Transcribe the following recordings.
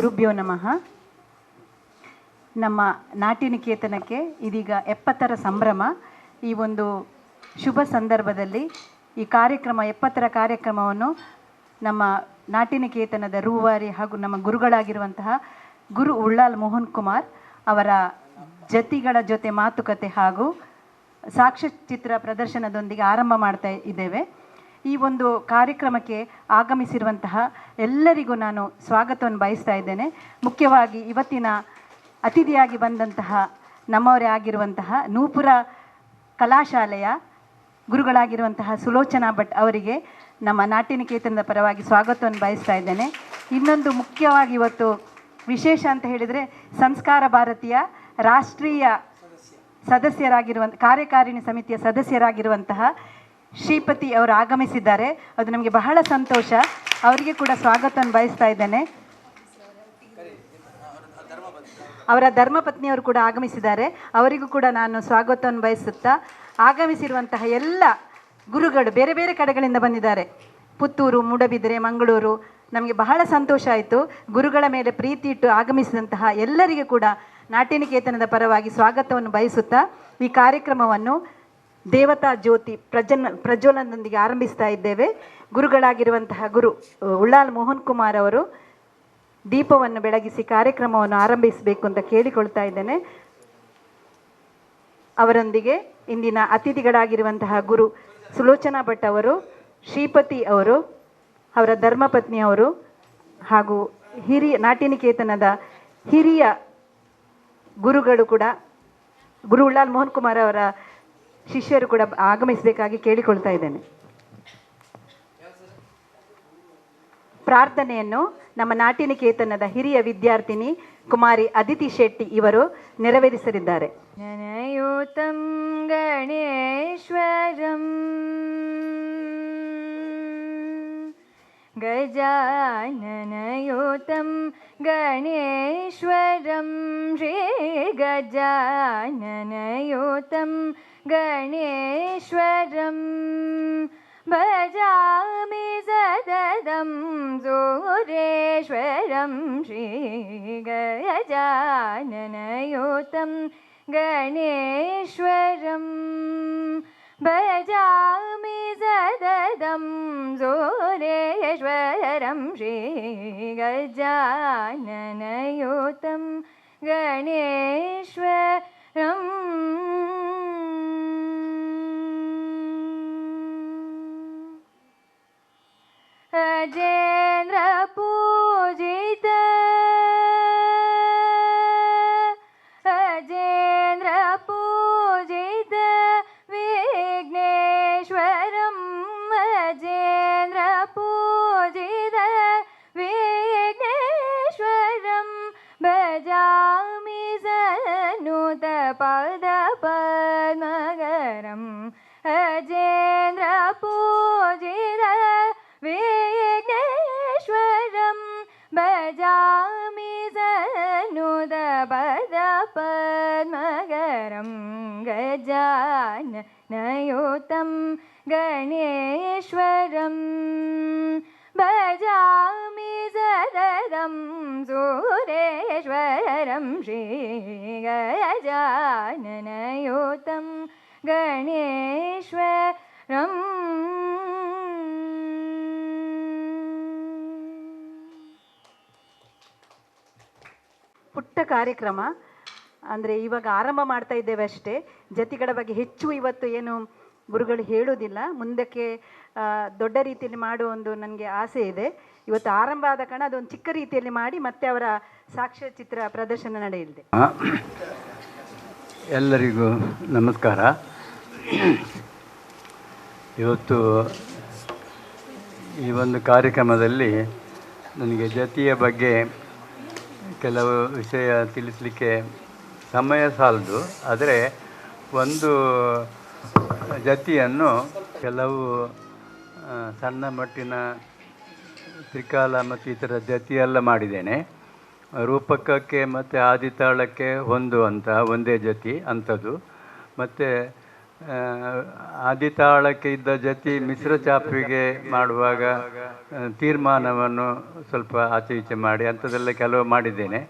ಗುರುಭ್ಯೋ ನಮಃ. ನಮ್ಮ ನಾಟ್ಯನಿಕೇತನಕ್ಕೆ ಇದೀಗ 70ರ ಸಂಭ್ರಮ. ಈ ಒಂದು ಶುಭ ಸಂದರ್ಭದಲ್ಲಿ ಈ ಕಾರ್ಯಕ್ರಮ 70ರ ಕಾರ್ಯಕ್ರಮವನ್ನು ನಮ್ಮ ನಾಟ್ಯನಿಕೇತನದ ರೂವಾರಿ ಹಾಗೂ ನಮ್ಮ ಗುರುಗಳಾಗಿರುವಂತಹ ಗುರು ಉಳ್ಳಾಲ್ ಮೋಹನ್ ಕುಮಾರ್ ಅವರ ಜತಿಗಳ ಜೊತೆ ಮಾತುಕತೆ ಹಾಗೂ ಸಾಕ್ಷ್ಯಚಿತ್ರ ಪ್ರದರ್ಶನದೊಂದಿಗೆ ಆರಂಭ ಮಾಡ್ತಾ ಇದ್ದೇವೆ. ಈ ಒಂದು ಕಾರ್ಯಕ್ರಮಕ್ಕೆ ಆಗಮಿಸಿರುವಂತಹ ಎಲ್ಲರಿಗೂ ನಾನು ಸ್ವಾಗತವನ್ನು ಬಯಸ್ತಾ ಇದ್ದೇನೆ. ಮುಖ್ಯವಾಗಿ ಇವತ್ತಿನ ಅತಿಥಿಯಾಗಿ ಬಂದಂತಹ ನಮ್ಮವರೇ ಆಗಿರುವಂತಹ ನೂಪುರ ಕಲಾಶಾಲೆಯ ಗುರುಗಳಾಗಿರುವಂತಹ ಸುಲೋಚನಾ ಭಟ್ ಅವರಿಗೆ ನಮ್ಮ ನಾಟ್ಯನಿಕೇತನದ ಪರವಾಗಿ ಸ್ವಾಗತವನ್ನು ಬಯಸ್ತಾ ಇದ್ದೇನೆ. ಇನ್ನೊಂದು ಮುಖ್ಯವಾಗಿ ಇವತ್ತು ವಿಶೇಷ ಅಂತ ಹೇಳಿದರೆ ಸಂಸ್ಕಾರ ಭಾರತೀಯ ರಾಷ್ಟ್ರೀಯ ಸದಸ್ಯರಾಗಿರುವಂಥ ಕಾರ್ಯಕಾರಿಣಿ ಸಮಿತಿಯ ಸದಸ್ಯರಾಗಿರುವಂತಹ ಶ್ರೀಪತಿ ಅವರು ಆಗಮಿಸಿದ್ದಾರೆ. ಅದು ನಮಗೆ ಬಹಳ ಸಂತೋಷ. ಅವರಿಗೆ ಕೂಡ ಸ್ವಾಗತವನ್ನು ಬಯಸ್ತಾ ಇದ್ದೇನೆ. ಅವರ ಧರ್ಮಪತ್ನಿಯವರು ಕೂಡ ಆಗಮಿಸಿದ್ದಾರೆ. ಅವರಿಗೂ ಕೂಡ ನಾನು ಸ್ವಾಗತವನ್ನು ಬಯಸುತ್ತಾ, ಆಗಮಿಸಿರುವಂತಹ ಎಲ್ಲ ಗುರುಗಳು ಬೇರೆ ಬೇರೆ ಕಡೆಗಳಿಂದ ಬಂದಿದ್ದಾರೆ. ಪುತ್ತೂರು, ಮೂಡಬಿದಿರೆ, ಮಂಗಳೂರು. ನಮಗೆ ಬಹಳ ಸಂತೋಷ ಆಯಿತು. ಗುರುಗಳ ಮೇಲೆ ಪ್ರೀತಿ ಇಟ್ಟು ಆಗಮಿಸಿದಂತಹ ಎಲ್ಲರಿಗೂ ಕೂಡ ನಾಟ್ಯನಿಕೇತನದ ಪರವಾಗಿ ಸ್ವಾಗತವನ್ನು ಬಯಸುತ್ತಾ ಈ ಕಾರ್ಯಕ್ರಮವನ್ನು ದೇವತಾ ಜ್ಯೋತಿ ಪ್ರಜ್ವಲನದೊಂದಿಗೆ ಆರಂಭಿಸ್ತಾ ಇದ್ದೇವೆ. ಗುರುಗಳಾಗಿರುವಂತಹ ಗುರು ಉಳ್ಳಾಲ್ ಮೋಹನ್ ಕುಮಾರ್ ಅವರು ದೀಪವನ್ನು ಬೆಳಗಿಸಿ ಕಾರ್ಯಕ್ರಮವನ್ನು ಆರಂಭಿಸಬೇಕು ಅಂತ ಕೇಳಿಕೊಳ್ತಾ ಇದ್ದೇನೆ. ಅವರೊಂದಿಗೆ ಇಂದಿನ ಅತಿಥಿಗಳಾಗಿರುವಂತಹ ಗುರು ಸುಲೋಚನಾ ಭಟ್ ಅವರು, ಶ್ರೀಪತಿ ಅವರು, ಅವರ ಧರ್ಮಪತ್ನಿಯವರು ಹಾಗೂ ನಾಟ್ಯನಿಕೇತನದ ಹಿರಿಯ ಗುರುಗಳು ಕೂಡ ಗುರು ಉಳ್ಳಾಲ್ ಮೋಹನ್ ಕುಮಾರ್ ಅವರ ಶಿಷ್ಯರು ಕೂಡ ಆಗಮಿಸಬೇಕಾಗಿ ಕೇಳಿಕೊಳ್ತಾ ಇದ್ದೇನೆ. ಪ್ರಾರ್ಥನೆಯನ್ನು ನಮ್ಮ ನಾಟ್ಯನಿಕೇತನದ ಹಿರಿಯ ವಿದ್ಯಾರ್ಥಿನಿ ಕುಮಾರಿ ಅದಿತಿ ಶೆಟ್ಟಿ ಇವರು ನೆರವೇರಿಸಲಿದ್ದಾರೆ. ನನಯೋತಂ ಗಣೇಶ್ವರಂ ಗಜಾನನಯೋತಂ ಗಣೇಶ್ವರಂ ಶ್ರೀ ಗಜಾನನಯೋತಂ ಗಣೇಶ್ವರಂ ಭಜಾಮಿ ಸತತಂ ಸೂರೇಶ್ವರಂ ಶ್ರೀ ಗಜಾನನಯೋತಂ ಗಣೇಶ್ವರಂ ಭಜಾಮಿ ಸತತಂ ಸೂರೇಶ್ವರಂ ಶ್ರೀ ಗಜಾನನಯೋತಂ ಗಣೇಶ್ವರಂ ಅಜೇಂದ್ರ ಪೂಜಿತ ಅಜೇಂದ್ರ ಪೂಜಿತ ವಿಘ್ನೇಶ್ವರಂ ಅಜೇಂದ್ರ ಪೂಜಿತ ವಿಘ್ನೇಶ್ವರಂ ಭಜಾಮಿ ಸನುತ ಪದ ಪದ್ಮಗರಂ ಅಜೇಂದ್ರ ಪೂಜಿತ ವಿಘ್ನೇಶ್ವರಂ ಭಜಾಮಿ ಸನುತ ಪದ ಪದ್ಮಗರಂ ಗಜಾನನಯೋತಂ ಗಣೇಶ್ವರಂ ಭಜಾಮಿ ಸತತಂ ಸೂರೇಶ್ವರಂ ಶ್ರೀ ಗಜಾನನಯೋತಂ ಗಣೇಶ್ವರಂ. ಪುಟ್ಟ ಕಾರ್ಯಕ್ರಮ ಅಂದರೆ ಇವಾಗ ಆರಂಭ ಮಾಡ್ತಾ ಇದ್ದೇವೆ ಅಷ್ಟೇ. ಜತಿಗಳ ಬಗ್ಗೆ ಹೆಚ್ಚು ಇವತ್ತು ಏನು ಗುರುಗಳು ಹೇಳೋದಿಲ್ಲ. ಮುಂದಕ್ಕೆ ದೊಡ್ಡ ರೀತಿಯಲ್ಲಿ ಮಾಡುವ ಒಂದು ನನಗೆ ಆಸೆ ಇದೆ. ಇವತ್ತು ಆರಂಭ ಆದ ಕಾರಣ ಅದೊಂದು ಚಿಕ್ಕ ರೀತಿಯಲ್ಲಿ ಮಾಡಿ ಮತ್ತೆ ಅವರ ಸಾಕ್ಷ್ಯಚಿತ್ರ ಪ್ರದರ್ಶನ ನಡೆಯಲಿದೆ. ಎಲ್ಲರಿಗೂ ನಮಸ್ಕಾರ. ಇವತ್ತು ಈ ಒಂದು ಕಾರ್ಯಕ್ರಮದಲ್ಲಿ ನನಗೆ ಜತಿಯ ಬಗ್ಗೆ ಕೆಲವು ವಿಷಯ ತಿಳಿಸಲಿಕ್ಕೆ ಸಮಯ ಸಾಲದು. ಆದರೆ ಒಂದು ಜತಿಯನ್ನು ಕೆಲವು ಸಣ್ಣ ಮಟ್ಟಿನ ತ್ರಿಕಾಲ ಮತ್ತು ಈ ಥರ ಜತಿಯೆಲ್ಲ ಮಾಡಿದ್ದೇನೆ. ರೂಪಕಕ್ಕೆ ಮತ್ತು ಆದಿತಾಳಕ್ಕೆ ಹೊಂದುವಂಥ ಒಂದೇ ಜತಿ ಅಂಥದ್ದು. ಮತ್ತು ಆದಿತಾಳಕ್ಕೆ ಇದ್ದ ಜತಿ ಮಿಶ್ರ ಚಾಪಿಗೆ ಮಾಡುವಾಗ ತೀರ್ಮಾನವನ್ನು ಸ್ವಲ್ಪ ಆಚೆ ಈಚೆ ಮಾಡಿ ಅಂಥದ್ದೆಲ್ಲ ಕೆಲವು ಮಾಡಿದ್ದೇನೆ.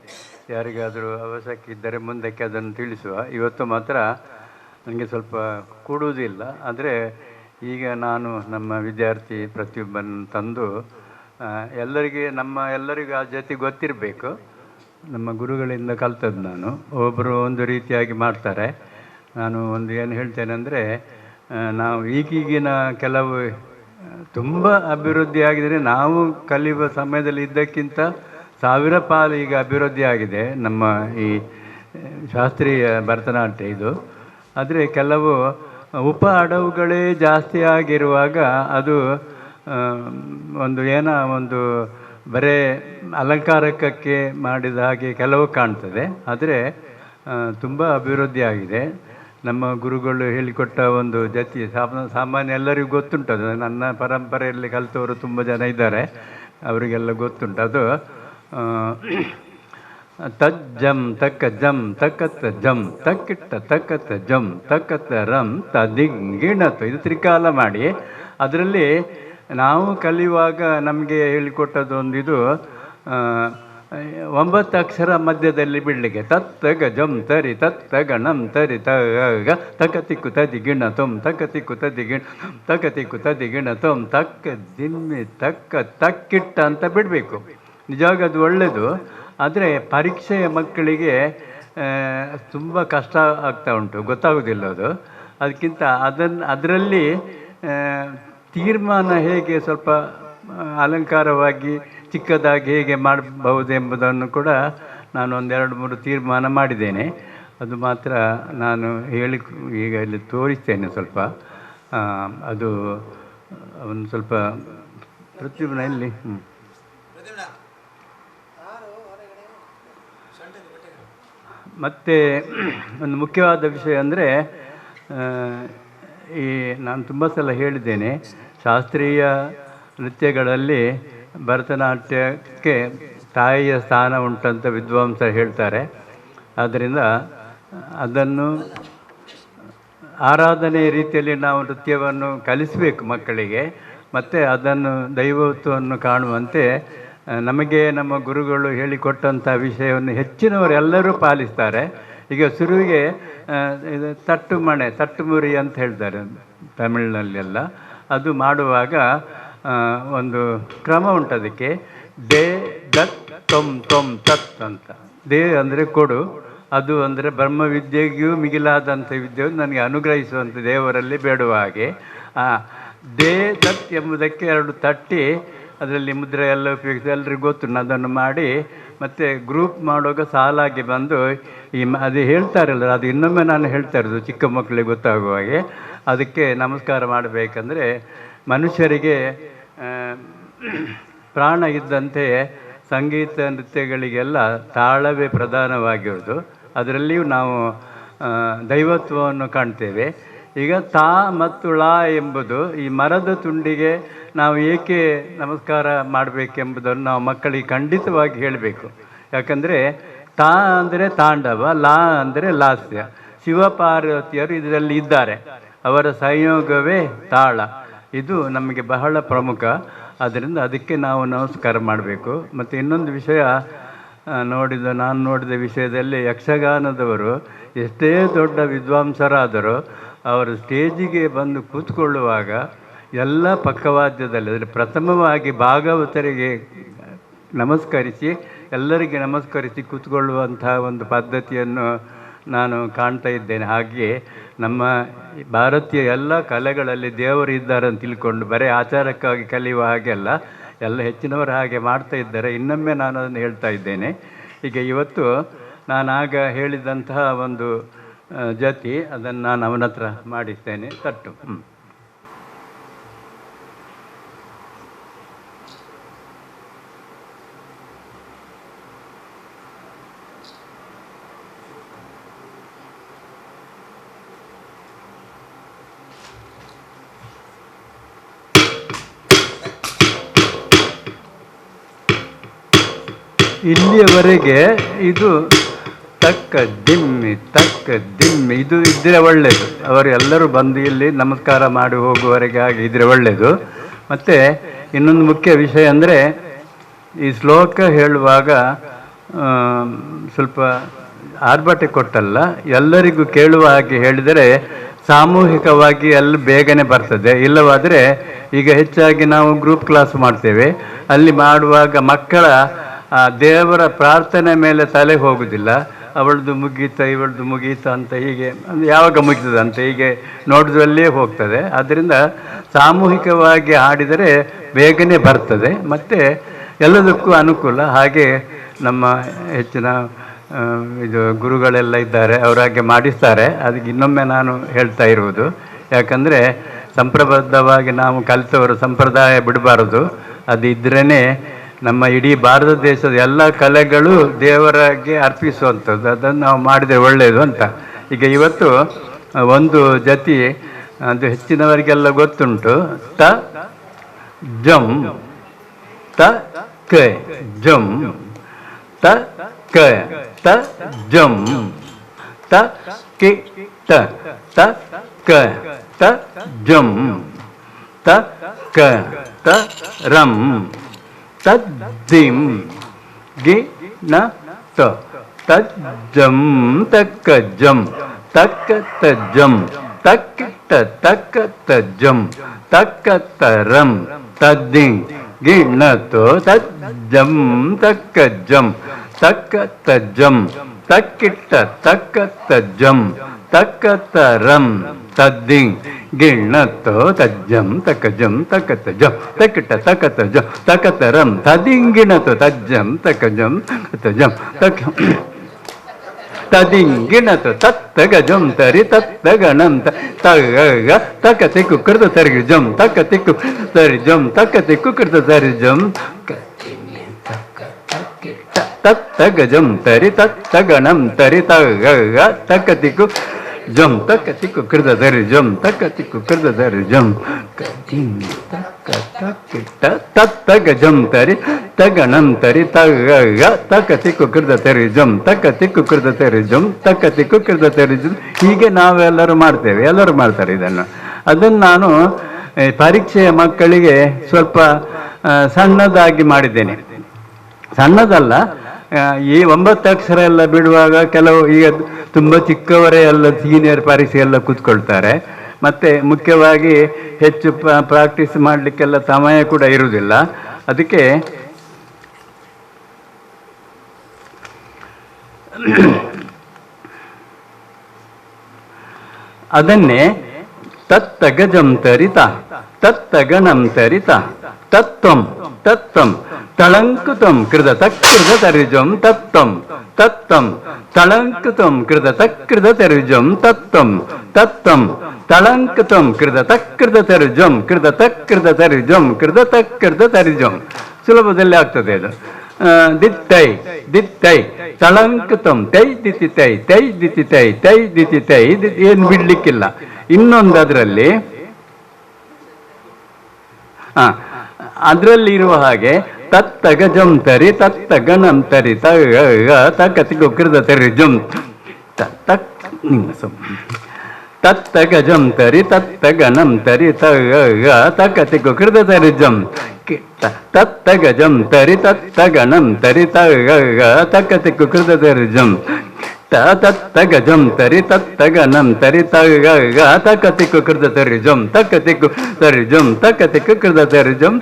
ಯಾರಿಗಾದರೂ ಅವಶ್ಯಕ ಇದ್ದರೆ ಮುಂದಕ್ಕೆ ಅದನ್ನು ತಿಳಿಸುವ. ಇವತ್ತು ಮಾತ್ರ ನನಗೆ ಸ್ವಲ್ಪ ಕೂಡುವುದಿಲ್ಲ. ಆದರೆ ಈಗ ನಾನು ನಮ್ಮ ವಿದ್ಯಾರ್ಥಿ ಪ್ರತಿಯೊಬ್ಬನ್ನು ತಂದು ಎಲ್ಲರಿಗೂ ಆ ಜೊತೆ ಗೊತ್ತಿರಬೇಕು. ನಮ್ಮ ಗುರುಗಳಿಂದ ಕಲ್ತದ್ದು ನಾನು. ಒಬ್ಬರು ಒಂದು ರೀತಿಯಾಗಿ ಮಾಡ್ತಾರೆ. ನಾನು ಒಂದು ಏನು ಹೇಳ್ತೇನೆ ಅಂದರೆ, ನಾವು ಈಗೀಗಿನ ಕೆಲವು ತುಂಬ ಅಭಿವೃದ್ಧಿ ಆಗಿದರೆ ನಾವು ಕಲಿಯುವ ಸಮಯದಲ್ಲಿ ಇದ್ದಕ್ಕಿಂತ 1000 ಪಾಲು ಈಗ ಅಭಿವೃದ್ಧಿ ಆಗಿದೆ ನಮ್ಮ ಈ ಶಾಸ್ತ್ರೀಯ ಭರತನಾಟ್ಯ ಇದು. ಆದರೆ ಕೆಲವು ಉಪ ಅಡವುಗಳೇ ಜಾಸ್ತಿ ಆಗಿರುವಾಗ ಅದು ಒಂದು ಬರೇ ಅಲಂಕಾರಕ್ಕೆ ಮಾಡಿದ ಹಾಗೆ ಕೆಲವು ಕಾಣ್ತದೆ. ಆದರೆ ತುಂಬ ಅಭಿವೃದ್ಧಿ ಆಗಿದೆ. ನಮ್ಮ ಗುರುಗಳು ಹೇಳಿಕೊಟ್ಟ ಒಂದು ಜತಿ ಸಾಮಾನ್ಯ ಎಲ್ಲರಿಗೂ ಗೊತ್ತುಂಟದು. ನನ್ನ ಪರಂಪರೆಯಲ್ಲಿ ಕಲಿತವರು ತುಂಬ ಜನ ಇದ್ದಾರೆ, ಅವರಿಗೆಲ್ಲ ಗೊತ್ತುಂಟು. ಅದು ತಜ್ಜಂ ತಕ್ಕ ಜಂ ತಕ್ಕತ್ತ ಜಂ ತಕ್ಕಿಟ್ಟ ತಕ್ಕತ್ತ ಜಂ ತಕ್ಕತ್ತ ರಂ ತದಿಗಿಣತ್ತು, ಇದು ತ್ರಿಕಾಲ ಮಾಡಿ ಅದರಲ್ಲಿ ನಾವು ಕಲಿಯುವಾಗ ನಮಗೆ ಹೇಳಿಕೊಟ್ಟದ್ದು ಒಂದು ಇದು 9 ಅಕ್ಷರ ಮಧ್ಯದಲ್ಲಿ ಬಿಡಲಿಕ್ಕೆ. ತತ್ತಗ ಜಂ ತರಿ ತತ್ತಗ ನಂ ತರಿ ತಗ ತಕತಿಕ್ಕು ತದಿ ಗಿಣ ತೊಂ ತಕತಿಕ್ಕು ತದಿ ಗಿಣ ತಕತಿಕ್ಕು ತದಿ ಗಿಣ ತೊಂ ತಕ್ಕ ದಿಮ್ಮಿ ತಕ್ಕ ತಕ್ಕಿಟ್ಟ ಅಂತ ಬಿಡಬೇಕು. ನಿಜವಾಗಿ ಅದು ಒಳ್ಳೆಯದು. ಆದರೆ ಪರೀಕ್ಷೆಯ ಮಕ್ಕಳಿಗೆ ತುಂಬ ಕಷ್ಟ ಆಗ್ತಾ ಉಂಟು, ಗೊತ್ತಾಗೋದಿಲ್ಲ ಅದು. ಅದಕ್ಕಿಂತ ಅದರಲ್ಲಿ ತೀರ್ಮಾನ ಹೇಗೆ ಸ್ವಲ್ಪ ಅಲಂಕಾರವಾಗಿ ಚಿಕ್ಕದಾಗಿ ಹೇಗೆ ಮಾಡಬಹುದು ಎಂಬುದನ್ನು ಕೂಡ ನಾನು 1-2-3 ತೀರ್ಮಾನ ಮಾಡಿದ್ದೇನೆ. ಅದು ಮಾತ್ರ ನಾನು ಈಗ ಇಲ್ಲಿ ತೋರಿಸ್ತೇನೆ. ಸ್ವಲ್ಪ ಅದು ಒಂದು ಸ್ವಲ್ಪ ಪ್ರತಿಭೆ ಇಲ್ಲಿ ಮತ್ತು ಒಂದು ಮುಖ್ಯವಾದ ವಿಷಯ ಅಂದರೆ, ನಾನು ತುಂಬ ಸಲ ಹೇಳಿದ್ದೇನೆ, ಶಾಸ್ತ್ರೀಯ ನೃತ್ಯಗಳಲ್ಲಿ ಭರತನಾಟ್ಯಕ್ಕೆ ತಾಯಿಯ ಸ್ಥಾನ ಉಂಟಂತ ವಿದ್ವಾಂಸರು ಹೇಳ್ತಾರೆ. ಆದ್ದರಿಂದ ಅದನ್ನು ಆರಾಧನೆ ರೀತಿಯಲ್ಲಿ ನಾವು ನೃತ್ಯವನ್ನು ಕಲಿಸಬೇಕು ಮಕ್ಕಳಿಗೆ. ಮತ್ತು ಅದನ್ನು ದೈವತ್ವವನ್ನು ಕಾಣುವಂತೆ ನಮಗೆ ನಮ್ಮ ಗುರುಗಳು ಹೇಳಿಕೊಟ್ಟಂಥ ವಿಷಯವನ್ನು ಹೆಚ್ಚಿನವರೆಲ್ಲರೂ ಪಾಲಿಸ್ತಾರೆ. ಈಗ ಶುರುವಿಗೆ ಇದು ತಟ್ಟುಮುರಿ ಅಂತ ಹೇಳ್ತಾರೆ ತಮಿಳಿನಲ್ಲೆಲ್ಲ. ಅದು ಮಾಡುವಾಗ ಒಂದು ಕ್ರಮ ಉಂಟು ಅದಕ್ಕೆ. ದೇ ದತ್ ತೊಮ್ ತೊಮ್ ತತ್ ಅಂತ. ದೇ ಅಂದರೆ ಕೊಡು, ಅದು ಅಂದರೆ ಬ್ರಹ್ಮವಿದ್ಯೆಗೂ ಮಿಗಿಲಾದಂಥ ವಿದ್ಯೆಯು ನನಗೆ ಅನುಗ್ರಹಿಸುವಂಥ ದೇವರಲ್ಲಿ ಬೇಡುವ ಹಾಗೆ. ದೇ ದತ್ ಎಂಬುದಕ್ಕೆ 2 ತಟ್ಟಿ ಅದರಲ್ಲಿ ಮುದ್ರೆ ಎಲ್ಲ ಉಪಯೋಗಿಸಿ ಎಲ್ಲರಿಗೂ ಗೊತ್ತು. ಅದನ್ನು ಮಾಡಿ ಮತ್ತು ಗ್ರೂಪ್ ಮಾಡುವಾಗ ಸಾಲಾಗಿ ಬಂದು ಅದು ಹೇಳ್ತಾರಲ್ಲ, ಅದು ಇನ್ನೊಮ್ಮೆ ನಾನು ಹೇಳ್ತಾ ಇರೋದು ಚಿಕ್ಕ ಮಕ್ಕಳಿಗೆ ಗೊತ್ತಾಗುವ ಹಾಗೆ. ಅದಕ್ಕೆ ನಮಸ್ಕಾರ ಮಾಡಬೇಕಂದ್ರೆ ಮನುಷ್ಯರಿಗೆ ಪ್ರಾಣ ಇದ್ದಂತೆ ಸಂಗೀತ ನೃತ್ಯಗಳಿಗೆಲ್ಲ ತಾಳವೇ ಪ್ರಧಾನವಾಗಿರೋದು. ಅದರಲ್ಲಿಯೂ ನಾವು ದೈವತ್ವವನ್ನು ಕಾಣ್ತೇವೆ. ಈಗ ತಾ ಮತ್ತು ಳಾ ಎಂಬುದು ಈ ಮರದ ತುಂಡಿಗೆ ನಾವು ಏಕೆ ನಮಸ್ಕಾರ ಮಾಡಬೇಕೆಂಬುದನ್ನು ನಾವು ಮಕ್ಕಳಿಗೆ ಖಂಡಿತವಾಗಿ ಹೇಳಬೇಕು. ಯಾಕಂದರೆ ತಾ ಅಂದರೆ ತಾಂಡವ, ಲಾ ಅಂದರೆ ಲಾಸ್ಯ. ಶಿವಪಾರ್ವತಿಯರು ಇದರಲ್ಲಿ ಇದ್ದಾರೆ, ಅವರ ಸಂಯೋಗವೇ ತಾಳ. ಇದು ನಮಗೆ ಬಹಳ ಪ್ರಮುಖ. ಆದ್ದರಿಂದ ಅದಕ್ಕೆ ನಾವು ನಮಸ್ಕಾರ ಮಾಡಬೇಕು. ಮತ್ತು ಇನ್ನೊಂದು ವಿಷಯ ನಾನು ನೋಡಿದ ವಿಷಯದಲ್ಲಿ, ಯಕ್ಷಗಾನದವರು ಎಷ್ಟೇ ದೊಡ್ಡ ವಿದ್ವಾಂಸರಾದರೂ ಅವರು ಸ್ಟೇಜಿಗೆ ಬಂದು ಕೂತ್ಕೊಳ್ಳುವಾಗ ಎಲ್ಲ ಪಕ್ಕವಾದ್ಯದಲ್ಲಿ ಅಂದರೆ ಪ್ರಥಮವಾಗಿ ಭಾಗವತರಿಗೆ ನಮಸ್ಕರಿಸಿ ಎಲ್ಲರಿಗೆ ನಮಸ್ಕರಿಸಿ ಕೂತ್ಕೊಳ್ಳುವಂಥ ಒಂದು ಪದ್ಧತಿಯನ್ನು ನಾನು ಕಾಣ್ತಾ ಇದ್ದೇನೆ. ಹಾಗೆಯೇ ನಮ್ಮ ಭಾರತೀಯ ಎಲ್ಲ ಕಲೆಗಳಲ್ಲಿ ದೇವರು ಇದ್ದಾರೆ ಅಂತ ತಿಳ್ಕೊಂಡು ಬರೀ ಆಚಾರಕ್ಕಾಗಿ ಕಲಿಯುವ ಹಾಗೆಲ್ಲ ಎಲ್ಲ ಹೆಚ್ಚಿನವರು ಹಾಗೆ ಮಾಡ್ತಾ ಇದ್ದಾರೆ. ಇನ್ನೊಮ್ಮೆ ನಾನು ಅದನ್ನು ಹೇಳ್ತಾ ಇದ್ದೇನೆ. ಈಗ ಇವತ್ತು ನಾನು ಆಗ ಹೇಳಿದಂತಹ ಒಂದು ಜತಿ ಅದನ್ನು ನಾನು ಅವನ ಹತ್ರ ಮಾಡಿಸ್ತೇನೆ. ತಟ್ಟು ಇಲ್ಲಿಯವರೆಗೆ ಇದು ತಕ್ಕ ದಿಮ್ಮಿ ತಕ್ಕ ದಿಮ್ಮಿ ಇದು ಇದ್ದರೆ ಒಳ್ಳೆಯದು. ಅವರು ಎಲ್ಲರೂ ಬಂದು ಇಲ್ಲಿ ನಮಸ್ಕಾರ ಮಾಡಿ ಹೋಗುವವರೆಗೆ ಆಗಿ ಇದ್ರೆ ಒಳ್ಳೆಯದು. ಮತ್ತು ಇನ್ನೊಂದು ಮುಖ್ಯ ವಿಷಯ ಅಂದರೆ ಈ ಶ್ಲೋಕ ಹೇಳುವಾಗ ಸ್ವಲ್ಪ ಆರ್ಭಟೆ ಕೊಟ್ಟಲ್ಲ, ಎಲ್ಲರಿಗೂ ಕೇಳುವ ಹಾಗೆ ಹೇಳಿದರೆ ಸಾಮೂಹಿಕವಾಗಿ ಎಲ್ಲ ಬೇಗನೆ ಬರ್ತದೆ. ಇಲ್ಲವಾದರೆ ಈಗ ಹೆಚ್ಚಾಗಿ ನಾವು ಗ್ರೂಪ್ ಕ್ಲಾಸ್ ಮಾಡ್ತೇವೆ, ಅಲ್ಲಿ ಮಾಡುವಾಗ ಮಕ್ಕಳ ದೇವರ ಪ್ರಾರ್ಥನೆ ಮೇಲೆ ತಲೆ ಹೋಗುವುದಿಲ್ಲ. ಅವಳದು ಮುಗೀತಾ ಇವಳದು ಮುಗೀತಾ ಅಂತ ಹೀಗೆ ಯಾವಾಗ ಮುಗಿತದೆ ಅಂತ ಹೀಗೆ ನೋಡಿದ್ರಲ್ಲೇ ಹೋಗ್ತದೆ. ಆದ್ದರಿಂದ ಸಾಮೂಹಿಕವಾಗಿ ಹಾಡಿದರೆ ಬೇಗನೆ ಬರ್ತದೆ ಮತ್ತು ಎಲ್ಲದಕ್ಕೂ ಅನುಕೂಲ. ಹಾಗೆ ನಮ್ಮ ಹೆಚ್ಚಿನ ಇದು ಗುರುಗಳೆಲ್ಲ ಇದ್ದಾರೆ, ಅವರಾಗೆ ಮಾಡಿಸ್ತಾರೆ. ಅದಕ್ಕೆ ಇನ್ನೊಮ್ಮೆ ನಾನು ಹೇಳ್ತಾ ಇರುವುದು, ಯಾಕಂದರೆ ಸಂಪ್ರಬದ್ಧವಾಗಿ ನಾವು ಕಲಿತವರು ಸಂಪ್ರದಾಯ ಬಿಡಬಾರದು. ಅದು ಇದ್ರೇ ನಮ್ಮ ಇಡೀ ಭಾರತ ದೇಶದ ಎಲ್ಲ ಕಲೆಗಳು ದೇವರಿಗೆ ಅರ್ಪಿಸುವಂಥದ್ದು. ಅದನ್ನು ನಾವು ಮಾಡಿದರೆ ಒಳ್ಳೆಯದು ಅಂತ. ಈಗ ಇವತ್ತು ಒಂದು ಜತಿ ಅದು ಹೆಚ್ಚಿನವರಿಗೆಲ್ಲ ಗೊತ್ತುಂಟು, ತ ಜಂ ತ ಕ ಜಂ ತ ಕ ತ ಜಂ ತ ಕಿ ತ ತ ಕ ತ ಜಂ ತ ಕ ತ ರಂ ತದ್ದಿಂ ಗಿ ನ ತ ತಜ್ಜಂ ತಕ್ಕ ಜಂ ತಕ್ಕ ತಜ್ಜಂ ತಕ್ಕಿಟ್ಟ ತಕ್ಕ ತಜ್ಜಂ ತಕ್ಕ ತರಂ ತದ್ದಿಂ ಗಿ ನ ತೋ ತಜ್ಜಂ ತಕ್ಕ ಜಂ ತಕ್ಕ ತಜ್ಜಂ ತಕ್ಕಿಟ್ಟ ತಕ್ಕ ತಜ್ಜಂ ತಕ್ಕ ತರಂ ತದ್ದಿಂ ಗಿಣ್ಣತ್ತೋ ತಜ್ಜಂ ತಕ್ಕಜಂ ತಕ್ಕತಜಂ ತಕ್ಕಿಟ್ಟ ತಕ್ಕತಜಂ ತಕ್ಕತರಂ ತದಿಂಗಿಣತು ತಜ್ಜಂ ತಕ್ಕಜಂ ತಜಂ ತಕ್ಕ ತದಿಂಗಿಣತು ತತ್ತಗಜಂ ತರಿ ತತ್ತಗಣಂ ತಗ ತಕ್ಕ ತಿಕ್ಕು ಕೃತ ತರಿಜಂ ತಕ್ಕ ತಿಕ್ಕು ತರಿಜಂ ತಕ್ಕ ತಿಕ್ಕು ಕೃತ ತರಿಜಂ ತತ್ತಗಜಂ ತರಿ ತತ್ತಗಣಂ ತರಿ ತಗ ತಕ್ಕ ತಿಕ್ಕು ಜಂ ತಕ್ಕ ತಿಕ್ಕು ಕೃತ ಧರಿ ಜಂ ತಕ್ಕ ತಿಕ್ಕು ಕೃತ ಧರಿ ಜಂ ತಕ್ಕ ತಕ್ಕಿಟ್ಟ ತತ್ತಗ ಜಂ ತರಿ ತಗಣಂ ತರಿ ತಗ ತಕ್ಕ ತಿಕ್ಕು ಕೃತ ತರಿ ಜಂ ತಕ್ಕ ತಿಕ್ಕು ಕೃತ ತರಿ ಜಂ ತಕ್ಕ ತಿಕ್ಕು ಕೃತ ತರಿ ಜಂ. ಹೀಗೆ ನಾವೆಲ್ಲರೂ ಮಾಡ್ತೇವೆ, ಎಲ್ಲರೂ ಮಾಡ್ತಾರೆ ಇದನ್ನು. ಅದನ್ನು ನಾನು ಪರೀಕ್ಷೆಯ ಮಕ್ಕಳಿಗೆ ಸ್ವಲ್ಪ ಸಣ್ಣದಾಗಿ ಮಾಡಿದ್ದೇನೆ. ಸಣ್ಣದಲ್ಲ, ಈ 9 ಅಕ್ಷರ ಎಲ್ಲ ಬಿಡುವಾಗ ಕೆಲವು ಈಗ ತುಂಬ ಚಿಕ್ಕವರೇ ಎಲ್ಲ ಸೀನಿಯರ್ ಪರೀಕ್ಷೆ ಎಲ್ಲ ಕೂತ್ಕೊಳ್ತಾರೆ. ಮತ್ತು ಮುಖ್ಯವಾಗಿ ಹೆಚ್ಚು ಪ್ರಾಕ್ಟೀಸ್ ಮಾಡಲಿಕ್ಕೆಲ್ಲ ಸಮಯ ಕೂಡ ಇರುವುದಿಲ್ಲ. ಅದಕ್ಕೆ ಅದನ್ನೇ ತತ್ತಗಜಂ ತರಿತ ತತ್ತಗಣಂ ತರಿತ ತತ್ವಂ ತತ್ವಂ ತಳಂಕುತಂ ಕೃತ ತಕ್ಕೃತ ತರಿಜಂ ತತ್ವಂ ತತ್ವಂ ತಳಂಕುತಂ ಕೃತ ತಕ್ಕೃತ ತರಿಜಂ ತತ್ವಂ ತತ್ವಂ ತಳಂಕುತಂ ಕೃತ ತಕ್ಕೃತ ತರಿಜಂ ಕೃತ ತಕ್ಕೃತ ತರಿಜಂ ಕೃತ ತಕ್ಕೃತ ತರಿಜಂ. ಸುಲಭದಲ್ಲಿ ಆಗ್ತದೆ ಅದು. ದಿತ್ತೈ ದಿತ್ತೈ ತಳಂಕುತಂ ತೈ ದಿತಿ ತೈ ತೈ ದಿತಿ ತೈ ತೈ ದಿತಿ ತೈ ಏನು ಬಿಡ್ಲಿಕ್ಕಿಲ್ಲ. ಇನ್ನೊಂದು ಅದರಲ್ಲಿ ಅದರಲ್ಲಿ ಇರುವ ಹಾಗೆ ತತ್ತಗಜಂ ತರಿ ತತ್ತಗಣಂ ತರಿ ತಕ್ಕತಿಗು ಕೃತ ತರಿ ಜಂ ತತ್ತಗಜಂ ತರಿ ತತ್ತಗಣಂ ತರಿ ತಕ್ಕತಿಗು ಕೃತ ತರಿ ಜಂ ತತ್ತಗಜಂ ತರಿ ತತ್ತಗಣಂ ತರಿ ತಕ್ಕತಿಗು ಕೃತ ತರಿ ಜಂ ತತ್ತಗಜಂ ತರಿ ತತ್ತಗಣಂ ತರಿ ತಕ್ಕತಿಕ್ಕು ಕೃತ ತರಿಜಂ ತಕ್ಕತಿಕ್ಕು ತರಿಜಂ ತಕ್ಕತಿಕ್ಕು ಕೃತ ತರಿಜಂ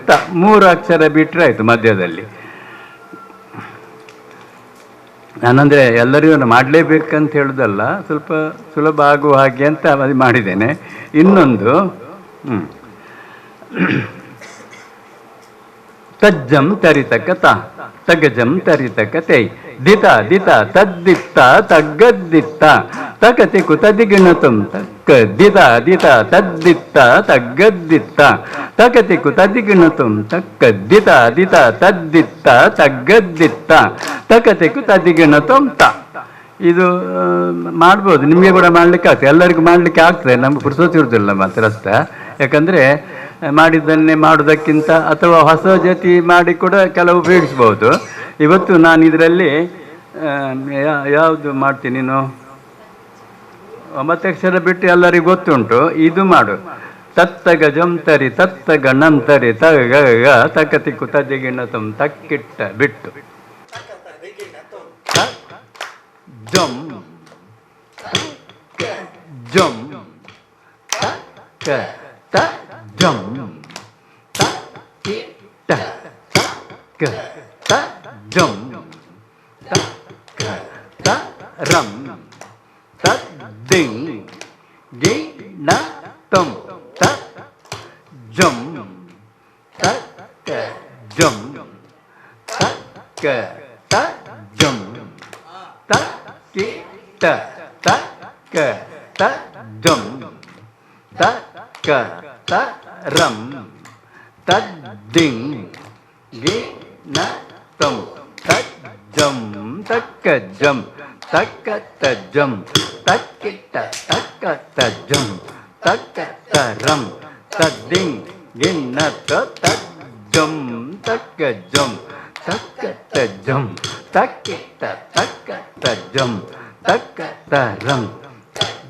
3 ಅಕ್ಷರ ಬಿಟ್ಟರೆ ಆಯಿತು ಮಧ್ಯದಲ್ಲಿ. ನಾನಂದರೆ ಎಲ್ಲರಿಗೂ ಮಾಡಲೇಬೇಕಂತ ಹೇಳೋದಲ್ಲ, ಸ್ವಲ್ಪ ಸುಲಭ ಆಗುವ ಹಾಗೆ ಅಂತ ಅದು ಮಾಡಿದ್ದೇನೆ. ಇನ್ನೊಂದು ತಜ್ಜಂ ತರಿತಕ್ಕ ತಗಜಂ ತರಿತಕ್ಕ ತೈ ದಿತ ದಿತ ತದ್ದಿತ್ತ ತಗ್ಗದ್ದಿತ್ತ ತಕತಿಕು ತದಿಗಿಣತಂ ತಕ್ಕ ದಿತ ದಿತ ತದ್ದಿತ್ತ ತಗ್ಗದ್ದಿತ್ತ ತಕತಿಕು ತದಿಗಿಣತಂ ತಕ್ಕ ದಿತ ದಿತ ತದ್ದಿತ್ತ ತಗ್ಗದ್ದಿತ್ತ ತಕತಿಕು ತದಿಗಿಣತಂ ತ. ಇದು ಮಾಡ್ಬೋದು, ನಿಮಗೆ ಕೂಡ ಮಾಡಲಿಕ್ಕೆ ಆಗ್ತದೆ, ಎಲ್ಲರಿಗೂ ಮಾಡಲಿಕ್ಕೆ ಆಗ್ತದೆ. ನಮ್ಗೆ ಪುರ್ಸೊತ್ತು ಇರುವುದಿಲ್ಲ ಮಾತ್ರ ಅಷ್ಟೇ. ಯಾಕಂದರೆ ಮಾಡಿದ್ದನ್ನೇ ಮಾಡೋದಕ್ಕಿಂತ ಅಥವಾ ಹೊಸ ಜತಿ ಮಾಡಿ ಕೂಡ ಕೆಲವು ಉಪಯೋಗಿಸ್ಬೋದು. ಇವತ್ತು ನಾನು ಇದರಲ್ಲಿ ಯಾವುದು ಮಾಡ್ತೀನಿ ನೀನು? 9 ಅಕ್ಷರ ಬಿಟ್ಟು ಎಲ್ಲರಿಗೂ ಗೊತ್ತುಂಟು. ಇದು ಮಾಡು. ತತ್ತ ಗಜಂ ತರಿ ತತ್ತ ಗಣಂ ತರಿ ತಗ ತಕ್ಕ ತಿಕ್ಕು ತಜ್ಜಿಗಿಣ್ಣ ತುಮ್ ತಕ್ಕಿಟ್ಟ ಬಿಟ್ಟು ಜಂ ಜಂ ತ ಜಂ ತ ಕ ತ ಜಂ ತ ರಂ ತ ದಿಂಗ್ ಗಿ ನ ತಂ ತ ಜಂ ತ ಕ ಜಂ ತ ಕ ತ ಜಂ ತ ಕಿ ತ ತ ಕ ತ ಜಂ ತ ಕ ತ ರಂ ತ ದಿಂಗ್ ಗಿ ನ ತಂ ತ ಜಂ ತಕ್ಕ ಜಂ ತಕ್ಕ ತ ಜಂ ತಕ್ಕಿಟ್ಟ ತಕ್ಕ ತ ಜಂ ತಕ್ಕ ತ ರಂ ತ ದಿಂಗ್ ಗಿನ್ನ ತ ಜಂ ತಕ್ಕ ಜಂ ತಕ್ಕ ತ ಜಂ ತಕ್ಕಿಟ್ಟ ತಕ್ಕ ತ ಜಂ ತಕ್ಕ ತ ರಂ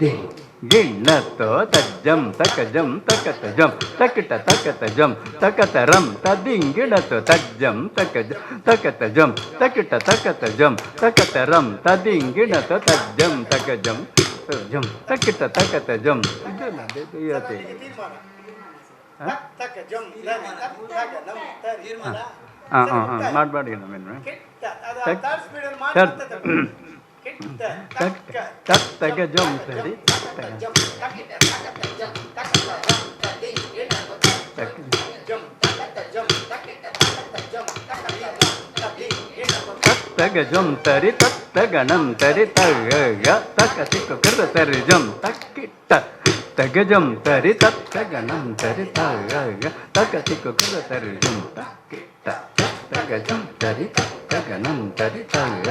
ದಿಂಗ್ ಗಿಣ್ಣ ತಜ್ಜಂ ತಕ ಜಂ ತಕ ತಜಂ ತಕಿಟ ತಕ ತಜಂ ತಕ ತರಂ ತದಿಂಗ್ ಗಿಣ ತಜ್ಜಂ ತಕ ತಕ ತಜಂ ತಕಿಟ ತಕ ತಜಂ ತಕ ತರಂ ತದಿಂಗ್ ಗಿಣ ತಜ್ಜಂ ತಕ ಜಂ ಜಂ ತಕಿಟ ತಕ ತಜಂ ಇರುತ್ತೆ. ಮಾಡಬೇಡಿ ನಮ್ಮೇನು ತಗ ಜಂ ಸರಿ ತಗ ಜಂ ತರಿ ತತ್ತ ಗಣಂ ತರಿ ತಗ ತಕ ತಿಕ್ಕು ಕರ ತರಿ ಜಂ ತಕ್ಕಿಟ್ಟ ತಗ ಜಂ ತರಿ ತತ್ತ ಗಣಂ ತರಿ ತಗ ತಕ ತಿಕ್ಕು ಕರ ತರಿ ಜಂ ತಕ್ಕಿಟ್ಟ ತಗ ಜಂ ತರಿ ತತ್ತ ಗಣಂ ತರಿ ತಗ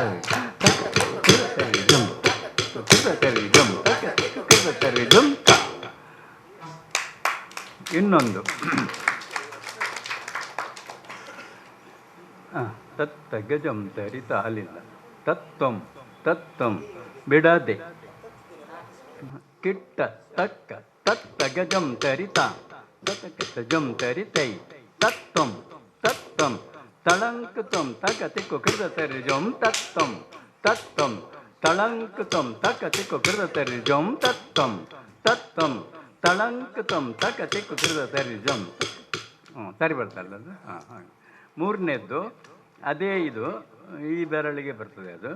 ಇನ್ನೊಂದು ತತ್ತ ಗಜಂ ತರಿತ ಅಲ್ಲಿಂದ ತತ್ವಂ ತತ್ವಂ ಬಿಡದೆ ಕಿಟ್ಟ ತಕ್ಕ ತತ್ತ ಗಜಂ ತರಿತ ತಕ್ಕ ಜಂ ತರಿತೈ ತತ್ವಂ ತತ್ವಂ ತಳಂಕುತಂ ತಕ ತಿಕ್ಕು ಕೃತ ತರಿ ಜಂ ತತ್ವಂ ತತ್ವಂ ತಳಂಕುತಂ ತಕ ತಿಕ್ಕು ಕೃತ ತರಿ ಜಂ ತತ್ವಂ ತತ್ವಂ ತಳಂಕುತಂ ತಕ ತಿಕ್ಕು ಕೃತ ತರಿ ಜಂ. ಸರಿ ಬರ್ತಲ್ಲ ಅದು. ಹಾಂ ಮೂರನೇದ್ದು ಅದೇ ಇದು ಈ ಬೆರಳಿಗೆ ಬರ್ತದೆ ಅದು.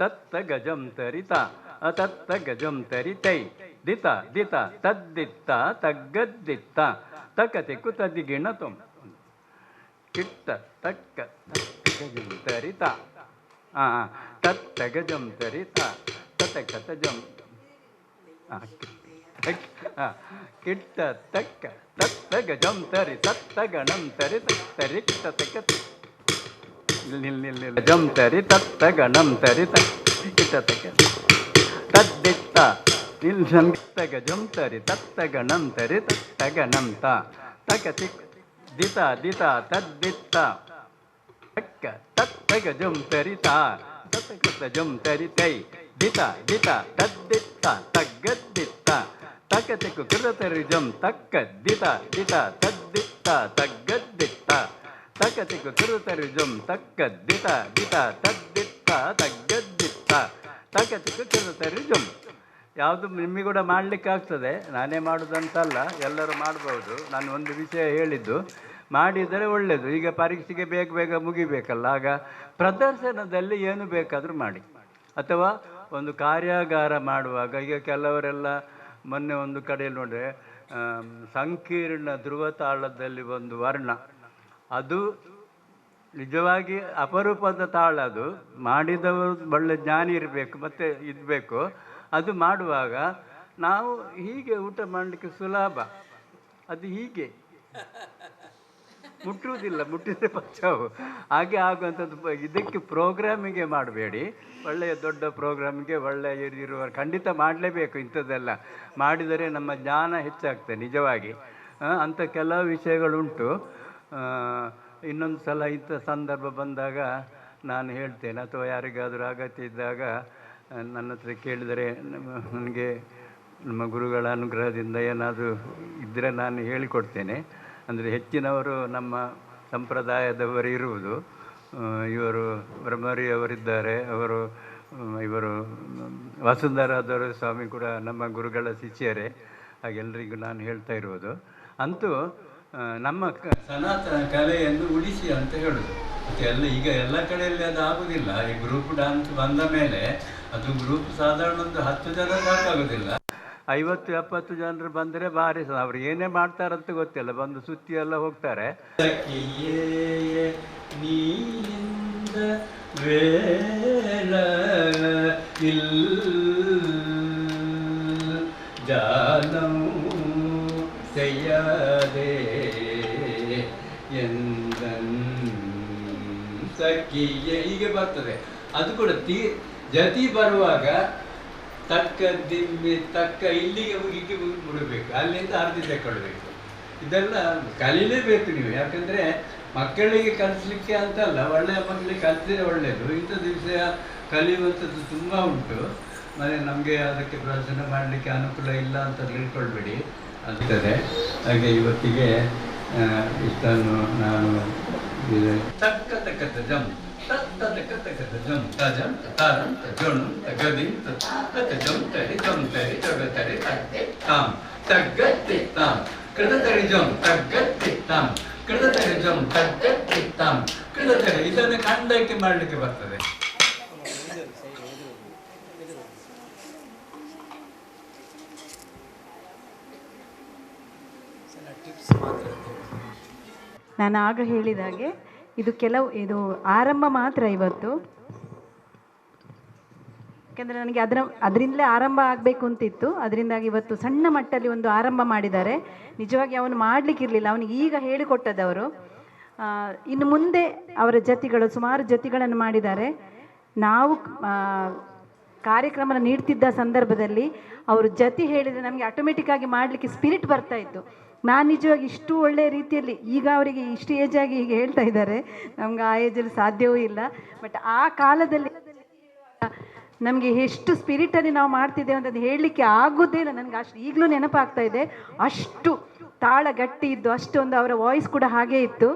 ತತ್ತ ಗಜಂ ತರಿತ ಅತತ್ತ ಗಜಂ ತರಿತೈ ದಿತ ದಿತ ತದ್ದಿತ್ತ ತಗ್ಗದ್ದಿತ್ತ ತಕ ತಿಕ್ಕು ತದ್ದಿಗಿಣ ತೊಂ ಕಿಟ್ಟ ತಕ್ಕ ಗಜಂ ತರಿತ ತತ್ತ ಗಜಂ ತರಿತ ತತಕ ತಜಂ ಕಿಟ್ಟ ತಕ್ಕ ತತ್ತ ಗಜಂ ತರಿ ತತ್ತ ಗಣಂ ತರಿ ತರಿ ತತಕ ಗಜಂ ತರಿ ತತ್ತ ಗಣಂ ತರಿ ಕಿಟ್ಟ ತಕ್ಕ ತದ್ದಿತ್ತ ನಿಲ್ಸಂತ ಗಜಂ ತರಿ ತತ್ತ ಗಣಂ ತರಿ ತತ್ತ ಗಣಂ ತಕ ತಿಕ್ ದಿತ ದಿತ ತದ್ದಿತ್ತ ತಕ್ಕ ತತ್ತ ಗಜಂ ತರಿತ ತತಕ ತಜಂ ತರಿತೈ ದಿತ ದಿತ ತದ್ದಿತ್ತ ತಗ್ಗದ್ದಿತ್ತ ತಕ ತಿಕ್ಕು ಕೃತ ತರಿ ಜಂ ತಕ್ಕ ದಿತ ದಿತ ತದ್ದಿತ್ತ ತಗ್ಗದ್ದಿತ್ತ ತಕ ತಿಕ್ಕು ಕೃತ ತರಿ ಜಂ ತಕ್ಕ ದಿತ ದಿತ ತದ್ದಿತ್ತ ತಗ್ಗದ್ದಿತ್ತ ತಕ ತಿಕ್ಕು ಕೃತ ತರಿ ಜಂ. ಯಾವುದು ನಿಮಗೆ ಕೂಡ ಮಾಡಲಿಕ್ಕೆ ಆಗ್ತದೆ, ನಾನೇ ಮಾಡೋದಂತಲ್ಲ, ಎಲ್ಲರೂ ಮಾಡ್ಬೋದು. ನಾನು ಒಂದು ವಿಷಯ ಹೇಳಿದ್ದು ಮಾಡಿದರೆ ಒಳ್ಳೆಯದು. ಈಗ ಪರೀಕ್ಷೆಗೆ ಬೇಗ ಬೇಗ ಮುಗಿಬೇಕಲ್ಲ, ಆಗ ಪ್ರದರ್ಶನದಲ್ಲಿ ಏನು ಬೇಕಾದರೂ ಮಾಡಿ. ಅಥವಾ ಒಂದು ಕಾರ್ಯಾಗಾರ ಮಾಡುವಾಗ, ಈಗ ಕೆಲವರೆಲ್ಲ ಮೊನ್ನೆ ಒಂದು ಕಡೆಯಲ್ಲಿ ನೋಡಿದ್ರೆ ಸಂಕೀರ್ಣ ಧ್ರುವತಾಳದಲ್ಲಿ ಒಂದು ವರ್ಣ, ಅದು ನಿಜವಾಗಿ ಅಪರೂಪದ ತಾಳ. ಅದು ಮಾಡಿದವರು ಒಳ್ಳೆ ಜ್ಞಾನಿ ಇರಬೇಕು, ಮತ್ತು ಇರಬೇಕು. ಅದು ಮಾಡುವಾಗ ನಾವು ಹೀಗೆ ಊಟ ಮಾಡಲಿಕ್ಕೆ ಸುಲಭ. ಅದು ಹೀಗೆ ಮುಟ್ಟುವುದಿಲ್ಲ, ಮುಟ್ಟಿದರೆ ಪಚ್ಚಾವು ಹಾಗೆ ಆಗುವಂಥದ್ದು. ಇದಕ್ಕೆ ಪ್ರೋಗ್ರಾಮಿಗೆ ಮಾಡಬೇಡಿ, ಒಳ್ಳೆಯ ದೊಡ್ಡ ಪ್ರೋಗ್ರಾಮಿಗೆ ಒಳ್ಳೆಯ ಇರುವ ಖಂಡಿತ ಮಾಡಲೇಬೇಕು. ಇಂಥದ್ದೆಲ್ಲ ಮಾಡಿದರೆ ನಮ್ಮ ಜ್ಞಾನ ಹೆಚ್ಚಾಗ್ತದೆ ನಿಜವಾಗಿ. ಅಂಥ ಕೆಲವು ವಿಷಯಗಳುಂಟು. ಇನ್ನೊಂದು ಸಲ ಇಂಥ ಸಂದರ್ಭ ಬಂದಾಗ ನಾನು ಹೇಳ್ತೇನೆ, ಅಥವಾ ಯಾರಿಗಾದರೂ ಅಗತ್ಯ ಇದ್ದಾಗ ನನ್ನ ಹತ್ರ ಕೇಳಿದರೆ ನನಗೆ ನಮ್ಮ ಗುರುಗಳ ಅನುಗ್ರಹದಿಂದ ಏನಾದರೂ ಇದ್ದರೆ ನಾನು ಹೇಳಿಕೊಡ್ತೇನೆ. ಅಂದರೆ ಹೆಚ್ಚಿನವರು ನಮ್ಮ ಸಂಪ್ರದಾಯದವರು ಇರುವುದು. ಇವರು ಬ್ರಹ್ಮರಿಯವರಿದ್ದಾರೆ, ಇವರು ವಸುಂಧರಾಧರ ಸ್ವಾಮಿ ಕೂಡ ನಮ್ಮ ಗುರುಗಳ ಶಿಷ್ಯರೇ. ಹಾಗೆಲ್ಲರಿಗೂ ನಾನು ಹೇಳ್ತಾ ಇರುವುದು ಅಂತೂ ನಮ್ಮ ಸನಾತನ ಕಲೆಯನ್ನು ಉಳಿಸಿ ಅಂತ ಹೇಳೋದು. ಮತ್ತು ಈಗ ಎಲ್ಲ ಕಡೆಯಲ್ಲಿ ಅದು ಆಗೋದಿಲ್ಲ. ಈ ಗ್ರೂಪ್ ಡ್ಯಾನ್ಸ್ ಬಂದ ಮೇಲೆ ಅದು ಗ್ರೂಪ್ ಸಾಧಾರಣ ಒಂದು 10 ಜನ ಸಾಕಾಗೋದಿಲ್ಲ. 50-70 ಜನರು ಬಂದರೆ ಭಾರಿ ಅವ್ರು ಏನೇ ಮಾಡ್ತಾರಂತ ಗೊತ್ತಿಲ್ಲ, ಬಂದು ಸುತ್ತಿ ಎಲ್ಲ ಹೋಗ್ತಾರೆ. செய்யாதே ಸಖಿಯೇ ಹೀಗೆ ಬರ್ತದೆ. ಅದು ಕೂಡ ಜತಿ ಬರುವಾಗ ತಕ್ಕ ದಿಮ್ಮಿ ತಕ್ಕ ಇಲ್ಲಿಗೆ ಹೀಗೆ ಬಿಡಬೇಕು, ಅಲ್ಲಿಂದ ಅರ್ಧಿ ತಗೊಳ್ಬೇಕು. ಇದೆಲ್ಲ ಕಲೀಲೇಬೇಕು ನೀವು. ಯಾಕಂದರೆ ಮಕ್ಕಳಿಗೆ ಕಲಿಸ್ಲಿಕ್ಕೆ ಅಂತಲ್ಲ, ಒಳ್ಳೆಯ ಮಕ್ಕಳಿಗೆ ಕಲಿಸಿದ್ರೆ ಒಳ್ಳೆಯದು. ಇಂಥ ದಿವಸ ಕಲಿಯುವಂಥದ್ದು ತುಂಬ ಉಂಟು. ಮತ್ತು ನಮಗೆ ಅದಕ್ಕೆ ಪ್ರದರ್ಶನ ಮಾಡಲಿಕ್ಕೆ ಅನುಕೂಲ ಇಲ್ಲ ಅಂತ ತಿಳ್ಕೊಳ್ಬೇಡಿ ಆಗ್ತದೆ. ಹಾಗೆ ಇವತ್ತಿಗೆ ಇಷ್ಟನ್ನು ನಾನು ತಕ್ಕ ತಕ್ಕತ್ತ ಜಮ್ ತಕ್ಕ ತಕ್ಕ ತಕ್ಕತ್ತ ಜಮ್ ತಜಂ ತಾರಂ ಜೊಣು ತಗದಿಂ ತಕ್ಕ ಜಮ್ ತರಿ ಜಮ್ ತರಿ ತಗತರಿ ತಕ್ಕೆ ತಾಮ್ ತಗ್ಗತ್ತಿ ತಾಮ್ ಕೃತತರಿ ಜಮ್ ತಗ್ಗತ್ತಿ ತಾಮ್ ಕೃತತರಿ ಜಮ್ ತಗ್ಗತ್ತಿ ತಾಮ್ ಕೃತತರಿ. ಇದನ್ನು ಖಂಡಕ್ಕೆ ಮಾಡಲಿಕ್ಕೆ ಬರ್ತದೆ. ನಾನು ಆಗ ಹೇಳಿದ ಹಾಗೆ ಇದು ಆರಂಭ ಮಾತ್ರ ಇವತ್ತು. ಯಾಕೆಂದರೆ ನನಗೆ ಅದರಿಂದಲೇ ಆರಂಭ ಆಗಬೇಕು ಅಂತಿತ್ತು. ಅದರಿಂದಾಗಿ ಇವತ್ತು ಸಣ್ಣ ಮಟ್ಟದಲ್ಲಿ ಒಂದು ಆರಂಭ ಮಾಡಿದ್ದಾರೆ. ನಿಜವಾಗಿ ಅವನು ಮಾಡಲಿಕ್ಕಿರಲಿಲ್ಲ, ಅವನಿಗೆ ಈಗ ಹೇಳಿಕೊಟ್ಟದವರು. ಇನ್ನು ಮುಂದೆ ಅವರ ಜತಿಗಳು ಸುಮಾರು ಜತಿಗಳನ್ನು ಮಾಡಿದ್ದಾರೆ. ನಾವು ಕಾರ್ಯಕ್ರಮ ನೀಡ್ತಿದ್ದ ಸಂದರ್ಭದಲ್ಲಿ ಅವರು ಜತಿ ಹೇಳಿದರೆ ನಮಗೆ ಆಟೋಮೆಟಿಕ್ಕಾಗಿ ಮಾಡಲಿಕ್ಕೆ ಸ್ಪಿರಿಟ್ ಬರ್ತಾ ಇತ್ತು. ನಾನು ನಿಜವಾಗಿ ಇಷ್ಟು ಒಳ್ಳೆಯ ರೀತಿಯಲ್ಲಿ, ಈಗ ಅವರಿಗೆ ಇಷ್ಟು ಏಜಾಗಿ ಹೀಗೆ ಹೇಳ್ತಾ ಇದ್ದಾರೆ, ನಮ್ಗೆ ಆ ಏಜಲ್ಲಿ ಸಾಧ್ಯವೂ ಇಲ್ಲ. ಬಟ್ ಆ ಕಾಲದಲ್ಲಿ ನಮಗೆ ಎಷ್ಟು ಸ್ಪಿರಿಟಲ್ಲಿ ನಾವು ಮಾಡ್ತಿದ್ದೇವೆ ಅಂತ ಹೇಳಲಿಕ್ಕೆ ಆಗೋದೇ ಇಲ್ಲ. ನನಗೆ ಅಷ್ಟು ಈಗಲೂ ನೆನಪಾಗ್ತಾ ಇದೆ. ಅಷ್ಟು ತಾಳ ಗಟ್ಟಿ ಇದ್ದು, ಅಷ್ಟೊಂದು ಅವರ ವಾಯ್ಸ್ ಕೂಡ ಹಾಗೇ ಇತ್ತು.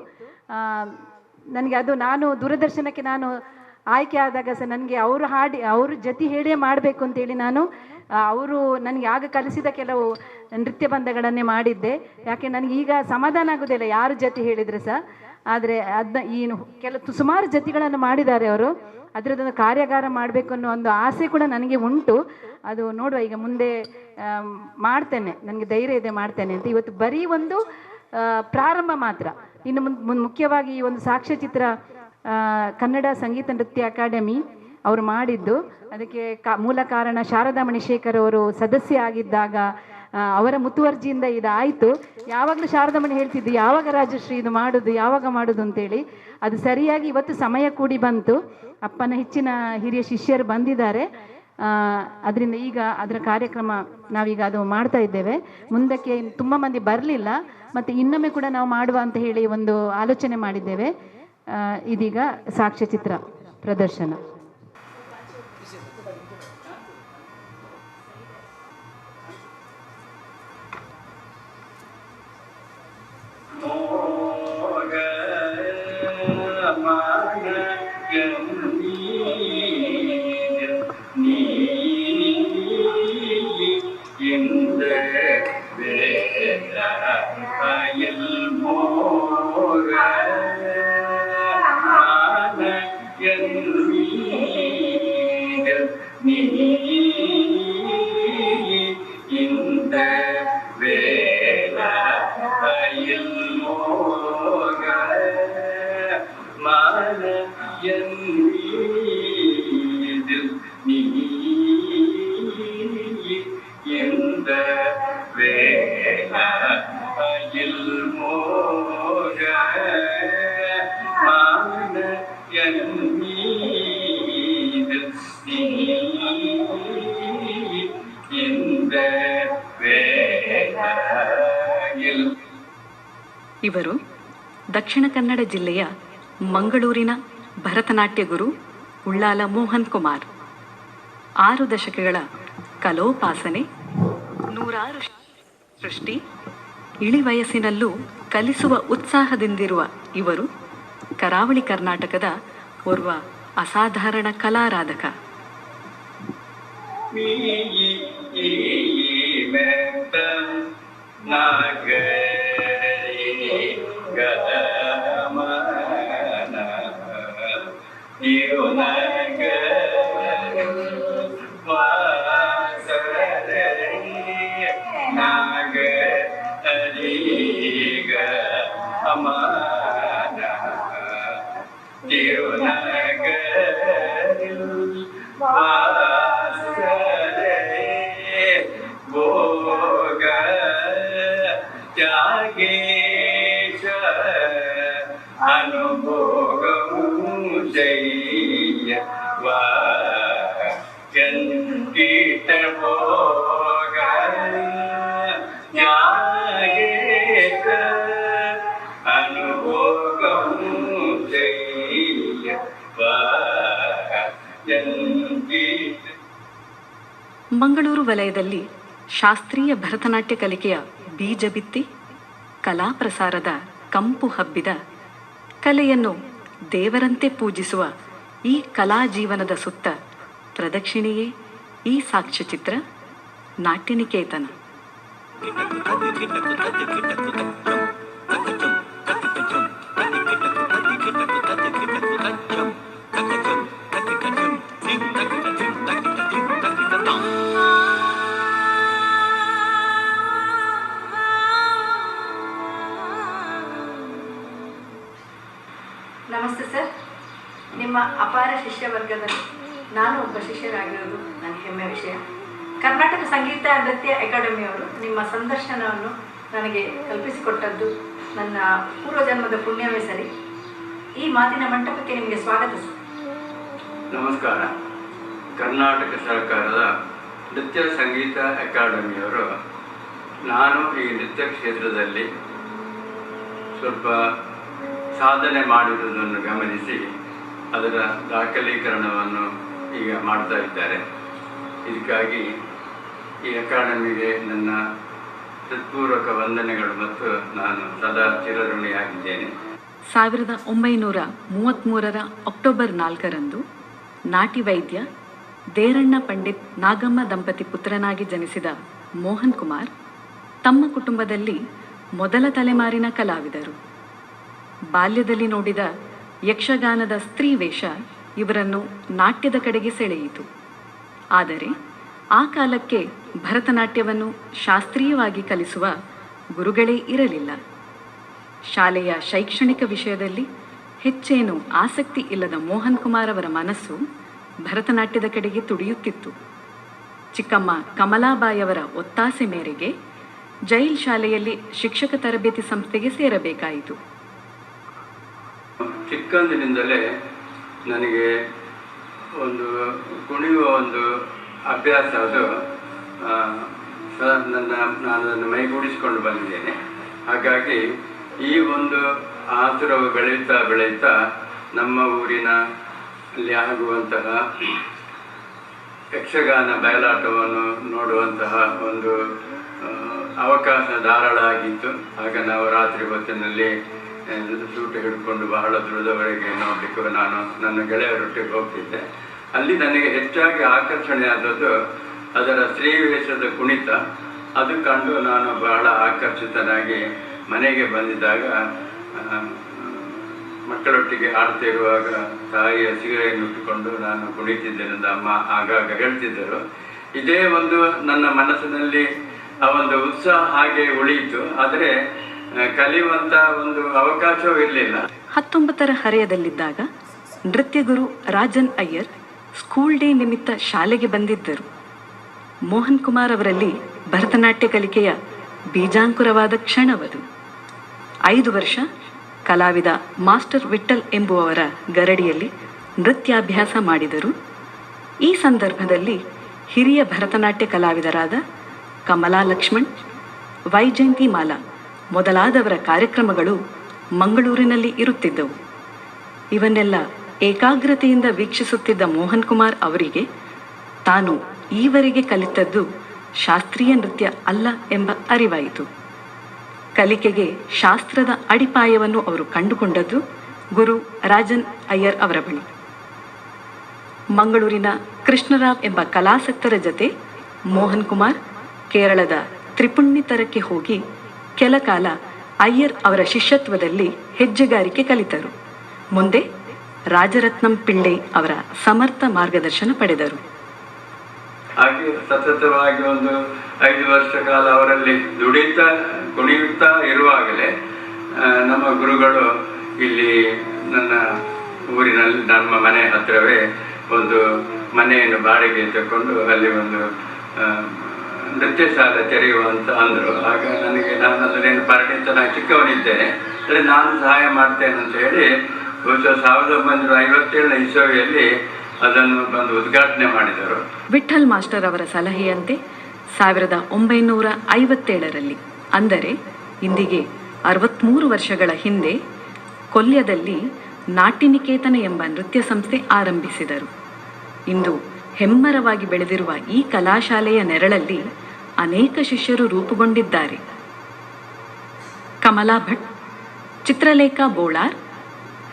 ನನಗೆ ಅದು ನಾನು ದೂರದರ್ಶನಕ್ಕೆ ನಾನು ಆಯ್ಕೆ ಆದಾಗ ಸಹ ನನಗೆ ಅವರು ಜತಿ ಹೇಳಿಯೇ ಮಾಡಬೇಕು ಅಂತೇಳಿ ನಾನು ಅವರು ನನಗೆ ಆಗ ಕಲಿಸಿದ ಕೆಲವು ನೃತ್ಯ ಬಂಧಗಳನ್ನೇ ಮಾಡಿದ್ದೆ. ಯಾಕೆ ನನಗೆ ಈಗ ಸಮಾಧಾನ ಆಗೋದಿಲ್ಲ ಯಾರು ಜತಿ ಹೇಳಿದರೆ ಸಹ. ಆದರೆ ಸುಮಾರು ಜತಿಗಳನ್ನು ಮಾಡಿದ್ದಾರೆ ಅವರು. ಅದರದ್ದೊಂದು ಕಾರ್ಯಾಗಾರ ಮಾಡಬೇಕು ಅನ್ನೋ ಒಂದು ಆಸೆ ಕೂಡ ನನಗೆ ಉಂಟು. ಅದು ನೋಡುವ, ಈಗ ಮುಂದೆ ಮಾಡ್ತೇನೆ, ನನಗೆ ಧೈರ್ಯ ಇದೆ ಮಾಡ್ತೇನೆ ಅಂತ. ಇವತ್ತು ಬರೀ ಒಂದು ಪ್ರಾರಂಭ ಮಾತ್ರ. ಇನ್ನು ಮುಖ್ಯವಾಗಿ ಈ ಒಂದು ಸಾಕ್ಷ್ಯಚಿತ್ರ ಕನ್ನಡ ಸಂಗೀತ ನೃತ್ಯ ಅಕಾಡೆಮಿ ಅವರು ಮಾಡಿದ್ದು. ಅದಕ್ಕೆ ಮೂಲ ಕಾರಣ ಶಾರದಾ ಮಣಿಶೇಖರ್ ಅವರು ಸದಸ್ಯ ಆಗಿದ್ದಾಗ ಅವರ ಮುತುವರ್ಜಿಯಿಂದ ಇದಾಯಿತು. ಯಾವಾಗಲೂ ಶಾರದಮಣಿ ಹೇಳ್ತಿದ್ದು, ಯಾವಾಗ ರಾಜಶ್ರೀ ಇದು ಮಾಡೋದು, ಯಾವಾಗ ಮಾಡೋದು ಅಂತೇಳಿ. ಅದು ಸರಿಯಾಗಿ ಇವತ್ತು ಸಮಯ ಕೂಡಿ ಬಂತು. ಅಪ್ಪನ ಹೆಚ್ಚಿನ ಹಿರಿಯ ಶಿಷ್ಯರು ಬಂದಿದ್ದಾರೆ. ಅದರಿಂದ ಈಗ ಅದರ ಕಾರ್ಯಕ್ರಮ ನಾವೀಗ ಅದು ಮಾಡ್ತಾ ಇದ್ದೇವೆ. ಮುಂದಕ್ಕೆ ತುಂಬ ಮಂದಿ ಬರಲಿಲ್ಲ, ಮತ್ತು ಇನ್ನೊಮ್ಮೆ ಕೂಡ ನಾವು ಮಾಡುವ ಅಂತ ಹೇಳಿ ಒಂದು ಆಲೋಚನೆ ಮಾಡಿದ್ದೇವೆ. ಇದೀಗ ಸಾಕ್ಷ್ಯಚಿತ್ರ ಪ್ರದರ್ಶನ. ಇವರು ದಕ್ಷಿಣ ಕನ್ನಡ ಜಿಲ್ಲೆಯ ಮಂಗಳೂರಿನ ಭರತನಾಟ್ಯ ಗುರು ಉಳ್ಳಾಲ ಮೋಹನ್ ಕುಮಾರ್. 6 ದಶಕಗಳ ಕಲೋಪಾಸನೆ, 100 ಸೃಷ್ಟಿ, ಇಳಿ ವಯಸ್ಸಿನಲ್ಲೂ ಕಲಿಸುವ ಉತ್ಸಾಹದಿಂದಿರುವ ಇವರು ಕರಾವಳಿ ಕರ್ನಾಟಕದ ಓರ್ವ ಅಸಾಧಾರಣ ಕಲಾರಾಧಕ. ಮಂಗಳೂರು ವಲಯದಲ್ಲಿ ಶಾಸ್ತ್ರೀಯ ಭರತನಾಟ್ಯ ಕಲಿಕೆಯ ಬೀಜ ಬಿತ್ತಿ ಕಲಾ ಪ್ರಸಾರದ ಕಂಪು ಹಬ್ಬಿದ, ಕಲೆಯನ್ನು ದೇವರಂತೆ ಪೂಜಿಸುವ ಈ ಕಲಾ ಜೀವನದ ಸುತ್ತ ಪ್ರದಕ್ಷಿಣೆಯೇ ಈ ಸಾಕ್ಷ್ಯಚಿತ್ರ ನಾಟ್ಯನಿಕೇತನ. ನಮಸ್ತೆ ಸರ್. ನಿಮ್ಮ ಅಪಾರ ಶಿಷ್ಯವರ್ಗದಲ್ಲಿ ನಾನು ಒಬ್ಬ ಶಿಷ್ಯರಾಗಿರೋದು ನನ್ನ ಹೆಮ್ಮೆ ವಿಷಯ. ಕರ್ನಾಟಕ ಸಂಗೀತ ನೃತ್ಯ ಅಕಾಡೆಮಿಯವರು ನಿಮ್ಮ ಸಂದರ್ಶನವನ್ನು ನನಗೆ ಕಲ್ಪಿಸಿಕೊಟ್ಟದ್ದು ನನ್ನ ಪೂರ್ವಜನ್ಮದ ಪುಣ್ಯವೇ ಸರಿ. ಈ ಮಾತಿನ ಮಂಟಪಕ್ಕೆ ನಿಮಗೆ ಸ್ವಾಗತ ಸರ್. ನಮಸ್ಕಾರ. ಕರ್ನಾಟಕ ಸರ್ಕಾರದ ನೃತ್ಯ ಸಂಗೀತ ಅಕಾಡೆಮಿಯವರು ನಾನು ಈ ನೃತ್ಯ ಕ್ಷೇತ್ರದಲ್ಲಿ ಸ್ವಲ್ಪ ಸಾಧನೆ ಮಾಡಿರುವುದನ್ನು ಗಮನಿಸಿ ಅದರ ದಾಖಲೀಕರಣವನ್ನು ಈಗ ಮಾಡ್ತಾ ಇದ್ದಾರೆ. ಇದಕ್ಕಾಗಿ ಈ ಅಕಾಡೆಮಿಗೆ ನನ್ನ ಹೃತ್ಪೂರ್ವಕ ವಂದನೆಗಳು ಮತ್ತು ನಾನು ಸದಾ ಚಿರಋಣಿಯಾಗಿದ್ದೇನೆ. 1933 ಅಕ್ಟೋಬರ್ 4ರಂದು ನಾಟಿ ವೈದ್ಯ ದೇರಣ್ಣ ಪಂಡಿತ್ ನಾಗಮ್ಮ ದಂಪತಿ ಪುತ್ರನಾಗಿ ಜನಿಸಿದ ಮೋಹನ್ ಕುಮಾರ್ ತಮ್ಮ ಕುಟುಂಬದಲ್ಲಿ ಮೊದಲ ತಲೆಮಾರಿನ ಕಲಾವಿದರು. ಬಾಲ್ಯದಲ್ಲಿ ನೋಡಿದ ಯಕ್ಷಗಾನದ ಸ್ತ್ರೀ ವೇಷ ಇವರನ್ನು ನಾಟ್ಯದ ಕಡೆಗೆ ಸೆಳೆಯಿತು. ಆದರೆ ಆ ಕಾಲಕ್ಕೆ ಭರತನಾಟ್ಯವನ್ನು ಶಾಸ್ತ್ರೀಯವಾಗಿ ಕಲಿಸುವ ಗುರುಗಳೇ ಇರಲಿಲ್ಲ. ಶಾಲೆಯ ಶೈಕ್ಷಣಿಕ ವಿಷಯದಲ್ಲಿ ಹೆಚ್ಚೇನು ಆಸಕ್ತಿ ಇಲ್ಲದ ಮೋಹನ್ ಕುಮಾರ್ ಅವರ ಮನಸ್ಸು ಭರತನಾಟ್ಯದ ಕಡೆಗೆ ತುಡಿಯುತ್ತಿತ್ತು. ಚಿಕ್ಕಮ್ಮ ಕಮಲಾಬಾಯವರ ಒತ್ತಾಸೆ ಮೇರೆಗೆ ಜೈಲ್ ಶಾಲೆಯಲ್ಲಿ ಶಿಕ್ಷಕ ತರಬೇತಿ ಸಂಸ್ಥೆಗೆ ಸೇರಬೇಕಾಯಿತು. ಚಿಕ್ಕಂದಿನಿಂದಲೇ ನನಗೆ ಒಂದು ಕುಣಿಯುವ ಒಂದು ಅಭ್ಯಾಸ, ಅದು ನಾನು ಅದನ್ನು ಮೈಗೂಡಿಸಿಕೊಂಡು ಬಂದಿದ್ದೇನೆ. ಹಾಗಾಗಿ ಈ ಒಂದು ಆತುರವು ಬೆಳೆಯುತ್ತಾ ನಮ್ಮ ಊರಿನಲ್ಲಿ ಆಗುವಂತಹ ಯಕ್ಷಗಾನ ಬಯಲಾಟವನ್ನು ನೋಡುವಂತಹ ಒಂದು ಅವಕಾಶ ಧಾರಾಳ ಆಗಿತ್ತು. ಆಗ ನಾವು ರಾತ್ರಿ ಹೊತ್ತಿನಲ್ಲಿ ಸೂಟು ಹಿಡ್ಕೊಂಡು ಬಹಳ ದೂರದವರೆಗೆ ನೋಡಲಿಕ್ಕೆ ನಾನು ನನ್ನ ಗೆಳೆಯರೊಟ್ಟಿಗೆ ಹೋಗ್ತಿದ್ದೆ. ಅಲ್ಲಿ ನನಗೆ ಹೆಚ್ಚಾಗಿ ಆಕರ್ಷಣೆ ಆದದ್ದು ಅದರ ಸ್ತ್ರೀವೇಷದ ಕುಣಿತ. ಅದು ಕಂಡು ನಾನು ಬಹಳ ಆಕರ್ಷಿತನಾಗಿ ಮನೆಗೆ ಬಂದಿದ್ದಾಗ ಮಕ್ಕಳೊಟ್ಟಿಗೆ ಆಡ್ತಿರುವಾಗ ತಾಯಿಯ ಸೀರೆಯನ್ನು ಉಟ್ಟುಕೊಂಡು ನಾನು ಕುಣಿತಿದ್ದೇನೆಂದು ಅಮ್ಮ ಆಗಾಗ ಹೇಳ್ತಿದ್ದರು. ಇದೇ ಒಂದು ನನ್ನ ಮನಸ್ಸಿನಲ್ಲಿ ಆ ಒಂದು ಉತ್ಸಾಹ ಹಾಗೆ ಉಳಿಯಿತು. ಆದರೆ ಕಲಿಯುವಂಥ ಒಂದು ಅವಕಾಶವೂ ಇರಲಿಲ್ಲ. 19ರ ಹರೆಯದಲ್ಲಿದ್ದಾಗ ನೃತ್ಯ ಗುರು ರಾಜನ್ ಅಯ್ಯರ್ ಸ್ಕೂಲ್ ಡೇ ನಿಮಿತ್ತ ಶಾಲೆಗೆ ಬಂದಿದ್ದರು. ಮೋಹನ್ ಕುಮಾರ್ ಅವರಲ್ಲಿ ಭರತನಾಟ್ಯ ಕಲಿಕೆಯ ಬೀಜಾಂಕುರವಾದ ಕ್ಷಣವದು. 5 ವರ್ಷ ಕಲಾವಿದ ಮಾಸ್ಟರ್ ವಿಠಲ್ ಎಂಬುವವರ ಗರಡಿಯಲ್ಲಿ ನೃತ್ಯಾಭ್ಯಾಸ ಮಾಡಿದರು. ಈ ಸಂದರ್ಭದಲ್ಲಿ ಹಿರಿಯ ಭರತನಾಟ್ಯ ಕಲಾವಿದರಾದ ಕಮಲಾ ಲಕ್ಷ್ಮಣ್, ವೈಜಯಂತಿ ಮಾಲಾ ಮೊದಲಾದವರ ಕಾರ್ಯಕ್ರಮಗಳು ಮಂಗಳೂರಿನಲ್ಲಿ ಇರುತ್ತಿದ್ದವು. ಇವನ್ನೆಲ್ಲ ಏಕಾಗ್ರತೆಯಿಂದ ವೀಕ್ಷಿಸುತ್ತಿದ್ದ ಮೋಹನ್ ಕುಮಾರ್ ಅವರಿಗೆ ತಾನು ಈವರೆಗೆ ಕಲಿತದ್ದು ಶಾಸ್ತ್ರೀಯ ನೃತ್ಯ ಅಲ್ಲ ಎಂಬ ಅರಿವಾಯಿತು. ಕಲಿಕೆಗೆ ಶಾಸ್ತ್ರದ ಅಡಿಪಾಯವನ್ನು ಅವರು ಕಂಡುಕೊಂಡದ್ದು ಗುರು ರಾಜನ್ ಅಯ್ಯರ್ ಅವರ ಬಳಿ. ಮಂಗಳೂರಿನ ಕೃಷ್ಣರಾವ್ ಎಂಬ ಕಲಾಸಕ್ತರ ಜತೆ ಮೋಹನ್ ಕುಮಾರ್ ಕೇರಳದ ತ್ರಿಪುಣ್ಣಿತರಕ್ಕೆ ಹೋಗಿ ಕೆಲ ಕಾಲ ಅಯ್ಯರ್ ಅವರ ಶಿಷ್ಯತ್ವದಲ್ಲಿ ಹೆಜ್ಜೆಗಾರಿಕೆ ಕಲಿತರು. ಮುಂದೆ ರಾಜರತ್ನಂ ಪಿಳ್ಳೆ ಅವರ ಸಮರ್ಥ ಮಾರ್ಗದರ್ಶನ ಪಡೆದರು. ಹಾಗೆ ಸತತವಾಗಿ ಒಂದು 5 ವರ್ಷ ಕಾಲ ಅವರಲ್ಲಿ ಕುಣಿಯುತ್ತಾ ಇರುವಾಗಲೇ ನಮ್ಮ ಗುರುಗಳು ಇಲ್ಲಿ ನನ್ನ ಊರಿನಲ್ಲಿ ನಮ್ಮ ಮನೆ ಹತ್ತಿರವೇ ಒಂದು ಮನೆಯನ್ನು ಬಾಡಿಗೆ ತಗೊಂಡು ಅಲ್ಲಿ ಒಂದು ನೃತ್ಯ ಶಾಲೆ ತೆರೆಯುವಂತ ಅಂದರು. ಆಗ ನಾನು ಅದನ್ನೇನು ಪರಿಣಿತನಾಗಿ ಚಿಕ್ಕವನಿದ್ದೇನೆ, ಅಂದರೆ ನಾನು ಸಹಾಯ ಮಾಡ್ತೇನೆ ಅಂತ ಹೇಳಿ ಬಹುಶಃ 1957ನೇ ಇಸವಿಯಲ್ಲಿ ಅದನ್ನು ಬಂದು ಉದ್ಘಾಟನೆ ಮಾಡಿದರು. ವಿಠಲ್ ಮಾಸ್ಟರ್ ಅವರ ಸಲಹೆಯಂತೆ 1957ರಲ್ಲಿ, ಅಂದರೆ ಇಂದಿಗೆ 63 ವರ್ಷಗಳ ಹಿಂದೆ ಕೊಲ್ಯದಲ್ಲಿ ನಾಟ್ಯನಿಕೇತನ ಎಂಬ ನೃತ್ಯ ಸಂಸ್ಥೆ ಆರಂಭಿಸಿದರು. ಇಂದು ಹೆಮ್ಮರವಾಗಿ ಬೆಳೆದಿರುವ ಈ ಕಲಾಶಾಲೆಯ ನೆರಳಲ್ಲಿ ಅನೇಕ ಶಿಷ್ಯರು ರೂಪುಗೊಂಡಿದ್ದಾರೆ. ಕಮಲಾ ಭಟ್, ಚಿತ್ರಲೇಖಾ ಬೋಳಾರ್,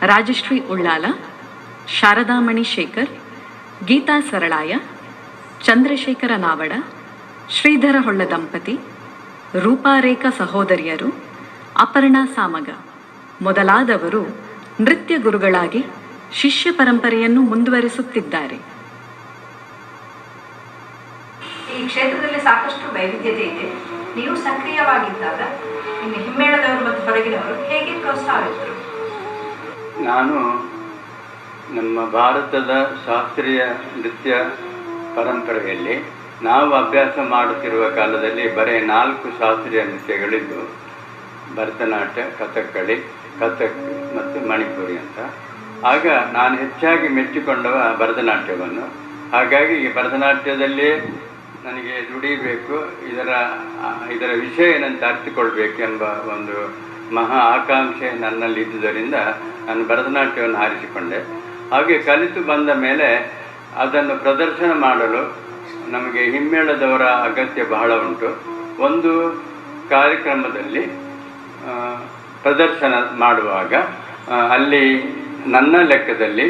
ರಾಜಶ್ರೀ ಉಳ್ಳಾಲ, ಶಾರದಾಮಣಿ ಶೇಖರ್, ಗೀತಾ ಸರಳಾಯ, ಚಂದ್ರಶೇಖರ ನಾವಡ, ಶ್ರೀಧರ ಹೊಳ್ಳ ದಂಪತಿ, ರೂಪಾರೇಖಾ ಸಹೋದರಿಯರು, ಅಪರ್ಣಾ ಸಾಮಗ ಮೊದಲಾದವರು ನೃತ್ಯ ಗುರುಗಳಾಗಿ ಶಿಷ್ಯ ಪರಂಪರೆಯನ್ನು ಮುಂದುವರಿಸುತ್ತಿದ್ದಾರೆ. ಈ ಕ್ಷೇತ್ರದಲ್ಲಿ ಸಾಕಷ್ಟು ವೈವಿಧ್ಯತೆ ಇದೆ. ನೀವು ಸಕ್ರಿಯವಾಗಿದ್ದಾಗ ನಿಮ್ಮ ಹಿಮ್ಮೇಳದವರು ಮತ್ತು ಹೊರಗಿನವರು ಹೇಗೆ ಪ್ರೋತ್ಸಾಹಿಸಿದರು? ನಾನು ನಮ್ಮ ಭಾರತದ ಶಾಸ್ತ್ರೀಯ ನೃತ್ಯ ಪರಂಪರೆಯಲ್ಲಿ ನಾವು ಅಭ್ಯಾಸ ಮಾಡುತ್ತಿರುವ ಕಾಲದಲ್ಲಿ ಬರೀ 4 ಶಾಸ್ತ್ರೀಯ ನೃತ್ಯಗಳಿದ್ದು, ಭರತನಾಟ್ಯ, ಕಥಕ್ಕಳಿ, ಕಥಕ್ ಮತ್ತು ಮಣಿಪುರಿ ಅಂತ. ಆಗ ನಾನು ಹೆಚ್ಚಾಗಿ ಮೆಚ್ಚಿಕೊಂಡವ ಭರತನಾಟ್ಯವನ್ನು. ಹಾಗಾಗಿ ಈ ಭರತನಾಟ್ಯದಲ್ಲಿ ನನಗೆ ದುಡಿಬೇಕು, ಇದರ ವಿಷಯ ಏನಂತ ಅರ್ಥಕೊಳ್ಬೇಕೆಂಬ ಒಂದು ಮಹಾ ಆಕಾಂಕ್ಷೆ ನನ್ನಲ್ಲಿ ಇದ್ದುದರಿಂದ ನಾನು ಭರತನಾಟ್ಯವನ್ನು ಆರಿಸಿಕೊಂಡೆ. ಹಾಗೆ ಕಲಿತು ಬಂದ ಮೇಲೆ ಅದನ್ನು ಪ್ರದರ್ಶನ ಮಾಡಲು ನಮಗೆ ಹಿಮ್ಮೇಳದವರ ಅಗತ್ಯ ಬಹಳ ಉಂಟು. ಒಂದು ಕಾರ್ಯಕ್ರಮದಲ್ಲಿ ಪ್ರದರ್ಶನ ಮಾಡುವಾಗ ಅಲ್ಲಿ ನನ್ನ ಲೆಕ್ಕದಲ್ಲಿ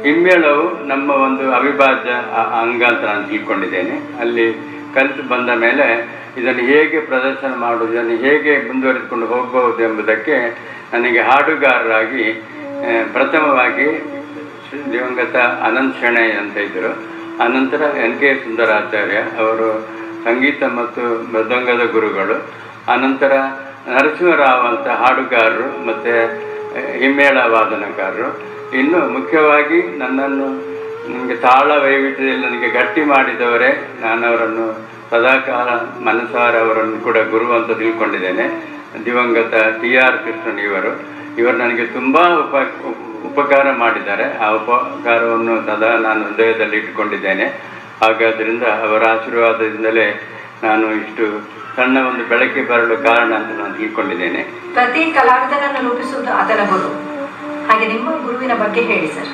ಹಿಮ್ಮೇಳವು ನಮ್ಮ ಒಂದು ಅವಿಭಾಜ್ಯ ಅಂಗ ಅಂತ ನಾನು ತಿಳ್ಕೊಂಡಿದ್ದೇನೆ. ಅಲ್ಲಿ ಕಲಿತು ಬಂದ ಮೇಲೆ ಇದನ್ನು ಹೇಗೆ ಪ್ರದರ್ಶನ ಮಾಡುವುದು, ಇದನ್ನು ಹೇಗೆ ಮುಂದುವರಿಸಿಕೊಂಡು ಹೋಗಬಹುದು ಎಂಬುದಕ್ಕೆ ನನಗೆ ಹಾಡುಗಾರರಾಗಿ ಪ್ರಥಮವಾಗಿ ದಿವಂಗತ ಅನಂತ್ ಶೆಣೈ ಅಂತ ಇದ್ದರು. ಅನಂತರ NK ಸುಂದರಾಚಾರ್ಯ ಅವರು ಸಂಗೀತ ಮತ್ತು ಮೃದಂಗದ ಗುರುಗಳು. ಅನಂತರ ನರಸಿಂಹರಾವ್ ಅಂತ ಹಾಡುಗಾರರು ಮತ್ತು ಹಿಮ್ಮೇಳ ವಾದನಕಾರರು. ಇನ್ನು ಮುಖ್ಯವಾಗಿ ನನ್ನನ್ನು ನನಗೆ ತಾಳ ವೈವಿಧ್ಯದಲ್ಲಿ ನನಗೆ ಗಟ್ಟಿ ಮಾಡಿದವರೇ, ನಾನು ಅವರನ್ನು ಸದಾಕಾಲ ಮನಸಾರ ಅವರನ್ನು ಕೂಡ ಗುರು ಅಂತ ತಿಳ್ಕೊಂಡಿದ್ದೇನೆ. ದಿವಂಗತ TR ಕೃಷ್ಣನ್ ಇವರು ನನಗೆ ತುಂಬ ಉಪಕಾರ ಮಾಡಿದ್ದಾರೆ. ಆ ಉಪಕಾರವನ್ನು ಸದಾ ನಾನು ಹೃದಯದಲ್ಲಿ ಇಟ್ಟುಕೊಂಡಿದ್ದೇನೆ. ಹಾಗಾದ್ದರಿಂದ ಅವರ ಆಶೀರ್ವಾದದಿಂದಲೇ ನಾನು ಇಷ್ಟು ಸಣ್ಣ ಒಂದು ಬೆಳಕಿಗೆ ಬರಲು ಕಾರಣ ಅಂತ ನಾನು ತಿಳ್ಕೊಂಡಿದ್ದೇನೆ. ಪ್ರತಿ ಕಲಾವಿದನನ್ನು ರೂಪಿಸುವುದು ಆತನ ಗುರು. ಹಾಗೆ ನಿಮ್ಮ ಗುರುವಿನ ಬಗ್ಗೆ ಹೇಳಿ ಸರ್.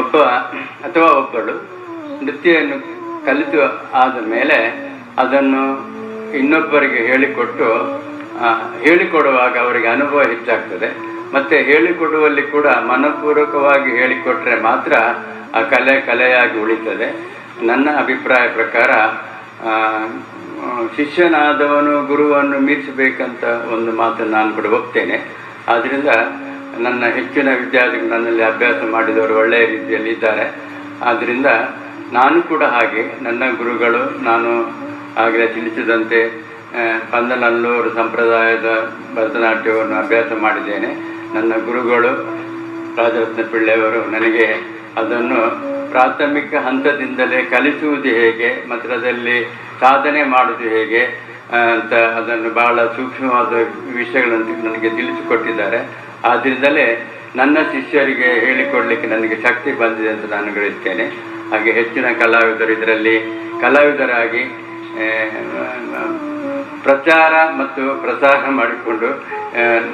ಒಬ್ಬ ಅಥವಾ ಒಬ್ಬಳು ನೃತ್ಯವನ್ನು ಕಲಿತು ಆದ ಮೇಲೆ ಅದನ್ನು ಇನ್ನೊಬ್ಬರಿಗೆ ಹೇಳಿಕೊಡುವಾಗ ಅವರಿಗೆ ಅನುಭವ ಹೆಚ್ಚಾಗ್ತದೆ. ಮತ್ತು ಹೇಳಿಕೊಡುವಲ್ಲಿ ಕೂಡ ಮನಪೂರ್ವಕವಾಗಿ ಹೇಳಿಕೊಟ್ರೆ ಮಾತ್ರ ಆ ಕಲೆಯಾಗಿ ಉಳಿತದೆ. ನನ್ನ ಅಭಿಪ್ರಾಯ ಪ್ರಕಾರ ಶಿಷ್ಯನಾದವನು ಗುರುವನ್ನು ಮೀರಿಸಬೇಕಂತ ಒಂದು ಮಾತನ್ನು ನಾನು ಕೂಡ ಒಪ್ತೇನೆ. ಆದ್ದರಿಂದ ನನ್ನ ಹೆಚ್ಚಿನ ವಿದ್ಯಾರ್ಥಿಗಳು ನನ್ನಲ್ಲಿ ಅಭ್ಯಾಸ ಮಾಡಿದವರು ಒಳ್ಳೆಯ ರೀತಿಯಲ್ಲಿ ಇದ್ದಾರೆ. ಆದ್ದರಿಂದ ನಾನು ಕೂಡ ಹಾಗೆ ನನ್ನ ಗುರುಗಳು, ನಾನು ಆಗಲೇ ತಿಳಿಸಿದಂತೆ ಪಂದನಲ್ಲೂರು ಸಂಪ್ರದಾಯದ ಭರತನಾಟ್ಯವನ್ನು ಅಭ್ಯಾಸ ಮಾಡಿದ್ದೇನೆ. ನನ್ನ ಗುರುಗಳು ರಾಜರತ್ನ ಪಿಳ್ಳೆಯವರು ನನಗೆ ಅದನ್ನು ಪ್ರಾಥಮಿಕ ಹಂತದಿಂದಲೇ ಕಲಿಸುವುದು ಹೇಗೆ ಮತ್ತು ಅದರಲ್ಲಿ ಸಾಧನೆ ಮಾಡುವುದು ಹೇಗೆ ಅಂತ ಅದನ್ನು ಬಹಳ ಸೂಕ್ಷ್ಮವಾದ ವಿಷಯಗಳನ್ನು ನನಗೆ ತಿಳಿಸಿಕೊಟ್ಟಿದ್ದಾರೆ. ಆದ್ದರಿಂದಲೇ ನನ್ನ ಶಿಷ್ಯರಿಗೆ ಹೇಳಿಕೊಡಲಿಕ್ಕೆ ನನಗೆ ಶಕ್ತಿ ಬಂದಿದೆ ಅಂತ ನಾನು ಗ್ರಹಿಸ್ತೇನೆ. ಹಾಗೆ ಹೆಚ್ಚಿನ ಕಲಾವಿದರು ಇದರಲ್ಲಿ ಕಲಾವಿದರಾಗಿ ಪ್ರಚಾರ ಮತ್ತು ಪ್ರಸಾರ ಮಾಡಿಕೊಂಡು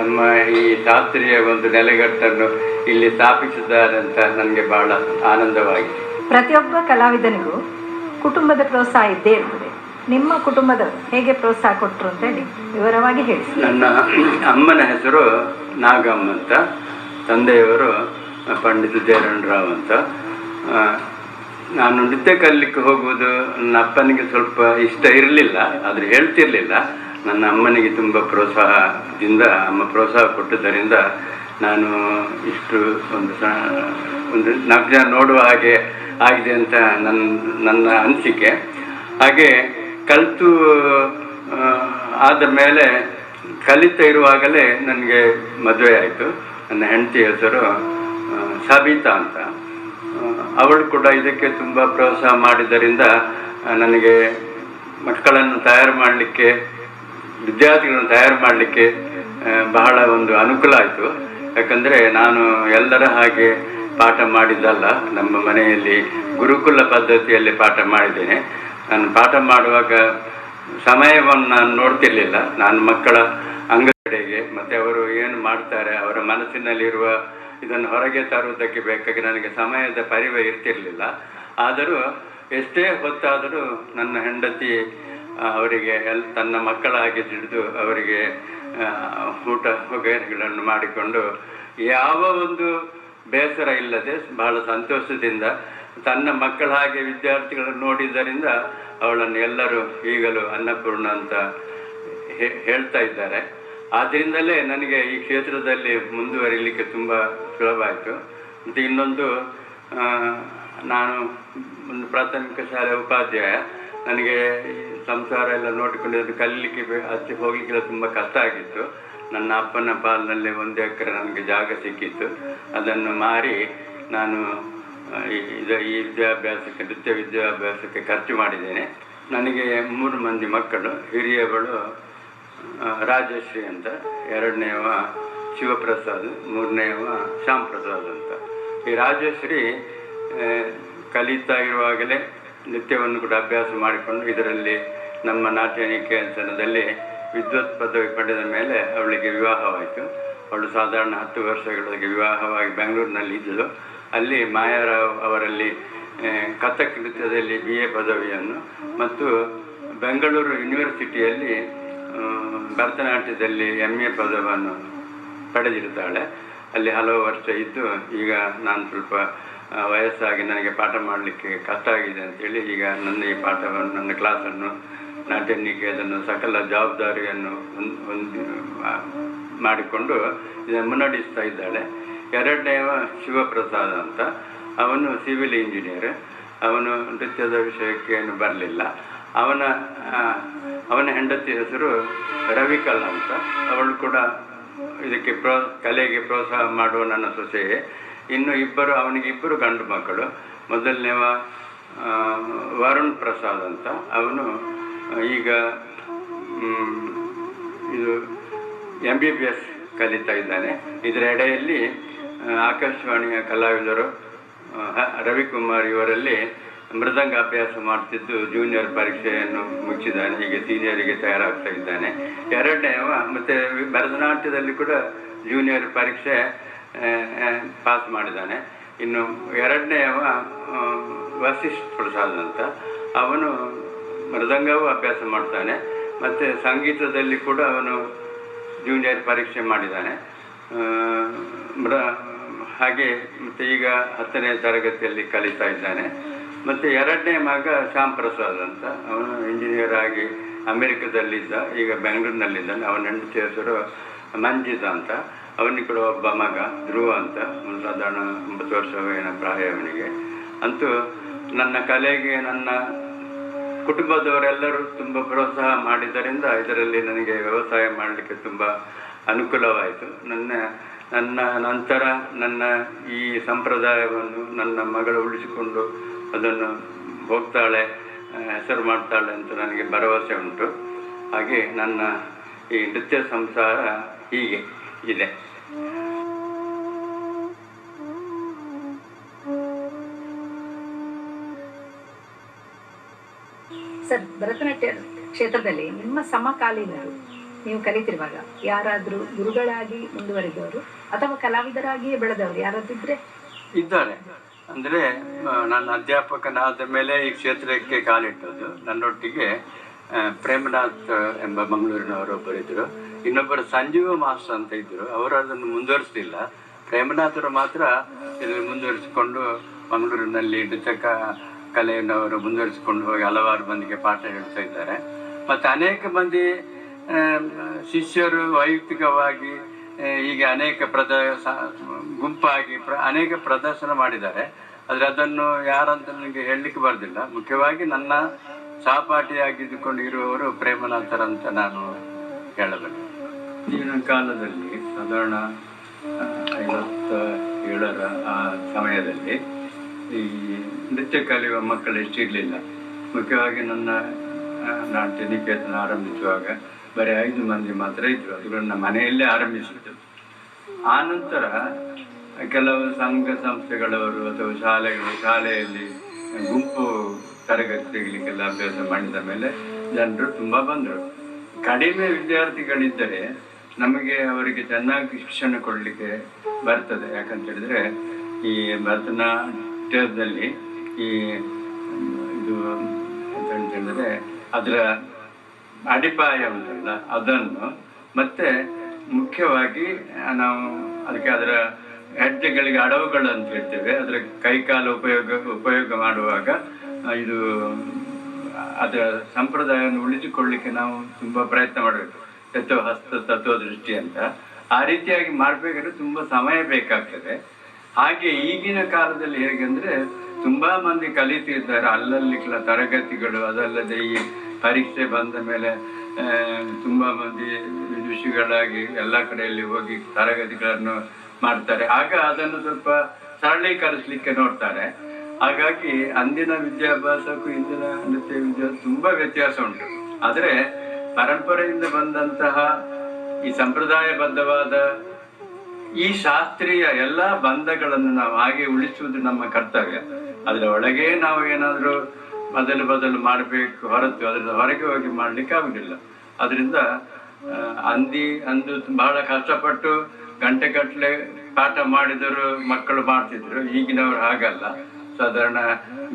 ನಮ್ಮ ಈ ಶಾಸ್ತ್ರೀಯ ಒಂದು ನೆಲೆಗಟ್ಟನ್ನು ಇಲ್ಲಿ ಸ್ಥಾಪಿಸಿದ್ದಾರೆ ಅಂತ ನನಗೆ ಬಹಳ ಆನಂದವಾಗಿದೆ. ಪ್ರತಿಯೊಬ್ಬ ಕಲಾವಿದನಿಗೂ ಕುಟುಂಬದ ಪ್ರೋತ್ಸಾಹ ಇದ್ದೇ ಇರ್ತದೆ. ನಿಮ್ಮ ಕುಟುಂಬದವರು ಹೇಗೆ ಪ್ರೋತ್ಸಾಹ ಕೊಟ್ಟರು ಅಂತೇಳಿ ವಿವರವಾಗಿ ಹೇಳಿ. ನನ್ನ ಅಮ್ಮನ ಹೆಸರು ನಾಗಮ್ಮ ಅಂತ, ತಂದೆಯವರು ಪಂಡಿತ ಜಯರಣರಾವ್ ಅಂತ. ನಾನು ನೃತ್ಯ ಕಲಿಲಿಕ್ಕೆ ಹೋಗುವುದು ನನ್ನ ಅಪ್ಪನಿಗೆ ಸ್ವಲ್ಪ ಇಷ್ಟ ಇರಲಿಲ್ಲ, ಆದರೆ ಹೇಳ್ತಿರ್ಲಿಲ್ಲ. ನನ್ನ ಅಮ್ಮನಿಗೆ ತುಂಬ ಪ್ರೋತ್ಸಾಹದಿಂದ, ಅಮ್ಮ ಪ್ರೋತ್ಸಾಹ ಕೊಟ್ಟದ್ದರಿಂದ ನಾನು ಇಷ್ಟು ಒಂದು 4 ಜನ ನೋಡುವ ಹಾಗೆ ಆಗಿದೆ ಅಂತ ನನ್ನ ಅನಿಸಿಕೆ. ಹಾಗೆ ಕಲಿತು ಆದ ಮೇಲೆ ಕಲಿತಾ ಇರುವಾಗಲೇ ನನಗೆ ಮದುವೆ ಆಯಿತು. ನನ್ನ ಹೆಂಡತಿ ಹೆಸರು ಸಬಿತಾ ಅಂತ. ಅವಳು ಕೂಡ ಇದಕ್ಕೆ ತುಂಬ ಪ್ರೋತ್ಸಾಹ ಮಾಡಿದ್ದರಿಂದ ನನಗೆ ಮಕ್ಕಳನ್ನು ತಯಾರು ಮಾಡಲಿಕ್ಕೆ, ವಿದ್ಯಾರ್ಥಿಗಳನ್ನು ತಯಾರು ಮಾಡಲಿಕ್ಕೆ ಬಹಳ ಒಂದು ಅನುಕೂಲ ಆಯಿತು. ಯಾಕಂದರೆ ನಾನು ಎಲ್ಲರ ಹಾಗೆ ಪಾಠ ಮಾಡಿದ್ದಲ್ಲ, ನಮ್ಮ ಮನೆಯಲ್ಲಿ ಗುರುಕುಲ ಪದ್ಧತಿಯಲ್ಲಿ ಪಾಠ ಮಾಡಿದ್ದೇನೆ. ನಾನು ಪಾಠ ಮಾಡುವಾಗ ಸಮಯವನ್ನು ನಾನು ನೋಡ್ತಿರ್ಲಿಲ್ಲ. ನಾನು ಮಕ್ಕಳ ಅಂಗಡಿಗೆ ಮತ್ತು ಅವರು ಏನು ಮಾಡ್ತಾರೆ, ಅವರ ಮನಸ್ಸಿನಲ್ಲಿರುವ ಇದನ್ನು ಹೊರಗೆ ತರುವುದಕ್ಕೆ ಬೇಕಾಗಿ ನನಗೆ ಸಮಯದ ಪರಿವೆ ಇರ್ತಿರಲಿಲ್ಲ. ಆದರೂ ಎಷ್ಟೇ ಹೊತ್ತಾದರೂ ನನ್ನ ಹೆಂಡತಿ ಅವರಿಗೆ ತನ್ನ ಮಕ್ಕಳ ಹಾಗೆ ತಿಳಿದು ಅವರಿಗೆ ಊಟ ವಗೈರೆಗಳನ್ನು ಮಾಡಿಕೊಂಡು ಯಾವ ಒಂದು ಬೇಸರ ಇಲ್ಲದೆ ಬಹಳ ಸಂತೋಷದಿಂದ ತನ್ನ ಮಕ್ಕಳ ಹಾಗೆ ವಿದ್ಯಾರ್ಥಿಗಳನ್ನು ನೋಡಿದ್ದರಿಂದ ಅವಳನ್ನು ಎಲ್ಲರೂ ಈಗಲೂ ಅನ್ನಪೂರ್ಣ ಅಂತ ಹೇಳ್ತಾ ಇದ್ದಾರೆ. ಆದ್ದರಿಂದಲೇ ನನಗೆ ಈ ಕ್ಷೇತ್ರದಲ್ಲಿ ಮುಂದುವರಿಲಿಕ್ಕೆ ತುಂಬ ಸುಲಭ ಆಯಿತು. ಮತ್ತು ಇನ್ನೊಂದು, ನಾನು ಒಂದು ಪ್ರಾಥಮಿಕ ಶಾಲೆ ಉಪಾಧ್ಯಾಯ. ನನಗೆ ಸಂಸಾರ ಎಲ್ಲ ನೋಡಿಕೊಂಡು ಕಲೀಲಿಕ್ಕೆ ಆಚೆ ಹೋಗಲಿಕ್ಕೆಲ್ಲ ತುಂಬ ಕಷ್ಟ ಆಗಿತ್ತು. ನನ್ನ ಅಪ್ಪನ ಪಾಲಿನಲ್ಲಿ 1 ಎಕರೆ ನನಗೆ ಜಾಗ ಸಿಕ್ಕಿತ್ತು. ಅದನ್ನು ಮಾರಿ ನಾನು ಈ ವಿದ್ಯಾಭ್ಯಾಸಕ್ಕೆ, ನೃತ್ಯ ವಿದ್ಯಾಭ್ಯಾಸಕ್ಕೆ ಖರ್ಚು ಮಾಡಿದ್ದೇನೆ. ನನಗೆ 3 ಮಂದಿ ಮಕ್ಕಳು. ಹಿರಿಯವಳು ರಾಜಶ್ರೀ ಅಂತ, 2ನೇವ ಶಿವಪ್ರಸಾದ್, 3ನೇವ ಶ್ಯಾಮ್ ಪ್ರಸಾದ್ ಅಂತ. ಈ ರಾಜಶ್ರೀ ಕಲಿತಾ ಇರುವಾಗಲೇ ನೃತ್ಯವನ್ನು ಕೂಡ ಅಭ್ಯಾಸ ಮಾಡಿಕೊಂಡು ಇದರಲ್ಲಿ ನಮ್ಮ ನಾಟ್ಯ ನಿಕೇತನದಲ್ಲಿ ವಿದ್ವತ್ ಪದವಿ ಪಡೆದ ಮೇಲೆ ಅವಳಿಗೆ ವಿವಾಹವಾಯಿತು. ಅವಳು ಸಾಧಾರಣ 10 ವರ್ಷಗಳಿಗೆ ವಿವಾಹವಾಗಿ ಬೆಂಗಳೂರಿನಲ್ಲಿ ಇದ್ದಳು. ಅಲ್ಲಿ ಮಾಯಾರಾವ್ ಅವರಲ್ಲಿ ಕಥಕ್ ನೃತ್ಯದಲ್ಲಿ BA ಪದವಿಯನ್ನು ಮತ್ತು ಬೆಂಗಳೂರು ಯೂನಿವರ್ಸಿಟಿಯಲ್ಲಿ ಭರತನಾಟ್ಯದಲ್ಲಿ MA ಪದವಿಯನ್ನು ಪಡೆದಿರುತ್ತಾಳೆ. ಅಲ್ಲಿ ಹಲವು ವರ್ಷ ಇದ್ದು ಈಗ ನಾನು ಸ್ವಲ್ಪ ವಯಸ್ಸಾಗಿ ನನಗೆ ಪಾಠ ಮಾಡಲಿಕ್ಕೆ ಕಷ್ಟ ಆಗಿದೆ ಅಂತೇಳಿ ಈಗ ನನ್ನ ಈ ಪಾಠವನ್ನು, ನನ್ನ ಕ್ಲಾಸನ್ನು, ನಾಟ್ಯ ನಿಕೇತನ ಸಕಲ ಜವಾಬ್ದಾರಿಯನ್ನು ಮಾಡಿಕೊಂಡು ಇದನ್ನು ಮುನ್ನಡೆಸ್ತಾ ಇದ್ದಾಳೆ. 2ನೇವ ಶಿವಪ್ರಸಾದ್ ಅಂತ, ಅವನು ಸಿವಿಲ್ ಇಂಜಿನಿಯರ್. ಅವನು ನೃತ್ಯದ ವಿಷಯಕ್ಕೆ ಏನು ಬರಲಿಲ್ಲ. ಅವನ ಹೆಂಡತಿ ಹೆಸರು ರವಿಕಲಾ ಅಂತ. ಅವಳು ಕೂಡ ಇದಕ್ಕೆ ಕಲೆಗೆ ಪ್ರೋತ್ಸಾಹ ಮಾಡುವ ನನ್ನ ಸೊಸೆಯೇ. ಇನ್ನು ಅವನಿಗೆ ಇಬ್ಬರು ಗಂಡು ಮಕ್ಕಳು. ಮೊದಲನೇವ ವರುಣ್ ಪ್ರಸಾದ್ ಅಂತ, ಅವನು ಈಗ ಇದು MBBS ಕಲಿತಾ ಇದ್ದಾನೆ. ಇದರ ಎಡೆಯಲ್ಲಿ ಆಕಾಶವಾಣಿಯ ಕಲಾವಿದರು ರವಿಕುಮಾರ್ ಇವರಲ್ಲಿ ಮೃದಂಗ ಅಭ್ಯಾಸ ಮಾಡ್ತಿದ್ದು ಜೂನಿಯರ್ ಪರೀಕ್ಷೆಯನ್ನು ಮುಗಿಸಿದ್ದಾನೆ. ಈಗ ಸೀನಿಯರಿಗೆ ತಯಾರಾಗ್ತಾ ಇದ್ದಾನೆ. 2ನೇವ ಮತ್ತು ಭರತನಾಟ್ಯದಲ್ಲಿ ಕೂಡ ಜೂನಿಯರ್ ಪರೀಕ್ಷೆ ಪಾಸ್ ಮಾಡಿದ್ದಾನೆ. ಇನ್ನು 2ನೇವ ವಸಿಷ್ಠ ಪ್ರಸಾದ್ ಅಂತ, ಅವನು ಮೃದಂಗವೂ ಅಭ್ಯಾಸ ಮಾಡ್ತಾನೆ ಮತ್ತು ಸಂಗೀತದಲ್ಲಿ ಕೂಡ ಅವನು ಜೂನಿಯರ್ ಪರೀಕ್ಷೆ ಮಾಡಿದ್ದಾನೆ. ಹಾಗೆ ಮತ್ತು ಈಗ 10ನೇ ತರಗತಿಯಲ್ಲಿ ಕಲಿತಾ ಇದ್ದಾನೆ. ಮತ್ತು 2ನೇ ಮಗ ಶ್ಯಾಮ್ ಪ್ರಸಾದ್ ಅಂತ, ಅವನು ಇಂಜಿನಿಯರ್ ಆಗಿ ಅಮೆರಿಕದಲ್ಲಿದ್ದ, ಈಗ ಬೆಂಗಳೂರಿನಲ್ಲಿದ್ದಾನೆ. ಅವನ ಹೆಂಡತಿ ಹೆಸರು ಮಂಜಿತಾ ಅಂತ. ಅವನಿಗೆ ಕೂಡ ಒಬ್ಬ ಮಗ ಧ್ರುವ ಅಂತ, ಸಾಧಾರಣ 9 ವರ್ಷವೇನ ಪ್ರಾಯ ಅವನಿಗೆ. ಅಂತೂ ನನ್ನ ಕಲೆಗೆ ನನ್ನ ಕುಟುಂಬದವರೆಲ್ಲರೂ ತುಂಬ ಪ್ರೋತ್ಸಾಹ ಮಾಡಿದ್ದರಿಂದ ಇದರಲ್ಲಿ ನನಗೆ ವ್ಯವಸಾಯ ಮಾಡಲಿಕ್ಕೆ ತುಂಬ ಅನುಕೂಲವಾಯಿತು. ನನ್ನ ನಂತರ ನನ್ನ ಈ ಸಂಪ್ರದಾಯವನ್ನು ನನ್ನ ಮಗಳು ಉಳಿಸಿಕೊಂಡು ಅದನ್ನು ಹೋಗ್ತಾಳೆ, ಹೆಸರು ಮಾಡ್ತಾಳೆ ಅಂತ ನನಗೆ ಭರವಸೆ ಉಂಟು. ಹಾಗೆ ನನ್ನ ಈ ನೃತ್ಯ ಸಂಸಾರ ಹೀಗೆ ಇದೆ. ಸರ್, ಭರತನಾಟ್ಯ ಕ್ಷೇತ್ರದಲ್ಲಿ ನಿಮ್ಮ ಸಮಕಾಲೀನರು ನೀವು ಕಲಿತಿರುವಾಗ ಯಾರಾದರೂ ಗುರುಗಳಾಗಿ ಮುಂದುವರಿದವರು ಅಥವಾ ಕಲಾವಿದರಾಗಿಯೇ ಬೆಳೆದವರು ಯಾರಾದ್ರೂ ಇದ್ರೆ? ಇದ್ದಾರೆ. ಅಂದರೆ ನಾನು ಅಧ್ಯಾಪಕನಾದ ಮೇಲೆ ಈ ಕ್ಷೇತ್ರಕ್ಕೆ ಕಾಲಿಟ್ಟದ್ದು. ನನ್ನೊಟ್ಟಿಗೆ ಪ್ರೇಮನಾಥ್ ಎಂಬ ಮಂಗಳೂರಿನವರೊಬ್ಬರಿದ್ದರು, ಇನ್ನೊಬ್ಬರು ಸಂಜೀವ ಮಾಸ್ಟರ್ ಅಂತ ಇದ್ದರು. ಅವರು ಅದನ್ನು ಮುಂದುವರಿಸಲಿಲ್ಲ. ಪ್ರೇಮನಾಥರು ಮಾತ್ರ ಇದನ್ನು ಮುಂದುವರಿಸಿಕೊಂಡು ಮಂಗಳೂರಿನಲ್ಲಿ ನೃತ್ಯ ಕಲೆಯನ್ನವರು ಮುಂದುವರಿಸಿಕೊಂಡು ಹೋಗಿ ಹಲವಾರು ಮಂದಿಗೆ ಪಾಠ ಹೇಳ್ತಾ ಇದ್ದಾರೆ. ಮತ್ತು ಅನೇಕ ಮಂದಿ ಶಿಷ್ಯರು ವೈಯಕ್ತಿಕವಾಗಿ ಹೀಗೆ ಅನೇಕ ಗುಂಪಾಗಿ ಅನೇಕ ಪ್ರದರ್ಶನ ಮಾಡಿದ್ದಾರೆ. ಆದರೆ ಅದನ್ನು ಯಾರಂತ ನನಗೆ ಹೇಳಲಿಕ್ಕೆ ಬರೋದಿಲ್ಲ. ಮುಖ್ಯವಾಗಿ ನನ್ನ ಸಹಪಾಠಿಯಾಗಿದ್ದುಕೊಂಡಿರುವವರು ಪ್ರೇಮನಾಥರಂತ ನಾನು ಹೇಳಬಲ್ಲೆ. ಈಗಿನ ಕಾಲದಲ್ಲಿ ಸಾಧಾರಣ 57ರ ಆ ಸಮಯದಲ್ಲಿ ಈ ನೃತ್ಯ ಕಲಿಯುವ ಮಕ್ಕಳು ಎಷ್ಟಿರಲಿಲ್ಲ. ಮುಖ್ಯವಾಗಿ ನನ್ನ ನಾಟ್ಯ ನಿಕೇತನ ಆರಂಭಿಸುವಾಗ ಬರೀ 5 ಮಂದಿ ಮಾತ್ರ ಇದ್ದರು. ಅದು ನನ್ನ ಮನೆಯಲ್ಲೇ ಆರಂಭಿಸಿದ್ದು. ಆನಂತರ ಕೆಲವು ಸಂಘ ಸಂಸ್ಥೆಗಳವರು ಅಥವಾ ಶಾಲೆಯಲ್ಲಿ ಗುಂಪು ತರಗತಿ ತೆಗಲಿಕ್ಕೆಲ್ಲ ಅಭ್ಯಾಸ ಮಾಡಿದ ಮೇಲೆ ಜನರು ತುಂಬ ಬಂದರು. ಕಡಿಮೆ ವಿದ್ಯಾರ್ಥಿಗಳಿದ್ದರೆ ನಮಗೆ ಅವರಿಗೆ ಚೆನ್ನಾಗಿ ಶಿಕ್ಷಣ ಕೊಡಲಿಕ್ಕೆ ಬರ್ತದೆ. ಯಾಕಂತ ಹೇಳಿದ್ರೆ ಈ ಭರತನಾಟ್ಯದಲ್ಲಿ ಈ ಇದು ಅಂತ ಹೇಳಿದ್ರೆ ಅದರ ಅಡಿಪಾಯ ಉಂಟಲ್ಲ, ಅದನ್ನು ಮತ್ತೆ ಮುಖ್ಯವಾಗಿ ನಾವು ಅದಕ್ಕೆ ಅದರ ಹೆಜ್ಜೆಗಳಿಗೆ ಅಡವುಗಳು ಅಂತ ಹೇಳ್ತೇವೆ. ಅದರ ಕೈಕಾಲು ಉಪಯೋಗ ಮಾಡುವಾಗ ಇದು ಅದರ ಸಂಪ್ರದಾಯವನ್ನು ಉಳಿಸಿಕೊಳ್ಳಿಕ್ಕೆ ನಾವು ತುಂಬ ಪ್ರಯತ್ನ ಮಾಡಬೇಕು. ಹಸ್ತ ತತ್ವದೃಷ್ಟಿ ಅಂತ ಆ ರೀತಿಯಾಗಿ ಮಾಡಬೇಕಾದ್ರೆ ತುಂಬ ಸಮಯ ಬೇಕಾಗ್ತದೆ. ಹಾಗೆ ಈಗಿನ ಕಾಲದಲ್ಲಿ ಹೇಗೆಂದರೆ ತುಂಬ ಮಂದಿ ಕಲಿತಿದ್ದಾರೆ, ಅಲ್ಲಲ್ಲಿ ತರಗತಿಗಳು. ಅದಲ್ಲದೆ ಈ ಪರೀಕ್ಷೆ ಬಂದ ಮೇಲೆ ತುಂಬ ಮಂದಿ ವಿದುಷಿಗಳಾಗಿ ಎಲ್ಲ ಕಡೆಯಲ್ಲಿ ಹೋಗಿ ತರಗತಿಗಳನ್ನು ಮಾಡ್ತಾರೆ. ಆಗ ಅದನ್ನು ಸ್ವಲ್ಪ ಸರಳೀಕರಿಸಲಿಕ್ಕೆ ನೋಡ್ತಾರೆ. ಹಾಗಾಗಿ ಅಂದಿನ ವಿದ್ಯಾಭ್ಯಾಸಕ್ಕೂ ಇಂದಿನ ನೃತ್ಯ ವಿದ್ಯಾಭ್ಯಾಸ ತುಂಬ ವ್ಯತ್ಯಾಸ ಉಂಟು. ಆದರೆ ಪರಂಪರೆಯಿಂದ ಬಂದಂತಹ ಈ ಸಂಪ್ರದಾಯಬದ್ಧವಾದ ಈ ಶಾಸ್ತ್ರೀಯ ಎಲ್ಲ ಬಂಧಗಳನ್ನು ನಾವು ಹಾಗೆ ಉಳಿಸುವುದು ನಮ್ಮ ಕರ್ತವ್ಯ. ಅದರ ಒಳಗೆ ನಾವು ಏನಾದರೂ ಬದಲು ಮಾಡಬೇಕು ಹೊರತು ಅದರಿಂದ ಹೊರಗೆ ಹೋಗಿ ಮಾಡಲಿಕ್ಕೆ ಆಗುದಿಲ್ಲ. ಅದರಿಂದ ಅಂದು ಬಹಳ ಕಷ್ಟಪಟ್ಟು ಗಂಟೆಗಟ್ಟಲೆ ಪಾಠ ಮಾಡಿದರು ಮಕ್ಕಳು ಮಾಡ್ತಿದ್ರು. ಈಗಿನವರು ಹಾಗಲ್ಲ. ಸಾಧಾರಣ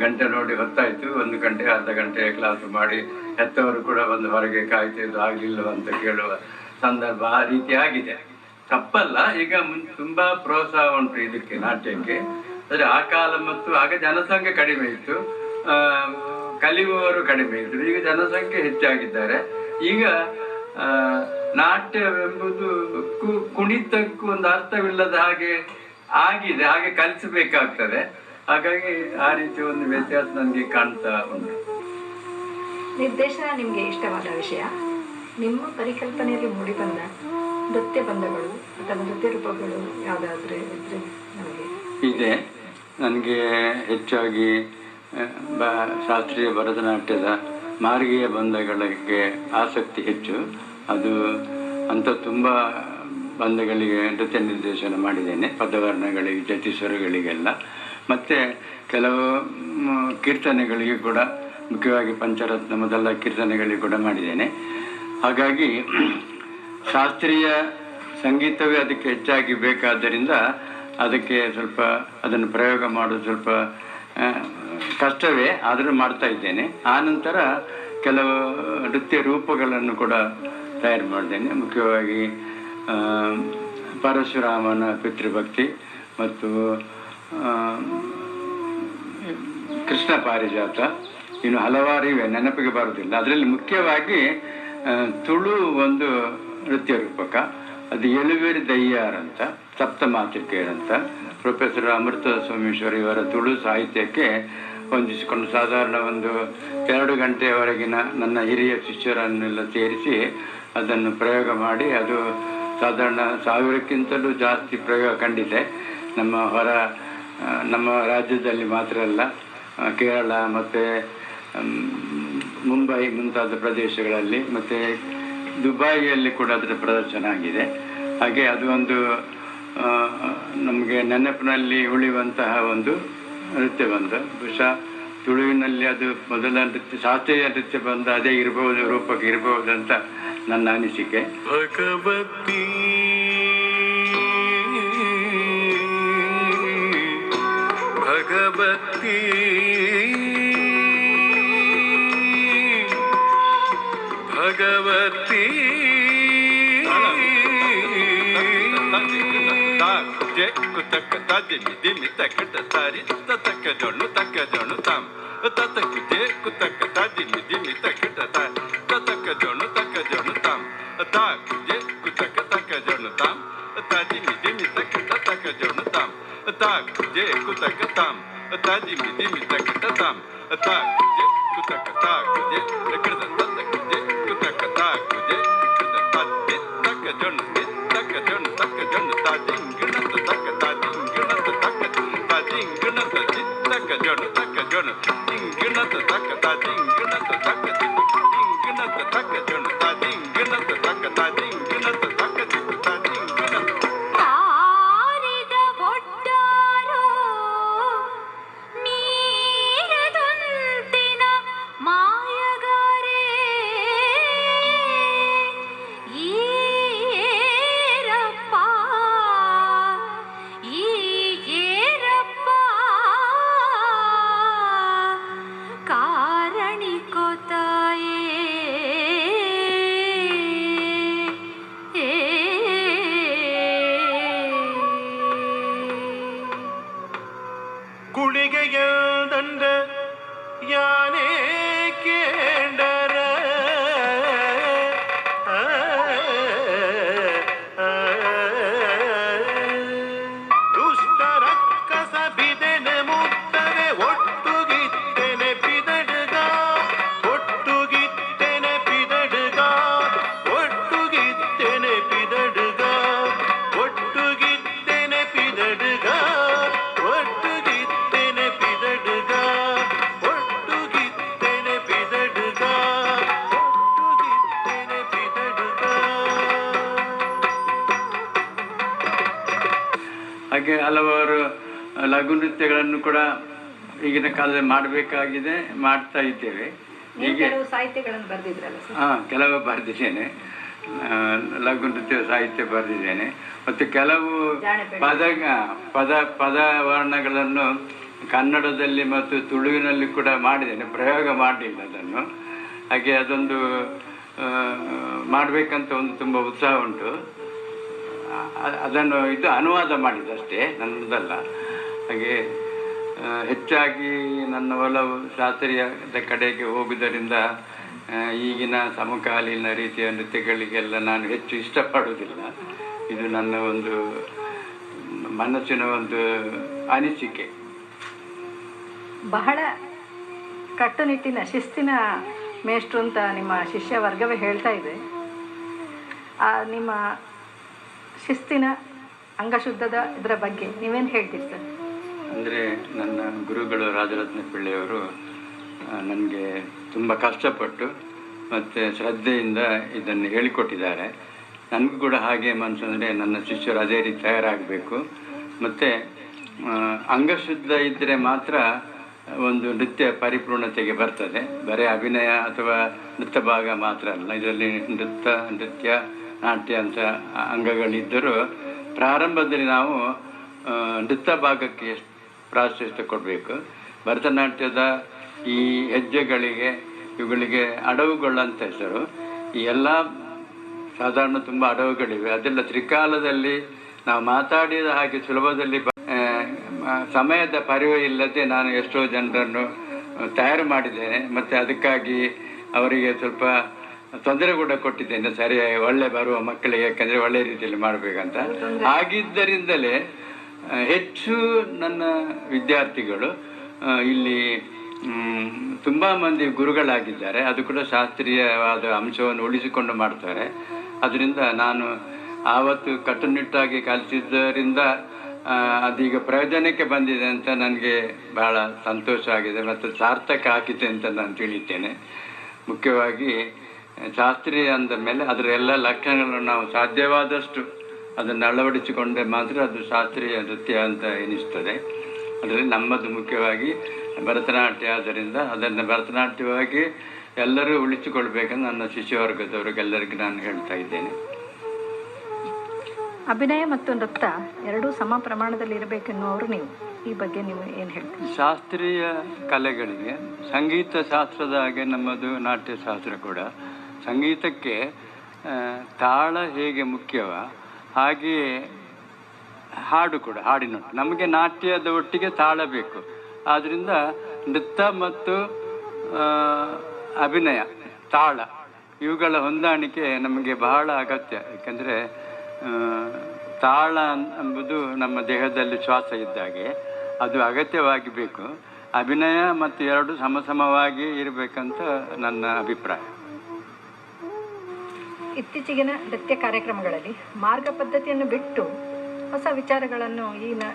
ಗಂಟೆ ನೋಡಿ ಹೊತ್ತಾಯ್ತು, 1 ಗಂಟೆ ಅರ್ಧ ಗಂಟೆ ಕ್ಲಾಸ್ ಮಾಡಿ ಹೆತ್ತವರು ಕೂಡ ಒಂದು ಹೊರಗೆ ಕಾಯ್ತಿದ್ದು ಆಗಲಿಲ್ಲ ಅಂತ ಕೇಳುವ ಸಂದರ್ಭ ಆ ರೀತಿ ಆಗಿದೆ. ತಪ್ಪಲ್ಲ. ಈಗ ತುಂಬಾ ಪ್ರೋತ್ಸಾಹ ಉಂಟು ಇದಕ್ಕೆ, ನಾಟ್ಯಕ್ಕೆ. ಆದರೆ ಆ ಕಾಲ ಮತ್ತು ಆಗ ಜನಸಂಖ್ಯೆ ಕಡಿಮೆ ಇತ್ತು, ಕಲಿಯುವವರು ಕಡಿಮೆ ಇದ್ರು. ಈಗ ಜನಸಂಖ್ಯೆ ಹೆಚ್ಚಾಗಿದ್ದಾರೆ. ಈಗ ನಾಟ್ಯವೆಂಬುದು ಕುಣಿತಕ್ಕೂ ಒಂದು ಅರ್ಥವಿಲ್ಲದ ಹಾಗೆ ಆಗಿದೆ. ಹಾಗೆ ಕಲಿಸಬೇಕಾಗ್ತದೆ. ಹಾಗಾಗಿ ಆ ರೀತಿ ಒಂದು ವ್ಯತ್ಯಾಸ ನನಗೆ ಕಾಣ್ತಾ ಉಂಟು. ನಿರ್ದೇಶನ ನಿಮಗೆ ಇಷ್ಟವಾದ ವಿಷಯ, ನಿಮ್ಮ ಪರಿಕಲ್ಪನೆಯಲ್ಲಿ ಮೂಡಿಬಂದ ನೃತ್ಯ ಬಂಧಗಳು ಅಥವಾ ನೃತ್ಯ ರೂಪಗಳು ಯಾವುದಾದ್ರೆ ಇದ್ರೆ ನಮಗೆ? ಇದೆ. ನನಗೆ ಹೆಚ್ಚಾಗಿ ಶಾಸ್ತ್ರೀಯ ಭರತನಾಟ್ಯದ ಮಾರ್ಗೀಯ ಬಂಧಗಳಿಗೆ ಆಸಕ್ತಿ ಹೆಚ್ಚು. ಅದು ಅಂಥ ತುಂಬ ಬಂಧಗಳಿಗೆ ನೃತ್ಯ ನಿರ್ದೇಶನ ಮಾಡಿದ್ದೇನೆ, ಪದವರ್ಣಗಳಿಗೆ, ಜತಿಸ್ವರಗಳಿಗೆಲ್ಲ. ಮತ್ತು ಕೆಲವು ಕೀರ್ತನೆಗಳಿಗೆ ಕೂಡ, ಮುಖ್ಯವಾಗಿ ಪಂಚರತ್ನ ಮೊದಲ ಕೀರ್ತನೆಗಳಿಗೆ ಕೂಡ ಮಾಡಿದ್ದೇನೆ. ಹಾಗಾಗಿ ಶಾಸ್ತ್ರೀಯ ಸಂಗೀತವೇ ಅದಕ್ಕೆ ಹೆಚ್ಚಾಗಿ ಬೇಕಾದ್ದರಿಂದ ಅದಕ್ಕೆ ಸ್ವಲ್ಪ ಅದನ್ನು ಪ್ರಯೋಗ ಮಾಡೋದು ಸ್ವಲ್ಪ ಕಷ್ಟವೇ, ಆದರೂ ಮಾಡ್ತಾ ಇದ್ದೇನೆ. ಆನಂತರ ಕೆಲವು ನೃತ್ಯ ರೂಪಗಳನ್ನು ಕೂಡ ತಯಾರು ಮಾಡಿದ್ದೇನೆ. ಮುಖ್ಯವಾಗಿ ಪರಶುರಾಮನ ಪಿತೃಭಕ್ತಿ ಮತ್ತು ಕೃಷ್ಣ ಪಾರಿಜಾತ, ಇನ್ನು ಹಲವಾರು ಇವೆ, ನೆನಪಿಗೆ ಬರುವುದಿಲ್ಲ. ಅದರಲ್ಲಿ ಮುಖ್ಯವಾಗಿ ತುಳು ಒಂದು ನೃತ್ಯ ರೂಪಕ, ಅದು ಎಳುವೇರಿ ದಯ್ಯಾರ್ ಅಂತ, ಸಪ್ತಮಾತೃಕೆಯರಂತ ಪ್ರೊಫೆಸರ್ ಅಮೃತ ಸೋಮೇಶ್ವರ ಇವರ ತುಳು ಸಾಹಿತ್ಯಕ್ಕೆ ಹೊಂದಿಸಿಕೊಂಡು ಸಾಧಾರಣ ಒಂದು 2 ಗಂಟೆಯವರೆಗಿನ ನನ್ನ ಹಿರಿಯ ಶಿಷ್ಯರನ್ನೆಲ್ಲ ಸೇರಿಸಿ ಅದನ್ನು ಪ್ರಯೋಗ ಮಾಡಿ, ಅದು ಸಾಧಾರಣ 1000ಕ್ಕಿಂತಲೂ ಜಾಸ್ತಿ ಪ್ರಯೋಗ ಕಂಡಿದೆ. ನಮ್ಮ ರಾಜ್ಯದಲ್ಲಿ ಮಾತ್ರ ಅಲ್ಲ, ಕೇರಳ ಮತ್ತು ಮುಂಬೈ ಮುಂತಾದ ಪ್ರದೇಶಗಳಲ್ಲಿ ಮತ್ತು ದುಬೈಯಲ್ಲಿ ಕೂಡ ಅದರ ಪ್ರದರ್ಶನ ಆಗಿದೆ. ಹಾಗೆ ಅದು ಒಂದು ನಮಗೆ ನೆನಪಿನಲ್ಲಿ ಉಳಿಯುವಂತಹ ಒಂದು ನೃತ್ಯ ಬಂದು ಬಹುಶಃ ತುಳುವಿನಲ್ಲಿ ಅದು ಮೊದಲ ನೃತ್ಯ ಶಾಸ್ತ್ರೀಯ ನೃತ್ಯ ಬಂದ ಅದೇ ಇರಬಹುದು, ರೂಪಕ್ಕೆ ಇರಬಹುದು ಅಂತ ನನ್ನ ಅನಿಸಿಕೆ. ಭಗವತಿ ಭಗವತಿ ಭಗವತಿ ಕುತಕ್ಕ ದಿಮಿ ದಿಮಿ ತಕ್ಕ ತಾರಿ ತಕ್ಕ ಜೊಣ್ಣು ತಾಮ್ ತಕ್ಕ ಜೆ ಕುತಕ್ಕ ದಿಮಿ ದಿಮಿ ತಕ್ಕ ತಕ್ಕ ಜೊಣ್ಣು ತಾಮ್ ತಾಕ್ ಜೆ ಕುತಕ್ಕ ಜೊಣ್ಣು ತಾಮ್ ತಾದಿಮಿ ದಿಮಿ ತಕ್ಕ ಜೊಣ್ಣು ತಾಮ್ ತಾಕ್ ಜೆ ಕುತಕ್ಕ ತಾಮ್ ತಾದಿಮಿ ದಿಮಿ ತಕ್ಕ ತಾಮ್ ತಾಕ್ ಜೆ ಕುತಕ್ಕ ತಾಕ್ ಜೆ ಕಡದ ತಕ್ಕ ಜೆ ಕುತಕ್ಕ ತಾಕ್ ಜೆ ಕಡದ ತದ್ದಿ ತಕ್ಕ ಜೊಣ್ಣು കുളികയാതണ്ട യാനേ കേണ്ടര ദുഷ്ടരക്കസ ബിദന മുത്തവെ ഒട്ടുകിത്തനെ പിതടുക ഒട്ടുകിത്തനെ പിതടുക ഒട്ടുകിത്തനെ പിതടുക ഒട്ടുകിത്തനെ പിതടുക ಹಾಗೆ ಹಲವಾರು ಲಘು ನೃತ್ಯಗಳನ್ನು ಕೂಡ ಈಗಿನ ಕಾಲದಲ್ಲಿ ಮಾಡಬೇಕಾಗಿದೆ, ಮಾಡ್ತಾ ಇದ್ದೇವೆ. ಹೀಗೆ ಸಾಹಿತ್ಯಗಳನ್ನು ಬರೆದಿದ್ರಲ್ಲ ಸರ್? ಕೆಲವು ಬರೆದಿದ್ದೇನೆ, ಲಘು ನೃತ್ಯ ಸಾಹಿತ್ಯ ಬರೆದಿದ್ದೇನೆ. ಮತ್ತು ಕೆಲವು ಪದ ವರ್ಣಗಳನ್ನು ಕನ್ನಡದಲ್ಲಿ ಮತ್ತು ತುಳುವಿನಲ್ಲಿ ಕೂಡ ಮಾಡಿದ್ದೇನೆ, ಪ್ರಯೋಗ ಮಾಡಲಿಲ್ಲ ಅದನ್ನು. ಹಾಗೆ ಅದೊಂದು ಮಾಡಬೇಕಂತ ಒಂದು ತುಂಬ ಉತ್ಸಾಹ ಉಂಟು. ಅದನ್ನು ಅನುವಾದ ಮಾಡಿದಷ್ಟೇ, ನನ್ನದಲ್ಲ. ಹಾಗೆ ಹೆಚ್ಚಾಗಿ ನನ್ನ ಒಲವು ಶಾಸ್ತ್ರೀಯದ ಕಡೆಗೆ ಹೋಗುವುದರಿಂದ ಈಗಿನ ಸಮಕಾಲೀನ ರೀತಿಯ ನೃತ್ಯಗಳಿಗೆಲ್ಲ ನಾನು ಹೆಚ್ಚು ಇಷ್ಟಪಡುವುದಿಲ್ಲ. ಇದು ನನ್ನ ಒಂದು ಮನಸ್ಸಿನ ಒಂದು ಅನಿಸಿಕೆ. ಬಹಳ ಕಟ್ಟುನಿಟ್ಟಿನ ಶಿಸ್ತಿನ ಮೇಷ್ಟ್ರು ಅಂತ ನಿಮ್ಮ ಶಿಷ್ಯ ವರ್ಗವೇ ಹೇಳ್ತಾ ಇದೆ. ನಿಮ್ಮ ಶಿಸ್ತಿನ ಅಂಗಶುದ್ಧದ ಇದರ ಬಗ್ಗೆ ನೀವೇನು ಹೇಳ್ತೀರಿ ಸರ್? ಅಂದರೆ ನನ್ನ ಗುರುಗಳು ರಾಜರತ್ನ ಪಿಳ್ಳೆಯವರು ನನಗೆ ತುಂಬ ಕಷ್ಟಪಟ್ಟು ಮತ್ತು ಶ್ರದ್ಧೆಯಿಂದ ಇದನ್ನು ಹೇಳಿಕೊಟ್ಟಿದ್ದಾರೆ. ನನಗೂ ಕೂಡ ಹಾಗೆ ಮನಸ್ಸು, ಅಂದರೆ ನನ್ನ ಶಿಷ್ಯರು ಅದೇ ರೀತಿ ತಯಾರಾಗಬೇಕು. ಮತ್ತು ಅಂಗಶುದ್ಧ ಇದ್ದರೆ ಮಾತ್ರ ಒಂದು ನೃತ್ಯ ಪರಿಪೂರ್ಣತೆಗೆ ಬರ್ತದೆ. ಬರೀ ಅಭಿನಯ ಅಥವಾ ನೃತ್ಯ ಭಾಗ ಮಾತ್ರ ಅಲ್ಲ, ಇದರಲ್ಲಿ ನೃತ್ಯ ನಾಟ್ಯ ಅಂತ ಅಂಗಗಳಿದ್ದರೂ ಪ್ರಾರಂಭದಲ್ಲಿ ನಾವು ನೃತ್ಯ ಭಾಗಕ್ಕೆ ಪ್ರಾಶಸ್ತ್ಯ ಕೊಡಬೇಕು. ಭರತನಾಟ್ಯದ ಈ ಹೆಜ್ಜೆಗಳಿಗೆ ಇವುಗಳಿಗೆ ಅಡವುಗಳಂತ ಹೆಸರು. ಈ ಎಲ್ಲ ಸಾಧಾರಣ ತುಂಬ ಅಡವುಗಳಿವೆ. ಅದೆಲ್ಲ ತ್ರಿಕಾಲದಲ್ಲಿ ನಾವು ಮಾತಾಡಿದ ಹಾಗೆ ಸುಲಭದಲ್ಲಿ ಸಮಯದ ಪರಿವೆ ಇಲ್ಲದೆ ನಾನು ಎಷ್ಟೋ ಜನರನ್ನು ತಯಾರು ಮಾಡಿದ್ದೇನೆ. ಮತ್ತು ಅದಕ್ಕಾಗಿ ಅವರಿಗೆ ಸ್ವಲ್ಪ ತೊಂದರೆ ಕೂಡ ಕೊಟ್ಟಿದ್ದೇನೆ, ಸರಿಯಾಗಿ ಒಳ್ಳೆ ಬರುವ ಮಕ್ಕಳಿಗೆ, ಯಾಕಂದರೆ ಒಳ್ಳೆ ರೀತಿಯಲ್ಲಿ ಮಾಡಬೇಕಂತ. ಹಾಗಿದ್ದರಿಂದಲೇ ಹೆಚ್ಚು ನನ್ನ ವಿದ್ಯಾರ್ಥಿಗಳು ಇಲ್ಲಿ ತುಂಬ ಮಂದಿ ಗುರುಗಳಾಗಿದ್ದಾರೆ. ಅದು ಕೂಡ ಶಾಸ್ತ್ರೀಯವಾದ ಅಂಶವನ್ನು ಉಳಿಸಿಕೊಂಡು ಮಾಡ್ತಾರೆ. ಅದರಿಂದ ನಾನು ಆವತ್ತು ಕಟ್ಟುನಿಟ್ಟಾಗಿ ಕಲಿಸಿದ್ದರಿಂದ ಅದೀಗ ಪ್ರಯೋಜನಕ್ಕೆ ಬಂದಿದೆ ಅಂತ ನನಗೆ ಬಹಳ ಸಂತೋಷ ಆಗಿದೆ ಮತ್ತು ಸಾರ್ಥಕ ಆಗಿದೆ ಅಂತ ನಾನು ತಿಳಿತೇನೆ. ಮುಖ್ಯವಾಗಿ ಶಾಸ್ತ್ರೀಯ ಅಂದ ಮೇಲೆ ಅದರ ಎಲ್ಲ ಲಕ್ಷಣಗಳನ್ನು ನಾವು ಸಾಧ್ಯವಾದಷ್ಟು ಅದನ್ನು ಅಳವಡಿಸಿಕೊಂಡ್ರೆ ಮಾತ್ರ ಅದು ಶಾಸ್ತ್ರೀಯ ನೃತ್ಯ ಅಂತ ಎನಿಸ್ತದೆ. ಅದರಲ್ಲಿ ನಮ್ಮದು ಮುಖ್ಯವಾಗಿ ಭರತನಾಟ್ಯ ಆದ್ದರಿಂದ ಅದನ್ನು ಭರತನಾಟ್ಯವಾಗಿ ಎಲ್ಲರೂ ಉಳಿಸಿಕೊಳ್ಬೇಕಂತ ನನ್ನ ಶಿಷ್ಯವರ್ಗದವರಿಗೆಲ್ಲರಿಗೂ ನಾನು ಹೇಳ್ತಾ ಇದ್ದೇನೆ. ಅಭಿನಯ ಮತ್ತು ನೃತ್ಯ ಎರಡೂ ಸಮ ಪ್ರಮಾಣದಲ್ಲಿ ಇರಬೇಕೆನ್ನುವರು ನೀವು. ಈ ಬಗ್ಗೆ ನೀವು ಏನು ಹೇಳ್ತೀರಿ? ಶಾಸ್ತ್ರೀಯ ಕಲೆಗಳಿಗೆ ಸಂಗೀತ ಶಾಸ್ತ್ರದ ಹಾಗೆ ನಮ್ಮದು ನಾಟ್ಯಶಾಸ್ತ್ರ ಕೂಡ ಸಂಗೀತಕ್ಕೆ ತಾಳ ಹೇಗೆ ಮುಖ್ಯವ ಹಾಗೆಯೇ ಹಾಡು ಕೂಡ ಹಾಡಿನುಂಟು. ನಮಗೆ ನಾಟ್ಯದ ಒಟ್ಟಿಗೆ ತಾಳ ಬೇಕು. ಆದ್ದರಿಂದ ನೃತ್ಯ ಮತ್ತು ಅಭಿನಯ ತಾಳ ಇವುಗಳ ಹೊಂದಾಣಿಕೆ ನಮಗೆ ಬಹಳ ಅಗತ್ಯ. ಏಕೆಂದರೆ ತಾಳ ಎಂಬುದು ನಮ್ಮ ದೇಹದಲ್ಲಿ ಶ್ವಾಸ ಇದ್ದಾಗೆ ಅದು ಅಗತ್ಯವಾಗಿ ಬೇಕು. ಅಭಿನಯ ಮತ್ತು ಎರಡು ಸಮಸಮವಾಗಿ ಇರಬೇಕಂತ ನನ್ನ ಅಭಿಪ್ರಾಯ. ಇತ್ತೀಚೆಗಿನ ನೃತ್ಯ ಕಾರ್ಯಕ್ರಮಗಳಲ್ಲಿ ಮಾರ್ಗ ಪದ್ಧತಿಯನ್ನು ಬಿಟ್ಟು ಹೊಸ ವಿಚಾರಗಳನ್ನು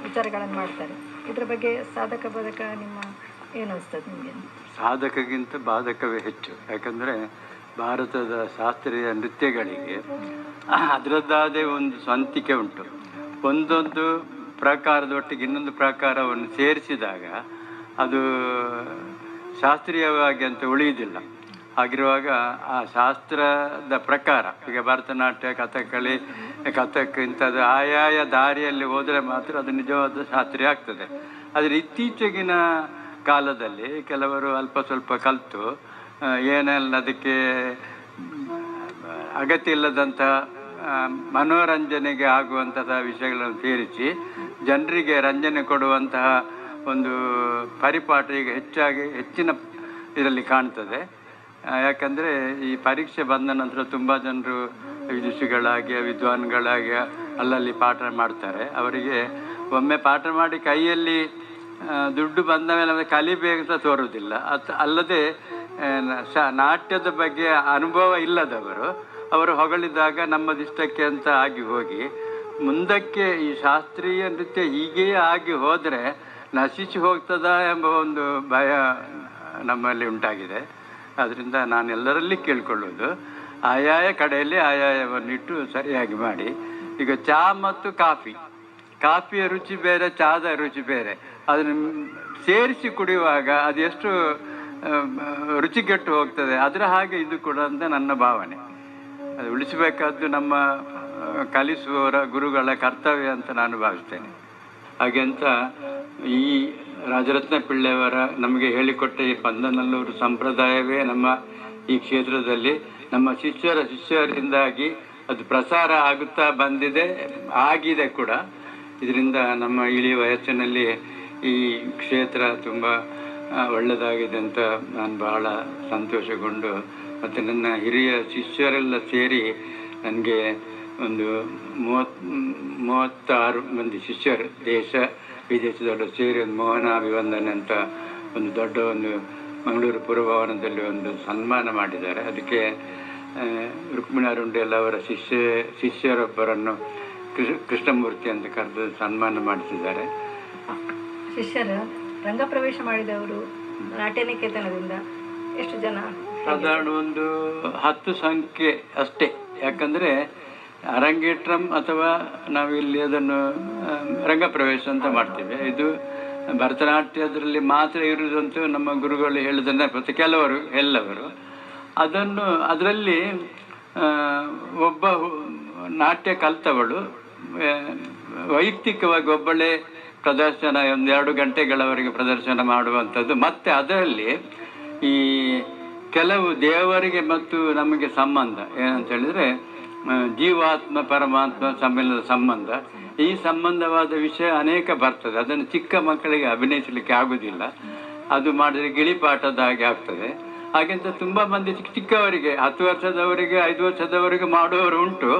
ವಿಚಾರಗಳನ್ನು ಮಾಡ್ತಾರೆ. ಇದರ ಬಗ್ಗೆ ಸಾಧಕ ಬಾಧಕ ನಿಮ್ಮ ಏನು ಅನಿಸ್ತದೆ ನಿಮಗೆ? ಸಾಧಕಗಿಂತ ಬಾಧಕವೇ ಹೆಚ್ಚು. ಯಾಕಂದರೆ ಭಾರತದ ಶಾಸ್ತ್ರೀಯ ನೃತ್ಯಗಳಿಗೆ ಅದರದ್ದಾದೇ ಒಂದು ಸ್ವಂತಿಕೆ ಉಂಟು. ಒಂದೊಂದು ಪ್ರಕಾರದೊಟ್ಟಿಗೆ ಇನ್ನೊಂದು ಪ್ರಕಾರವನ್ನು ಸೇರಿಸಿದಾಗ ಅದು ಶಾಸ್ತ್ರೀಯವಾಗಿ ಅಂತ ಉಳಿಯುವುದಿಲ್ಲ. ಹಾಗಿರುವಾಗ ಆ ಶಾಸ್ತ್ರದ ಪ್ರಕಾರ ಈಗ ಭರತನಾಟ್ಯ, ಕಥಕ್ಕಳಿ, ಕಥಕ್ ಇಂಥದ್ದು ಆಯಾಯ ದಾರಿಯಲ್ಲಿ ಹೋದರೆ ಮಾತ್ರ ಅದು ನಿಜವಾದ ಶಾಸ್ತ್ರೀಯ ಆಗ್ತದೆ. ಆದರೆ ಇತ್ತೀಚೆಗಿನ ಕಾಲದಲ್ಲಿ ಕೆಲವರು ಅಲ್ಪ ಸ್ವಲ್ಪ ಕಲಿತು ಏನೆಲ್ಲ ಅದಕ್ಕೆ ಅಗತ್ಯ ಇಲ್ಲದಂಥ ಮನೋರಂಜನೆಗೆ ಆಗುವಂತಹ ವಿಷಯಗಳನ್ನು ಸೇರಿಸಿ ಜನರಿಗೆ ರಂಜನೆ ಕೊಡುವಂತಹ ಒಂದು ಪರಿಪಾಠ ಈಗ ಹೆಚ್ಚಿನ ಇದರಲ್ಲಿ ಕಾಣ್ತದೆ. ಯಾಕಂದರೆ ಈ ಪರೀಕ್ಷೆ ಬಂದ ನಂತರ ತುಂಬ ಜನರು ವಿದುಷಿಗಳಾಗಿ ವಿದ್ವಾನ್ಗಳಾಗಿ ಅಲ್ಲಲ್ಲಿ ಪಾಠ ಮಾಡ್ತಾರೆ. ಅವರಿಗೆ ಒಮ್ಮೆ ಪಾಠ ಮಾಡಿ ಕೈಯಲ್ಲಿ ದುಡ್ಡು ಬಂದ ಮೇಲೆ ಕಲಿಬೇಕಂತ ತೋರುವುದಿಲ್ಲ. ಅಲ್ಲದೆ ನಾಟ್ಯದ ಬಗ್ಗೆ ಅನುಭವ ಇಲ್ಲದವರು ಅವರು ಹೊಗಳಿದಾಗ ನಮ್ಮದಿಷ್ಟಕ್ಕೆ ಅಂತ ಆಗಿ ಹೋಗಿ ಮುಂದಕ್ಕೆ ಈ ಶಾಸ್ತ್ರೀಯ ನೃತ್ಯ ಹೀಗೆಯೇ ಆಗಿ ಹೋದರೆ ನಶಿಸಿ ಹೋಗ್ತದ ಎಂಬ ಒಂದು ಭಯ ನಮ್ಮಲ್ಲಿ ಉಂಟಾಗಿದೆ. ಆದ್ದರಿಂದ ನಾನು ಎಲ್ಲರಲ್ಲಿ ಕೇಳಿಕೊಳ್ಳೋದು ಆಯಾಯ ಕಡೆಯಲ್ಲಿ ಆಯಾಯವನ್ನಿಟ್ಟು ಸರಿಯಾಗಿ ಮಾಡಿ. ಈಗ ಚಹಾ ಮತ್ತು ಕಾಫಿಯ ರುಚಿ ಬೇರೆ, ಚಹಾದ ರುಚಿ ಬೇರೆ. ಅದನ್ನು ಸೇರಿಸಿ ಕುಡಿಯುವಾಗ ಅದೆಷ್ಟು ರುಚಿಗೆಟ್ಟು ಹೋಗ್ತದೆ. ಅದರ ಹಾಗೆ ಇದು ಕೂಡ ಅಂತ ನನ್ನ ಭಾವನೆ. ಅದು ಉಳಿಸಬೇಕಾದ್ದು ನಮ್ಮ ಕಲಿಸುವವರ ಗುರುಗಳ ಕರ್ತವ್ಯ ಅಂತ ನಾನು ಭಾವಿಸ್ತೇನೆ. ಹಾಗೆ ಅಂತ ಈ ರಾಜರತ್ನ ಪಿಳ್ಳೆಯವರ ನಮಗೆ ಹೇಳಿಕೊಟ್ಟ ಈ ಪಂದನಲ್ಲೂರು ಸಂಪ್ರದಾಯವೇ ನಮ್ಮ ಈ ಕ್ಷೇತ್ರದಲ್ಲಿ ನಮ್ಮ ಶಿಷ್ಯರಿಂದಾಗಿ ಅದು ಪ್ರಸಾರ ಆಗುತ್ತಾ ಬಂದಿದೆ, ಆಗಿದೆ ಕೂಡ. ಇದರಿಂದ ನಮ್ಮ ಇಳಿ ವಯಸ್ಸಿನಲ್ಲಿ ಈ ಕ್ಷೇತ್ರ ತುಂಬ ಒಳ್ಳೆಯದಾಗಿದೆ ಅಂತ ನಾನು ಬಹಳ ಸಂತೋಷಗೊಂಡು, ಮತ್ತು ನನ್ನ ಹಿರಿಯ ಶಿಷ್ಯರೆಲ್ಲ ಸೇರಿ ನನಗೆ ಒಂದು 36 ಮಂದಿ ಶಿಷ್ಯರು ದೇಶ ವಿದೇಶದಲ್ಲೂ ಸೇರಿ ಒಂದು ಮೋಹನ ಅಭಿವಂದನೆ ಅಂತ ಒಂದು ದೊಡ್ಡ ಒಂದು ಮಂಗಳೂರು ಪುರಭವನದಲ್ಲಿ ಒಂದು ಸನ್ಮಾನ ಮಾಡಿದ್ದಾರೆ. ಅದಕ್ಕೆ ರುಕ್ಮಿಣಿ ಅರುಂಡೆಲ್ಲ ಅವರ ಶಿಷ್ಯರೊಬ್ಬರನ್ನು ಕೃಷ್ಣಮೂರ್ತಿ ಅಂತ ಕರೆದು ಸನ್ಮಾನ ಮಾಡಿಸಿದ್ದಾರೆ. ಶಿಷ್ಯರು ರಂಗಪ್ರವೇಶ ಮಾಡಿದವರು ನಾಟ್ಯನಿಕೇತನದಿಂದ ಎಷ್ಟು ಜನ? ಸಾಧಾರಣ ಒಂದು 10 ಸಂಖ್ಯೆ ಅಷ್ಟೇ. ಯಾಕಂದರೆ ಅರಂಗೇಟ್ರಂ ಅಥವಾ ನಾವಿಲ್ಲಿ ಅದನ್ನು ರಂಗಪ್ರವೇಶ ಅಂತ ಮಾಡ್ತೇವೆ. ಇದು ಭರತನಾಟ್ಯದಲ್ಲಿ ಮಾತ್ರ ಇರುವುದಂತೂ ನಮ್ಮ ಗುರುಗಳು ಹೇಳಿದನ್ನ ಪ್ರತಿ ಕೆಲವರು ಎಲ್ಲವರು ಅದರಲ್ಲಿ ಒಬ್ಬ ನಾಟ್ಯ ಕಲಿತವಳು ವೈಯಕ್ತಿಕವಾಗಿ ಒಬ್ಬಳೇ ಪ್ರದರ್ಶನ 1-2 ಗಂಟೆಗಳವರೆಗೆ ಪ್ರದರ್ಶನ ಮಾಡುವಂಥದ್ದು. ಮತ್ತು ಅದರಲ್ಲಿ ಈ ಕೆಲವು ದೇವರಿಗೆ ಮತ್ತು ನಮಗೆ ಸಂಬಂಧ ಏನಂತ ಹೇಳಿದರೆ ಜೀವಾತ್ಮ ಪರಮಾತ್ಮ ಸಮ್ಮಿಲನದ ಸಂಬಂಧ, ಈ ಸಂಬಂಧವಾದ ವಿಷಯ ಅನೇಕ ಬರ್ತದೆ. ಅದನ್ನು ಚಿಕ್ಕ ಮಕ್ಕಳಿಗೆ ಅಭಿನಯಿಸಲಿಕ್ಕೆ ಆಗುವುದಿಲ್ಲ. ಅದು ಮಾಡಿದರೆ ಗಿಳಿಪಾಠದ ಹಾಗೆ ಆಗ್ತದೆ. ಹಾಗೆಂತ ತುಂಬ ಮಂದಿ ಚಿಕ್ಕವರಿಗೆ 10 ವರ್ಷದವರಿಗೆ 5 ವರ್ಷದವರೆಗೆ ಮಾಡುವವರು ಉಂಟು.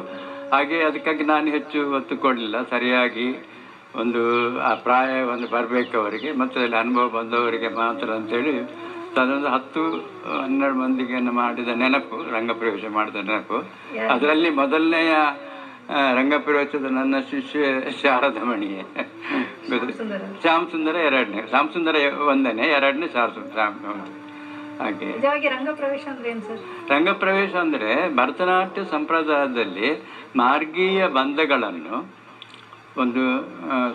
ಹಾಗೆ ಅದಕ್ಕಾಗಿ ನಾನು ಹೆಚ್ಚು ಒತ್ತು ಕೊಡಲಿಲ್ಲ. ಸರಿಯಾಗಿ ಒಂದು ಆ ಪ್ರಾಯ ಒಂದು ಬರಬೇಕು ಅವರಿಗೆ, ಮತ್ತು ಅಲ್ಲಿ ಅನುಭವ ಬಂದವರಿಗೆ ಮಾತ್ರ ಅಂತೇಳಿ ಅದೊಂದು 10-12 ಮಂದಿಗೆ ಮಾಡಿದ ನೆನಪು, ರಂಗಪ್ರವೇಶ ಮಾಡಿದ ನೆನಪು. ಅದರಲ್ಲಿ ಮೊದಲನೆಯ ರಂಗಪ್ರವೇಶದ ನನ್ನ ಶಿಷ್ಯ ಶಾರದಮಣಿಯೇ, ಶ್ಯಾಮ್ ಸುಂದರ 2ನೇ, ಶ್ಯಾಮ್ ಸುಂದರ 1ನೇ, 2ನೇ ಶ್ಯಾಮ್. ಹಾಗೆ ರಂಗಪ್ರವೇಶ ಅಂದ್ರೆ ಏನು ಸರ್? ರಂಗಪ್ರವೇಶ ಅಂದರೆ ಭರತನಾಟ್ಯ ಸಂಪ್ರದಾಯದಲ್ಲಿ ಮಾರ್ಗೀಯ ಬಂಧಗಳನ್ನು ಒಂದು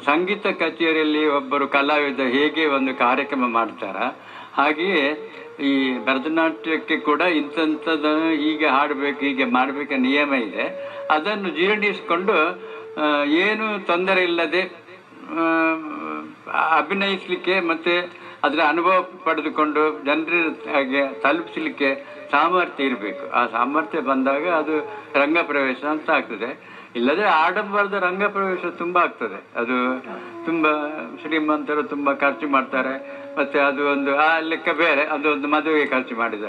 ಸಂಗೀತ ಕಚೇರಿಯಲ್ಲಿ ಒಬ್ಬರು ಕಲಾವಿದ ಹೇಗೆ ಒಂದು ಕಾರ್ಯಕ್ರಮ ಮಾಡ್ತಾರ, ಹಾಗೆಯೇ ಈ ಭರತನಾಟ್ಯಕ್ಕೆ ಕೂಡ ಇಂಥದ್ದನ್ನು ಹೀಗೆ ಹಾಡಬೇಕು, ಹೀಗೆ ಮಾಡಬೇಕ ನಿಯಮ ಇದೆ. ಅದನ್ನು ಜೀರ್ಣಿಸಿಕೊಂಡು ಏನು ತೊಂದರೆ ಇಲ್ಲದೆ ಅಭಿನಯಿಸಲಿಕ್ಕೆ ಮತ್ತು ಅದರ ಅನುಭವ ಪಡೆದುಕೊಂಡು ಜನರ ಹಾಗೆ ತಲುಪಿಸಲಿಕ್ಕೆ ಸಾಮರ್ಥ್ಯ ಇರಬೇಕು. ಆ ಸಾಮರ್ಥ್ಯ ಬಂದಾಗ ಅದು ರಂಗ ಪ್ರವೇಶ ಅಂತ ಆಗ್ತದೆ. ಇಲ್ಲದೆ ಆಡಂಬರದ ರಂಗ ಪ್ರವೇಶ ತುಂಬ ಆಗ್ತದೆ. ಅದು ತುಂಬ ಶ್ರೀಮಂತರು ತುಂಬ ಖರ್ಚು ಮಾಡ್ತಾರೆ, ಮತ್ತು ಅದು ಒಂದು ಆ ಲೆಕ್ಕ ಬೇರೆ, ಅದು ಒಂದು ಮದುವೆಗೆ ಖರ್ಚು ಮಾಡಿದ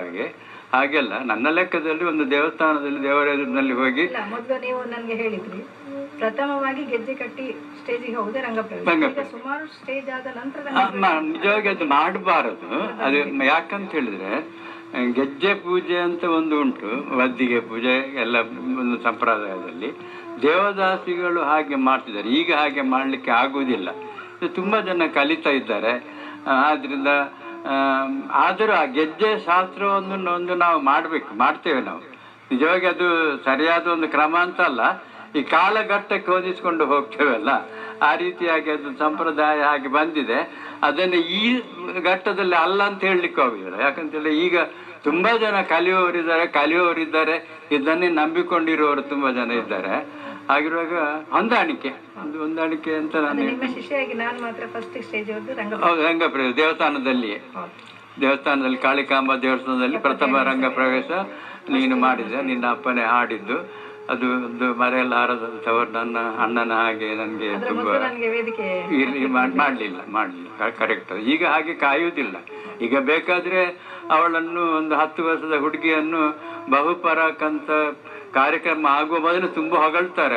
ಹಾಗೆಲ್ಲ. ನನ್ನ ಲೆಕ್ಕದಲ್ಲಿ ಒಂದು ದೇವಸ್ಥಾನದಲ್ಲಿ ದೇವರ ಎದುರಿನಲ್ಲಿ ಹೋಗಿ ಮೊದಲು ನೀವು ನನಗೆ ಹೇಳಿದ್ರಿ ಪ್ರಥಮವಾಗಿ ಗೆಜ್ಜೆ ಕಟ್ಟಿ ಸ್ಟೇಜಿಗೆ ಹೋಗುದೇ ರಂಗಪ್ರವೇಶ. ಸುಮಾರು ಸ್ಟೇಜ್ ಆದ ನಂತರ ನಿಜವಾಗಿ ಅದು ಮಾಡಬಾರದು. ಅದು ಯಾಕಂತ ಹೇಳಿದ್ರೆ ಗೆಜ್ಜೆ ಪೂಜೆ ಅಂತ ಒಂದು ಉಂಟು, ವದ್ದಿಗೆ ಪೂಜೆ ಎಲ್ಲ ಒಂದು ಸಂಪ್ರದಾಯದಲ್ಲಿ ದೇವದಾಸಿಗಳು ಹಾಗೆ ಮಾಡ್ತಿದ್ದಾರೆ. ಈಗ ಹಾಗೆ ಮಾಡಲಿಕ್ಕೆ ಆಗುವುದಿಲ್ಲ. ತುಂಬ ಜನ ಕಲಿತಾ ಇದ್ದಾರೆ. ಆದ್ದರಿಂದ ಆದರೂ ಆ ಗೆಜ್ಜೆ ಶಾಸ್ತ್ರವನ್ನು ನಾವು ಮಾಡ್ತೇವೆ ನಾವು. ನಿಜವಾಗಿ ಅದು ಸರಿಯಾದ ಒಂದು ಕ್ರಮ ಅಂತ ಅಲ್ಲ, ಈ ಕಾಲಘಟ್ಟಕ್ಕೆ ಹೊಂದಿಸ್ಕೊಂಡು ಹೋಗ್ತೇವಲ್ಲ, ಆ ರೀತಿಯಾಗಿ ಅದು ಸಂಪ್ರದಾಯ ಹಾಗೆ ಬಂದಿದೆ. ಅದನ್ನು ಈ ಘಟ್ಟದಲ್ಲಿ ಅಲ್ಲ ಅಂತ ಹೇಳಲಿಕ್ಕೆ ಹೋಗಿಲ್ಲ. ಯಾಕಂತೇಳಿ ಈಗ ತುಂಬ ಜನ ಕಲಿಯುವವರಿದ್ದಾರೆ, ಇದನ್ನೇ ನಂಬಿಕೊಂಡಿರುವವರು ತುಂಬ ಜನ ಇದ್ದಾರೆ. ಆಗಿರುವಾಗ ಹೊಂದಾಣಿಕೆ ಅಂತ ನಾನು ರಂಗಪ್ರವೇಶ ದೇವಸ್ಥಾನದಲ್ಲಿ ಕಾಳಿಕಾಂಬ ದೇವಸ್ಥಾನದಲ್ಲಿ ಪ್ರಥಮ ರಂಗ ಪ್ರವೇಶ ನೀನು ಮಾಡಿದೆ. ನಿನ್ನ ಅಪ್ಪನೇ ಹಾಡಿದ್ದು ಅದು ಒಂದು ಮರೆಯಲಾರದಂಥವ್ರು ನನ್ನ ಅಣ್ಣನ ಹಾಗೆ ನನಗೆ ತುಂಬ ಮಾಡಲಿಲ್ಲ ಕರೆಕ್ಟ್. ಈಗ ಹಾಗೆ ಕಾಯುವುದಿಲ್ಲ. ಈಗ ಬೇಕಾದರೆ ಅವಳನ್ನು ಒಂದು 10 ವರ್ಷದ ಹುಡುಗಿಯನ್ನು ಬಹುಪರಾಕ್ ಅಂತ ಕಾರ್ಯಕ್ರಮ ಆಗುವ ಮೊದಲು ತುಂಬ ಹೊಗಳ್ತಾರೆ,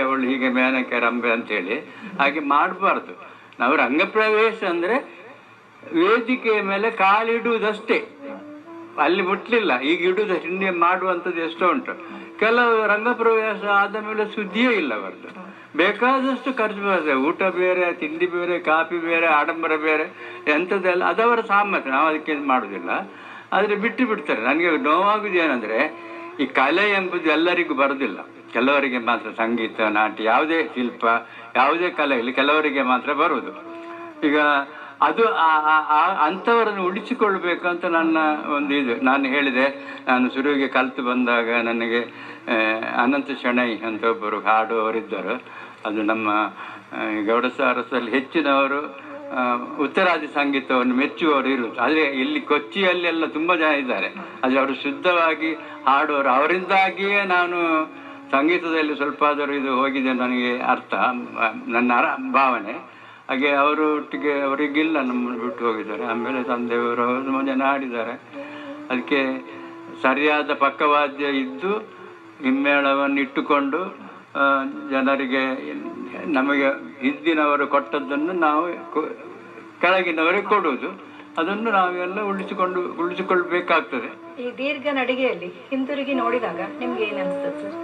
ಅವಳು ಹೀಗೆ ಮೇನಕೆ ರಂಬೆ ಅಂತೇಳಿ. ಹಾಗೆ ಮಾಡಬಾರ್ದು. ನಾವು ರಂಗಪ್ರವೇಶ ಅಂದರೆ ವೇದಿಕೆಯ ಮೇಲೆ ಕಾಲಿಡುವುದಷ್ಟೇ, ಅಲ್ಲಿ ಮುಟ್ಲಿಲ್ಲ. ಈಗ ಇಡುವುದು ಹಿಂದೆ ಮಾಡುವಂಥದ್ದು ಎಷ್ಟೋ ಉಂಟು. ಕೆಲವು ರಂಗಪ್ರವೇಶ ಆದ ಮೇಲೆ ಸುದ್ದಿಯೇ ಇಲ್ಲ ಅವರದ್ದು. ಬೇಕಾದಷ್ಟು ಖರ್ಚು ಬರ್ತದೆ, ಊಟ ಬೇರೆ, ತಿಂಡಿ ಬೇರೆ, ಕಾಫಿ ಬೇರೆ, ಆಡಂಬರ ಬೇರೆ, ಎಂಥದ್ದೆಲ್ಲ ಅದವರ ಸಾಮರ್ಥ್ಯ. ನಾವು ಅದಕ್ಕೆ ಮಾಡುವುದಿಲ್ಲ, ಆದರೆ ಬಿಡ್ತಾರೆ. ನನಗೆ ನೋವಾಗುವುದು ಏನಂದರೆ ಈ ಕಲೆ ಎಂಬುದು ಎಲ್ಲರಿಗೂ ಬರೋದಿಲ್ಲ. ಕೆಲವರಿಗೆ ಮಾತ್ರ ಸಂಗೀತ, ನಾಟ್ಯ, ಯಾವುದೇ ಶಿಲ್ಪ, ಯಾವುದೇ ಕಲೆ ಇಲ್ಲಿ ಕೆಲವರಿಗೆ ಮಾತ್ರ ಬರುವುದು. ಈಗ ಅದು ಅಂಥವರನ್ನು ಉಳಿಸಿಕೊಳ್ಬೇಕಂತ ನನ್ನ ಒಂದು ಇದು. ನಾನು ಹೇಳಿದೆ, ನಾನು ಶುರುವಿಗೆ ಕಲಿತು ಬಂದಾಗ ನನಗೆ ಅನಂತ ಶೆಣೈ ಅಂತ ಒಬ್ಬರು ಹಾಡುವವರಿದ್ದರು. ಅದು ನಮ್ಮ ಗೌಡಸಾರಸಲ್ಲಿ ಹೆಚ್ಚಿನವರು ಉತ್ತರಾದಿ ಸಂಗೀತವನ್ನು ಮೆಚ್ಚುವವರು ಇರುವುದು. ಆದರೆ ಇಲ್ಲಿ ಕೊಚ್ಚಿಯಲ್ಲೆಲ್ಲ ತುಂಬ ಜನ ಇದ್ದಾರೆ, ಆದರೆ ಅವರು ಶುದ್ಧವಾಗಿ ಹಾಡುವವರು. ಅವರಿಂದಾಗಿಯೇ ನಾನು ಸಂಗೀತದಲ್ಲಿ ಸ್ವಲ್ಪ ಆದರೂ ಇದು ಹೋಗಿದೆ ನನಗೆ ಅರ್ಥ, ನನ್ನ ಭಾವನೆ. ಹಾಗೆ ಅವರೊಟ್ಟಿಗೆ ಅವರಿಗಿಲ್ಲ, ನಮ್ಮನ್ನು ಬಿಟ್ಟು ಹೋಗಿದ್ದಾರೆ. ಆಮೇಲೆ ತಂದೆಯವರು ತುಂಬ ಜನ ಹಾಡಿದ್ದಾರೆ. ಅದಕ್ಕೆ ಸರಿಯಾದ ಪಕ್ಕವಾದ್ಯ ಇದ್ದು ಹಿಮ್ಮೇಳವನ್ನು ಇಟ್ಟುಕೊಂಡು ಜನರಿಗೆ ನಮಗೆ ಹಿಂದಿನವರು ಕೊಟ್ಟದ್ದನ್ನು ನಾವು ಕೆಳಗಿನವರಿಗೆ ಕೊಡುವುದು, ಅದನ್ನು ನಾವೆಲ್ಲ ಉಳಿಸಿಕೊಳ್ಬೇಕಾಗ್ತದೆ. ಈ ದೀರ್ಘ ನಡಿಗೆಯಲ್ಲಿ ಹಿಂತಿರುಗಿ ನೋಡಿದಾಗ ನಿಮ್ಗೆ ಏನು ಅನಿಸ್ತದೆ ಸರ್?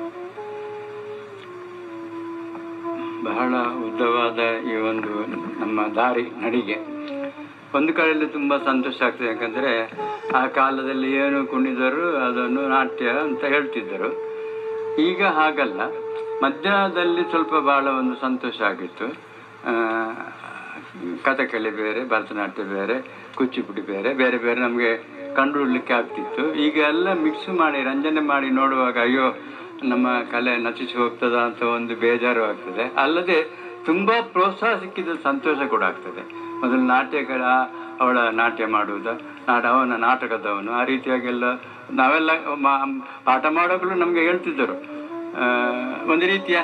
ಬಹಳ ಉದ್ದವಾದ ಈ ಒಂದು ನಮ್ಮ ದಾರಿ ನಡಿಗೆ ಒಂದು ಕಡೆಯಲ್ಲಿ ತುಂಬ ಸಂತೋಷ ಆಗ್ತದೆ. ಯಾಕಂದರೆ ಆ ಕಾಲದಲ್ಲಿ ಏನು ಕುಣಿದರು ಅದನ್ನು ನಾಟ್ಯ ಅಂತ ಹೇಳ್ತಿದ್ದರು. ಈಗ ಹಾಗಲ್ಲ. ಮಧ್ಯಾಹ್ನದಲ್ಲಿ ಸ್ವಲ್ಪ ಬಹಳ ಒಂದು ಸಂತೋಷ ಆಗಿತ್ತು. ಕಥಕಳಿ ಬೇರೆ, ಭರತನಾಟ್ಯ ಬೇರೆ, ಕುಚಿಪುಡಿ ಬೇರೆ ಬೇರೆ ಬೇರೆ ನಮಗೆ ಕಂಡುಹಿಡಲಿಕ್ಕೆ ಆಗ್ತಿತ್ತು. ಈಗ ಎಲ್ಲ ಮಿಕ್ಸ್ ಮಾಡಿ ರಂಜನೆ ಮಾಡಿ ನೋಡುವಾಗ ಅಯ್ಯೋ ನಮ್ಮ ಕಲೆ ನಚಿಸಿ ಹೋಗ್ತದ ಅಂತ ಒಂದು ಬೇಜಾರು ಆಗ್ತದೆ. ಅಲ್ಲದೆ ತುಂಬ ಪ್ರೋತ್ಸಾಹ ಸಿಕ್ಕಿದ ಸಂತೋಷ ಕೂಡ ಆಗ್ತದೆ. ಮೊದಲು ನಾಟ್ಯಗಳ ಅವಳ ನಾಟ್ಯ ಮಾಡುವುದು, ಅವನ ನಾಟಕದವನು, ಆ ರೀತಿಯಾಗೆಲ್ಲ ನಾವೆಲ್ಲ ಪಾಠ ಮಾಡೋಕ್ಕೂ ನಮಗೆ ಹೇಳ್ತಿದ್ದರು ಒಂದು ರೀತಿಯ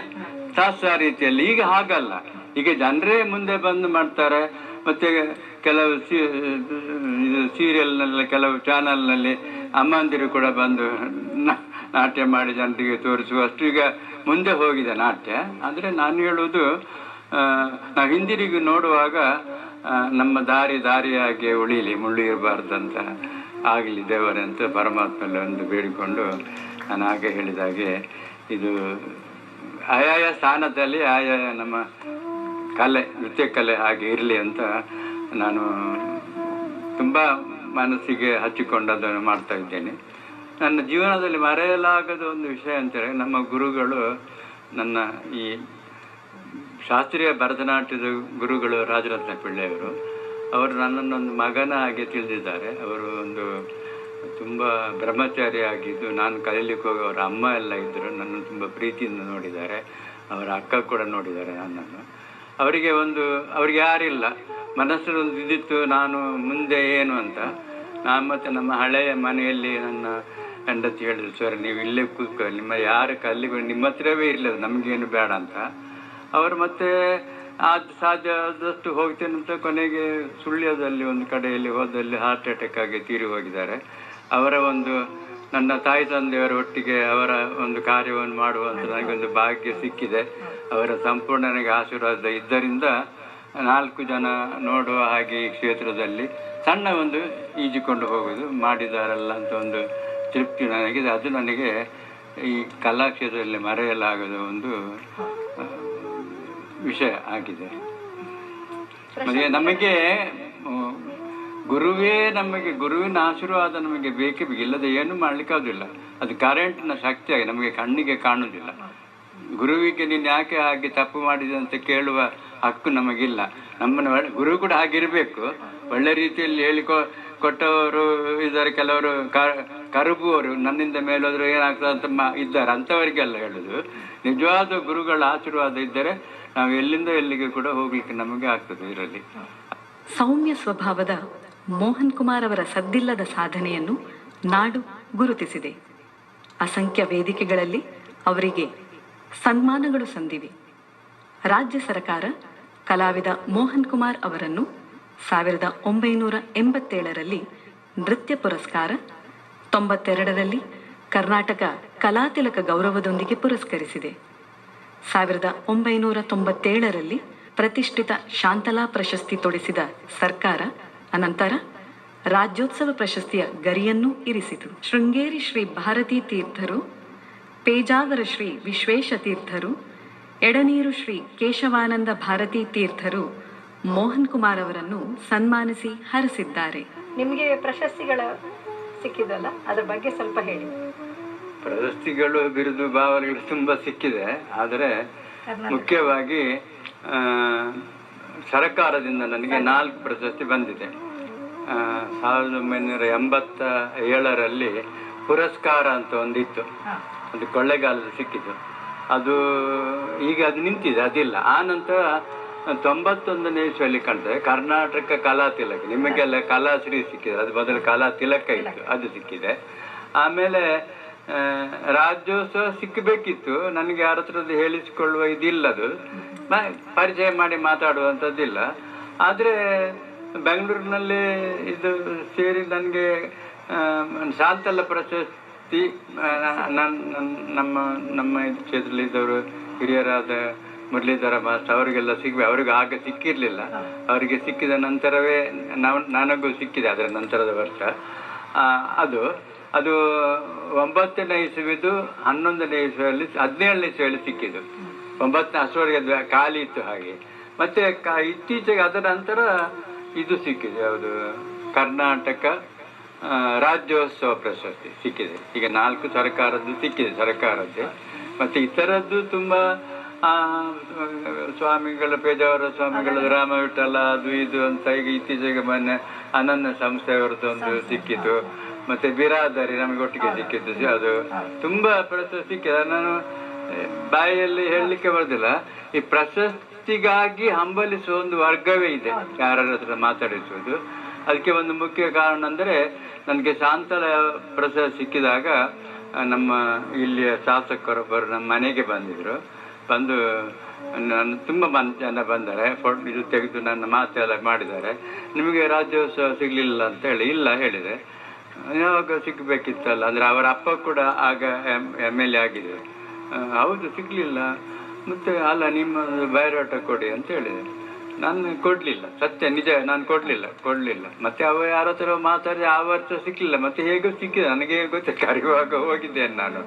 ಶಾಸ್ತ್ರ ರೀತಿಯಲ್ಲಿ. ಈಗ ಹಾಗಲ್ಲ. ಈಗ ಜನರೇ ಮುಂದೆ ಬಂದು ಮಾಡ್ತಾರೆ. ಮತ್ತು ಕೆಲವು ಸೀರಿಯಲ್ನಲ್ಲಿ, ಕೆಲವು ಚಾನಲ್ನಲ್ಲಿ ಅಮ್ಮಂದಿರು ಕೂಡ ಬಂದು ನಾಟ್ಯ ಮಾಡಿ ಜನರಿಗೆ ತೋರಿಸುವಷ್ಟು ಈಗ ಮುಂದೆ ಹೋಗಿದೆ ನಾಟ್ಯ. ಆದರೆ ನಾನು ಹೇಳುವುದು, ನಾವು ಹಿಂದಿರುಗಿ ನೋಡುವಾಗ ನಮ್ಮ ದಾರಿಯಾಗಿ ಉಳಿಲಿ, ಮುಳ್ಳು ಇರಬಾರ್ದಂತ ಆಗಲಿ ದೇವರಂತ ಪರಮಾತ್ಮಲ್ಲಿ ಒಂದು ಬೇಡಿಕೊಂಡು ನಾನು ಹಾಗೆ ಹೇಳಿದಾಗೆ ಇದು ಆಯಾಯ ಸ್ಥಾನದಲ್ಲಿ ಆಯಾಯ ನಮ್ಮ ಕಲೆ, ನೃತ್ಯ ಕಲೆ ಹಾಗೆ ಇರಲಿ ಅಂತ ನಾನು ತುಂಬ ಮನಸ್ಸಿಗೆ ಹಚ್ಚಿಕೊಂಡು ಅದನ್ನು ಮಾಡ್ತಾ ಇದ್ದೇನೆ. ನನ್ನ ಜೀವನದಲ್ಲಿ ಮರೆಯಲಾಗದ ಒಂದು ವಿಷಯ ಅಂತೇಳಿ, ನಮ್ಮ ಗುರುಗಳು ನನ್ನ ಈ ಶಾಸ್ತ್ರೀಯ ಭರತನಾಟ್ಯದ ಗುರುಗಳು ರಾಜರತ್ನ ಪಿಳ್ಳೆಯವರು. ಅವರು ನನ್ನನ್ನೊಂದು ಮಗನ ಹಾಗೆ ತಿಳಿದಿದ್ದಾರೆ. ಅವರು ಒಂದು ತುಂಬ ಬ್ರಹ್ಮಚಾರಿ ಆಗಿದ್ದು, ನಾನು ಕಲೀಲಿಕ್ಕೆ ಹೋಗಿ ಅವರ ಅಮ್ಮ ಎಲ್ಲ ಇದ್ದರು, ನನ್ನನ್ನು ತುಂಬ ಪ್ರೀತಿಯಿಂದ ನೋಡಿದ್ದಾರೆ. ಅವರ ಅಕ್ಕ ಕೂಡ ನೋಡಿದ್ದಾರೆ ನನ್ನನ್ನು. ಅವರಿಗೆ ಯಾರಿಲ್ಲ, ಮನಸ್ಸಲ್ಲಿ ಒಂದು ಇದ್ದಿತ್ತು ನಾನು ಮುಂದೆ ಏನು ಅಂತ. ನಾನು ಮತ್ತು ನಮ್ಮ ಹಳೆಯ ಮನೆಯಲ್ಲಿ ನನ್ನ ಹೆಂಡತಿ ಹೇಳಿದ್ರು, ಸರ್ ನೀವು ಇಲ್ಲೇ ಕೂತ್ಕೊ, ನಿಮ್ಮ ಯಾರು ಕಲ್ಲಿಗೆ ನಿಮ್ಮ ಹತ್ರವೇ ಇರಲಿಲ್ಲ, ನಮಗೇನು ಬೇಡ ಅಂತ. ಅವರು ಮತ್ತೆ ಅದು ಸಾಧ್ಯ ಆದಷ್ಟು ಹೋಗ್ತೇನೆ ಅಂತ ಕೊನೆಗೆ ಸುಳ್ಯದಲ್ಲಿ ಒಂದು ಕಡೆಯಲ್ಲಿ ಹೋದಲ್ಲಿ ಹಾರ್ಟ್ ಅಟ್ಯಾಕ್ ಆಗಿ ತೀರಿ ಹೋಗಿದ್ದಾರೆ. ಅವರ ನನ್ನ ತಾಯಿ ತಂದೆಯವರ ಒಟ್ಟಿಗೆ ಅವರ ಒಂದು ಕಾರ್ಯವನ್ನು ಮಾಡುವಂಥ ನನಗೊಂದು ಭಾಗ್ಯ ಸಿಕ್ಕಿದೆ. ಅವರ ಸಂಪೂರ್ಣ ನನಗೆ ಆಶೀರ್ವಾದ ಇದ್ದರಿಂದ 4 ಜನ ನೋಡುವ ಹಾಗೆ ಈ ಕ್ಷೇತ್ರದಲ್ಲಿ ಸಣ್ಣ ಒಂದು ಈಜಿಕೊಂಡು ಹೋಗೋದು ಮಾಡಿದಾರಲ್ಲ ಅಂತ ಒಂದು ತೃಪ್ತಿ ನನಗಿದೆ. ಅದು ನನಗೆ ಈ ಕಲಾಕ್ಷೇತ್ರದಲ್ಲಿ ಮರೆಯಲಾಗದ ಒಂದು ವಿಷಯ ಆಗಿದೆ. ಮತ್ತೆ ನಮಗೆ ಗುರುವಿನ ಆಶೀರ್ವಾದ ನಮಗೆ ಬೇಕೇ ಬೇಕು, ಇಲ್ಲದೆ ಏನೂ ಮಾಡಲಿಕ್ಕಾಗೋದಿಲ್ಲ. ಅದು ಕರೆಂಟಿನ ಶಕ್ತಿಯಾಗಿ ನಮಗೆ ಕಣ್ಣಿಗೆ ಕಾಣುವುದಿಲ್ಲ. ಗುರುವಿಗೆ ನೀನು ಯಾಕೆ ಹಾಗೆ ತಪ್ಪು ಮಾಡಿದೆ ಅಂತ ಕೇಳುವ ಹಕ್ಕು ನಮಗಿಲ್ಲ. ಗುರು ಕೂಡ ಹಾಗಿರಬೇಕು, ಒಳ್ಳೆ ರೀತಿಯಲ್ಲಿ ಕೊಟ್ಟವರು ಇದ್ದಾರೆ. ಕೆಲವರು ಕರುಬುವವರು ನನ್ನಿಂದ ಮೇಲೋದ್ರು ಏನಾಗ್ತದೆ ಅಂತ ಇದ್ದಾರೆ, ಅಂಥವರಿಗೆಲ್ಲ ಹೇಳೋದು. ನಿಜವಾದ ಗುರುಗಳ ಆಶೀರ್ವಾದ ಇದ್ದರೆ ನಾವು ಎಲ್ಲಿಂದ ಎಲ್ಲಿಗೆ ಕೂಡ ಹೋಗ್ಲಿಕ್ಕೆ ನಮಗೆ ಆಗ್ತದೆ. ಇದರಲ್ಲಿ ಸೌಮ್ಯ ಸ್ವಭಾವದ ಮೋಹನ್ ಕುಮಾರ್ ಅವರ ಸದ್ದಿಲ್ಲದ ಸಾಧನೆಯನ್ನು ನಾಡು ಗುರುತಿಸಿದೆ. ಅಸಂಖ್ಯ ವೇದಿಕೆಗಳಲ್ಲಿ ಅವರಿಗೆ ಸನ್ಮಾನಗಳು ಸಂದಿವೆ. ರಾಜ್ಯ ಸರ್ಕಾರ ಕಲಾವಿದ ಮೋಹನ್ ಕುಮಾರ್ ಅವರನ್ನು 1987ರಲ್ಲಿ ನೃತ್ಯ ಪುರಸ್ಕಾರ, 92ರಲ್ಲಿ ಕರ್ನಾಟಕ ಕಲಾತಿಲಕ ಗೌರವದೊಂದಿಗೆ ಪುರಸ್ಕರಿಸಿದೆ. 1997ರಲ್ಲಿ ಪ್ರತಿಷ್ಠಿತ ಶಾಂತಲಾ ಪ್ರಶಸ್ತಿ ತೊಡಿಸಿದ ಸರ್ಕಾರ ಅನಂತರ ರಾಜ್ಯೋತ್ಸವ ಪ್ರಶಸ್ತಿಯ ಗರಿಯನ್ನೂ ಇರಿಸಿತು. ಶೃಂಗೇರಿ ಶ್ರೀ ಭಾರತೀ ತೀರ್ಥರು, ಪೇಜಾವರ ಶ್ರೀ ವಿಶ್ವೇಶ ತೀರ್ಥರು, ಎಡನೀರು ಶ್ರೀ ಕೇಶವಾನಂದ ಭಾರತೀ ತೀರ್ಥರು ಮೋಹನ್ ಕುಮಾರ್ ಅವರನ್ನು ಸನ್ಮಾನಿಸಿ ಹರಸಿದ್ದಾರೆ. ನಿಮಗೆ ಪ್ರಶಸ್ತಿಗಳ ಸಿಕ್ಕಿದಲ್ಲ, ಅದರ ಬಗ್ಗೆ ಸ್ವಲ್ಪ ಹೇಳಿ. ಪ್ರಶಸ್ತಿಗಳು, ಬಿರುದು, ಭಾವನೆಗಳು ತುಂಬ ಸಿಕ್ಕಿದೆ. ಆದರೆ ಮುಖ್ಯವಾಗಿ ಸರ್ಕಾರದಿಂದ ನನಗೆ 4 ಪ್ರಶಸ್ತಿ ಬಂದಿದೆ. 1987ರಲ್ಲಿ ಪುರಸ್ಕಾರ ಅಂತ ಒಂದಿತ್ತು, ಅದು ಕೊಳ್ಳೆಗಾಲದಲ್ಲಿ ಸಿಕ್ಕಿದ್ದು. ಅದು ಈಗ ಅದು ನಿಂತಿದೆ, ಅದಿಲ್ಲ. ಆ ನಂತರ 91ನೇ ಇಸ್ವಿಯಲ್ಲಿ ಕಾಣ್ತದೆ ಕರ್ನಾಟಕ ಕಲಾ ತಿಲಕ, ನಿಮಗೆಲ್ಲ ಕಲಾಶ್ರೀ ಸಿಕ್ಕಿದೆ, ಅದು ಬದಲು ಕಲಾ ತಿಲಕ ಇತ್ತು, ಅದು ಸಿಕ್ಕಿದೆ. ಆಮೇಲೆ ರಾಜ್ಯೋತ್ಸವ ಸಿಕ್ಕಬೇಕಿತ್ತು, ನನಗೆ ಯಾರ ಹತ್ರದ್ದು ಹೇಳಿಸಿಕೊಳ್ಳುವ ಇದಿಲ್ಲದು, ಪರಿಚಯ ಮಾಡಿ ಮಾತಾಡುವಂಥದ್ದಿಲ್ಲ. ಆದರೆ ಬೆಂಗಳೂರಿನಲ್ಲಿ ಇದು ಸೇರಿ ನನಗೆ ಶಾಂತಲಾ ಪ್ರಶಸ್ತಿ ನಮ್ಮ ಕ್ಷೇತ್ರದಲ್ಲಿದ್ದವರು ಹಿರಿಯರಾದ ಮುರಳೀಧರ ಮಾಸ್ಟರ್ ಅವರಿಗೆಲ್ಲ ಅವ್ರಿಗೆ ಆಗ ಸಿಕ್ಕಿರಲಿಲ್ಲ. ಅವರಿಗೆ ಸಿಕ್ಕಿದ ನಂತರವೇ ನನಗೂ ಸಿಕ್ಕಿದೆ, ಅದರ ನಂತರದ ವರ್ಷ. ಅದು 9ನೇ ಇಸವಿದು, 11ನೇ ಇಸವಿಯಲ್ಲಿ, 17ನೇ ಇಸವಿಯಲ್ಲಿ ಸಿಕ್ಕಿದ್ದು. 9ನೇ ಅಷ್ಟರವರೆಗೆ ಖಾಲಿ ಇತ್ತು ಹಾಗೆ. ಮತ್ತೆ ಇತ್ತೀಚೆಗೆ ಅದರ ನಂತರ ಇದು ಸಿಕ್ಕಿದೆ, ಯಾವುದು ಕರ್ನಾಟಕ ರಾಜ್ಯೋತ್ಸವ ಪ್ರಶಸ್ತಿ ಸಿಕ್ಕಿದೆ. ಈಗ 4 ಸರ್ಕಾರದ್ದು ಸಿಕ್ಕಿದೆ, ಸರ್ಕಾರದ್ದೇ. ಮತ್ತು ಇತರದ್ದು ತುಂಬ ಸ್ವಾಮಿಗಳ, ಪೇಜಾವರ ಸ್ವಾಮಿಗಳ ರಾಮ ವಿಠಲ ಅದು ಇದು ಅಂತ ಈಗ ಇತ್ತೀಚೆಗೆ ಮೊನ್ನೆ ಅನನ್ಯ ಸಂಸ್ಥೆಯವರದ್ದು ಒಂದು ಸಿಕ್ಕಿತು. ಮತ್ತೆ ಬಿರಾದರಿ ನಮಗೆ ಒಟ್ಟಿಗೆ ಸಿಕ್ಕಿದ್ದು, ಅದು ತುಂಬ ಪ್ರಶಸ್ತಿ ಸಿಕ್ಕಿದೆ. ನಾನು ಬಾಯಲ್ಲಿ ಹೇಳಲಿಕ್ಕೆ ಬರೋದಿಲ್ಲ. ಈ ಪ್ರಶಸ್ತಿಗಾಗಿ ಹಂಬಲಿಸುವ ಒಂದು ವರ್ಗವೇ ಇದೆ, ಯಾರ ಹತ್ರ ಮಾತಾಡಿಸುವುದು. ಅದಕ್ಕೆ ಒಂದು ಮುಖ್ಯ ಕಾರಣ ಅಂದರೆ, ನನಗೆ ಶಾಂತಲಾ ಪ್ರಶಸ್ತಿ ಸಿಕ್ಕಿದಾಗ ನಮ್ಮ ಇಲ್ಲಿಯ ಶಾಸಕರೊಬ್ಬರು ನಮ್ಮ ಮನೆಗೆ ಬಂದಿದ್ರು. ಬಂದು ನಾನು ತುಂಬ ಜನ ಬಂದರೆ ಇದು ತೆಗೆದು ನನ್ನ ಮಾತೆಲ್ಲ ಮಾಡಿದ್ದಾರೆ. ನಿಮಗೆ ರಾಜ್ಯೋತ್ಸವ ಸಿಗಲಿಲ್ಲ ಅಂತ ಹೇಳಿ, ಇಲ್ಲ ಹೇಳಿದೆ. ಯಾವಾಗ ಸಿಗಬೇಕಿತ್ತಲ್ಲ, ಅಂದರೆ ಅವರ ಅಪ್ಪ ಕೂಡ ಆಗ MLA ಆಗಿದೆ. ಹೌದು ಸಿಗಲಿಲ್ಲ. ಮತ್ತು ಅಲ್ಲ, ನಿಮ್ಮ ಬಯೋಡಾಟ ಕೊಡಿ ಅಂತ ಹೇಳಿದೆ. ನಾನು ಕೊಡಲಿಲ್ಲ, ಸತ್ಯ ನಿಜ, ನಾನು ಕೊಡಲಿಲ್ಲ. ಮತ್ತು ಅವ ಯಾರ ಹತ್ರ ಮಾತಾಡಿ ಆ ವರ್ಷ ಸಿಕ್ಕಲಿಲ್ಲ. ಮತ್ತು ಹೇಗೂ ಸಿಕ್ಕಿದೆ, ನನಗೆ ಗೊತ್ತೆ, ಕರೆಯುವಾಗ ಹೋಗಿದ್ದೇನೆ ನಾನು.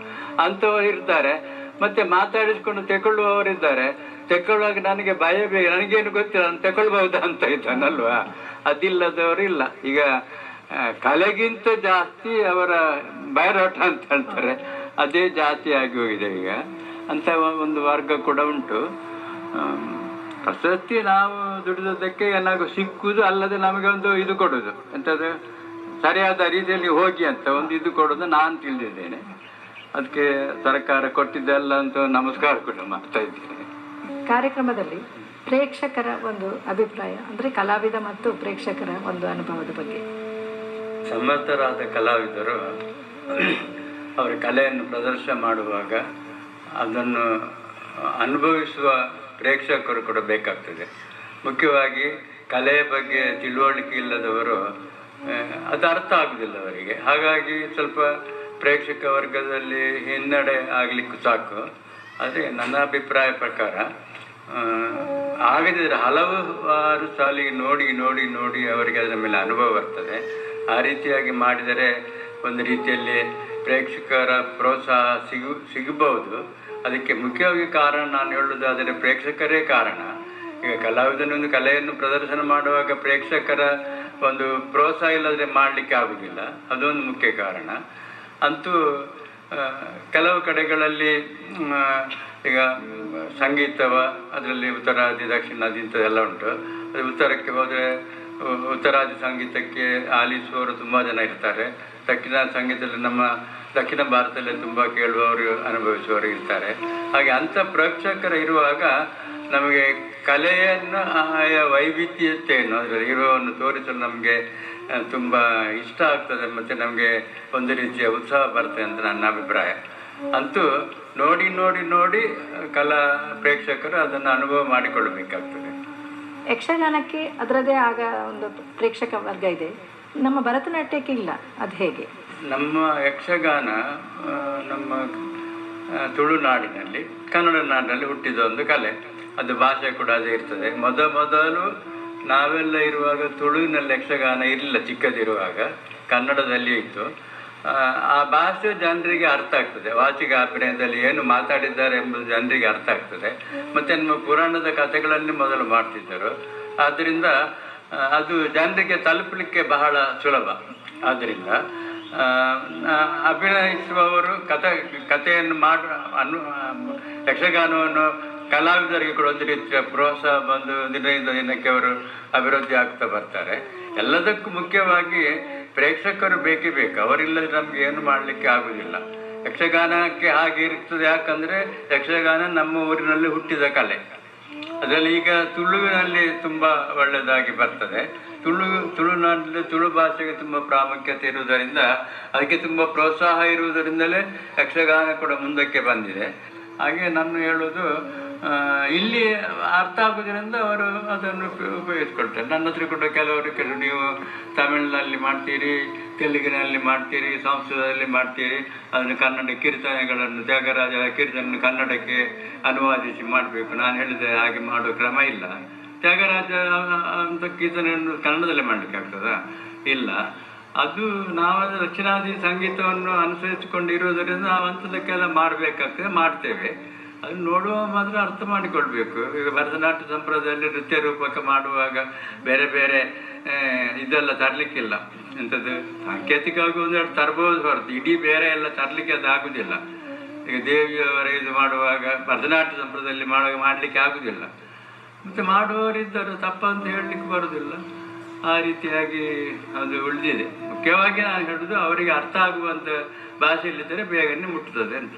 ಅಂಥವ್ರು ಇರ್ತಾರೆ. ಮತ್ತೆ ಮಾತಾಡಿಸ್ಕೊಂಡು ತೆಗೊಳ್ಳುವವರಿದ್ದಾರೆ. ತೆಗೊಳ್ಳುವಾಗ ನನಗೆ ಭಯ ಬೇಕು, ನನಗೇನು ಗೊತ್ತಿಲ್ಲ, ನಾನು ತೆಗೊಳ್ಬಹುದಾ ಅಂತ ಇದ್ದಾನಲ್ವಾ. ಅದಿಲ್ಲದವರು ಇಲ್ಲ. ಈಗ ಕಲೆಗಿಂತ ಜಾಸ್ತಿ ಅವರ ಬಯರಾಟ ಅಂತ ಹೇಳ್ತಾರೆ, ಅದೇ ಜಾಸ್ತಿ ಆಗಿ ಹೋಗಿದೆ ಈಗ. ಅಂತ ಒಂದು ವರ್ಗ ಕೂಡ ಉಂಟು. ಪ್ರಶಸ್ತಿ ನಾವು ದುಡಿದದ್ದಕ್ಕೆ ಏನಾಗೂ ಸಿಕ್ಕುವುದು, ಅಲ್ಲದೆ ನಮಗೆ ಒಂದು ಇದು ಕೊಡೋದು, ಎಂಥದ್ದು ಸರಿಯಾದ ರೀತಿಯಲ್ಲಿ ಹೋಗಿ ಅಂತ ಒಂದು ಇದು ಕೊಡೋದು ನಾನು ತಿಳಿದಿದ್ದೇನೆ. ಅದಕ್ಕೆ ಸರ್ಕಾರ ಕೊಟ್ಟಿದ್ದೆಲ್ಲ ಅಂತ ನಮಸ್ಕಾರ ಕೂಡ ಮಾಡ್ತಾ ಇದ್ದೇನೆ. ಕಾರ್ಯಕ್ರಮದಲ್ಲಿ ಪ್ರೇಕ್ಷಕರ ಒಂದು ಅಭಿಪ್ರಾಯ ಅಂದರೆ ಕಲಾವಿದ ಮತ್ತು ಪ್ರೇಕ್ಷಕರ ಒಂದು ಅನುಭವದ ಬಗ್ಗೆ. ಸಮರ್ಥರಾದ ಕಲಾವಿದರು ಅವರ ಕಲೆಯನ್ನು ಪ್ರದರ್ಶನ ಮಾಡುವಾಗ ಅದನ್ನು ಅನುಭವಿಸುವ ಪ್ರೇಕ್ಷಕರು ಕೂಡ ಬೇಕಾಗ್ತದೆ. ಮುಖ್ಯವಾಗಿ ಕಲೆಯ ಬಗ್ಗೆ ತಿಳುವಳಿಕೆ ಇಲ್ಲದವರು ಅದು ಅರ್ಥ ಆಗುವುದಿಲ್ಲ ಅವರಿಗೆ. ಹಾಗಾಗಿ ಸ್ವಲ್ಪ ಪ್ರೇಕ್ಷಕ ವರ್ಗದಲ್ಲಿ ಹಿನ್ನಡೆ ಆಗಲಿಕ್ಕೂ ಸಾಕು. ಆದರೆ ನನ್ನ ಅಭಿಪ್ರಾಯ ಪ್ರಕಾರ ಆಗದಿದ್ದರೆ ಹಲವಾರು ಸಾಲಿಗೆ ನೋಡಿ ನೋಡಿ ನೋಡಿ ಅವರಿಗೆ ಅದರ ಮೇಲೆ ಅನುಭವ ಬರ್ತದೆ. ಆ ರೀತಿಯಾಗಿ ಮಾಡಿದರೆ ಒಂದು ರೀತಿಯಲ್ಲಿ ಪ್ರೇಕ್ಷಕರ ಪ್ರೋತ್ಸಾಹ ಸಿಗಬಹುದು. ಅದಕ್ಕೆ ಮುಖ್ಯವಾಗಿ ಕಾರಣ ನಾನು ಹೇಳೋದಾದರೆ ಪ್ರೇಕ್ಷಕರೇ ಕಾರಣ. ಈಗ ಕಲಾವಿದನೊಂದು ಕಲೆಯನ್ನು ಪ್ರದರ್ಶನ ಮಾಡುವಾಗ ಪ್ರೇಕ್ಷಕರ ಒಂದು ಪ್ರೋತ್ಸಾಹ ಇಲ್ಲದ್ರೆ ಮಾಡಲಿಕ್ಕೆ ಆಗುವುದಿಲ್ಲ. ಅದೊಂದು ಮುಖ್ಯ ಕಾರಣ. ಅಂತೂ ಕೆಲವು ಕಡೆಗಳಲ್ಲಿ ಈಗ ಸಂಗೀತವ ಅದರಲ್ಲಿ ಉತ್ತರಾದಿ ದಕ್ಷಿಣಾದಿ ಇಂಥದ್ದೆಲ್ಲ ಉಂಟು. ಅದು ಉತ್ತರಕ್ಕೆ ಹೋದರೆ ಉತ್ತರಾದಿ ಸಂಗೀತಕ್ಕೆ ಆಲಿಸುವವರು ತುಂಬ ಜನ ಇರ್ತಾರೆ. ದಕ್ಷಿಣ ಸಂಗೀತದಲ್ಲಿ ನಮ್ಮ ದಕ್ಷಿಣ ಭಾರತದಲ್ಲಿ ತುಂಬ ಕೇಳುವವರು ಅನುಭವಿಸುವವರು ಇರ್ತಾರೆ. ಹಾಗೆ ಅಂಥ ಪ್ರೇಕ್ಷಕರು ಇರುವಾಗ ನಮಗೆ ಕಲೆಯನ್ನು ಆಯಾ ವೈವಿಧ್ಯತೆಯನ್ನು ಅದರಲ್ಲಿ ಇರುವವನ್ನು ತೋರಿಸಲು ನಮಗೆ ತುಂಬ ಇಷ್ಟ ಆಗ್ತದೆ ಮತ್ತು ನಮಗೆ ಒಂದು ರೀತಿಯ ಉತ್ಸಾಹ ಬರ್ತದೆ ಅಂತ ನನ್ನ ಅಭಿಪ್ರಾಯ. ಅಂತೂ ನೋಡಿ ನೋಡಿ ನೋಡಿ ಕಲಾ ಪ್ರೇಕ್ಷಕರು ಅದನ್ನು ಅನುಭವ ಮಾಡಿಕೊಳ್ಳಬೇಕಾಗ್ತದೆ. ಯಕ್ಷಗಾನಕ್ಕೆ ಅದರದೇ ಆಗ ಒಂದು ಪ್ರೇಕ್ಷಕ ವರ್ಗ ಇದೆ, ನಮ್ಮ ಭರತನಾಟ್ಯಕ್ಕೆ ಇಲ್ಲ. ಅದು ಹೇಗೆ? ನಮ್ಮ ಯಕ್ಷಗಾನ ನಮ್ಮ ತುಳುನಾಡಿನಲ್ಲಿ ಕನ್ನಡ ನಾಡಿನಲ್ಲಿ ಹುಟ್ಟಿದ ಒಂದು ಕಲೆ. ಅದು ಭಾಷೆ ಕೂಡ ಅದೇ ಇರ್ತದೆ. ಮೊದಲು ನಾವೆಲ್ಲ ಇರುವಾಗ ತುಳುವಿನಲ್ಲಿ ಯಕ್ಷಗಾನ ಇರಲಿಲ್ಲ. ಚಿಕ್ಕದಿರುವಾಗ ಕನ್ನಡದಲ್ಲಿ ಇತ್ತು. ಆ ಭಾಷೆ ಜನರಿಗೆ ಅರ್ಥ ಆಗ್ತದೆ. ವಾಚಿಕ ಅಭಿನಯದಲ್ಲಿ ಏನು ಮಾತಾಡಿದ್ದಾರೆ ಎಂಬುದು ಜನರಿಗೆ ಅರ್ಥ ಆಗ್ತದೆ. ಮತ್ತು ನಮ್ಮ ಪುರಾಣದ ಕಥೆಗಳಲ್ಲಿ ಮೊದಲು ಮಾಡ್ತಿದ್ದರು. ಆದ್ದರಿಂದ ಅದು ಜನರಿಗೆ ತಲುಪಲಿಕ್ಕೆ ಬಹಳ ಸುಲಭ. ಆದ್ದರಿಂದ ಅಭಿನಯಿಸುವವರು ಕಥೆಯನ್ನು ಯಕ್ಷಗಾನವನ್ನು ಕಲಾವಿದರಿಗೆ ಕೂಡ ಒಂದು ರೀತಿಯ ಪ್ರೋತ್ಸಾಹ ಬಂದು ದಿನದಿಂದ ದಿನಕ್ಕೆ ಅವರು ಅಭಿವೃದ್ಧಿ ಆಗ್ತಾ ಬರ್ತಾರೆ. ಎಲ್ಲದಕ್ಕೂ ಮುಖ್ಯವಾಗಿ ಪ್ರೇಕ್ಷಕರು ಬೇಕೇ ಬೇಕು. ಅವರಿಲ್ಲದೆ ನಮ್ಗೆ ಏನು ಮಾಡಲಿಕ್ಕೆ ಆಗುವುದಿಲ್ಲ. ಯಕ್ಷಗಾನಕ್ಕೆ ಹಾಗೆ ಇರ್ತದೆ. ಯಾಕಂದರೆ ಯಕ್ಷಗಾನ ನಮ್ಮ ಊರಿನಲ್ಲಿ ಹುಟ್ಟಿದ ಕಲೆ. ಅದರಲ್ಲಿ ಈಗ ತುಳುವಿನಲ್ಲಿ ತುಂಬ ಒಳ್ಳೆಯದಾಗಿ ಬರ್ತದೆ. ತುಳುನಾಡಿನಲ್ಲಿ ತುಳು ಭಾಷೆಗೆ ತುಂಬ ಪ್ರಾಮುಖ್ಯತೆ ಇರುವುದರಿಂದ ಅದಕ್ಕೆ ತುಂಬ ಪ್ರೋತ್ಸಾಹ ಇರುವುದರಿಂದಲೇ ಯಕ್ಷಗಾನ ಕೂಡ ಮುಂದಕ್ಕೆ ಬಂದಿದೆ. ಹಾಗೆ ನಾನು ಹೇಳೋದು, ಇಲ್ಲಿ ಅರ್ಥ ಆಗೋದ್ರಿಂದ ಅವರು ಅದನ್ನು ಉಪಯೋಗಿಸ್ಕೊಳ್ತಾರೆ. ನನ್ನ ಹತ್ರ ಕೂಡ ಕೆಲವರು ನೀವು ತಮಿಳಿನಲ್ಲಿ ಮಾಡ್ತೀರಿ, ತೆಲುಗಿನಲ್ಲಿ ಮಾಡ್ತೀರಿ, ಸಂಸ್ಕೃತದಲ್ಲಿ ಮಾಡ್ತೀರಿ, ಅದನ್ನು ಕನ್ನಡ ಕೀರ್ತನೆಗಳನ್ನು ತ್ಯಾಗರಾಜ ಕೀರ್ತನೆ ಕನ್ನಡಕ್ಕೆ ಅನುವಾದಿಸಿ ಮಾಡಬೇಕು. ನಾನು ಹೇಳಿದೆ ಹಾಗೆ ಮಾಡುವ ಕ್ರಮ ಇಲ್ಲ. ತ್ಯಾಗರಾಜ ಅಂತ ಕೀರ್ತನೆಯನ್ನು ಕನ್ನಡದಲ್ಲೇ ಮಾಡಲಿಕ್ಕೆ ಆಗ್ತದಾ? ಇಲ್ಲ. ಅದು ನಾವು ದಕ್ಷಿಣಾದಿ ಸಂಗೀತವನ್ನು ಅನುಸರಿಸಿಕೊಂಡಿರುವುದರಿಂದ ನಾವು ಅಂಥದಕ್ಕೆಲ್ಲ ಮಾಡಬೇಕಾಗ್ತದೆ, ಮಾಡ್ತೇವೆ. ಅದು ನೋಡುವ ಮಾತ್ರ ಅರ್ಥ ಮಾಡಿಕೊಳ್ಬೇಕು. ಈಗ ಭರತನಾಟ್ಯ ಸಂಪ್ರದಾಯದಲ್ಲಿ ನೃತ್ಯ ರೂಪಕ ಮಾಡುವಾಗ ಬೇರೆ ಬೇರೆ ಇದೆಲ್ಲ ತರಲಿಕ್ಕಿಲ್ಲ. ಎಂಥದ್ದು ಸಾಂಕೇತಿಕವಾಗಿ ಒಂದೆರಡು ತರ್ಬೋದು ಹೊರತು ಇಡೀ ಬೇರೆ ಎಲ್ಲ ತರಲಿಕ್ಕೆ ಅದು ಆಗುವುದಿಲ್ಲ. ಈಗ ದೇವಿಯವರ ಇದು ಮಾಡುವಾಗ ಭರತನಾಟ್ಯ ಸಂಪ್ರದಾಯದಲ್ಲಿ ಮಾಡಲಿಕ್ಕೆ ಆಗುವುದಿಲ್ಲ. ಮತ್ತು ಮಾಡುವವರಿದ್ದರು, ತಪ್ಪಂತ ಹೇಳಲಿಕ್ಕೆ ಬರೋದಿಲ್ಲ. ಆ ರೀತಿಯಾಗಿ ಅದು ಉಳಿದಿದೆ. ಮುಖ್ಯವಾಗಿ ನಾನು ಹೇಳೋದು, ಅವರಿಗೆ ಅರ್ಥ ಆಗುವಂಥ ಭಾಷೆಯಲ್ಲಿದ್ದರೆ ಬೇಗನೆ ಮುಟ್ಟುತ್ತದೆ ಅಂತ.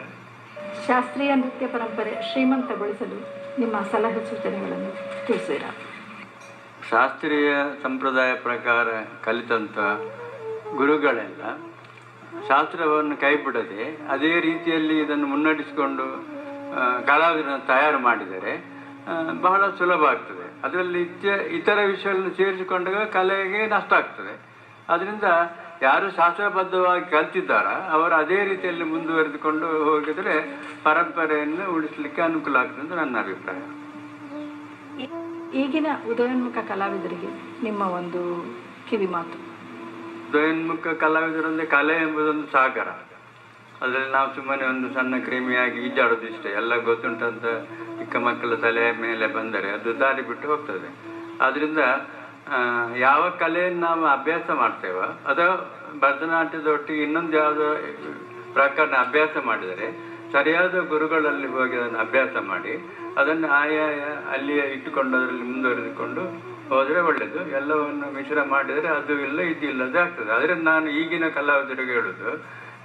ಶಾಸ್ತ್ರೀಯ ನೃತ್ಯ ಪರಂಪರೆ ಶ್ರೀಮಂತಗೊಳಿಸಲು ನಿಮ್ಮ ಸಲಹೆ ಸೂಚನೆಗಳನ್ನು ತಿಳಿಸಿರಾ? ಶಾಸ್ತ್ರೀಯ ಸಂಪ್ರದಾಯ ಪ್ರಕಾರ ಕಲಿತಂಥ ಗುರುಗಳೆಲ್ಲ ಶಾಸ್ತ್ರವನ್ನು ಕೈಬಿಡದೆ ಅದೇ ರೀತಿಯಲ್ಲಿ ಇದನ್ನು ಮುನ್ನಡೆಸಿಕೊಂಡು ಕಲಾವಿದರನ್ನು ತಯಾರು ಮಾಡಿದರೆ ಬಹಳ ಸುಲಭ ಆಗ್ತದೆ. ಅದರಲ್ಲಿ ಇತರ ವಿಷಯಗಳನ್ನು ಸೇರಿಸಿಕೊಂಡಾಗ ಕಲೆಗೆ ನಷ್ಟ ಆಗ್ತದೆ. ಅದರಿಂದ ಯಾರು ಶಾಸ್ತ್ರಬದ್ಧವಾಗಿ ಕಲ್ತಿದ್ದಾರ ಅವರು ಅದೇ ರೀತಿಯಲ್ಲಿ ಮುಂದುವರೆದುಕೊಂಡು ಹೋಗಿದರೆ ಪರಂಪರೆಯನ್ನು ಉಳಿಸಲಿಕ್ಕೆ ಅನುಕೂಲ ಆಗ್ತದೆ ಅಂತ ನನ್ನ ಅಭಿಪ್ರಾಯ. ಈಗಿನ ಉದಯೋನ್ಮುಖ ಕಲಾವಿದರಿಗೆ ನಿಮ್ಮ ಒಂದು ಕಿವಿ ಮಾತು? ಉದಯೋನ್ಮುಖ ಕಲಾವಿದರಂದರೆ ಕಲೆ ಎಂಬುದೊಂದು ಸಾಗರ. ಅದರಲ್ಲಿ ನಾವು ಸುಮ್ಮನೆ ಒಂದು ಸಣ್ಣ ಕ್ರಿಮಿಯಾಗಿ ಈಜಾಡೋದು ಇಷ್ಟೇ. ಎಲ್ಲ ಗೊತ್ತುಂಟಂತ ಚಿಕ್ಕ ಮಕ್ಕಳ ತಲೆಯ ಮೇಲೆ ಬಂದರೆ ಅದು ದಾರಿ ಬಿಟ್ಟು ಹೋಗ್ತದೆ. ಆದ್ದರಿಂದ ಯಾವ ಕಲೆಯನ್ನು ನಾವು ಅಭ್ಯಾಸ ಮಾಡ್ತೇವೋ ಅದು ಭರತನಾಟ್ಯದ ಒಟ್ಟಿಗೆ ಇನ್ನೊಂದು ಯಾವುದೋ ಪ್ರಕಾರನ ಅಭ್ಯಾಸ ಮಾಡಿದರೆ ಸರಿಯಾದ ಗುರುಗಳಲ್ಲಿ ಹೋಗಿ ಅದನ್ನು ಅಭ್ಯಾಸ ಮಾಡಿ ಅದನ್ನು ಆಯಾಯ ಅಲ್ಲಿಯೇ ಇಟ್ಟುಕೊಂಡು ಅದರಲ್ಲಿ ಮುಂದುವರೆದುಕೊಂಡು ಹೋದರೆ ಒಳ್ಳೆಯದು. ಎಲ್ಲವನ್ನು ಮಿಶ್ರ ಮಾಡಿದರೆ ಅದು ಇಲ್ಲ ಇದು ಇಲ್ಲದೆ ಆಗ್ತದೆ. ಆದರೆ ನಾನು ಈಗಿನ ಕಲಾವಿದರಿಗೆ ಹೇಳೋದು,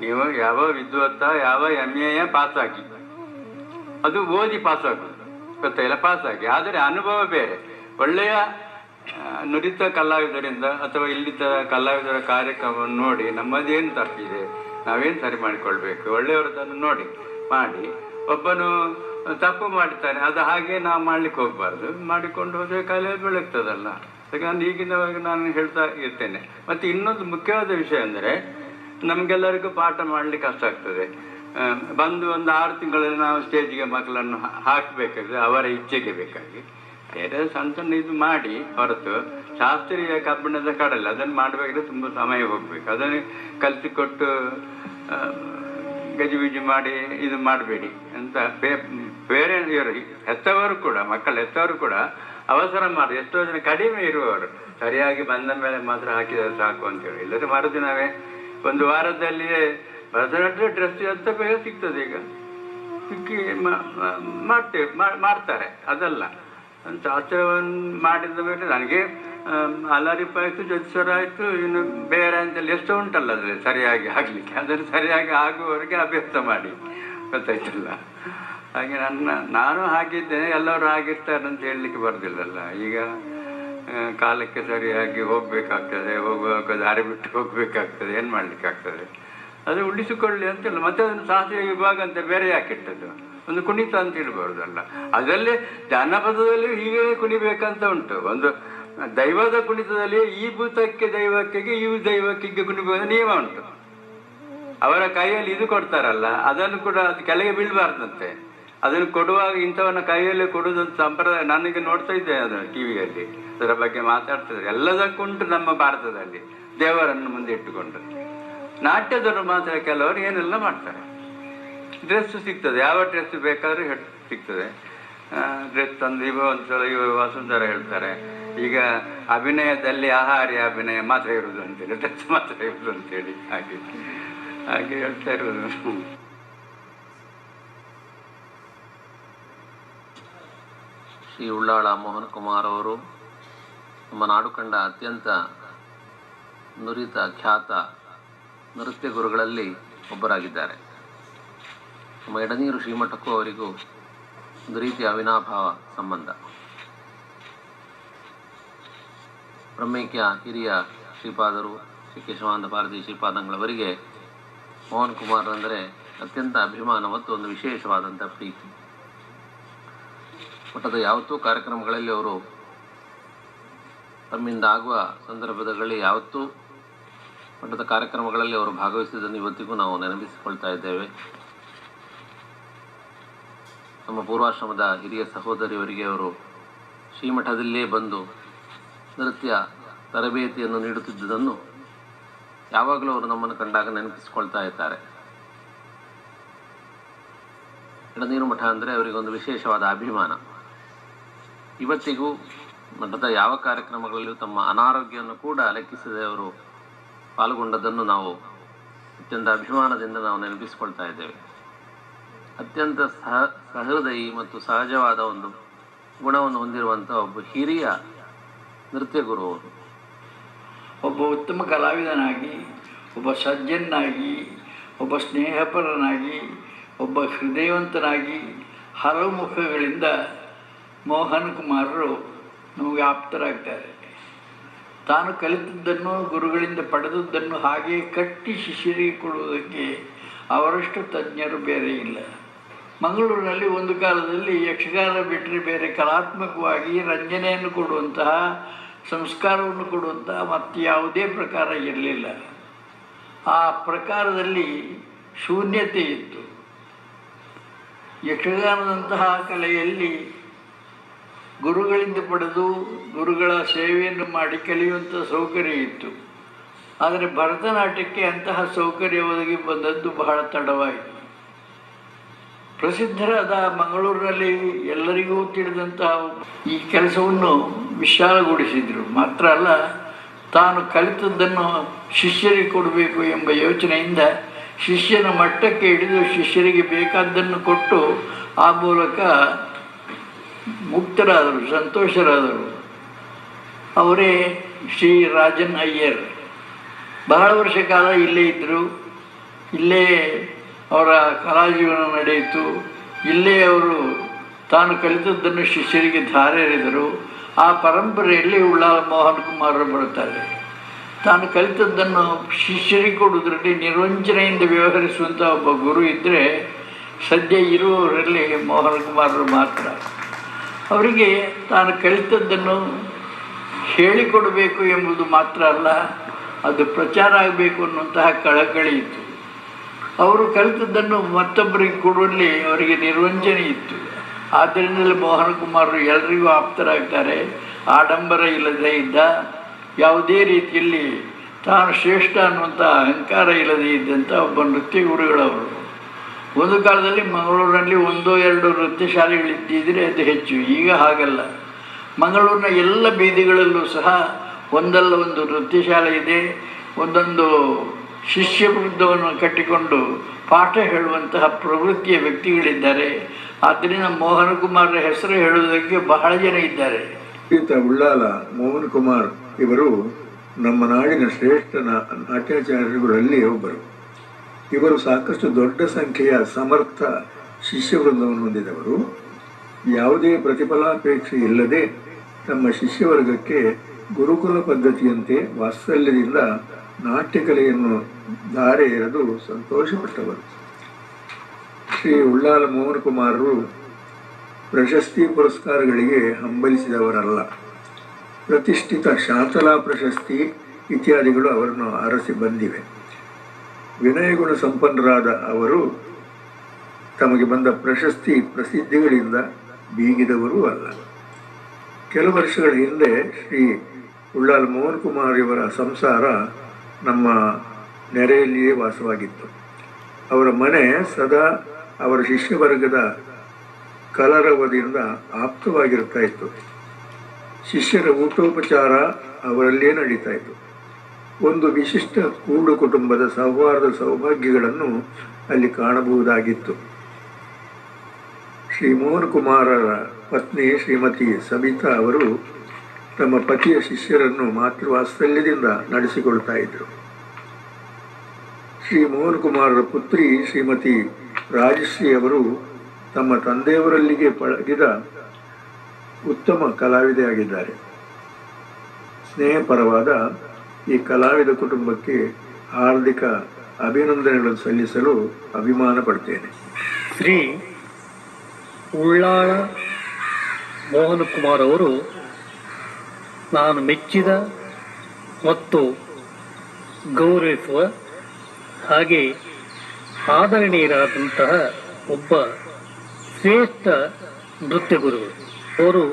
ನೀವು ಯಾವ ವಿದ್ವತ್ತ ಯಾವ MA ಪಾಸಾಗಿ, ಅದು ಓದಿ ಪಾಸಾಗೋದು ಗೊತ್ತಾಯಿಲ್ಲ, ಪಾಸಾಗಿ. ಆದರೆ ಅನುಭವ ಬೇರೆ. ಒಳ್ಳೆಯ ನುರಿತ ಕಲಾವಿದರಿಂದ ಅಥವಾ ಇಲ್ಲಿದ್ದ ಕಲಾವಿದರ ಕಾರ್ಯಕ್ರಮವನ್ನು ನೋಡಿ ನಮ್ಮದೇನು ತಪ್ಪಿದೆ, ನಾವೇನು ಸರಿ ಮಾಡಿಕೊಳ್ಬೇಕು, ಒಳ್ಳೆಯವರದನ್ನು ನೋಡಿ ಮಾಡಿ. ಒಬ್ಬನು ತಪ್ಪು ಮಾಡ್ತಾನೆ, ಅದು ಹಾಗೆ ನಾವು ಮಾಡ್ಲಿಕ್ಕೆ ಹೋಗಬಾರ್ದು. ಮಾಡಿಕೊಂಡು ಹೋದರೆ ಕಲೆ ಬೆಳಗ್ತದಲ್ಲ. ನಾನು ಈಗಿನವಾಗ ನಾನು ಹೇಳ್ತಾ ಇರ್ತೇನೆ. ಮತ್ತು ಇನ್ನೊಂದು ಮುಖ್ಯವಾದ ವಿಷಯ ಅಂದರೆ, ನಮಗೆಲ್ಲರಿಗೂ ಪಾಠ ಮಾಡಲಿಕ್ಕೆ ಕಷ್ಟ ಆಗ್ತದೆ. ಬಂದು ಒಂದು 6 ತಿಂಗಳಲ್ಲಿ ನಾವು ಸ್ಟೇಜಿಗೆ ಮಕ್ಕಳನ್ನು ಹಾಕಬೇಕಾದ್ರೆ ಅವರ ಇಚ್ಛೆಗೆ ಬೇಕಾಗಿ ಬೇರೆ ಸಣ್ಣ ಸಣ್ಣ ಇದು ಮಾಡಿ ಹೊರತು ಶಾಸ್ತ್ರೀಯ ಕಬ್ಬಿಣದ ಕಡಲೆ ಅದನ್ನು ಮಾಡಬೇಕಾದ್ರೆ ತುಂಬ ಸಮಯ ಹೋಗಬೇಕು. ಅದನ್ನು ಕಲಿಸಿಕೊಟ್ಟು ಗಜಿಬಿಜಿ ಮಾಡಿ ಇದು ಮಾಡಬೇಡಿ ಅಂತ ಬೇರೆ ಇವರು ಹೆತ್ತವರು ಕೂಡ, ಮಕ್ಕಳು ಹೆತ್ತವರು ಕೂಡ ಅವಸರ ಮಾಡಿ. ಎಷ್ಟೋ ಜನ ಕಡಿಮೆ ಇರುವವರು ಸರಿಯಾಗಿ ಬಂದ ಮೇಲೆ ಮಾತ್ರ ಹಾಕಿದರೆ ಸಾಕು ಅಂತೇಳಿ. ಇಲ್ಲದ್ರೆ ಮರುದಿನವೇ ಒಂದು ವಾರದಲ್ಲಿಯೇ ಭರತನಾಟ್ಯ ಡ್ರೆಸ್ ಅಂತ ಬೇಗ ಸಿಗ್ತದೆ. ಈಗ ಸಿಕ್ಕಿ ಮಾಡ್ತಾರೆ. ಅದಲ್ಲ, ಶಾಸ್ತ್ರವನ್ನು ಮಾಡಿದ ಮೇಲೆ ನನಗೆ ಅಲಾರಿಪ್ ಆಯಿತು, ಜಜ್ಸರ ಆಯಿತು, ಇನ್ನು ಬೇರೆ ಅಂತೇಳಿ ಎಷ್ಟೋ ಉಂಟಲ್ಲ ಅದರಲ್ಲಿ ಸರಿಯಾಗಿ ಆಗಲಿಕ್ಕೆ. ಅದನ್ನು ಸರಿಯಾಗಿ ಆಗುವವರೆಗೆ ಅಭ್ಯಾಸ ಮಾಡಿ, ಗೊತ್ತಾಯ್ತಲ್ಲ. ಹಾಗೆ ನಾನು ಹಾಗಿದ್ದೇನೆ, ಎಲ್ಲರೂ ಆಗಿರ್ತಾರೆ ಅಂತ ಹೇಳಲಿಕ್ಕೆ ಬರೋದಿಲ್ಲಲ್ಲ. ಈಗ ಕಾಲಕ್ಕೆ ಸರಿಯಾಗಿ ಹೋಗಬೇಕಾಗ್ತದೆ, ಹೋಗುವಾಗ ದಾರಿ ಬಿಟ್ಟು ಹೋಗಬೇಕಾಗ್ತದೆ, ಏನು ಮಾಡಲಿಕ್ಕಾಗ್ತದೆ. ಅದು ಉಳಿಸಿಕೊಳ್ಳಿ ಅಂತಿಲ್ಲ. ಮತ್ತೆ ಅದನ್ನು ಶಾಸ್ತ್ರೀಯ ವಿಭಾಗ ಅಂತ ಬೇರೆ ಯಾಕಿಟ್ಟದ್ದು, ಒಂದು ಕುಣಿತ ಅಂತ ಹೇಳ್ಬಾರ್ದಲ್ಲ. ಅದರಲ್ಲಿ ಜಾನಪದದಲ್ಲಿ ಹೀಗೆ ಕುಣಿಬೇಕಂತ ಉಂಟು. ಒಂದು ದೈವದ ಕುಣಿತದಲ್ಲಿ ಈ ಭೂತಕ್ಕೆ ದೈವಕ್ಕೆ ಈ ದೈವಕ್ಕೆ ಕುಣಿಬಹುದು ನಿಯಮ ಉಂಟು. ಅವರ ಕೈಯಲ್ಲಿ ಇದು ಕೊಡ್ತಾರಲ್ಲ, ಅದನ್ನು ಕೂಡ ಅದು ಕೆಳಗೆ ಬೀಳಬಾರ್ದಂತೆ. ಅದನ್ನು ಕೊಡುವಾಗ ಇಂಥವನ್ನ ಕೈಯಲ್ಲಿ ಕೊಡುವುದಂತ ಸಂಪ್ರದಾಯ ನನಗೆ ನೋಡ್ತಾ ಇದ್ದೆ. ಅದನ್ನು ಟಿವಿಯಲ್ಲಿ ಅದರ ಬಗ್ಗೆ ಮಾತಾಡ್ತಿದ್ದಾರೆ. ಎಲ್ಲದಕ್ಕುಂಟು ನಮ್ಮ ಭಾರತದಲ್ಲಿ ದೇವರನ್ನು ಮುಂದೆ ಇಟ್ಟುಕೊಂಡು. ನಾಟ್ಯದವರು ಮಾತ್ರ ಕೆಲವರು ಏನೆಲ್ಲ ಮಾಡ್ತಾರೆ. ಡ್ರೆಸ್ ಸಿಗ್ತದೆ, ಯಾವ ಡ್ರೆಸ್ ಬೇಕಾದ್ರೂ ಸಿಗ್ತದೆ. ಡ್ರೆಸ್ ತಂದು ಇವರು ವಸುಂಧರ ಹೇಳ್ತಾರೆ, ಈಗ ಅಭಿನಯದಲ್ಲಿ ಆಹಾರ್ಯ ಅಭಿನಯ ಮಾತ್ರ ಇರುವುದು ಅಂತೇಳಿ, ಡ್ರೆಸ್ ಮಾತ್ರ ಇರುವುದು ಅಂತೇಳಿ ಹಾಗೆ ಹಾಗೆ ಹೇಳ್ತಾ ಇರೋದು. ಶ್ರೀ ಉಳ್ಳಾಳ ಮೋಹನ್ ಕುಮಾರ್ ಅವರು ನಮ್ಮ ನಾಡು ಕಂಡ ಅತ್ಯಂತ ನುರಿತ ಖ್ಯಾತ ನೃತ್ಯ ಗುರುಗಳಲ್ಲಿ ಒಬ್ಬರಾಗಿದ್ದಾರೆ. ನಮ್ಮ ಎಡನೀರು ಶ್ರೀಮಠಕ್ಕೂ ಅವರಿಗೂ ಒಂದು ರೀತಿಯ ಅವಿನಾಭಾವ ಸಂಬಂಧ. ಬ್ರಹ್ಮೈಕ್ಯ ಹಿರಿಯ ಶ್ರೀಪಾದರು, ಶ್ರೀ ಕೇಶವಾನಂದ ಭಾರತಿ ಶ್ರೀಪಾದಂಗಳವರಿಗೆ ಮೋಹನ್ ಕುಮಾರ್ ಅಂದರೆ ಅತ್ಯಂತ ಅಭಿಮಾನ ಮತ್ತು ಒಂದು ವಿಶೇಷವಾದಂಥ ಪ್ರೀತಿ. ಮಠದ ಯಾವತ್ತೂ ಕಾರ್ಯಕ್ರಮಗಳಲ್ಲಿ ಅವರು ತಮ್ಮಿಂದ ಆಗುವ ಸಂದರ್ಭದಲ್ಲಿ ಯಾವತ್ತೂ ಮಠದ ಕಾರ್ಯಕ್ರಮಗಳಲ್ಲಿ ಅವರು ಭಾಗವಹಿಸಿದ್ದನ್ನು ಇವತ್ತಿಗೂ ನಾವು ನೆನಪಿಸಿಕೊಳ್ತಾ ಇದ್ದೇವೆ. ನಮ್ಮ ಪೂರ್ವಾಶ್ರಮದ ಹಿರಿಯ ಸಹೋದರಿಯವರಿಗೆ ಅವರು ಶ್ರೀಮಠದಲ್ಲೇ ಬಂದು ನೃತ್ಯ ತರಬೇತಿಯನ್ನು ನೀಡುತ್ತಿದ್ದುದನ್ನು ಯಾವಾಗಲೂ ಅವರು ನಮ್ಮನ್ನು ಕಂಡಾಗ ನೆನಪಿಸಿಕೊಳ್ತಾ ಇರ್ತಾರೆ. ಎಡನೀರು ಮಠ ಅಂದರೆ ಅವರಿಗೊಂದು ವಿಶೇಷವಾದ ಅಭಿಮಾನ. ಇವತ್ತಿಗೂ ಮಠದ ಯಾವ ಕಾರ್ಯಕ್ರಮಗಳಲ್ಲೂ ತಮ್ಮ ಅನಾರೋಗ್ಯವನ್ನು ಕೂಡ ಲೆಕ್ಕಿಸದೆ ಅವರು ಪಾಲ್ಗೊಂಡದ್ದನ್ನು ನಾವು ಅತ್ಯಂತ ಅಭಿಮಾನದಿಂದ ನಾವು ನೆನಪಿಸಿಕೊಳ್ತಾ ಇದ್ದೇವೆ. ಅತ್ಯಂತ ಸಹೃದಯಿ ಮತ್ತು ಸಹಜವಾದ ಒಂದು ಗುಣವನ್ನು ಹೊಂದಿರುವಂಥ ಒಬ್ಬ ಹಿರಿಯ ನೃತ್ಯ ಗುರು ಅವರು. ಒಬ್ಬ ಉತ್ತಮ ಕಲಾವಿದನಾಗಿ, ಒಬ್ಬ ಸಜ್ಜನಾಗಿ, ಒಬ್ಬ ಸ್ನೇಹಪರನಾಗಿ, ಒಬ್ಬ ಹೃದಯವಂತನಾಗಿ ಹಲವು ಮುಖಗಳಿಂದ ಮೋಹನ್ ಕುಮಾರರು ನಮಗೆ ಆಪ್ತರಾಗ್ತಾರೆ. ತಾನು ಕಲಿತದ್ದನ್ನು, ಗುರುಗಳಿಂದ ಪಡೆದದ್ದನ್ನು ಹಾಗೆ ಕಟ್ಟಿ ಶಿಷ್ಯರಿಗೆ ಕೊಡುವುದಕ್ಕೆ ಅವರಷ್ಟು ತಜ್ಞರು ಬೇರೆ ಇಲ್ಲ. ಮಂಗಳೂರಿನಲ್ಲಿ ಒಂದು ಕಾಲದಲ್ಲಿ ಯಕ್ಷಗಾನ ಬಿಟ್ಟರೆ ಬೇರೆ ಕಲಾತ್ಮಕವಾಗಿ ರಂಜನೆಯನ್ನು ಕೊಡುವಂತಹ, ಸಂಸ್ಕಾರವನ್ನು ಕೊಡುವಂತಹ ಮತ್ತು ಯಾವುದೇ ಪ್ರಕಾರ ಇರಲಿಲ್ಲ. ಆ ಪ್ರಕಾರದಲ್ಲಿ ಶೂನ್ಯತೆ ಇತ್ತು. ಯಕ್ಷಗಾನದಂತಹ ಕಲೆಯಲ್ಲಿ ಗುರುಗಳಿಂದ ಪಡೆದು ಗುರುಗಳ ಸೇವೆಯನ್ನು ಮಾಡಿ ಕಲಿಯುವಂಥ ಸೌಕರ್ಯ ಇತ್ತು. ಆದರೆ ಭರತನಾಟ್ಯಕ್ಕೆ ಅಂತಹ ಸೌಕರ್ಯ ಒದಗಿ ಬಂದದ್ದು ಬಹಳ ತಡವಾಯಿತು. ಪ್ರಸಿದ್ಧರಾದ ಮಂಗಳೂರಿನಲ್ಲಿ ಎಲ್ಲರಿಗೂ ತಿಳಿದಂತಹ ಈ ಕೆಲಸವನ್ನು ವಿಶಾಲಗೊಳಿಸಿದರು. ಮಾತ್ರ ಅಲ್ಲ, ತಾನು ಕಲಿತದ್ದನ್ನು ಶಿಷ್ಯರಿಗೆ ಕೊಡಬೇಕು ಎಂಬ ಯೋಚನೆಯಿಂದ ಶಿಷ್ಯನ ಮಟ್ಟಕ್ಕೆ ಹಿಡಿದು ಶಿಷ್ಯರಿಗೆ ಬೇಕಾದ್ದನ್ನು ಕೊಟ್ಟು ಆ ಮೂಲಕ ಮುಕ್ತರಾದರು, ಸಂತೋಷರಾದರು. ಅವರೇ ಶ್ರೀ ರಾಜನ್ ಅಯ್ಯರ್. ಬಹಳ ವರ್ಷ ಕಾಲ ಇಲ್ಲೇ ಇದ್ದರು. ಇಲ್ಲೇ ಅವರ ಕಲಾಜೀವನ ನಡೆಯಿತು. ಇಲ್ಲೇ ಅವರು ತಾನು ಕಲಿತದ್ದನ್ನು ಶಿಷ್ಯರಿಗೆ ಧಾರೆ ಎರೆದರು. ಆ ಪರಂಪರೆಯಲ್ಲಿ ಉಳ್ಳಾಲ ಮೋಹನ್ ಕುಮಾರರು ಬರುತ್ತಾರೆ. ತಾನು ಕಲಿತದ್ದನ್ನು ಶಿಷ್ಯರಿಗೆ ಕೊಡುವುದರಲ್ಲಿ ನಿರ್ವಂಚನೆಯಿಂದ ವ್ಯವಹರಿಸುವಂಥ ಒಬ್ಬ ಗುರು ಇದ್ದರೆ ಸದ್ಯ ಇರುವವರಲ್ಲಿ ಮೋಹನ್ ಕುಮಾರರು ಮಾತ್ರ. ಅವರಿಗೆ ತಾನು ಕಲಿತದ್ದನ್ನು ಹೇಳಿಕೊಡಬೇಕು ಎಂಬುದು ಮಾತ್ರ ಅಲ್ಲ, ಅದು ಪ್ರಚಾರ ಆಗಬೇಕು ಅನ್ನುವಂತಹ ಕಳಕಳಿ ಇತ್ತು. ಅವರು ಕಲಿತದ್ದನ್ನು ಮತ್ತೊಬ್ಬರಿಗೆ ಕೊಡುವಲ್ಲಿ ಅವರಿಗೆ ನಿರ್ವಂಚನೆ ಇತ್ತು. ಆದ್ದರಿಂದಲೇ ಮೋಹನ್ ಕುಮಾರರು ಎಲ್ಲರಿಗೂ ಆಪ್ತರಾಗ್ತಾರೆ. ಆಡಂಬರ ಇಲ್ಲದೇ ಇದ್ದ, ಯಾವುದೇ ರೀತಿಯಲ್ಲಿ ತಾನು ಶ್ರೇಷ್ಠ ಅನ್ನುವಂಥ ಅಹಂಕಾರ ಇಲ್ಲದೇ ಇದ್ದಂಥ ಒಬ್ಬ ನೃತ್ಯ ಗುರುಗಳವರು. ಒಂದು ಕಾಲದಲ್ಲಿ ಮಂಗಳೂರಿನಲ್ಲಿ 1-2 ನೃತ್ಯ ಶಾಲೆಗಳಿದ್ದಿದ್ದರೆ ಅದು ಹೆಚ್ಚು. ಈಗ ಹಾಗಲ್ಲ. ಮಂಗಳೂರಿನ ಎಲ್ಲ ಬೀದಿಗಳಲ್ಲೂ ಸಹ ಒಂದಲ್ಲ ಒಂದು ನೃತ್ಯ ಶಾಲೆ ಇದೆ. ಒಂದೊಂದು ಶಿಷ್ಯ ವೃಂದವನ್ನು ಕಟ್ಟಿಕೊಂಡು ಪಾಠ ಹೇಳುವಂತಹ ಪ್ರವೃತ್ತಿಯ ವ್ಯಕ್ತಿಗಳಿದ್ದಾರೆ. ಆದ್ದರಿಂದ ಮೋಹನ್ ಕುಮಾರರ ಹೆಸರು ಹೇಳುವುದಕ್ಕೆ ಬಹಳ ಜನ ಇದ್ದಾರೆ. ಉಳ್ಳಾಲ ಮೋಹನ್ ಕುಮಾರ್ ಇವರು ನಮ್ಮ ನಾಡಿನ ಶ್ರೇಷ್ಠ ನಾಟ್ಯಾಚಾರ್ಯರುಗಳಲ್ಲಿ ಒಬ್ಬರು. ಇವರು ಸಾಕಷ್ಟು ದೊಡ್ಡ ಸಂಖ್ಯೆಯ ಸಮರ್ಥ ಶಿಷ್ಯವೃಂದವನ್ನು ಹೊಂದಿದವರು. ಯಾವುದೇ ಪ್ರತಿಫಲಾಪೇಕ್ಷೆ ಇಲ್ಲದೆ ತಮ್ಮ ಶಿಷ್ಯವರ್ಗಕ್ಕೆ ಗುರುಕುಲ ಪದ್ಧತಿಯಂತೆ ವಾತ್ಸಲ್ಯದಿಂದ ನಾಟ್ಯಕಲೆಯನ್ನು ಧಾರೆ ಎರೆದು ಸಂತೋಷಪಟ್ಟವರು. ಶ್ರೀ ಉಳ್ಳಾಲ ಮೋಹನ್ ಕುಮಾರರು ಪ್ರಶಸ್ತಿ ಪುರಸ್ಕಾರಗಳಿಗೆ ಹಂಬಲಿಸಿದವರಲ್ಲ. ಪ್ರತಿಷ್ಠಿತ ಶಾಂತಲಾ ಪ್ರಶಸ್ತಿ ಇತ್ಯಾದಿಗಳು ಅವರನ್ನು ಅರಸಿ ಬಂದಿವೆ. ವಿನಯಗುಣ ಸಂಪನ್ನರಾದ ಅವರು ತಮಗೆ ಬಂದ ಪ್ರಶಸ್ತಿ ಪ್ರಸಿದ್ಧಿಗಳಿಂದ ಬೀಗಿದವರೂ ಅಲ್ಲ. ಕೆಲವು ವರ್ಷಗಳ ಹಿಂದೆ ಶ್ರೀ ಉಳ್ಳಾಲ ಮೋಹನ್ ಕುಮಾರ್ ಇವರ ಸಂಸಾರ ನಮ್ಮ ನೆರೆಯಲ್ಲಿಯೇ ವಾಸವಾಗಿತ್ತು. ಅವರ ಮನೆ ಸದಾ ಅವರ ಶಿಷ್ಯವರ್ಗದ ಕಲರವದಿಂದ ಆಪ್ತವಾಗಿರುತ್ತಾ ಇತ್ತು. ಶಿಷ್ಯರ ಊಟೋಪಚಾರ ಅವರಲ್ಲೇ ನಡೀತಾ ಇತ್ತು. ಒಂದು ವಿಶಿಷ್ಟ ಕೂಡು ಕುಟುಂಬದ ಸೌಹಾರ್ದ ಸೌಭಾಗ್ಯಗಳನ್ನು ಅಲ್ಲಿ ಕಾಣಬಹುದಾಗಿತ್ತು. ಶ್ರೀ ಮೋಹನ್ ಕುಮಾರರ ಪತ್ನಿ ಶ್ರೀಮತಿ ಸಬಿತಾ ಅವರು ತಮ್ಮ ಪತಿಯ ಶಿಷ್ಯರನ್ನು ಮಾತೃವಾತ್ಸಲ್ಯದಿಂದ ನಡೆಸಿಕೊಳ್ತಾ ಇದ್ದರು. ಶ್ರೀ ಮೋಹನ್ ಕುಮಾರರ ಪುತ್ರಿ ಶ್ರೀಮತಿ ರಾಜಶ್ರೀ ಅವರು ತಮ್ಮ ತಂದೆಯವರಲ್ಲಿಗೆ ಪಳಗಿದ ಉತ್ತಮ ಕಲಾವಿದೆಯಾಗಿದ್ದಾರೆ. ಸ್ನೇಹಪರವಾದ ಈ ಕಲಾವಿದ ಕುಟುಂಬಕ್ಕೆ ಹಾರ್ದಿಕ ಅಭಿನಂದನೆಗಳನ್ನು ಸಲ್ಲಿಸಲು ಅಭಿಮಾನ ಪಡ್ತೇನೆ. ಶ್ರೀ ಉಳ್ಳಾಳ ಮೋಹನ್ ಕುಮಾರ್ ಅವರು ನಾನು ಮೆಚ್ಚಿದ ಮತ್ತು ಗೌರವಿಸುವ ಹಾಗೆ ಆದರಣೀಯರಾದಂತಹ ಒಬ್ಬ ಶ್ರೇಷ್ಠ ನೃತ್ಯ ಗುರುಗಳು. ಅವರು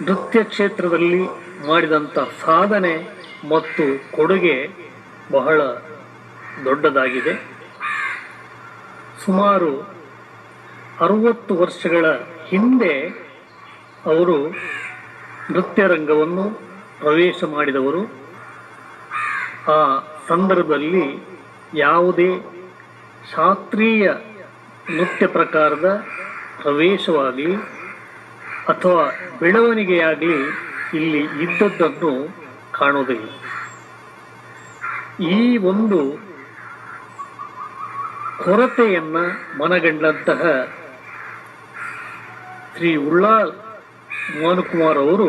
ನೃತ್ಯ ಕ್ಷೇತ್ರದಲ್ಲಿ ಮಾಡಿದಂಥ ಸಾಧನೆ ಮತ್ತು ಕೊಡುಗೆ ಬಹಳ ದೊಡ್ಡದಾಗಿದೆ. ಸುಮಾರು 60 ವರ್ಷಗಳ ಹಿಂದೆ ಅವರು ನೃತ್ಯ ರಂಗವನ್ನು ಪ್ರವೇಶ ಮಾಡಿದವರು. ಆ ಸಂದರ್ಭದಲ್ಲಿ ಯಾವುದೇ ಶಾಸ್ತ್ರೀಯ ನೃತ್ಯ ಪ್ರಕಾರದ ಪ್ರವೇಶವಾಗಲಿ ಅಥವಾ ಬೆಳವಣಿಗೆಯಾಗಲಿ ಇಲ್ಲಿ ಇದ್ದದ್ದನ್ನು ಕಾಣುವುದಿಲ್ಲ. ಈ ಒಂದು ಕೊರತೆಯನ್ನು ಮನಗಂಡಂತಹ ಶ್ರೀ ಉಳ್ಳಾಲ್ ಮೋಹನ್ ಕುಮಾರ್ ಅವರು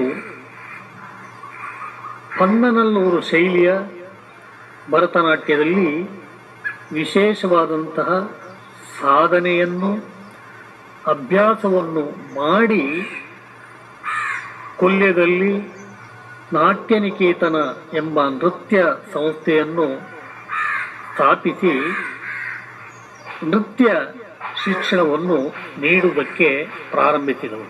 ಪನ್ನನಲ್ಲೂರು ಶೈಲಿಯ ಭರತನಾಟ್ಯದಲ್ಲಿ ವಿಶೇಷವಾದಂತಹ ಸಾಧನೆಯನ್ನು ಅಭ್ಯಾಸವನ್ನು ಮಾಡಿ ಕೊಲ್ಯದಲ್ಲಿ ನಾಟ್ಯನಿಕೇತನ ಎಂಬ ನೃತ್ಯ ಸಂಸ್ಥೆಯನ್ನು ಸ್ಥಾಪಿಸಿ ನೃತ್ಯ ಶಿಕ್ಷಣವನ್ನು ನೀಡುವುದಕ್ಕೆ ಪ್ರಾರಂಭಿಸಿದರು.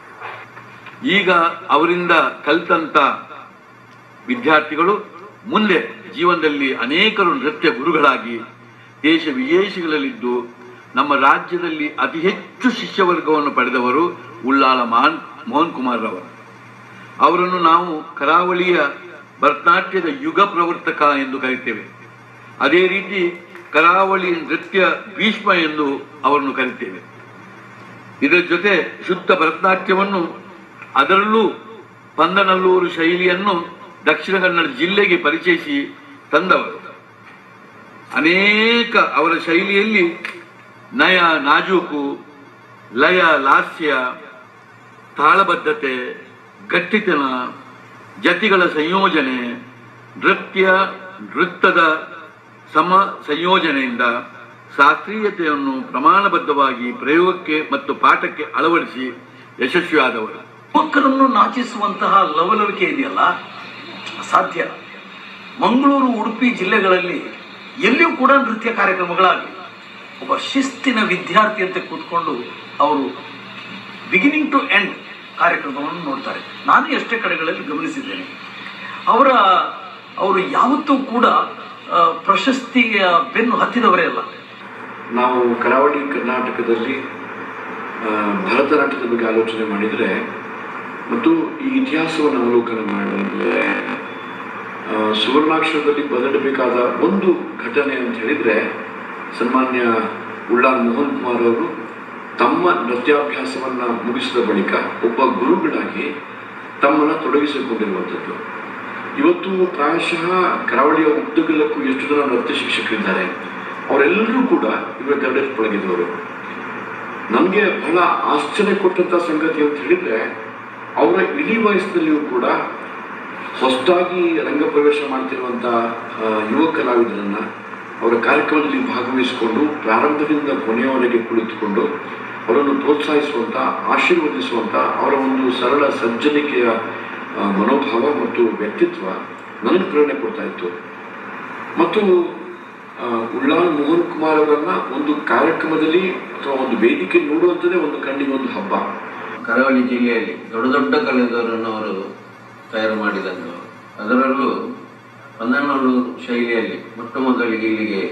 ಈಗ ಅವರಿಂದ ಕಲಿತಂಥ ವಿದ್ಯಾರ್ಥಿಗಳು ಮುಂದೆ ಜೀವನದಲ್ಲಿ ಅನೇಕರು ನೃತ್ಯ ಗುರುಗಳಾಗಿ ದೇಶ ವಿದೇಶಗಳಲ್ಲಿದ್ದು ನಮ್ಮ ರಾಜ್ಯದಲ್ಲಿ ಅತಿ ಹೆಚ್ಚು ಶಿಷ್ಯವರ್ಗವನ್ನು ಪಡೆದವರು ಉಳ್ಳಾಲ ಮೋಹನ್ ಕುಮಾರ್ ರವರು. ಅವರನ್ನು ನಾವು ಕರಾವಳಿಯ ಭರತನಾಟ್ಯದ ಯುಗ ಪ್ರವರ್ತಕ ಎಂದು ಕರೀತೇವೆ. ಅದೇ ರೀತಿ ಕರಾವಳಿ ನೃತ್ಯ ಭೀಷ್ಮ ಎಂದು ಅವರನ್ನು ಕರೆಯುತ್ತೇವೆ. ಇದರ ಜೊತೆ ಶುದ್ಧ ಭರತನಾಟ್ಯವನ್ನು, ಅದರಲ್ಲೂ ಪಂದನಲ್ಲೂರು ಶೈಲಿಯನ್ನು ದಕ್ಷಿಣ ಕನ್ನಡ ಜಿಲ್ಲೆಗೆ ಪರಿಚಯಿಸಿ ತಂದವರು. ಅನೇಕ ಅವರ ಶೈಲಿಯಲ್ಲಿ ನಯ, ನಾಜೂಕು, ಲಯ, ಲಾಸ್ಯ, ತಾಳಬದ್ಧತೆ, ಗಟ್ಟಿತನ, ಜತಿಗಳ ಸಂಯೋಜನೆ, ನೃತ್ಯದ ಸಮ ಸಂಯೋಜನೆಯಿಂದ ಶಾಸ್ತ್ರೀಯತೆಯನ್ನು ಪ್ರಮಾಣಬದ್ಧವಾಗಿ ಪ್ರಯೋಗಕ್ಕೆ ಮತ್ತು ಪಾಠಕ್ಕೆ ಅಳವಡಿಸಿ ಯಶಸ್ವಿಯಾದವರು. ಯುವಕರನ್ನು ನಾಚಿಸುವಂತಹ ಲವಲವಿಕೆ ಇದೆಯಲ್ಲ, ಸಾಧ್ಯ. ಮಂಗಳೂರು, ಉಡುಪಿ ಜಿಲ್ಲೆಗಳಲ್ಲಿ ಎಲ್ಲಿಯೂ ಕೂಡ ನೃತ್ಯ ಕಾರ್ಯಕ್ರಮಗಳಾಗಲಿ ಒಬ್ಬ ಶಿಸ್ತಿನ ವಿದ್ಯಾರ್ಥಿ ಅಂತ ಕೂತ್ಕೊಂಡು ಅವರು ಬಿಗಿನಿಂಗ್ ಟು ಎಂಡ್ ಕಾರ್ಯಕ್ರಮವನ್ನು ನೋಡ್ತಾರೆ. ನಾನು ಎಷ್ಟೇ ಕಡೆಗಳಲ್ಲಿ ಗಮನಿಸಿದ್ದೇನೆ. ಅವರು ಯಾವತ್ತೂ ಕೂಡ ಪ್ರಶಸ್ತಿಯ ಬೆನ್ನು ಹತ್ತಿದವರೇ ಅಲ್ಲ. ನಾವು ಕರಾವಳಿ ಕರ್ನಾಟಕದಲ್ಲಿ ಭರತನಾಟ್ಯದ ಬಗ್ಗೆ ಆಲೋಚನೆ ಮಾಡಿದರೆ ಮತ್ತು ಈ ಇತಿಹಾಸವನ್ನು ಅವಲೋಕನ ಮಾಡಿದರೆ ಸುವರ್ಣಾಕ್ಷರದಲ್ಲಿ ಬದಲಬೇಕಾದ ಒಂದು ಘಟನೆ ಅಂತ ಹೇಳಿದರೆ ಸನ್ಮಾನ್ಯ ಉಳ್ಳಾಲ್ ಮೋಹನ್ ಕುಮಾರ್ ಅವರು ತಮ್ಮ ನೃತ್ಯಾಭ್ಯಾಸವನ್ನು ಮುಗಿಸಿದ ಬಳಿಕ ಒಬ್ಬ ಗುರುಗಳಾಗಿ ತಮ್ಮನ್ನು ತೊಡಗಿಸಿಕೊಂಡಿರುವಂಥದ್ದು. ಇವತ್ತು ಪ್ರಾಯಶಃ ಕರಾವಳಿಯ ಉದ್ದಗಲಕ್ಕೂ ಎಷ್ಟು ಜನ ನೃತ್ಯ ಶಿಕ್ಷಕರಿದ್ದಾರೆ, ಅವರೆಲ್ಲರೂ ಕೂಡ ಇವರ ಗರ್ಭದೊಳಗಿದ್ದವರು. ನನಗೆ ಬಹಳ ಆಶ್ಚರ್ಯ ಕೊಟ್ಟಂಥ ಸಂಗತಿ ಅಂತ ಹೇಳಿದರೆ, ಅವರ ಇಡೀ ವಯಸ್ಸಿನಲ್ಲಿಯೂ ಕೂಡ ಹೊಸದಾಗಿ ರಂಗಪ್ರವೇಶ ಮಾಡ್ತಿರುವಂಥ ಯುವ ಕಲಾವಿದರನ್ನು ಅವರ ಕಾರ್ಯಕ್ರಮದಲ್ಲಿ ಭಾಗವಹಿಸಿಕೊಂಡು ಪ್ರಾರಂಭದಿಂದ ಕೊನೆಯವರೆಗೆ ಕುಳಿತುಕೊಂಡು ಅವರನ್ನು ಪ್ರೋತ್ಸಾಹಿಸುವಂಥ, ಆಶೀರ್ವದಿಸುವಂಥ ಅವರ ಒಂದು ಸರಳ ಸಜ್ಜನಿಕೆಯ ಮನೋಭಾವ ಮತ್ತು ವ್ಯಕ್ತಿತ್ವ ನನಗೆ ಪ್ರೇರಣೆ ಕೊಡ್ತಾ ಇತ್ತು. ಮತ್ತು ಉಳ್ಳಾಲ್ ಮೋಹನ್ ಕುಮಾರ್ ಅವರನ್ನು ಒಂದು ಕಾರ್ಯಕ್ರಮದಲ್ಲಿ ಅಥವಾ ಒಂದು ವೇದಿಕೆ ನೋಡುವಂಥದ್ದೇ ಒಂದು ಕಣ್ಣಿಗೆ ಒಂದು ಹಬ್ಬ. ಕರಾವಳಿ ಜಿಲ್ಲೆಯಲ್ಲಿ ದೊಡ್ಡ ದೊಡ್ಡ ಕಲಾವಿದರನ್ನು ಅವರು ತಯಾರು ಮಾಡಿದಂಥ, ಅದರಲ್ಲೂ ಪಂದನಲ್ಲೂರು ಶೈಲಿಯಲ್ಲಿ ಮೊಟ್ಟ ಮೊದಲಿಗೆ ಇಲ್ಲಿಗೆ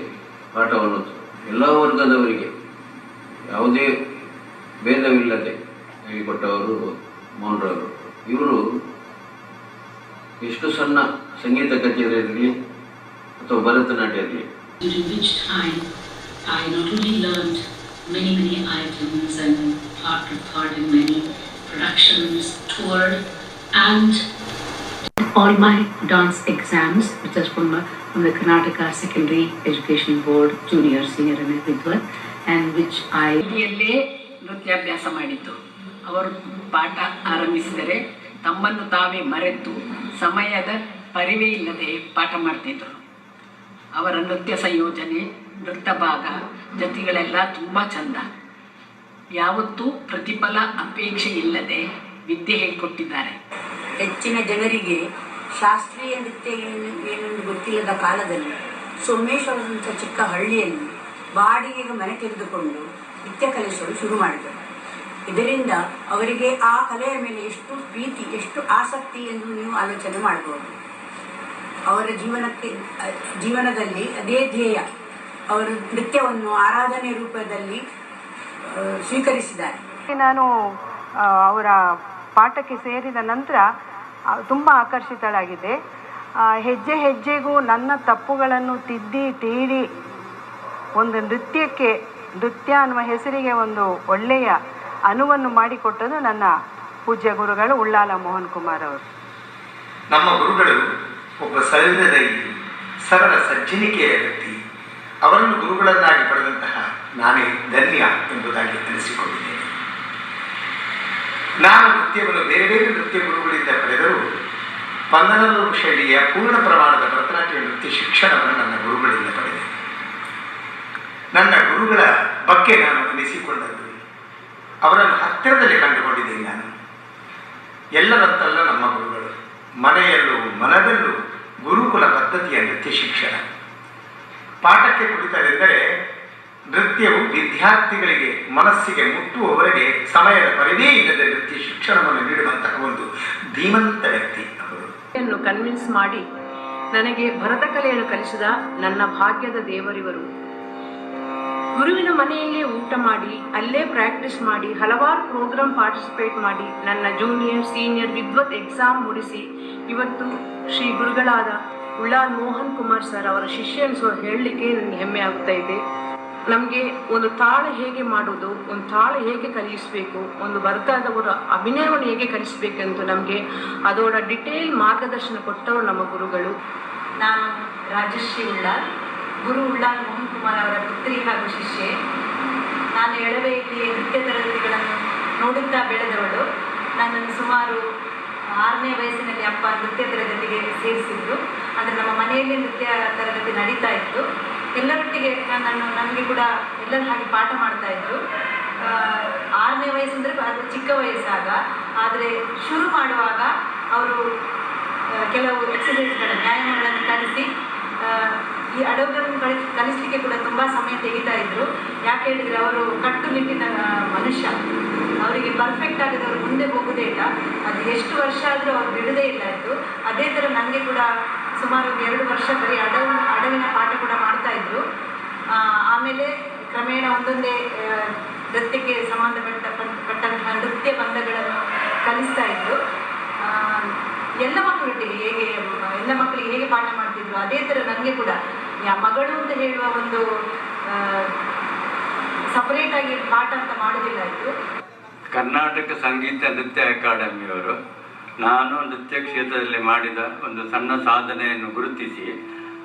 ಪಾಠವನ್ನು ಎಲ್ಲ ವರ್ಗದವರಿಗೆ ಯಾವುದೇ ಭೇದವಿಲ್ಲದೆ ಹೇಳಿಕೊಟ್ಟವರು ಮೋಹನ್ರವರು. ಇವರು ಎಷ್ಟು ಸಣ್ಣ ಸಂಗೀತ ಕಚೇರಿಯಲ್ಲಿ ಅಥವಾ ಭರತನಾಟ್ಯ ಇರಲಿ, during which time I not only learned many items and took part in many productions, toured, and all my dance exams, which is from the Karnataka Secondary Education Board, Junior, Senior and everything, and which I ನೃತ್ಯಾಭ್ಯಾಸ ಮಾಡಿದ್ದು. ಅವರು ಪಾಠ ಆರಂಭಿಸಿದರೆ ತಮ್ಮನ್ನು ತಾವೇ ಮರೆತು ಸಮಯದ ಪರಿವೇ ಇಲ್ಲದೆ ಪಾಠ ಮಾಡ್ತಿದ್ರು. ಅವರ ನೃತ್ಯ ಸಂಯೋಜನೆ, ನೃತ್ಯ ಭಾಗ, ಜತಿಗಳೆಲ್ಲ ತುಂಬ ಚಂದ. ಯಾವತ್ತೂ ಪ್ರತಿಫಲ ಅಪೇಕ್ಷೆ ಇಲ್ಲದೆ ವಿದ್ಯೆ ಹೇಳಿಕೊಟ್ಟಿದ್ದಾರೆ. ಹೆಚ್ಚಿನ ಜನರಿಗೆ ಶಾಸ್ತ್ರೀಯ ನೃತ್ಯ ಏನೆಂದು ಗೊತ್ತಿಲ್ಲದ ಕಾಲದಲ್ಲಿ ಸೋಮೇಶ್ವರದಂಥ ಚಿಕ್ಕ ಹಳ್ಳಿಯಲ್ಲಿ ಬಾಡಿಗೆಗೆ ಮನೆ ತೆಗೆದುಕೊಂಡು ನೃತ್ಯ ಕಲಿಸಲು ಶುರು ಮಾಡಿದರು. ಇದರಿಂದ ಅವರಿಗೆ ಆ ಕಲೆಯ ಮೇಲೆ ಎಷ್ಟು ಪ್ರೀತಿ, ಎಷ್ಟು ಆಸಕ್ತಿ ಎಂದು ನೀವು ಆಲೋಚನೆ ಮಾಡಬಹುದು. ಅವರ ಜೀವನದಲ್ಲಿ ಅದೇ ಧ್ಯೇಯ. ಅವರು ನೃತ್ಯವನ್ನು ಆರಾಧನೆ ರೂಪದಲ್ಲಿ ಸ್ವೀಕರಿಸಿದ್ದಾರೆ. ನಾನು ಅವರ ಪಾಠಕ್ಕೆ ಸೇರಿದ ನಂತರ ತುಂಬ ಆಕರ್ಷಿತಳಾಗಿದ್ದೆ. ಹೆಜ್ಜೆ ಹೆಜ್ಜೆಗೂ ನನ್ನ ತಪ್ಪುಗಳನ್ನು ತಿದ್ದಿ ತೀಡಿ ಒಂದು ನೃತ್ಯ ಅನ್ನುವ ಹೆಸರಿಗೆ ಒಂದು ಒಳ್ಳೆಯ ಅನುವನ್ನು ಮಾಡಿಕೊಟ್ಟದು ನನ್ನ ಪೂಜ್ಯ ಗುರುಗಳು ಉಳ್ಳಾಲ ಮೋಹನ್ ಕುಮಾರ್ ಅವರು. ನಮ್ಮ ಗುರುಗಳು ಒಬ್ಬ ಸರಳ ಸಜ್ಜನಿಕೆಯ ವ್ಯಕ್ತಿ. ಅವರನ್ನು ಗುರುಗಳನ್ನಾಗಿ ಪಡೆದಂತಹ ನಾನೇ ಧನ್ಯ ಎಂಬುದಾಗಿ ಅನಿಸಿಕೊಂಡಿದ್ದೇನೆ. ನಾನು ನೃತ್ಯವನ್ನು ಬೇರೆ ಬೇರೆ ನೃತ್ಯ ಗುರುಗಳಿಂದ ಪಡೆದರೂ ಪಂದನಲ್ಲೂರು ಶೈಲಿಯ ಪೂರ್ಣ ಪ್ರಮಾಣದ ಭರತನಾಟ್ಯ ನೃತ್ಯ ಶಿಕ್ಷಣವನ್ನು ನನ್ನ ಗುರುಗಳಿಂದ ಪಡೆದೆ. ನನ್ನ ಗುರುಗಳ ಬಗ್ಗೆ ನಾನು ಅನಿಸಿಕೊಂಡದ್ದು, ಅವರನ್ನು ಹತ್ತಿರದಲ್ಲಿ ಕಂಡುಕೊಂಡಿದ್ದೇನೆ. ನಾನು ಎಲ್ಲರಂತಲ್ಲ ನಮ್ಮ ಗುರುಗಳು. ಮನೆಯಲ್ಲೂ ಮನದಲ್ಲೂ ಗುರುಕುಲ ಪದ್ಧತಿಯ ನೃತ್ಯ ಶಿಕ್ಷಣ. ಪಾಠಕ್ಕೆ ಕುಳಿತರೆಂದರೆ ನೃತ್ಯವು ವಿದ್ಯಾರ್ಥಿಗಳಿಗೆ ಮನಸ್ಸಿಗೆ ಮುಟ್ಟುವವರೆಗೆ ಸಮಯದ ಪರಿವೇ ಇಲ್ಲದೆ ನೃತ್ಯ ಶಿಕ್ಷಣವನ್ನು ನೀಡುವಂತಹ ಒಂದು ಧೀಮಂತ ವ್ಯಕ್ತಿ ಅವರು. ಕನ್ವಿನ್ಸ್ ಮಾಡಿ ನನಗೆ ಭರತ ಕಲೆಯನ್ನು ಕಲಿಸಿದ ನನ್ನ ಭಾಗ್ಯದ ದೇವರಿವರು. ಗುರುವಿನ ಮನೆಯಲ್ಲೇ ಊಟ ಮಾಡಿ, ಅಲ್ಲೇ ಪ್ರಾಕ್ಟೀಸ್ ಮಾಡಿ, ಹಲವಾರು ಪ್ರೋಗ್ರಾಮ್ ಪಾರ್ಟಿಸಿಪೇಟ್ ಮಾಡಿ, ನನ್ನ ಜೂನಿಯರ್ ಸೀನಿಯರ್ ವಿದ್ವತ್ ಎಕ್ಸಾಮ್ ಮುಗಿಸಿ ಇವತ್ತು ಶ್ರೀ ಗುರುಗಳಾದ ಉಳ್ಳಾಲ್ ಮೋಹನ್ ಕುಮಾರ್ ಸರ್ ಅವರ ಶಿಷ್ಯ ಅನ್ಸೋ ಹೇಳಲಿಕ್ಕೆ ನನಗೆ ಹೆಮ್ಮೆ ಆಗ್ತಾ ಇದೆ. ನಮಗೆ ಒಂದು ತಾಳ ಹೇಗೆ ಮಾಡೋದು, ಒಂದು ತಾಳ ಹೇಗೆ ಕಲಿಸಬೇಕು, ಒಂದು ಭರತದವರ ಅಭಿನಯವನ್ನು ಹೇಗೆ ಕಲಿಸಬೇಕೆಂದು ನಮಗೆ ಅದರ ಡಿಟೇಲ್ ಮಾರ್ಗದರ್ಶನ ಕೊಟ್ಟವರು ನಮ್ಮ ಗುರುಗಳು. ನಾನು ರಾಜಶ್ರೀ ಉಳ್ಳಾಲ್, ಗುರು ಉಳ್ಳಾಲ್ ಮೋಹನ್ ಕುಮಾರ್ ಅವರ ಪುತ್ರಿ ಹಾಗೂ ಶಿಷ್ಯೆ. ನಾನು ಎಳವೆಯಲ್ಲಿ ನೃತ್ಯ ತರಗತಿಗಳನ್ನು ನೋಡುತ್ತಾ ಬೆಳೆದವಳು. ನನ್ನನ್ನು ಸುಮಾರು 6ನೇ ವಯಸ್ಸಿನಲ್ಲಿ ಅಪ್ಪ ನೃತ್ಯ ತರಗತಿಗೆ ಸೇರಿಸಿದ್ರು. ಅಂದರೆ ನಮ್ಮ ಮನೆಯಲ್ಲಿ ನೃತ್ಯ ತರಗತಿ ನಡೀತಾ ಇತ್ತು. ಎಲ್ಲರೊಟ್ಟಿಗೆ ನನಗೆ ಕೂಡ ಎಲ್ಲರ ಹಾಗೆ ಪಾಠ ಮಾಡ್ತಾ ಇದ್ರು. 6ನೇ ವಯಸ್ಸಂದರೆ ಅದು ಚಿಕ್ಕ ವಯಸ್ಸಾಗ. ಆದರೆ ಶುರು ಮಾಡುವಾಗ ಅವರು ಕೆಲವು ಎಕ್ಸಸೈಸ್ಗಳನ್ನು, ವ್ಯಾಯಾಮಗಳನ್ನು ಕಲಿಸಿ ಈ ಅಡವುಗಳನ್ನು ಕಲಿಸಲಿಕ್ಕೆ ಕೂಡ ತುಂಬ ಸಮಯ ತೆಗಿತಾ ಇದ್ರು. ಯಾಕೆ ಹೇಳಿದರೆ ಅವರು ಕಟ್ಟುನಿಟ್ಟಿನ ಮನುಷ್ಯ. ಅವರಿಗೆ ಪರ್ಫೆಕ್ಟ್ ಆಗಿದ್ದು ಅವರು ಮುಂದೆ ಹೋಗೋದೇ ಇಲ್ಲ. ಅದು ಎಷ್ಟು ವರ್ಷ ಆದರೂ ಅವ್ರು ಬಿಡೋದೇ ಇಲ್ಲ ಇತ್ತು. ಅದೇ ಥರ ನನಗೆ ಕೂಡ ಸುಮಾರು 2 ವರ್ಷ ಬರೀ ಅಡವಿನ ಪಾಠ ಕೂಡ ಮಾಡ್ತಾಯಿದ್ರು. ಆಮೇಲೆ ಕ್ರಮೇಣ ಒಂದೊಂದೇ ನೃತ್ಯಕ್ಕೆ ಸಂಬಂಧಪಟ್ಟಂತಹ ನೃತ್ಯ ಬಂಧಗಳನ್ನು ಕಲಿಸ್ತಾ ಇದ್ರು. ಎಲ್ಲ ಮಕ್ಕಳೊಟ್ಟಿಗೆ ಎಲ್ಲ ಮಕ್ಕಳಿಗೆ ಹೇಗೆ ಪಾಠ ಮಾಡ್ತಿದ್ರು ಅದೇ ಥರ ನನಗೆ ಕೂಡ ಮಗಳು ಅಂತ ಹೇಳುವ ಒಂದು ಸಪರೇಟಾಗಿ ಪಾಠ ಅಂತ ಮಾಡೋದಿಲ್ಲ ಇತ್ತು. ಕರ್ನಾಟಕ ಸಂಗೀತ ನೃತ್ಯ ಅಕಾಡೆಮಿಯವರು ನಾನು ನೃತ್ಯ ಕ್ಷೇತ್ರದಲ್ಲಿ ಮಾಡಿದ ಒಂದು ಸಣ್ಣ ಸಾಧನೆಯನ್ನು ಗುರುತಿಸಿ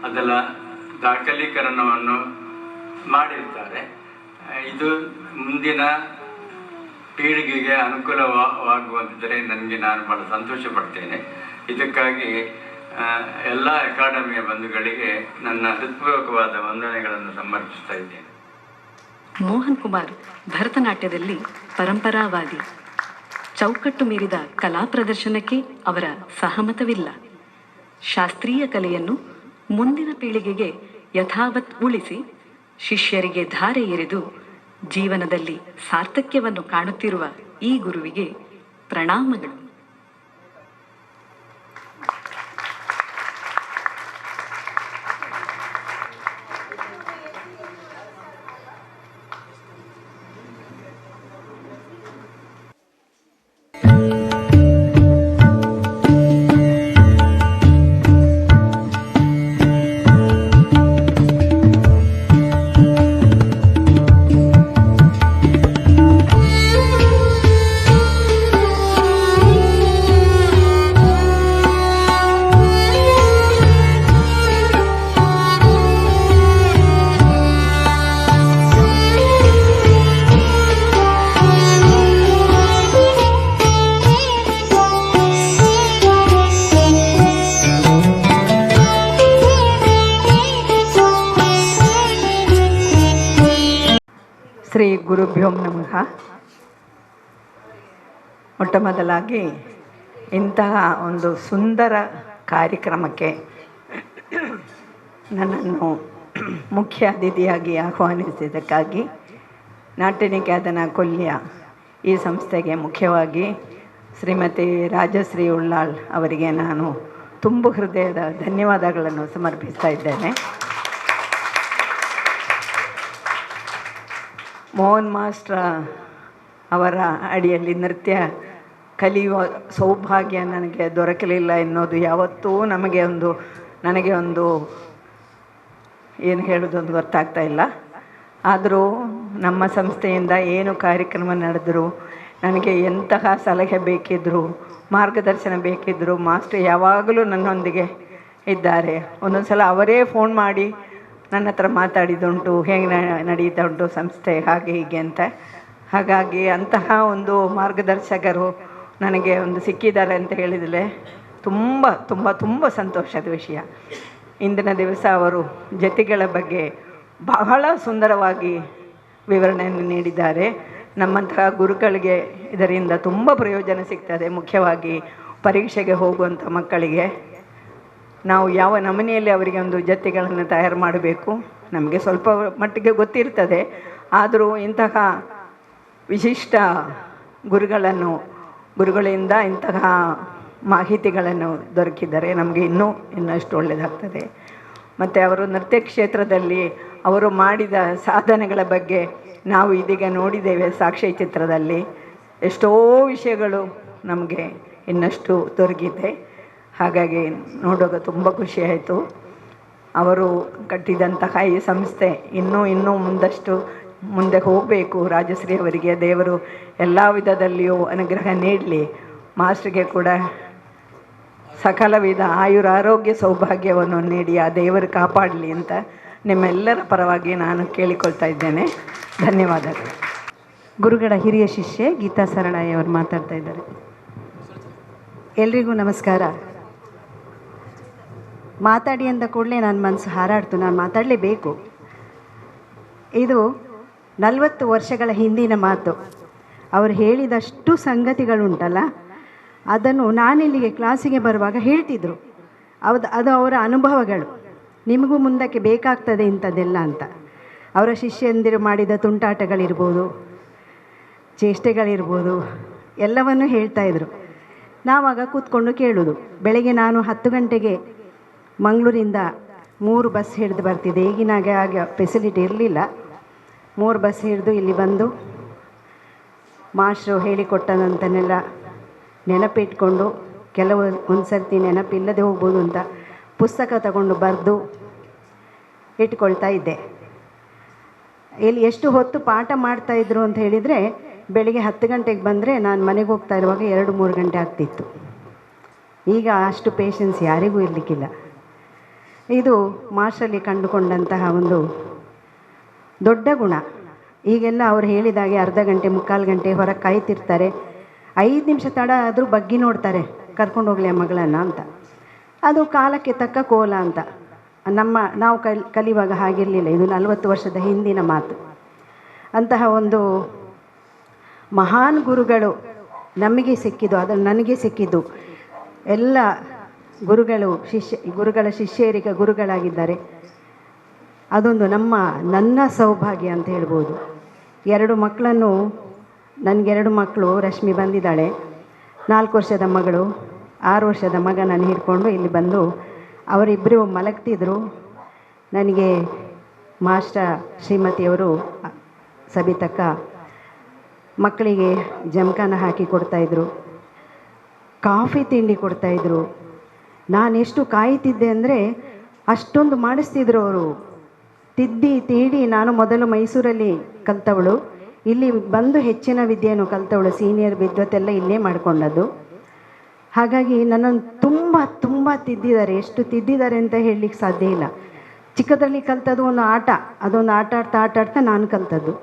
ಅದರ ದಾಖಲೀಕರಣವನ್ನು ಮಾಡಿರ್ತಾರೆ. ಇದು ಮುಂದಿನ ಪೀಳಿಗೆಗೆ ಅನುಕೂಲವಾಗುವಂತಿದ್ದರೆ ನಾನು ಭಾಳ ಸಂತೋಷ ಪಡ್ತೇನೆ. ಇದಕ್ಕಾಗಿ ಎಲ್ಲ ಅಕಾಡೆಮಿಯ ಬಂಧುಗಳಿಗೆ ನನ್ನ ಹೃತ್ಪೂರ್ವಕವಾದ ವಂದನೆಗಳನ್ನು ಸಮರ್ಪಿಸ್ತಾ ಇದ್ದೇನೆ. ಮೋಹನ್ ಕುಮಾರ್ ಭರತನಾಟ್ಯದಲ್ಲಿ ಪರಂಪರಾವಾದಿ. ಚೌಕಟ್ಟು ಮೀರಿದ ಕಲಾ ಪ್ರದರ್ಶನಕ್ಕೆ ಅವರ ಸಹಮತವಿಲ್ಲ. ಶಾಸ್ತ್ರೀಯ ಕಲೆಯನ್ನು ಮುಂದಿನ ಪೀಳಿಗೆಗೆ ಯಥಾವತ್ ಉಳಿಸಿ ಶಿಷ್ಯರಿಗೆ ಧಾರೆ ಎರೆದು ಜೀವನದಲ್ಲಿ ಸಾರ್ಥಕ್ಯವನ್ನು ಕಾಣುತ್ತಿರುವ ಈ ಗುರುವಿಗೆ ಪ್ರಣಾಮಗಳು. ಶ್ರೀ ಗುರುಭ್ಯೋ ನಮಃ. ಮೊಟ್ಟ ಮೊದಲಾಗಿ ಇಂತಹ ಒಂದು ಸುಂದರ ಕಾರ್ಯಕ್ರಮಕ್ಕೆ ನನ್ನನ್ನು ಮುಖ್ಯ ಅತಿಥಿಯಾಗಿ ಆಹ್ವಾನಿಸಿದ್ದಕ್ಕಾಗಿ ನಾಟ್ಯ ನಿಕೇತನ ಕೊಲ್ಯ ಈ ಸಂಸ್ಥೆಗೆ ಮುಖ್ಯವಾಗಿ ಶ್ರೀಮತಿ ರಾಜಶ್ರೀ ಉಳ್ಳಾಳ್ ಅವರಿಗೆ ನಾನು ತುಂಬು ಹೃದಯದ ಧನ್ಯವಾದಗಳನ್ನು ಸಮರ್ಪಿಸ್ತಾ ಇದ್ದೇನೆ. ಮೋಹನ್ ಮಾಸ್ಟ್ರ ಅವರ ಅಡಿಯಲ್ಲಿ ನೃತ್ಯ ಕಲಿಯುವ ಸೌಭಾಗ್ಯ ನನಗೆ ದೊರಕಲಿಲ್ಲ ಎನ್ನುವುದು ಯಾವತ್ತೂ ನನಗೆ ಒಂದು ಏನು ಹೇಳೋದೊಂದು ಗೊತ್ತಾಗ್ತಾ ಇಲ್ಲ. ಆದರೂ ನಮ್ಮ ಸಂಸ್ಥೆಯಿಂದ ಏನು ಕಾರ್ಯಕ್ರಮ ನಡೆದರೂ ನನಗೆ ಎಂತಹ ಸಲಹೆ ಬೇಕಿದ್ದರೂ ಮಾರ್ಗದರ್ಶನ ಬೇಕಿದ್ದರೂ ಮಾಸ್ಟರ್ ಯಾವಾಗಲೂ ನನ್ನೊಂದಿಗೆ ಇದ್ದಾರೆ. ಒಂದೊಂದು ಸಲ ಅವರೇ ಫೋನ್ ಮಾಡಿ ನನ್ನ ಹತ್ರ ಮಾತಾಡಿದುಂಟು, ಹೇಗೆ ನಡೀತಾ ಉಂಟು ಸಂಸ್ಥೆ ಹಾಗೆ ಹೀಗೆ ಅಂತ. ಹಾಗಾಗಿ ಅಂತಹ ಒಂದು ಮಾರ್ಗದರ್ಶಕರು ನನಗೆ ಒಂದು ಸಿಕ್ಕಿದ್ದಾರೆ ಅಂತ ಹೇಳಿದರೆ ತುಂಬ ತುಂಬ ತುಂಬ ಸಂತೋಷದ ವಿಷಯ. ಇಂದಿನ ದಿವಸ ಅವರು ಜತಿಗಳ ಬಗ್ಗೆ ಬಹಳ ಸುಂದರವಾಗಿ ವಿವರಣೆಯನ್ನು ನೀಡಿದ್ದಾರೆ. ನಮ್ಮಂತಹ ಗುರುಗಳಿಗೆ ಇದರಿಂದ ತುಂಬ ಪ್ರಯೋಜನ ಸಿಗ್ತದೆ. ಮುಖ್ಯವಾಗಿ ಪರೀಕ್ಷೆಗೆ ಹೋಗುವಂಥ ಮಕ್ಕಳಿಗೆ ನಾವು ಯಾವ ನಮೂನೆಯಲ್ಲಿ ಅವರಿಗೆ ಒಂದು ಜತಿಗಳನ್ನು ತಯಾರು ಮಾಡಬೇಕು ನಮಗೆ ಸ್ವಲ್ಪ ಮಟ್ಟಿಗೆ ಗೊತ್ತಿರ್ತದೆ. ಆದರೂ ಇಂತಹ ವಿಶಿಷ್ಟ ಗುರುಗಳಿಂದ ಇಂತಹ ಮಾಹಿತಿಗಳನ್ನು ದೊರಕಿದರೆ ನಮಗೆ ಇನ್ನಷ್ಟು ಒಳ್ಳೆಯದಾಗ್ತದೆ. ಮತ್ತು ಅವರು ನೃತ್ಯ ಕ್ಷೇತ್ರದಲ್ಲಿ ಅವರು ಮಾಡಿದ ಸಾಧನೆಗಳ ಬಗ್ಗೆ ನಾವು ಇದೀಗ ನೋಡಿದ್ದೇವೆ. ಸಾಕ್ಷಿ ಚಿತ್ರದಲ್ಲಿ ಎಷ್ಟೋ ವಿಷಯಗಳು ನಮಗೆ ಇನ್ನಷ್ಟು ದೊರಕಿದೆ. ಹಾಗಾಗಿ ನೋಡುವಾಗ ತುಂಬ ಖುಷಿಯಾಯಿತು. ಅವರು ಕಟ್ಟಿದಂತಹ ಈ ಸಂಸ್ಥೆ ಇನ್ನೂ ಮುಂದಷ್ಟು ಮುಂದೆ ಹೋಗಬೇಕು. ರಾಜಶ್ರೀ ಅವರಿಗೆ ದೇವರು ಎಲ್ಲ ವಿಧದಲ್ಲಿಯೂ ಅನುಗ್ರಹ ನೀಡಲಿ. ಮಾಸ್ಟ್ರಿಗೆ ಕೂಡ ಸಕಲ ವಿಧ ಆಯುರಾರೋಗ್ಯ ಸೌಭಾಗ್ಯವನ್ನು ನೀಡಿ ಆ ದೇವರು ಕಾಪಾಡಲಿ ಅಂತ ನಿಮ್ಮೆಲ್ಲರ ಪರವಾಗಿ ನಾನು ಕೇಳಿಕೊಳ್ತಾ ಇದ್ದೇನೆ. ಧನ್ಯವಾದಗಳು. ಗುರುಗಳ ಹಿರಿಯ ಶಿಷ್ಯೆ ಗೀತಾ ಸರಳಾಯಿ ಅವರು ಮಾತಾಡ್ತಾ ಇದ್ದಾರೆ. ಎಲ್ರಿಗೂ ನಮಸ್ಕಾರ. ಮಾತಾಡಿ ಅಂದ ಕೂಡಲೇ ನನ್ನ ಮನಸ್ಸು ಹಾರಾಡ್ತು, ನಾನು ಮಾತಾಡಲೇಬೇಕು. ಇದು 40 ವರ್ಷಗಳ ಹಿಂದಿನ ಮಾತು. ಅವರು ಹೇಳಿದಷ್ಟು ಸಂಗತಿಗಳುಂಟಲ್ಲ, ಅದನ್ನು ನಾನಿಲ್ಲಿಗೆ ಕ್ಲಾಸಿಗೆ ಬರುವಾಗ ಹೇಳ್ತಿದ್ರು. ಅದು ಅವರ ಅನುಭವಗಳು. ನಿಮಗೂ ಮುಂದಕ್ಕೆ ಬೇಕಾಗ್ತದೆ ಇಂಥದ್ದೆಲ್ಲ ಅಂತ. ಅವರ ಶಿಷ್ಯಂದಿರು ಮಾಡಿದ ತುಂಟಾಟಗಳಿರ್ಬೋದು, ಚೇಷ್ಟೆಗಳಿರ್ಬೋದು, ಎಲ್ಲವನ್ನೂ ಹೇಳ್ತಾಯಿದ್ರು. ನಾವಾಗ ಕೂತ್ಕೊಂಡು ಕೇಳೋದು. ಬೆಳಗ್ಗೆ ನಾನು 10 ಗಂಟೆಗೆ ಮಂಗಳೂರಿಂದ 3 ಬಸ್ ಹಿಡಿದು ಬರ್ತಿದ್ದೆ. ಈಗಿನಾಗೆ ಆಗ ಫೆಸಿಲಿಟಿ ಇರಲಿಲ್ಲ. 3 ಬಸ್ ಹಿಡಿದು ಇಲ್ಲಿ ಬಂದು ಮಾಸ್ಟ್ರು ಹೇಳಿಕೊಟ್ಟದಂತನ್ನೆಲ್ಲ ನೆನಪಿಟ್ಕೊಂಡು, ಕೆಲವು ಒಂದು ಸರ್ತಿ ನೆನಪಿಲ್ಲದೆ ಹೋಗ್ಬೋದು ಅಂತ ಪುಸ್ತಕ ತಗೊಂಡು ಬರೆದು ಇಟ್ಕೊಳ್ತಾ ಇದ್ದೆ. ಇಲ್ಲಿ ಎಷ್ಟು ಹೊತ್ತು ಪಾಠ ಮಾಡ್ತಾಯಿದ್ರು ಅಂತ ಹೇಳಿದರೆ, ಬೆಳಿಗ್ಗೆ 10 ಗಂಟೆಗೆ ಬಂದರೆ ನಾನು ಮನೆಗೆ ಹೋಗ್ತಾ ಇರುವಾಗ 2-3 ಗಂಟೆ ಆಗ್ತಿತ್ತು. ಈಗ ಅಷ್ಟು ಪೇಷನ್ಸ್ ಯಾರಿಗೂ ಇರಲಿಕ್ಕಿಲ್ಲ. ಇದು ಮಾಸ್ಟ್ರಲ್ಲಿ ಕಂಡುಕೊಂಡಂತಹ ಒಂದು ದೊಡ್ಡ ಗುಣ. ಈಗೆಲ್ಲ ಅವ್ರು ಹೇಳಿದಾಗೆ ಅರ್ಧ ಗಂಟೆ 3/4 ಗಂಟೆ ಹೊರಗೆ ಕಾಯ್ತಿರ್ತಾರೆ. 5 ನಿಮಿಷ ತಡ ಆದರೂ ಬಗ್ಗಿ ನೋಡ್ತಾರೆ, ಕರ್ಕೊಂಡು ಹೋಗಲಿ ಆ ಮಗಳನ್ನು ಅಂತ. ಅದು ಕಾಲಕ್ಕೆ ತಕ್ಕ ಕೋಲ ಅಂತ. ನಾವು ಕಲಿಯುವಾಗ ಹಾಗಿರಲಿಲ್ಲ. ಇದು 40 ವರ್ಷದ ಹಿಂದಿನ ಮಾತು. ಅಂತಹ ಒಂದು ಮಹಾನ್ ಗುರುಗಳು ನಮಗೆ ಸಿಕ್ಕಿದ್ದು, ಅದನ್ನು ನನಗೆ ಸಿಕ್ಕಿದ್ದು. ಎಲ್ಲ ಗುರುಗಳ ಶಿಷ್ಯರಿಗೆ ಗುರುಗಳಾಗಿದ್ದಾರೆ. ಅದೊಂದು ನನ್ನ ಸೌಭಾಗ್ಯ ಅಂತ ಹೇಳ್ಬೋದು. 2 ಮಕ್ಕಳನ್ನು, ನನಗೆ 2 ಮಕ್ಕಳು. ರಶ್ಮಿ ಬಂದಿದ್ದಾಳೆ, 4 ವರ್ಷದ ಮಗಳು, 6 ವರ್ಷದ ಮಗ. ನಾನು ಹಿಡ್ಕೊಂಡು ಇಲ್ಲಿ ಬಂದು ಅವರಿಬ್ಬರು ಮಲಗ್ತಿದ್ರು. ನನಗೆ ಮಾಸ್ಟರ್ ಶ್ರೀಮತಿಯವರು ಸಬಿತಕ್ಕ ಮಕ್ಕಳಿಗೆ ಜಮಖಾನ ಹಾಕಿ ಕೊಡ್ತಾಯಿದ್ರು, ಕಾಫಿ ತಿಂಡಿ ಕೊಡ್ತಾಯಿದ್ರು. ನಾನೆಷ್ಟು ಕಾಯ್ತಿದ್ದೆ ಅಂದರೆ ಅಷ್ಟೊಂದು ಮಾಡಿಸ್ತಿದ್ರು ಅವರು. ತಿದ್ದಿ ತೀಡಿ. ನಾನು ಮೊದಲು ಮೈಸೂರಲ್ಲಿ ಕಲ್ತವಳು, ಇಲ್ಲಿ ಬಂದು ಹೆಚ್ಚಿನ ವಿದ್ಯೆಯನ್ನು ಕಲ್ತವಳು. ಸೀನಿಯರ್ ವಿದ್ವತ್ತೆಲ್ಲ ಇಲ್ಲೇ ಮಾಡಿಕೊಂಡದ್ದು. ಹಾಗಾಗಿ ನನ್ನನ್ನು ತುಂಬ ತಿದ್ದಿದ್ದಾರೆ. ಎಷ್ಟು ತಿದ್ದಿದ್ದಾರೆ ಅಂತ ಹೇಳಲಿಕ್ಕೆ ಸಾಧ್ಯ ಇಲ್ಲ. ಚಿಕ್ಕದಲ್ಲಿ ಕಲ್ತದ್ದು ಒಂದು ಆಟ, ಅದೊಂದು ಆಟಾಡ್ತಾ ನಾನು ಕಲ್ತದ್ದು.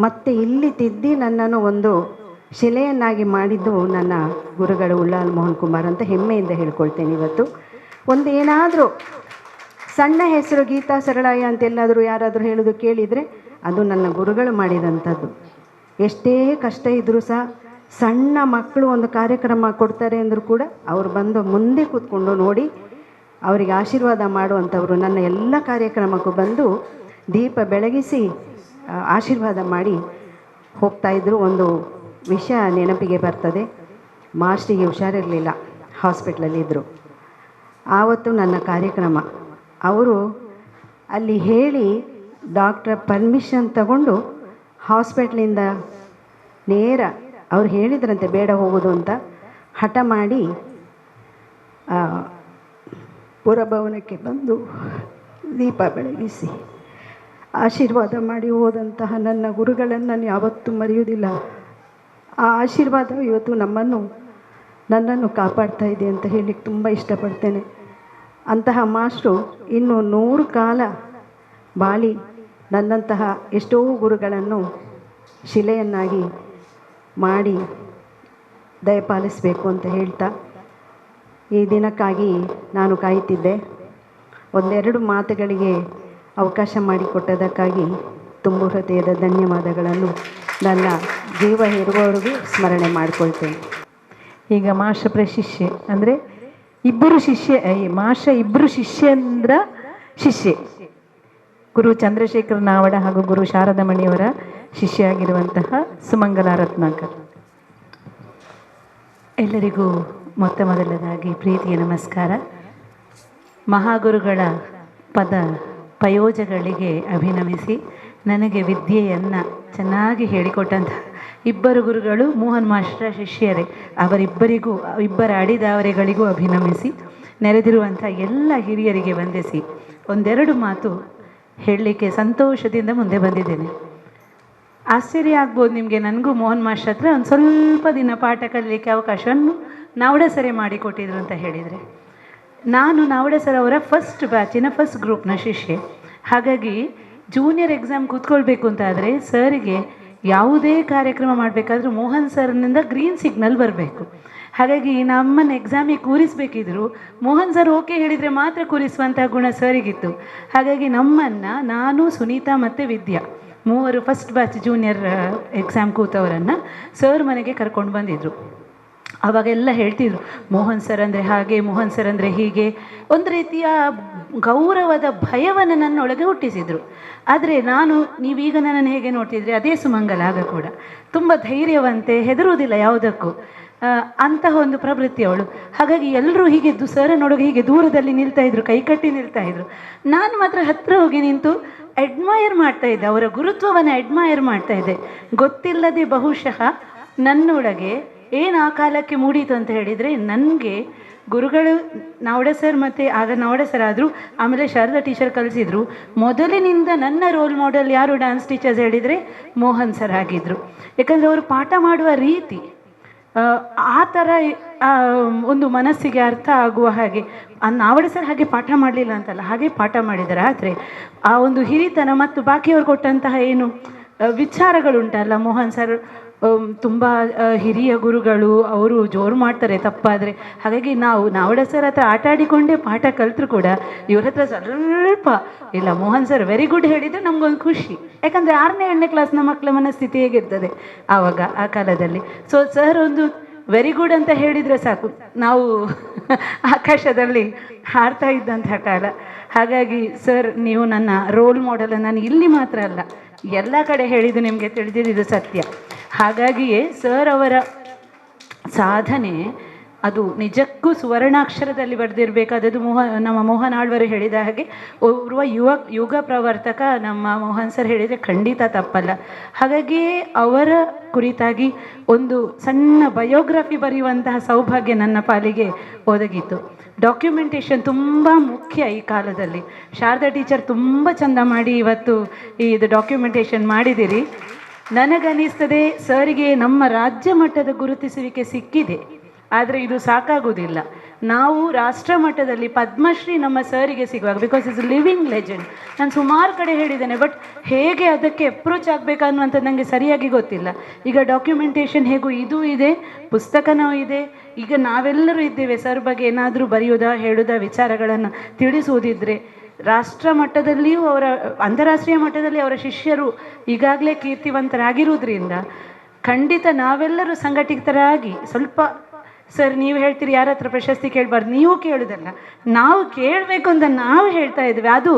ಮತ್ತು ಇಲ್ಲಿ ತಿದ್ದಿ ನನ್ನನ್ನು ಒಂದು ಶಿಲೆಯನ್ನಾಗಿ ಮಾಡಿದ್ದು ನನ್ನ ಗುರುಗಳು ಉಳ್ಳಾಲ್ ಮೋಹನ್ ಕುಮಾರ್ ಅಂತ ಹೆಮ್ಮೆಯಿಂದ ಹೇಳ್ಕೊಳ್ತೇನೆ. ಇವತ್ತು ಒಂದು ಏನಾದರೂ ಸಣ್ಣ ಹೆಸರು ಗೀತಾ ಸರಳಾಯಿ ಅಂತೆಲ್ಲಾದರೂ ಯಾರಾದರೂ ಹೇಳೋದು ಕೇಳಿದರೆ ಅದು ನನ್ನ ಗುರುಗಳು ಮಾಡಿದಂಥದ್ದು. ಎಷ್ಟೇ ಕಷ್ಟ ಇದ್ದರೂ ಸಹ ಸಣ್ಣ ಮಕ್ಕಳು ಒಂದು ಕಾರ್ಯಕ್ರಮ ಕೊಡ್ತಾರೆ ಅಂದರೂ ಕೂಡ ಅವರು ಬಂದು ಮುಂದೆ ಕೂತ್ಕೊಂಡು ನೋಡಿ ಅವರಿಗೆ ಆಶೀರ್ವಾದ ಮಾಡುವಂಥವರು. ನನ್ನ ಎಲ್ಲ ಕಾರ್ಯಕ್ರಮಕ್ಕೂ ಬಂದು ದೀಪ ಬೆಳಗಿಸಿ ಆಶೀರ್ವಾದ ಮಾಡಿ ಹೋಗ್ತಾಯಿದ್ರು. ಒಂದು ವಿಷಯ ನೆನಪಿಗೆ ಬರ್ತದೆ. ಮಾಸ್ಟ್ರಿಗೆ ಹುಷಾರಿರಲಿಲ್ಲ, ಹಾಸ್ಪಿಟ್ಲಲ್ಲಿದ್ದರು. ಆವತ್ತು ನನ್ನ ಕಾರ್ಯಕ್ರಮ ಅವರು ಅಲ್ಲಿ ಹೇಳಿ ಡಾಕ್ಟ್ರ ಪರ್ಮಿಷನ್ ತಗೊಂಡು ಹಾಸ್ಪಿಟ್ಲಿಂದ ನೇರ ಅವ್ರು ಹೇಳಿದ್ರಂತೆ ಬೇಡ ಹೋಗೋದು ಅಂತ ಹಠ ಮಾಡಿ ಪುರಭವನಕ್ಕೆ ಬಂದು ದೀಪ ಬೆಳಗಿಸಿ ಆಶೀರ್ವಾದ ಮಾಡಿ ಹೋದಂತಹ ನನ್ನ ಗುರುಗಳನ್ನು ನಾನು ಯಾವತ್ತೂ ಮರೆಯುವುದಿಲ್ಲ. ಆ ಆಶೀರ್ವಾದ ಇವತ್ತು ನನ್ನನ್ನು ಕಾಪಾಡ್ತಾ ಇದೆ ಅಂತ ಹೇಳಲಿಕ್ಕೆ ತುಂಬ ಇಷ್ಟಪಡ್ತೇನೆ. ಅಂತಹ ಮಾಸ್ಟ್ರು ಇನ್ನು 100 ಕಾಲ ಬಾಳಿ ನನ್ನಂತಹ ಎಷ್ಟೋ ಗುರುಗಳನ್ನು ಶಿಲೆಯನ್ನಾಗಿ ಮಾಡಿ ದಯಪಾಲಿಸಬೇಕು ಅಂತ ಹೇಳ್ತಾ ಈ ದಿನಕ್ಕಾಗಿ ನಾನು ಕಾಯುತ್ತಿದ್ದೆ. 1-2 ಮಾತುಗಳಿಗೆ ಅವಕಾಶ ಮಾಡಿಕೊಟ್ಟದಕ್ಕಾಗಿ ತುಂಬ ಹೃದಯದ ಧನ್ಯವಾದಗಳನ್ನು ನನ್ನ ಜೀವ ಇರುವವರೆಗೂ ಸ್ಮರಣೆ ಮಾಡಿಕೊಳ್ತೇನೆ. ಈಗ ಮಾಸ್ಟರ್ ಶಿಷ್ಯೆ ಅಂದರೆ ಇಬ್ಬರು ಶಿಷ್ಯಂದ್ರ ಶಿಷ್ಯೆ ಗುರು ಚಂದ್ರಶೇಖರ ನಾವಡ ಹಾಗೂ ಗುರು ಶಾರದಮಣಿಯವರ ಶಿಷ್ಯ ಆಗಿರುವಂತಹ ಸುಮಂಗಲ ರತ್ನಾಕರ್. ಎಲ್ಲರಿಗೂ ಮೊದಲದಾಗಿ ಪ್ರೀತಿಯ ನಮಸ್ಕಾರ. ಮಹಾಗುರುಗಳ ಪಯೋಜಗಳಿಗೆ ಅಭಿನಮಿಸಿ ನನಗೆ ವಿದ್ಯೆಯನ್ನು ಚೆನ್ನಾಗಿ ಹೇಳಿಕೊಟ್ಟಂಥ ಇಬ್ಬರು ಗುರುಗಳು ಮೋಹನ್ ಮಾಸ್ಟರ ಶಿಷ್ಯರೇ. ಅವರಿಬ್ಬರಿಗೂ, ಇಬ್ಬರ ಅಡಿದಾವರೆಗಳಿಗೂ ಅಭಿನಮಿಸಿ, ನೆರೆದಿರುವಂಥ ಎಲ್ಲ ಹಿರಿಯರಿಗೆ ವಂದಿಸಿ ಒಂದೆರಡು ಮಾತು ಹೇಳಲಿಕ್ಕೆ ಸಂತೋಷದಿಂದ ಮುಂದೆ ಬಂದಿದ್ದೇನೆ. ಆಶ್ಚರ್ಯ ಆಗ್ಬೋದು ನಿಮಗೆ, ನನಗೂ ಮೋಹನ್ ಮಾಸ್ಟರ್ ಹತ್ರ ಒಂದು ಸ್ವಲ್ಪ ದಿನ ಪಾಠ ಕಲಿಯಲಿಕ್ಕೆ ಅವಕಾಶವನ್ನು ನಾವಡ ಸರಿ ಮಾಡಿಕೊಟ್ಟಿದ್ರು ಅಂತ ಹೇಳಿದರೆ, ನಾನು ನಾವಡ ಸರ್ ಅವರ ಫಸ್ಟ್ ಬ್ಯಾಚಿನ ಫಸ್ಟ್ ಗ್ರೂಪ್ನ ಶಿಷ್ಯೆ. ಹಾಗಾಗಿ ಜೂನಿಯರ್ ಎಕ್ಸಾಮ್ ಕೂತ್ಕೊಳ್ಬೇಕು ಅಂತ ಆದರೆ ಸರಿಗೆ ಯಾವುದೇ ಕಾರ್ಯಕ್ರಮ ಮಾಡಬೇಕಾದ್ರೂ ಮೋಹನ್ ಸರ್ನಿಂದ ಗ್ರೀನ್ ಸಿಗ್ನಲ್ ಬರಬೇಕು. ಹಾಗಾಗಿ ನಮ್ಮನ್ನು ಎಕ್ಸಾಮಿಗೆ ಕೂರಿಸಬೇಕಿದ್ರು ಮೋಹನ್ ಸರ್ ಓಕೆ ಹೇಳಿದರೆ ಮಾತ್ರ ಕೂರಿಸುವಂಥ ಗುಣ ಸರಿಗಿತ್ತು. ಹಾಗಾಗಿ ನಮ್ಮನ್ನು, ನಾನು, ಸುನೀತಾ ಮತ್ತು ವಿದ್ಯಾ, ಮೂವರು ಫಸ್ಟ್ ಬ್ಯಾಚ್ ಜೂನಿಯರ್ ಎಕ್ಸಾಮ್ ಕೂತವರನ್ನು ಸರ್ ಮನೆಗೆ ಕರ್ಕೊಂಡು ಬಂದಿದ್ದರು. ಆವಾಗೆಲ್ಲ ಹೇಳ್ತಿದ್ರು, ಮೋಹನ್ ಸರ್ ಅಂದರೆ ಹಾಗೆ, ಮೋಹನ್ ಸರ್ ಅಂದರೆ ಹೀಗೆ, ಒಂದು ರೀತಿಯ ಗೌರವದ ಭಯವನ್ನು ನನ್ನೊಳಗೆ ಹುಟ್ಟಿಸಿದರು. ಆದರೆ ನೀವೀಗ ನನ್ನನ್ನು ಹೇಗೆ ನೋಡ್ತಿದ್ರಿ ಅದೇ ಸುಮಂಗಲ ಆಗ ಕೂಡ ತುಂಬ ಧೈರ್ಯವಂತೆ, ಹೆದರುವುದಿಲ್ಲ ಯಾವುದಕ್ಕೂ, ಅಂತಹ ಒಂದು ಪ್ರವೃತ್ತಿ ಅವಳು. ಹಾಗಾಗಿ ಎಲ್ಲರೂ ಹೀಗೆ ಸರನೊಳಗೆ ಹೀಗೆ ದೂರದಲ್ಲಿ ನಿಲ್ತಾಯಿದ್ರು, ಕೈಕಟ್ಟಿ ನಿಲ್ತಾಯಿದ್ರು. ನಾನು ಮಾತ್ರ ಹತ್ತಿರ ಹೋಗಿ ನಿಂತು ಅಡ್ಮೈರ್ ಮಾಡ್ತಾಯಿದ್ದೆ, ಅವರ ಗುರುತ್ವವನ್ನು ಅಡ್ಮೈರ್ ಮಾಡ್ತಾಯಿದ್ದೆ. ಗೊತ್ತಿಲ್ಲದೆ ಬಹುಶಃ ನನ್ನೊಳಗೆ ಏನು ಆ ಕಾಲಕ್ಕೆ ಮೂಡಿತು ಅಂತ ಹೇಳಿದರೆ, ನನಗೆ ಗುರುಗಳು ನಾವಡ ಸರ್ ಮತ್ತು ಆಗ ನಾವಡ ಸರ್ ಆದರು, ಆಮೇಲೆ ಶಾರದಾ ಟೀಚರ್ ಕಲಿಸಿದ್ರು. ಮೊದಲಿನಿಂದ ನನ್ನ ರೋಲ್ ಮಾಡೆಲ್ ಯಾರು ಡ್ಯಾನ್ಸ್ ಟೀಚರ್ಸ್ ಹೇಳಿದರೆ ಮೋಹನ್ ಸರ್ ಆಗಿದ್ದರು. ಯಾಕಂದರೆ ಅವರು ಪಾಠ ಮಾಡುವ ರೀತಿ ಆ ಥರ ಒಂದು ಮನಸ್ಸಿಗೆ ಅರ್ಥ ಆಗುವ ಹಾಗೆ. ನಾವಡ ಸರ್ ಹಾಗೆ ಪಾಠ ಮಾಡಲಿಲ್ಲ ಅಂತಲ್ಲ, ಹಾಗೆ ಪಾಠ ಮಾಡಿದ್ದಾರೆ. ಆದರೆ ಆ ಒಂದು ಹಿರಿತನ ಮತ್ತು ಬಾಕಿಯವರು ಕೊಟ್ಟಂತಹ ಏನು ವಿಚಾರಗಳುಂಟಲ್ಲ, ಮೋಹನ್ ಸರ್ ತುಂಬ ಹಿರಿಯ ಗುರುಗಳು, ಅವರು ಜೋರು ಮಾಡ್ತಾರೆ ತಪ್ಪಾದರೆ. ಹಾಗಾಗಿ ನಾವಡ ಸರ್ ಹತ್ರ ಆಟ ಆಡಿಕೊಂಡೇ ಪಾಠ ಕಲಿತರು ಕೂಡ ಇವ್ರ ಹತ್ರ ಸ್ವಲ್ಪ ಇಲ್ಲ, ಮೋಹನ್ ಸರ್ ವೆರಿ ಗುಡ್ ಹೇಳಿದರೆ ನಮಗೊಂದು ಖುಷಿ. ಯಾಕಂದರೆ 6ನೇ 8ನೇ ಕ್ಲಾಸ್ನ ಮಕ್ಕಳ ಮನಸ್ಥಿತಿ ಹೇಗಿರ್ತದೆ ಆವಾಗ, ಆ ಕಾಲದಲ್ಲಿ. ಸೊ ಸರ್ ಒಂದು ವೆರಿ ಗುಡ್ ಅಂತ ಹೇಳಿದರೆ ಸಾಕು, ನಾವು ಆಕಾಶದಲ್ಲಿ ಹಾರ್ತಾ ಇದ್ದಂಥ ಕಾಲ. ಹಾಗಾಗಿ ಸರ್ ನೀವು ನನ್ನ ರೋಲ್ ಮಾಡೆಲ್, ನಾನು ಇಲ್ಲಿ ಮಾತ್ರ ಅಲ್ಲ ಎಲ್ಲ ಕಡೆ ಹೇಳಿದ್ದು ನಿಮಗೆ ತಿಳಿದಿದ್ದು ಸತ್ಯ. ಹಾಗಾಗಿಯೇ ಸರ್ ಅವರ ಸಾಧನೆ ಅದು ನಿಜಕ್ಕೂ ಸುವರ್ಣಾಕ್ಷರದಲ್ಲಿ ಬರೆದಿರಬೇಕಾದದ್ದು. ನಮ್ಮ ಮೋಹನ್ ಆಳ್ವರು ಹೇಳಿದ ಹಾಗೆ ಓರ್ವ ಯುಗ ಪ್ರವರ್ತಕ ನಮ್ಮ ಮೋಹನ್ ಸರ್ ಹೇಳಿದರೆ ಖಂಡಿತ ತಪ್ಪಲ್ಲ. ಹಾಗಾಗಿಯೇ ಅವರ ಕುರಿತಾಗಿ ಒಂದು ಸಣ್ಣ ಬಯೋಗ್ರಫಿ ಬರೆಯುವಂತಹ ಸೌಭಾಗ್ಯ ನನ್ನ ಪಾಲಿಗೆ ಒದಗಿತ್ತು. ಡಾಕ್ಯುಮೆಂಟೇಷನ್ ತುಂಬ ಮುಖ್ಯ ಈ ಕಾಲದಲ್ಲಿ. ಶಾರದಾ ಟೀಚರ್ ತುಂಬ ಚೆಂದ ಮಾಡಿ ಇವತ್ತು ಇದು ಡಾಕ್ಯುಮೆಂಟೇಷನ್ ಮಾಡಿದಿರಿ. ನನಗನ್ನಿಸ್ತದೆ ಸರಿಗೆ ನಮ್ಮ ರಾಜ್ಯ ಮಟ್ಟದ ಗುರುತಿಸುವಿಕೆ ಸಿಕ್ಕಿದೆ, ಆದರೆ ಇದು ಸಾಕಾಗುವುದಿಲ್ಲ. ನಾವು ರಾಷ್ಟ್ರ ಮಟ್ಟದಲ್ಲಿ ಪದ್ಮಶ್ರೀ ನಮ್ಮ ಸರಿಗೆ ಸಿಗುವಾಗ, ಬಿಕಾಸ್ ಇಸ್ ಲಿವಿಂಗ್ ಲೆಜೆಂಡ್. ನಾನು ಸುಮಾರು ಕಡೆ ಹೇಳಿದ್ದೇನೆ, ಬಟ್ ಹೇಗೆ ಅದಕ್ಕೆ ಅಪ್ರೋಚ್ ಆಗಬೇಕನ್ನುವಂಥದ್ದು ನನಗೆ ಸರಿಯಾಗಿ ಗೊತ್ತಿಲ್ಲ. ಈಗ ಡಾಕ್ಯುಮೆಂಟೇಷನ್ ಹೇಗೂ ಇದು ಇದೆ, ಪುಸ್ತಕನೂ ಇದೆ. ಈಗ ನಾವೆಲ್ಲರೂ ಇದ್ದೇವೆ, ಸರ್ ಬಗ್ಗೆ ಏನಾದರೂ ಬರೆಯೋದಾ ಹೇಳೋದಾ ವಿಚಾರಗಳನ್ನು ತಿಳಿಸುವುದಿದ್ರೆ ರಾಷ್ಟ್ರ ಮಟ್ಟದಲ್ಲಿಯೂ ಅವರ ಅಂತಾರಾಷ್ಟ್ರೀಯ ಮಟ್ಟದಲ್ಲಿ ಅವರ ಶಿಷ್ಯರು ಈಗಾಗಲೇ ಕೀರ್ತಿವಂತರಾಗಿರುವುದರಿಂದ ಖಂಡಿತ ನಾವೆಲ್ಲರೂ ಸಂಘಟಿತರಾಗಿ ಸ್ವಲ್ಪ, ಸರ್ ನೀವು ಹೇಳ್ತೀರಿ ಯಾರ ಹತ್ರ ಪ್ರಶಸ್ತಿ ಕೇಳಬಾರ್ದು, ನೀವು ಕೇಳೋದಲ್ಲ, ನಾವು ಕೇಳಬೇಕು ಅಂತ ನಾವು ಹೇಳ್ತಾ ಇದ್ವಿ. ಅದು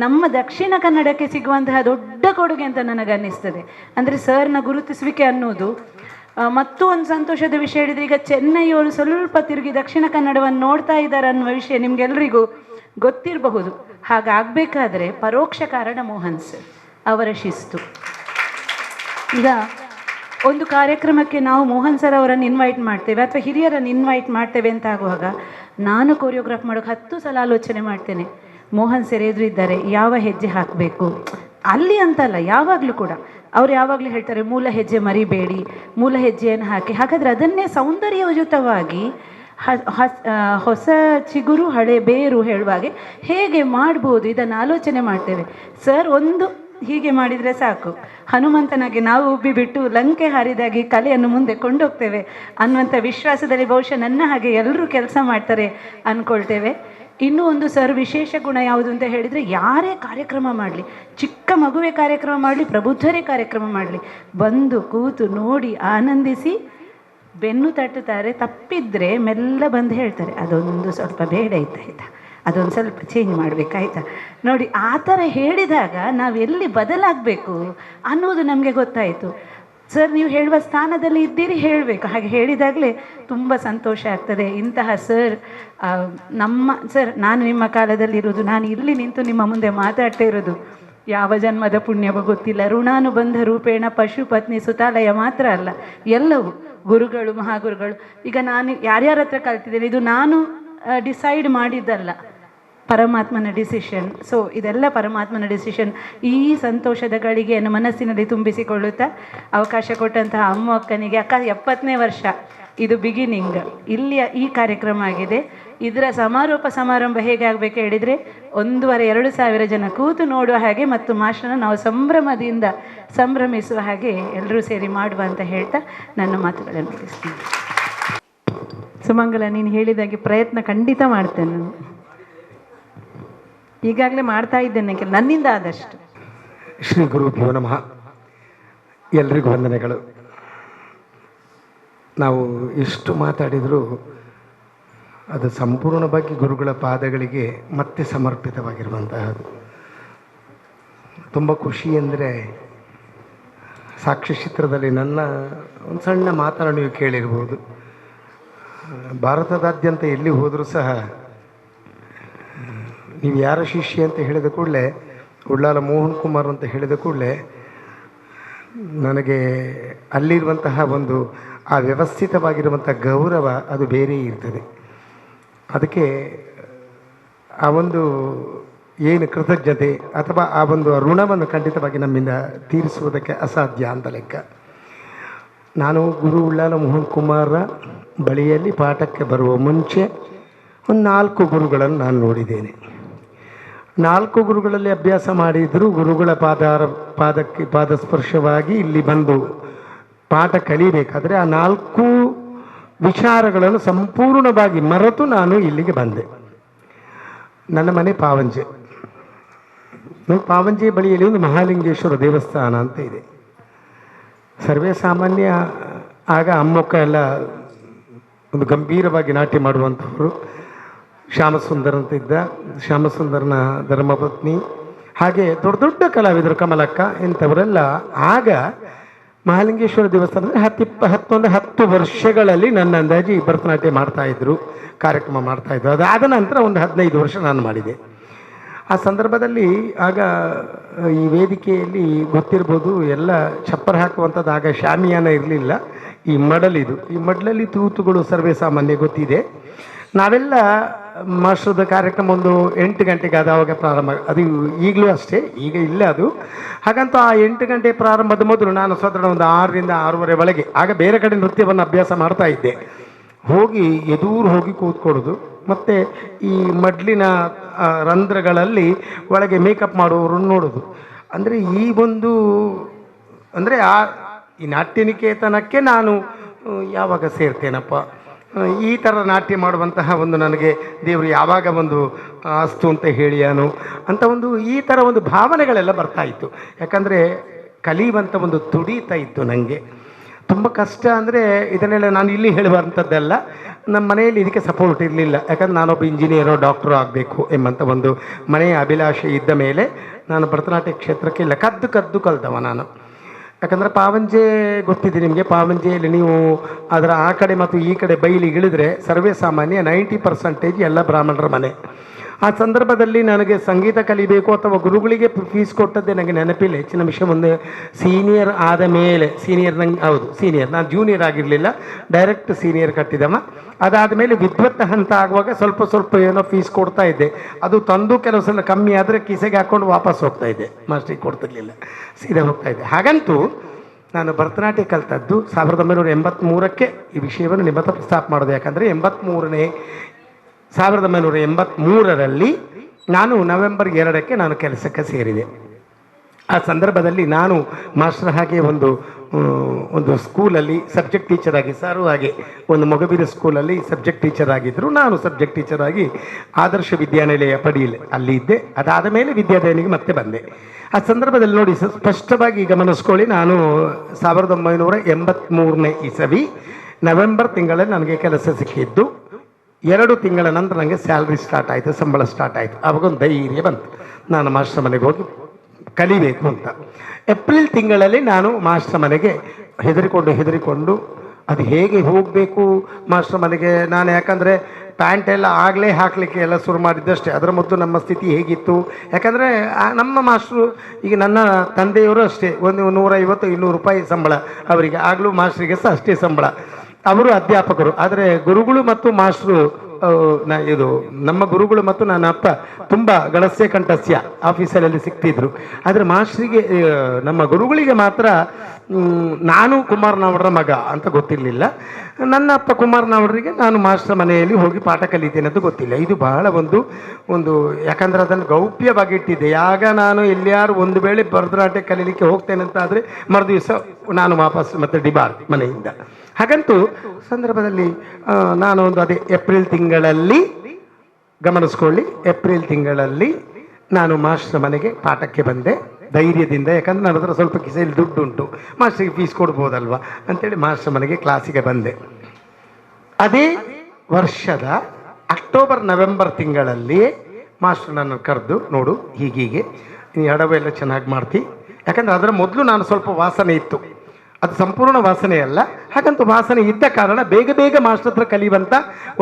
ನಮ್ಮ ದಕ್ಷಿಣ ಕನ್ನಡಕ್ಕೆ ಸಿಗುವಂತಹ ದೊಡ್ಡ ಕೊಡುಗೆ ಅಂತ ನನಗನ್ನಿಸ್ತದೆ. ಅಂದರೆ ಸರ್ನ ಗುರುತಿಸುವಿಕೆ ಅನ್ನೋದು. ಮತ್ತೂ ಒಂದು ಸಂತೋಷದ ವಿಷಯ ಹೇಳಿದರೆ, ಈಗ ಚೆನ್ನೈಯವರು ಸ್ವಲ್ಪ ತಿರುಗಿ ದಕ್ಷಿಣ ಕನ್ನಡವನ್ನು ನೋಡ್ತಾ ಇದ್ದಾರೆ ಅನ್ನುವ ವಿಷಯ ನಿಮಗೆಲ್ಲರಿಗೂ ಗೊತ್ತಿರಬಹುದು. ಹಾಗಾಗಬೇಕಾದ್ರೆ ಪರೋಕ್ಷ ಕಾರಣ ಮೋಹನ್ ಸರ್ ಅವರ ಶಿಸ್ತು. ಈಗ ಒಂದು ಕಾರ್ಯಕ್ರಮಕ್ಕೆ ನಾವು ಮೋಹನ್ ಸರ್ ಅವರನ್ನು ಇನ್ವೈಟ್ ಮಾಡ್ತೇವೆ ಅಥವಾ ಹಿರಿಯರನ್ನು ಇನ್ವೈಟ್ ಮಾಡ್ತೇವೆ ಅಂತ ಆಗುವಾಗ ನಾನು ಕೊರಿಯೋಗ್ರಾಫ್ ಮಾಡೋಕ್ಕೆ 10 ಸಲ ಆಲೋಚನೆ ಮಾಡ್ತೇನೆ. ಮೋಹನ್ ಸರ್ ಎದುರು ಇದ್ದಾರೆ, ಯಾವ ಹೆಜ್ಜೆ ಹಾಕಬೇಕು ಅಲ್ಲಿ ಅಂತಲ್ಲ, ಯಾವಾಗಲೂ ಕೂಡ ಅವ್ರು ಯಾವಾಗಲೂ ಹೇಳ್ತಾರೆ ಮೂಲ ಹೆಜ್ಜೆ ಮರಿಬೇಡಿ, ಮೂಲ ಹೆಜ್ಜೆಯನ್ನು ಹಾಕಿ. ಹಾಗಾದರೆ ಅದನ್ನೇ ಸೌಂದರ್ಯಯುತವಾಗಿ ಹೊಸ ಚಿಗುರು ಹಳೆ ಬೇರು ಹೇಳುವಾಗೆ ಹೇಗೆ ಮಾಡ್ಬೋದು ಇದನ್ನು ಆಲೋಚನೆ ಮಾಡ್ತೇವೆ. ಸರ್ ಒಂದು ಹೀಗೆ ಮಾಡಿದರೆ ಸಾಕು, ಹನುಮಂತನಾಗಿ ನಾವು ಉಬ್ಬಿ ಬಿಟ್ಟು ಲಂಕೆ ಹಾರಿದಾಗಿ ಕಲೆಯನ್ನು ಮುಂದೆ ಕೊಂಡೋಗ್ತೇವೆ ಅನ್ನುವಂಥ ವಿಶ್ವಾಸದಲ್ಲಿ ಬಹುಶಃ ನನ್ನ ಹಾಗೆ ಎಲ್ಲರೂ ಕೆಲಸ ಮಾಡ್ತಾರೆ ಅಂದ್ಕೊಳ್ತೇವೆ. ಇನ್ನೂ ಒಂದು ಸರ್ ವಿಶೇಷ ಗುಣ ಯಾವುದು ಅಂತ ಹೇಳಿದರೆ, ಯಾರೇ ಕಾರ್ಯಕ್ರಮ ಮಾಡಲಿ, ಚಿಕ್ಕ ಮಗುವೆ ಕಾರ್ಯಕ್ರಮ ಮಾಡಲಿ, ಪ್ರಬುದ್ಧರೇ ಕಾರ್ಯಕ್ರಮ ಮಾಡಲಿ, ಬಂದು ಕೂತು ನೋಡಿ ಆನಂದಿಸಿ ಬೆನ್ನು ತಟ್ಟುತ್ತಾರೆ. ತಪ್ಪಿದ್ರೆ ಮೆಲ್ಲ ಬಂದು ಹೇಳ್ತಾರೆ, ಅದೊಂದು ಸ್ವಲ್ಪ ಬೇಡ ಆಯ್ತಾ, ಅದೊಂದು ಸ್ವಲ್ಪ ಚೇಂಜ್ ಮಾಡಬೇಕಾಯ್ತಾ. ನೋಡಿ ಆ ಥರ ಹೇಳಿದಾಗ ನಾವು ಎಲ್ಲಿ ಬದಲಾಗಬೇಕು ಅನ್ನೋದು ನಮಗೆ ಗೊತ್ತಾಯಿತು. ಸರ್ ನೀವು ಹೇಳುವ ಸ್ಥಾನದಲ್ಲಿ ಇದ್ದೀರಿ, ಹೇಳಬೇಕು. ಹಾಗೆ ಹೇಳಿದಾಗಲೇ ತುಂಬ ಸಂತೋಷ ಆಗ್ತದೆ. ಇಂತಹ ಸರ್ ನಮ್ಮ ಸರ್, ನಾನು ನಿಮ್ಮ ಕಾಲದಲ್ಲಿರೋದು, ನಾನು ಇಲ್ಲಿ ನಿಂತು ನಿಮ್ಮ ಮುಂದೆ ಮಾತಾಡ್ತಾ ಇರೋದು ಯಾವ ಜನ್ಮದ ಪುಣ್ಯವೋ ಗೊತ್ತಿಲ್ಲ. ಋಣಾನುಬಂಧ ರೂಪೇಣ ಪಶು ಪತ್ನಿ ಸುತಾಲಯ ಮಾತ್ರ ಅಲ್ಲ, ಎಲ್ಲವೂ ಗುರುಗಳು ಮಹಾಗುರುಗಳು. ಈಗ ನಾನು ಯಾರ್ಯಾರ ಹತ್ರ ಕಲ್ತಿದ್ದೇನೆ, ಇದು ನಾನು ಡಿಸೈಡ್ ಮಾಡಿದ್ದಲ್ಲ, ಪರಮಾತ್ಮನ ಡಿಸಿಷನ್. ಸೊ ಇದೆಲ್ಲ ಪರಮಾತ್ಮನ ಡಿಸಿಷನ್. ಈ ಸಂತೋಷದ ಗಳಿಗೆಯನ್ನು ಮನಸ್ಸಿನಲ್ಲಿ ತುಂಬಿಸಿಕೊಳ್ಳುತ್ತಾ ಅವಕಾಶ ಕೊಟ್ಟಂತಹ ಅಮ್ಮ ಅಕ್ಕನಿಗೆ, ಅಕ್ಕ 70ನೇ ವರ್ಷ ಇದು ಬಿಗಿನಿಂಗ್, ಇಲ್ಲಿಯ ಈ ಕಾರ್ಯಕ್ರಮ ಆಗಿದೆ. ಇದರ ಸಮಾರಂಭ ಹೇಗೆ ಆಗಬೇಕು ಹೇಳಿದರೆ 1,500-2,000 ಜನ ಕೂತು ನೋಡುವ ಹಾಗೆ ಮತ್ತು ಮಾಸ್ಟರನ್ನು ನಾವು ಸಂಭ್ರಮದಿಂದ ಸಂಭ್ರಮಿಸುವ ಹಾಗೆ ಎಲ್ಲರೂ ಸೇರಿ ಮಾಡುವ ಅಂತ ಹೇಳ್ತಾ ನನ್ನ ಮಾತುಗಳನ್ನು ಮುಗಿಸ್ತೀನಿ. ಸುಮಂಗಲ, ನೀನು ಹೇಳಿದಾಗೆ ಪ್ರಯತ್ನ ಖಂಡಿತ ಮಾಡ್ತೇನೆ. ನಾನು ಈಗಾಗಲೇ ಮಾಡ್ತಾ ಇದ್ದೇನೆ ನನ್ನಿಂದ ಆದಷ್ಟು. ಶ್ರೀ ಗುರುಭ್ಯೋ ನಮಃ. ಎಲ್ರಿಗೂ ವಂದನೆಗಳು. ನಾವು ಎಷ್ಟು ಮಾತಾಡಿದರೂ ಅದು ಸಂಪೂರ್ಣವಾಗಿ ಗುರುಗಳ ಪಾದಗಳಿಗೆ ಮತ್ತೆ ಸಮರ್ಪಿತವಾಗಿರುವಂತಹದ್ದು. ತುಂಬ ಖುಷಿ ಅಂದರೆ, ಸಾಕ್ಷ್ಯಚಿತ್ರದಲ್ಲಿ ನನ್ನ ಒಂದು ಸಣ್ಣ ಮಾತನ್ನು ನೀವು ಕೇಳಿರ್ಬೋದು. ಭಾರತದಾದ್ಯಂತ ಎಲ್ಲಿ ಹೋದರೂ ಸಹ ನೀವು ಯಾರ ಶಿಷ್ಯ ಅಂತ ಹೇಳಿದ ಕೂಡಲೇ, ಉಳ್ಳಾಲ ಮೋಹನ್ ಕುಮಾರ್ ಅಂತ ಹೇಳಿದ ಕೂಡಲೇ ನನಗೆ ಅಲ್ಲಿರುವಂತಹ ಒಂದು ಆ ವ್ಯವಸ್ಥಿತವಾಗಿರುವಂಥ ಗೌರವ ಅದು ಬೇರೆ ಇರ್ತದೆ. ಅದಕ್ಕೆ ಆ ಒಂದು ಏನು ಕೃತಜ್ಞತೆ ಅಥವಾ ಆ ಒಂದು ಋಣವನ್ನು ಖಂಡಿತವಾಗಿ ನಮ್ಮಿಂದ ತೀರಿಸುವುದಕ್ಕೆ ಅಸಾಧ್ಯ ಅಂತ ಲೆಕ್ಕ. ನಾನು ಗುರು ಉಳ್ಳಾಲ ಮೋಹನ್ ಕುಮಾರ ಬಳಿಯಲ್ಲಿ ಪಾಠಕ್ಕೆ ಬರುವ ಮುಂಚೆ ಒಂದು 4 ಗುರುಗಳನ್ನು ನಾನು ನೋಡಿದ್ದೇನೆ. 4 ಗುರುಗಳಲ್ಲಿ ಅಭ್ಯಾಸ ಮಾಡಿದರೂ ಗುರುಗಳ ಪಾದಸ್ಪರ್ಶವಾಗಿ ಇಲ್ಲಿ ಬಂದು ಪಾಠ ಕಲಿಬೇಕಾದ್ರೆ ಆ 4 ವಿಚಾರಗಳನ್ನು ಸಂಪೂರ್ಣವಾಗಿ ಮರೆತು ನಾನು ಇಲ್ಲಿಗೆ ಬಂದೆ. ನನ್ನ ಮನೆ ಪಾವಂಜೆ. ಪಾವಂಜೆ ಬಳಿಯಲ್ಲಿ ಒಂದು ಮಹಾಲಿಂಗೇಶ್ವರ ದೇವಸ್ಥಾನ ಅಂತ ಇದೆ. ಸರ್ವೇ ಸಾಮಾನ್ಯ ಆಗ ಅಮ್ಮಕ್ಕ ಎಲ್ಲ ಒಂದು ಗಂಭೀರವಾಗಿ ನಾಟ್ಯ ಮಾಡುವಂಥವರು. ಶ್ಯಾಮಸುಂದರ್ ಅಂತ ಇದ್ದ, ಶ್ಯಾಮಸುಂದರನ ಧರ್ಮಪತ್ನಿ, ಹಾಗೆ ದೊಡ್ಡ ದೊಡ್ಡ ಕಲಾವಿದರು, ಕಮಲಕ್ಕ ಇಂಥವರೆಲ್ಲ ಆಗ ಮಹಾಲಿಂಗೇಶ್ವರ ದೇವಸ್ಥಾನದಲ್ಲಿ 10 ವರ್ಷಗಳಲ್ಲಿ ನನ್ನ ಅಂದಾಜಿ ಭರತನಾಟ್ಯ ಮಾಡ್ತಾಯಿದ್ರು, ಕಾರ್ಯಕ್ರಮ ಮಾಡ್ತಾಯಿದ್ರು. ಅದಾದ ನಂತರ ಒಂದು 15 ವರ್ಷ ನಾನು ಮಾಡಿದೆ. ಆ ಸಂದರ್ಭದಲ್ಲಿ ಆಗ ಈ ವೇದಿಕೆಯಲ್ಲಿ ಗೊತ್ತಿರ್ಬೋದು, ಎಲ್ಲ ಚಪ್ಪರ್ ಹಾಕುವಂಥದ್ದು ಆಗ ಶಾಮಿಯಾನ ಇರಲಿಲ್ಲ, ಈ ಮಡಲಿದು. ಈ ಮಡಲಲ್ಲಿ ತೂತುಗಳು ಸರ್ವೇ ಸಾಮಾನ್ಯ ಗೊತ್ತಿದೆ. ನಾವೆಲ್ಲ ಮಾಸ್ಟರ್ದ ಕಾರ್ಯಕ್ರಮ ಒಂದು 8 ಗಂಟೆಗೆ ಆದಾಗ ಪ್ರಾರಂಭ, ಅದು ಈಗಲೂ ಅಷ್ಟೇ, ಈಗ ಇಲ್ಲ ಅದು. ಹಾಗಂತ ಆ 8 ಗಂಟೆ ಪ್ರಾರಂಭದ ಮೊದಲು ನಾನು ಸ್ವತಃ ಒಂದು 6ರಿಂದ 6:30 ಒಳಗೆ, ಆಗ ಬೇರೆ ಕಡೆ ನೃತ್ಯವನ್ನು ಅಭ್ಯಾಸ ಮಾಡ್ತಾ ಇದ್ದೆ, ಹೋಗಿ ಎದುರು ಹೋಗಿ ಕೂತ್ಕೊಳ್ಳೋದು. ಮತ್ತು ಈ ಮಡ್ಲಿನ ರಂಧ್ರಗಳಲ್ಲಿ ಒಳಗೆ ಮೇಕಪ್ ಮಾಡುವವರನ್ನು ನೋಡೋದು. ಅಂದರೆ ಈ ಒಂದು ಅಂದರೆ ಈ ನಾಟ್ಯನಿಕೇತನಕ್ಕೆ ನಾನು ಯಾವಾಗ ಸೇರ್ತೇನಪ್ಪ, ಈ ಥರ ನಾಟ್ಯ ಮಾಡುವಂತಹ ಒಂದು ನನಗೆ ದೇವರು ಯಾವಾಗ ಒಂದು ಅಸ್ತು ಅಂತ ಹೇಳಿಯಾನು ಅಂತ ಒಂದು ಈ ಥರ ಒಂದು ಭಾವನೆಗಳೆಲ್ಲ ಬರ್ತಾ ಇತ್ತು. ಯಾಕಂದರೆ ಕಲಿಯುವಂಥ ಒಂದು ತುಡಿತಾ ಇತ್ತು ನನಗೆ. ತುಂಬ ಕಷ್ಟ ಅಂದರೆ ಇದನ್ನೆಲ್ಲ ನಾನು ಇಲ್ಲಿ ಹೇಳುವಂಥದ್ದಲ್ಲ, ನಮ್ಮ ಮನೆಯಲ್ಲಿ ಇದಕ್ಕೆ ಸಪೋರ್ಟ್ ಇರಲಿಲ್ಲ. ಯಾಕಂದ್ರೆ ನಾನೊಬ್ಬ ಇಂಜಿನಿಯರೋ ಡಾಕ್ಟರೋ ಆಗಬೇಕು ಎಂಬಂಥ ಒಂದು ಮನೆಯ ಅಭಿಲಾಷೆ ಇದ್ದ ಮೇಲೆ ನಾನು ಭರತನಾಟ್ಯ ಕ್ಷೇತ್ರಕ್ಕೆ ಇಲ್ಲ ಕದ್ದು ಕಲ್ತವ ನಾನು. ಯಾಕಂದರೆ ಪಾವಂಜೆ ಗೊತ್ತಿದೆ ನಿಮಗೆ. ಪಾವಂಜೆಯಲ್ಲಿ ನೀವು ಅದರ ಆ ಕಡೆ ಮತ್ತು ಈ ಕಡೆ ಬೈಲಿಗಿಳಿದ್ರೆ ಸರ್ವೇ ಸಾಮಾನ್ಯ 90% ಎಲ್ಲ ಬ್ರಾಹ್ಮಣರ ಮನೆ. ಆ ಸಂದರ್ಭದಲ್ಲಿ ನನಗೆ ಸಂಗೀತ ಕಲಿಬೇಕು ಅಥವಾ ಗುರುಗಳಿಗೆ ಫೀಸ್ ಕೊಟ್ಟದ್ದೇ ನನಗೆ ನೆನಪಿಲ್ಲ. ಹೆಚ್ಚಿನ ವಿಷಯ ಒಂದು ಸೀನಿಯರ್ ಆದ ಮೇಲೆ, ಸೀನಿಯರ್ ನಂಗೆ ಹೌದು ಸೀನಿಯರ್, ನಾನು ಜೂನಿಯರ್ ಆಗಿರಲಿಲ್ಲ, ಡೈರೆಕ್ಟ್ ಸೀನಿಯರ್ ಕಟ್ಟಿದವ. ಅದಾದ ಮೇಲೆ ವಿದ್ವತ್ ಹಂತ ಆಗುವಾಗ ಸ್ವಲ್ಪ ಏನೋ ಫೀಸ್ ಕೊಡ್ತಾ ಇದ್ದೆ. ಅದು ತಂದು ಕೆಲವು ಸಲ ಕಮ್ಮಿ ಆದರೆ ಕಿಸೆಗೆ ಹಾಕ್ಕೊಂಡು ವಾಪಸ್ ಹೋಗ್ತಾ ಇದ್ದೆ, ಮಾಸ್ಟ್ರಿಗೆ ಕೊಡ್ತಿರ್ಲಿಲ್ಲ, ಸೀದಾ ಹೋಗ್ತಾ ಇದ್ದೆ. ಹಾಗಂತೂ ನಾನು ಭರತನಾಟ್ಯ ಕಲಿತದ್ದು 1983ಕ್ಕೆ ಈ ವಿಷಯವನ್ನು ನಿಮ್ಮ ಹತ್ರ ಪ್ರಸ್ತಾಪ ಮಾಡೋದು. ಯಾಕಂದರೆ 1983ರಲ್ಲಿ ನಾನು ನವೆಂಬರ್ 2ಕ್ಕೆ ನಾನು ಕೆಲಸಕ್ಕೆ ಸೇರಿದೆ. ಆ ಸಂದರ್ಭದಲ್ಲಿ ನಾನು ಮಾಸ್ಟರ್ ಹಾಗೆ ಒಂದು ಸ್ಕೂಲಲ್ಲಿ ಸಬ್ಜೆಕ್ಟ್ ಟೀಚರ್ ಆಗಿ, ಸಾರು ಹಾಗೆ ಒಂದು ಮೊಗಬೀರ ಸ್ಕೂಲಲ್ಲಿ ಸಬ್ಜೆಕ್ಟ್ ಟೀಚರ್ ಆಗಿದ್ದರು. ನಾನು ಸಬ್ಜೆಕ್ಟ್ ಟೀಚರ್ ಆಗಿ ಆದರ್ಶ ವಿದ್ಯಾನಿಲಯ ಪಡಿಯಲ್ಲಿ ಅಲ್ಲಿ ಇದ್ದೆ. ಅದಾದ ಮೇಲೆ ವಿದ್ಯಾದಾಯನಿಗೆ ಮತ್ತೆ ಬಂದೆ. ಆ ಸಂದರ್ಭದಲ್ಲಿ ನೋಡಿ ಸ್ಪಷ್ಟವಾಗಿ ಗಮನಿಸ್ಕೊಳ್ಳಿ, ನಾನು 1983ನೇ ಇಸವಿ ನವೆಂಬರ್ ತಿಂಗಳಲ್ಲಿ ನನಗೆ ಕೆಲಸ ಸಿಕ್ಕಿದ್ದು. 2 ತಿಂಗಳ ನಂತರ ನನಗೆ ಸ್ಯಾಲ್ರಿ ಸ್ಟಾರ್ಟ್ ಆಯಿತು, ಸಂಬಳ ಸ್ಟಾರ್ಟ್ ಆಯಿತು. ಆವಾಗೊಂದು ಧೈರ್ಯ ಬಂತು, ನಾನು ಮಾಸ್ಟರ್ ಮನೆಗೆ ಹೋಗಿ ಕಲಿಬೇಕು ಅಂತ. ಏಪ್ರಿಲ್ ತಿಂಗಳಲ್ಲಿ ನಾನು ಮಾಸ್ಟರ್ ಮನೆಗೆ ಹೆದರಿಕೊಂಡು ಅದು ಹೇಗೆ ಹೋಗಬೇಕು ಮಾಸ್ಟರ್ ಮನೆಗೆ ನಾನು, ಯಾಕಂದರೆ ಪ್ಯಾಂಟ್ ಎಲ್ಲ ಆಗಲೇ ಹಾಕಲಿಕ್ಕೆ ಎಲ್ಲ ಶುರು ಮಾಡಿದ್ದಷ್ಟೇ. ಅದರ ಮೊದಲು ನಮ್ಮ ಸ್ಥಿತಿ ಹೇಗಿತ್ತು, ಯಾಕಂದರೆ ನಮ್ಮ ಮಾಸ್ಟ್ರು ಈಗ ನನ್ನ ತಂದೆಯವರು ಅಷ್ಟೇ, ಒಂದು 150-200 ರೂಪಾಯಿ ಸಂಬಳ ಅವರಿಗೆ, ಆಗಲೂ ಮಾಸ್ಟ್ರಿಗೆ ಸಹ ಅಷ್ಟೇ ಸಂಬಳ. ಅವರು ಅಧ್ಯಾಪಕರು. ಆದರೆ ಗುರುಗಳು ಮತ್ತು ಮಾಸ್ಟ್ರು ಇದು ನಮ್ಮ ಗುರುಗಳು ಮತ್ತು ನನ್ನ ಅಪ್ಪ ತುಂಬ ಗಳಸ್ಯ ಕಂಠಸ್ಯ ಆಫೀಸಲ್ಲಿ ಸಿಗ್ತಿದ್ರು. ಆದರೆ ಮಾಸ್ಟ್ರಿಗೆ ನಮ್ಮ ಗುರುಗಳಿಗೆ ಮಾತ್ರ ನಾನು ಕುಮಾರನವರ ಮಗ ಅಂತ ಗೊತ್ತಿರಲಿಲ್ಲ. ನನ್ನ ಅಪ್ಪ ಕುಮಾರನವರಿಗೆ ನಾನು ಮಾಸ್ಟರ್ ಮನೆಯಲ್ಲಿ ಹೋಗಿ ಪಾಠ ಕಲಿತೇನೆ ಅಂತ ಗೊತ್ತಿಲ್ಲ. ಇದು ಬಹಳ ಒಂದು ಯಾಕಂದರೆ ಅದನ್ನು ಗೌಪ್ಯವಾಗಿ ಇಟ್ಟಿದ್ದೆ. ಆಗ ನಾನು ಎಲ್ಲಿಯಾರು ಒಂದು ವೇಳೆ ಭರತನಾಟ್ಯ ಕಲೀಲಿಕ್ಕೆ ಹೋಗ್ತೇನೆ ಅಂತ ಆದರೆ ಮರುದಿವಸ ನಾನು ವಾಪಸ್ ಮತ್ತೆ ಡಿಬಾರ್ ಮನೆಯಿಂದ. ಹಾಗಂತೂ ಸಂದರ್ಭದಲ್ಲಿ ನಾನು ಅದೇ ಏಪ್ರಿಲ್ ತಿಂಗಳಲ್ಲಿ ಗಮನಿಸ್ಕೊಳ್ಳಿ, ಏಪ್ರಿಲ್ ತಿಂಗಳಲ್ಲಿ ನಾನು ಮಾಸ್ಟರ್ ಮನೆಗೆ ಪಾಠಕ್ಕೆ ಬಂದೆ ಧೈರ್ಯದಿಂದ. ಯಾಕಂದರೆ ನನ್ನ ಹತ್ರ ಸ್ವಲ್ಪ ಕಿಸೆಯಲ್ಲಿ ದುಡ್ಡು ಉಂಟು, ಮಾಸ್ಟರಿಗೆ ಫೀಸ್ ಕೊಡ್ಬೋದಲ್ವ ಅಂತೇಳಿ ಮಾಸ್ಟರ್ ಮನೆಗೆ ಕ್ಲಾಸಿಗೆ ಬಂದೆ. ಅದೇ ವರ್ಷದ ಅಕ್ಟೋಬರ್ ನವೆಂಬರ್ ತಿಂಗಳಲ್ಲಿ ಮಾಸ್ಟರ್ ನನ್ನ ಕರೆದು, ನೋಡು ಹೀಗೀಗೆ ನೀನು ಅಡವೆಲ್ಲ ಚೆನ್ನಾಗಿ ಮಾಡ್ತಿ. ಯಾಕಂದರೆ ಅದರ ಮೊದಲು ನಾನು ಸ್ವಲ್ಪ ವಾಸನೆ ಇತ್ತು, ಅದು ಸಂಪೂರ್ಣ ವಾಸನೆ ಅಲ್ಲ. ಹಾಗಂತೂ ವಾಸನೆ ಇದ್ದ ಕಾರಣ ಬೇಗ ಬೇಗ ಮಾಸ್ಟರ್ ಹತ್ರ ಕಲಿಯುವಂಥ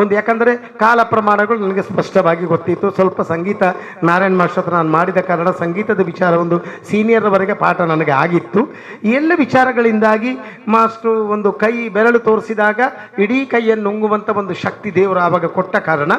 ಒಂದು, ಯಾಕಂದರೆ ಕಾಲ ಪ್ರಮಾಣಗಳು ನನಗೆ ಸ್ಪಷ್ಟವಾಗಿ ಗೊತ್ತಿತ್ತು. ಸ್ವಲ್ಪ ಸಂಗೀತ ನಾರಾಯಣ್ ಮಾಸ್ಟರ್ ಹತ್ರ ನಾನು ಮಾಡಿದ ಕಾರಣ ಸಂಗೀತದ ವಿಚಾರ ಒಂದು ಸೀನಿಯರ್ವರೆಗೆ ಪಾಠ ನನಗೆ ಆಗಿತ್ತು. ಈ ಎಲ್ಲ ವಿಚಾರಗಳಿಂದಾಗಿ ಮಾಸ್ಟ್ರು ಒಂದು ಕೈ ಬೆರಳು ತೋರಿಸಿದಾಗ ಇಡೀ ಕೈಯನ್ನು ನುಂಗುವಂಥ ಒಂದು ಶಕ್ತಿ ದೇವರು ಆವಾಗ ಕೊಟ್ಟ ಕಾರಣ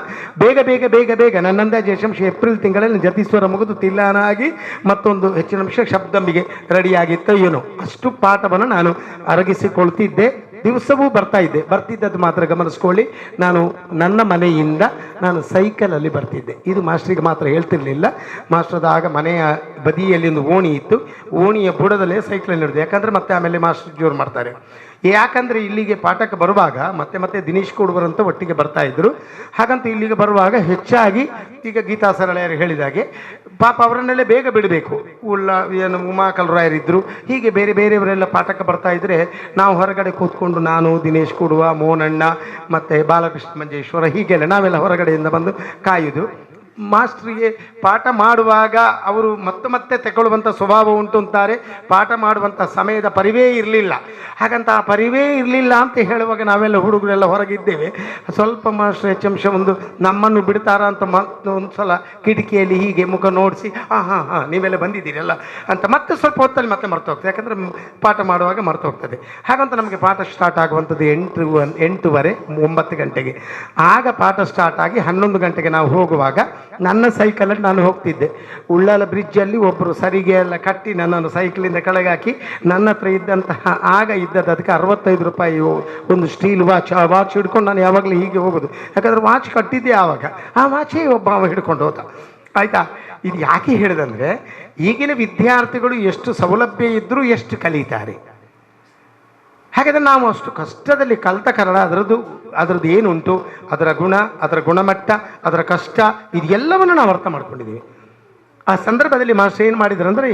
ಬೇಗ ಬೇಗ ಬೇಗ ಬೇಗ ನನ್ನಂದ ಜಯಶಂಶ ಏಪ್ರಿಲ್ ತಿಂಗಳಲ್ಲಿ ಜತೀಶ್ವರ ಮುಗಿದು ತಿಲ್ಲಾನ ಆಗಿ ಮತ್ತೊಂದು ಹೆಚ್ಚಿನ ಅಂಶ ಶಬ್ದಂಬಿಗೆ ರೆಡಿಯಾಗಿತ್ತು. ಏನೋ ಅಷ್ಟು ಪಾಠವನ್ನು ನಾನು ಅರಗಿಸಿಕೊಳ್ತಿದ್ದೆ. ದಿವಸವೂ ಬರ್ತಿದ್ದದ್ದು ಮಾತ್ರ ಗಮನಿಸ್ಕೊಳ್ಳಿ, ನಾನು ನನ್ನ ಮನೆಯಿಂದ ನಾನು ಸೈಕಲಲ್ಲಿ ಬರ್ತಿದ್ದೆ. ಇದು ಮಾಸ್ಟ್ರಿಗೆ ಮಾತ್ರ ಹೇಳ್ತಿರ್ಲಿಲ್ಲ. ಮಾಸ್ಟ್ರದ ಆಗ ಮನೆಯ ಬದಿಯಲ್ಲಿ ಒಂದು ಓಣಿ ಇತ್ತು, ಓಣಿಯ ಬುಡದಲ್ಲೇ ಸೈಕಲಲ್ಲಿ ನಡೆದು, ಯಾಕಂದರೆ ಮತ್ತೆ ಆಮೇಲೆ ಮಾಸ್ಟರ್ ಜೋರು ಮಾಡ್ತಾರೆ. ಯಾಕಂದರೆ ಇಲ್ಲಿಗೆ ಪಾಠಕ್ಕೆ ಬರುವಾಗ ಮತ್ತೆ ದಿನೇಶ್ ಕೊಡುವರಂತ ಒಟ್ಟಿಗೆ ಬರ್ತಾ ಇದ್ರು. ಹಾಗಂತ ಇಲ್ಲಿಗೆ ಬರುವಾಗ ಹೆಚ್ಚಾಗಿ ಈಗ ಗೀತಾ ಸರಳೆಯರು ಹೇಳಿದಾಗೆ ಪಾಪ ಅವರನ್ನೆಲ್ಲ ಬೇಗ ಬಿಡಬೇಕು. ಏನು ಉಮಾಕಲ್ರಾಯರಿದ್ದರು, ಹೀಗೆ ಬೇರೆ ಬೇರೆಯವರೆಲ್ಲ ಪಾಠಕ್ಕೆ ಬರ್ತಾ ಇದ್ದರೆ ನಾವು ಹೊರಗಡೆ ಕೂತ್ಕೊಂಡು ನಾನು, ದಿನೇಶ್ ಕೊಡುವ, ಮೋಹನಣ್ಣ ಮತ್ತು ಬಾಲಕೃಷ್ಣ ಮಂಜೇಶ್ವರ ಹೀಗೆಲ್ಲ ನಾವೆಲ್ಲ ಹೊರಗಡೆಯಿಂದ ಬಂದು ಕಾಯುವುದು. ಮಾಸ್ಟ್ರಿಗೆ ಪಾಠ ಮಾಡುವಾಗ ಅವರು ಮತ್ತೆ ತಗೊಳ್ಳುವಂಥ ಸ್ವಭಾವ ಉಂಟು ಅಂತಾರೆ. ಪಾಠ ಮಾಡುವಂಥ ಸಮಯದ ಪರಿವೇ ಇರಲಿಲ್ಲ. ಹಾಗಂತ ಆ ಪರಿವೇ ಇರಲಿಲ್ಲ ಅಂತ ಹೇಳುವಾಗ ನಾವೆಲ್ಲ ಹುಡುಗರೆಲ್ಲ ಹೊರಗಿದ್ದೇವೆ. ಸ್ವಲ್ಪ ಮಾಸ್ಟರ್ ಹೆಚ್ಚಂಶ ಒಂದು ನಮ್ಮನ್ನು ಬಿಡ್ತಾರ ಅಂತ ಒಂದು ಸಲ ಕಿಟಕಿಯಲ್ಲಿ ಹೀಗೆ ಮುಖ ನೋಡಿಸಿ ಹಾಂ ನೀವೆಲ್ಲ ಬಂದಿದ್ದೀರಲ್ಲ ಅಂತ ಮತ್ತೆ ಸ್ವಲ್ಪ ಹೊತ್ತಲ್ಲಿ ಮತ್ತೆ ಮರ್ತು ಹೋಗ್ತದೆ. ಯಾಕಂದರೆ ಪಾಠ ಮಾಡುವಾಗ ಮರ್ತು ಹೋಗ್ತದೆ. ಹಾಗಂತ ನಮಗೆ ಪಾಠ ಸ್ಟಾರ್ಟ್ ಆಗುವಂಥದ್ದು 8:30 9 ಗಂಟೆಗೆ. ಆಗ ಪಾಠ ಸ್ಟಾರ್ಟ್ ಆಗಿ 11 ಗಂಟೆಗೆ ನಾವು ಹೋಗುವಾಗ ನನ್ನ ಸೈಕಲಲ್ಲಿ ನಾನು ಹೋಗ್ತಿದ್ದೆ. ಉಳ್ಳಾಲ ಬ್ರಿಡ್ಜಲ್ಲಿ ಒಬ್ಬರು ಸರಿಗೆ ಎಲ್ಲ ಕಟ್ಟಿ ನನ್ನನ್ನು ಸೈಕಲಿಂದ ಕೆಳಗಾಕಿ ನನ್ನ ಹತ್ರ ಇದ್ದಂತಹ ಆಗ ಇದ್ದದ್ದು ಅದಕ್ಕೆ 65 ರೂಪಾಯಿ ಒಂದು ಸ್ಟೀಲ್ ವಾಚ್, ಆ ವಾಚ್ ಹಿಡ್ಕೊಂಡು ನಾನು ಯಾವಾಗಲೂ ಹೀಗೆ ಹೋಗೋದು. ಯಾಕಂದರೆ ವಾಚ್ ಕಟ್ಟಿದ್ದೆ ಆವಾಗ, ಆ ವಾಚೇ ಒಬ್ಬ ಹಿಡ್ಕೊಂಡು ಹೋದ. ಆಯಿತಾ, ಇದು ಯಾಕೆ ಹೇಳಿದಂದರೆ ಈಗಿನ ವಿದ್ಯಾರ್ಥಿಗಳು ಎಷ್ಟು ಸೌಲಭ್ಯ ಇದ್ದರೂ ಎಷ್ಟು ಕಲಿತಾರೆ. ಹಾಗಾದರೆ ನಾವು ಅಷ್ಟು ಕಷ್ಟದಲ್ಲಿ ಕಲಿತ ಕಾರಣ ಅದರದ್ದು ಏನುಂಟು, ಅದರ ಗುಣ, ಅದರ ಗುಣಮಟ್ಟ, ಅದರ ಕಷ್ಟ, ಇದೆಲ್ಲವನ್ನು ನಾವು ಅರ್ಥ ಮಾಡ್ಕೊಂಡಿದ್ದೀವಿ. ಆ ಸಂದರ್ಭದಲ್ಲಿ ಮಾಸ್ಟರ್ ಏನು ಮಾಡಿದ್ರು ಅಂದರೆ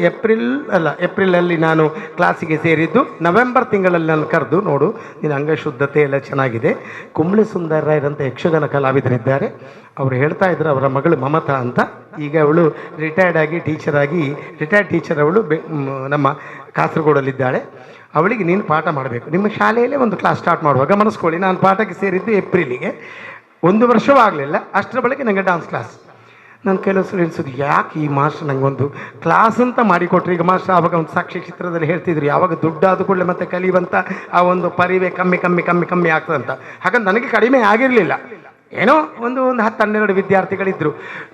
ಏಪ್ರಿಲಲ್ಲಿ ನಾನು ಕ್ಲಾಸಿಗೆ ಸೇರಿದ್ದು. ನವೆಂಬರ್ ತಿಂಗಳಲ್ಲಿ ನಾನು ಕರೆದು, ನೋಡು ನಿನ್ನ ಅಂಗಶುದ್ಧತೆ ಎಲ್ಲ ಚೆನ್ನಾಗಿದೆ, ಕುಂಬಳೆ ಸುಂದರರಾಯರಂಥ ಯಕ್ಷಗಾನ ಕಲಾವಿದರಿದ್ದಾರೆ, ಅವರು ಹೇಳ್ತಾ ಇದ್ರು ಅವರ ಮಗಳು ಮಮತಾ ಅಂತ, ಈಗ ಅವಳು ರಿಟೈರ್ಡ್ ಟೀಚರ್ ಅವಳು ನಮ್ಮ ಕಾಸರಗೋಡಲ್ಲಿದ್ದಾಳೆ. ಅವಳಿಗೆ ನೀನು ಪಾಠ ಮಾಡಬೇಕು, ನಿಮ್ಮ ಶಾಲೆಯಲ್ಲೇ ಒಂದು ಕ್ಲಾಸ್ ಸ್ಟಾರ್ಟ್ ಮಾಡುವಾಗ. ಗಮನಿಸ್ಕೊಳ್ಳಿ, ನಾನು ಪಾಠಕ್ಕೆ ಸೇರಿದ್ದು ಏಪ್ರಿಲಿಗೆ, 1 ವರ್ಷವೂ ಆಗಲಿಲ್ಲ. ಅಷ್ಟರ ಬಳಿಕ ನನಗೆ ಡಾನ್ಸ್ ಕ್ಲಾಸ್. ನಾನು ಕೆಲವು ಸಲ ಎನಿಸೋದು, ಯಾಕೆ ಈ ಮಾಸ್ಟರ್ ನನಗೊಂದು ಕ್ಲಾಸ್ ಅಂತ ಮಾಡಿಕೊಟ್ರು. ಈಗ ಮಾಸ್ಟರ್ ಆವಾಗ ಒಂದು ಸಾಕ್ಷಿ ಚಿತ್ರದಲ್ಲಿ ಹೇಳ್ತಿದ್ರು, ಯಾವಾಗ ದುಡ್ಡು ಆದ ಕೂಡಲೇ ಮತ್ತೆ ಕಲಿಯುವಂಥ ಆ ಒಂದು ಪರಿವೆ ಕಮ್ಮಿ ಆಗ್ತದಂತ. ಹಾಗಂತ ನನಗೆ ಕಡಿಮೆ ಆಗಿರಲಿಲ್ಲ, ಏನೋ ಒಂದು 10-12 ವಿದ್ಯಾರ್ಥಿಗಳಿದ್ದರು.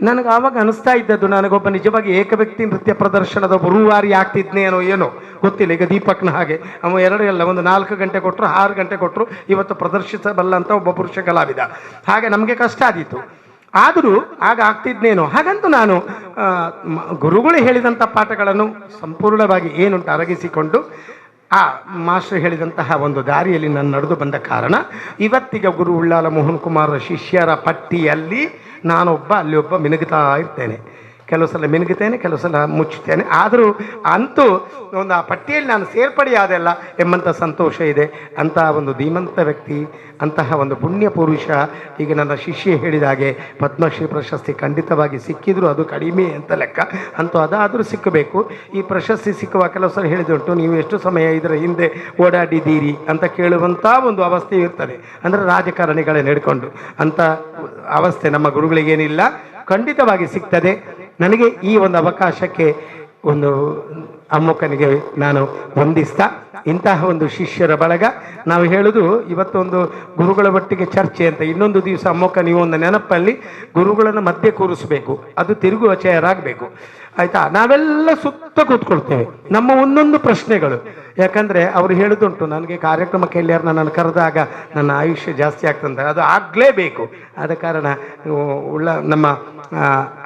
ನನಗೆ ಆವಾಗ ಅನಿಸ್ತಾ ಇದ್ದದ್ದು, ನನಗೊಬ್ಬ ನಿಜವಾಗಿ ಏಕವ್ಯಕ್ತಿ ನೃತ್ಯ ಪ್ರದರ್ಶನದ ರೂವಾರಿ ಆಗ್ತಿದ್ನೇನೋ ಏನೋ ಗೊತ್ತಿಲ್ಲ. ಈಗ ದೀಪಕ್ನ ಹಾಗೆ ಅವ 2 ಅಲ್ಲ, ಒಂದು 4 ಗಂಟೆ ಕೊಟ್ಟರು 6 ಗಂಟೆ ಕೊಟ್ಟರು ಇವತ್ತು ಪ್ರದರ್ಶಿಸಬಲ್ಲಂಥ ಒಬ್ಬ ಪುರುಷ ಕಲಾವಿದ. ಹಾಗೆ ನಮಗೆ ಕಷ್ಟ ಆದೀತು, ಆದರೂ ಆಗ ಆಗ್ತಿದ್ನೇನೋ. ಹಾಗಂತೂ ನಾನು ಗುರುಗಳು ಹೇಳಿದಂಥ ಪಾಠಗಳನ್ನು ಸಂಪೂರ್ಣವಾಗಿ ಏನುಂಟು ಅರಗಿಸಿಕೊಂಡು ಆ ಮಾಸ್ಟರ್ ಹೇಳಿದಂತಹ ಒಂದು ದಾರಿಯಲ್ಲಿ ನಾನು ನಡೆದು ಬಂದ ಕಾರಣ ಇವತ್ತಿಗೆ ಗುರು ಉಳ್ಳಾಲ ಮೋಹನ್ ಕುಮಾರ್ ಶಿಷ್ಯರ ಪಟ್ಟಿಯಲ್ಲಿ ಅಲ್ಲಿ ಒಬ್ಬ ಮಿನುಗುತ್ತಾ ಇರ್ತೇನೆ. ಕೆಲವು ಸಲ ಮಿನುಗುತ್ತೇನೆ, ಕೆಲವು ಸಲ ಮುಚ್ಚುತ್ತೇನೆ. ಆದರೂ ಅಂತೂ ಒಂದು ಆ ಪಟ್ಟಿಯಲ್ಲಿ ನಾನು ಸೇರ್ಪಡೆಯಾದೆಲ್ಲ ಎಂಬಂಥ ಸಂತೋಷ ಇದೆ. ಅಂತಹ ಒಂದು ಧೀಮಂತ ವ್ಯಕ್ತಿ, ಅಂತಹ ಒಂದು ಪುಣ್ಯ ಪುರುಷ, ಈಗ ನನ್ನ ಶಿಷ್ಯ ಹೇಳಿದ ಹಾಗೆ ಪದ್ಮಶ್ರೀ ಪ್ರಶಸ್ತಿ ಖಂಡಿತವಾಗಿ ಸಿಕ್ಕಿದ್ರು ಅದು ಕಡಿಮೆ ಅಂತ ಲೆಕ್ಕ, ಅಂತೂ ಅದಾದರೂ ಸಿಕ್ಕಬೇಕು. ಈ ಪ್ರಶಸ್ತಿ ಸಿಕ್ಕುವ ಕೆಲವು ಸಲ ಹೇಳಿದುಂಟು, ನೀವು ಎಷ್ಟು ಸಮಯ ಇದರ ಹಿಂದೆ ಓಡಾಡಿದ್ದೀರಿ ಅಂತ ಕೇಳುವಂಥ ಒಂದು ಅವಸ್ಥೆ ಇರ್ತದೆ, ಅಂದರೆ ರಾಜಕಾರಣಿಗಳೇ ನಡ್ಕೊಂಡು. ಅಂಥ ಅವಸ್ಥೆ ನಮ್ಮ ಗುರುಗಳಿಗೇನಿಲ್ಲ, ಖಂಡಿತವಾಗಿ ಸಿಗ್ತದೆ. ನನಗೆ ಈ ಒಂದು ಅವಕಾಶಕ್ಕೆ ಒಂದು ಅಮ್ಮಕ್ಕನಿಗೆ ನಾನು ವಂದಿಸ್ತಾ, ಇಂತಹ ಒಂದು ಶಿಷ್ಯರ ಬಳಗ ನಾವು ಹೇಳೋದು ಇವತ್ತೊಂದು ಗುರುಗಳ ಒಟ್ಟಿಗೆ ಚರ್ಚೆ ಅಂತ, ಇನ್ನೊಂದು ದಿವಸ ಅಮ್ಮಕ್ಕ ನೀವು ಒಂದು ನೆನಪಲ್ಲಿ ಗುರುಗಳನ್ನು ಮಧ್ಯೆ ಕೂರಿಸಬೇಕು, ಅದು ತಿರುಗುವ ಚೇರಾಗಬೇಕು, ಆಯಿತಾ? ನಾವೆಲ್ಲ ಸುತ್ತ ಕೂತ್ಕೊಳ್ತೇವೆ, ನಮ್ಮ ಒಂದೊಂದು ಪ್ರಶ್ನೆಗಳು. ಯಾಕಂದರೆ ಅವರು ಹೇಳೋದುಂಟು, ನನಗೆ ಕಾರ್ಯಕ್ರಮಕ್ಕೆ ಎಲ್ಲಾರು ನನ್ನನ್ನು ಕರೆದಾಗ ನನ್ನ ಆಯುಷ್ಯ ಜಾಸ್ತಿ ಆಗ್ತಂತ, ಅದು ಆಗಲೇಬೇಕು. ಆದ ಕಾರಣ ನಮ್ಮ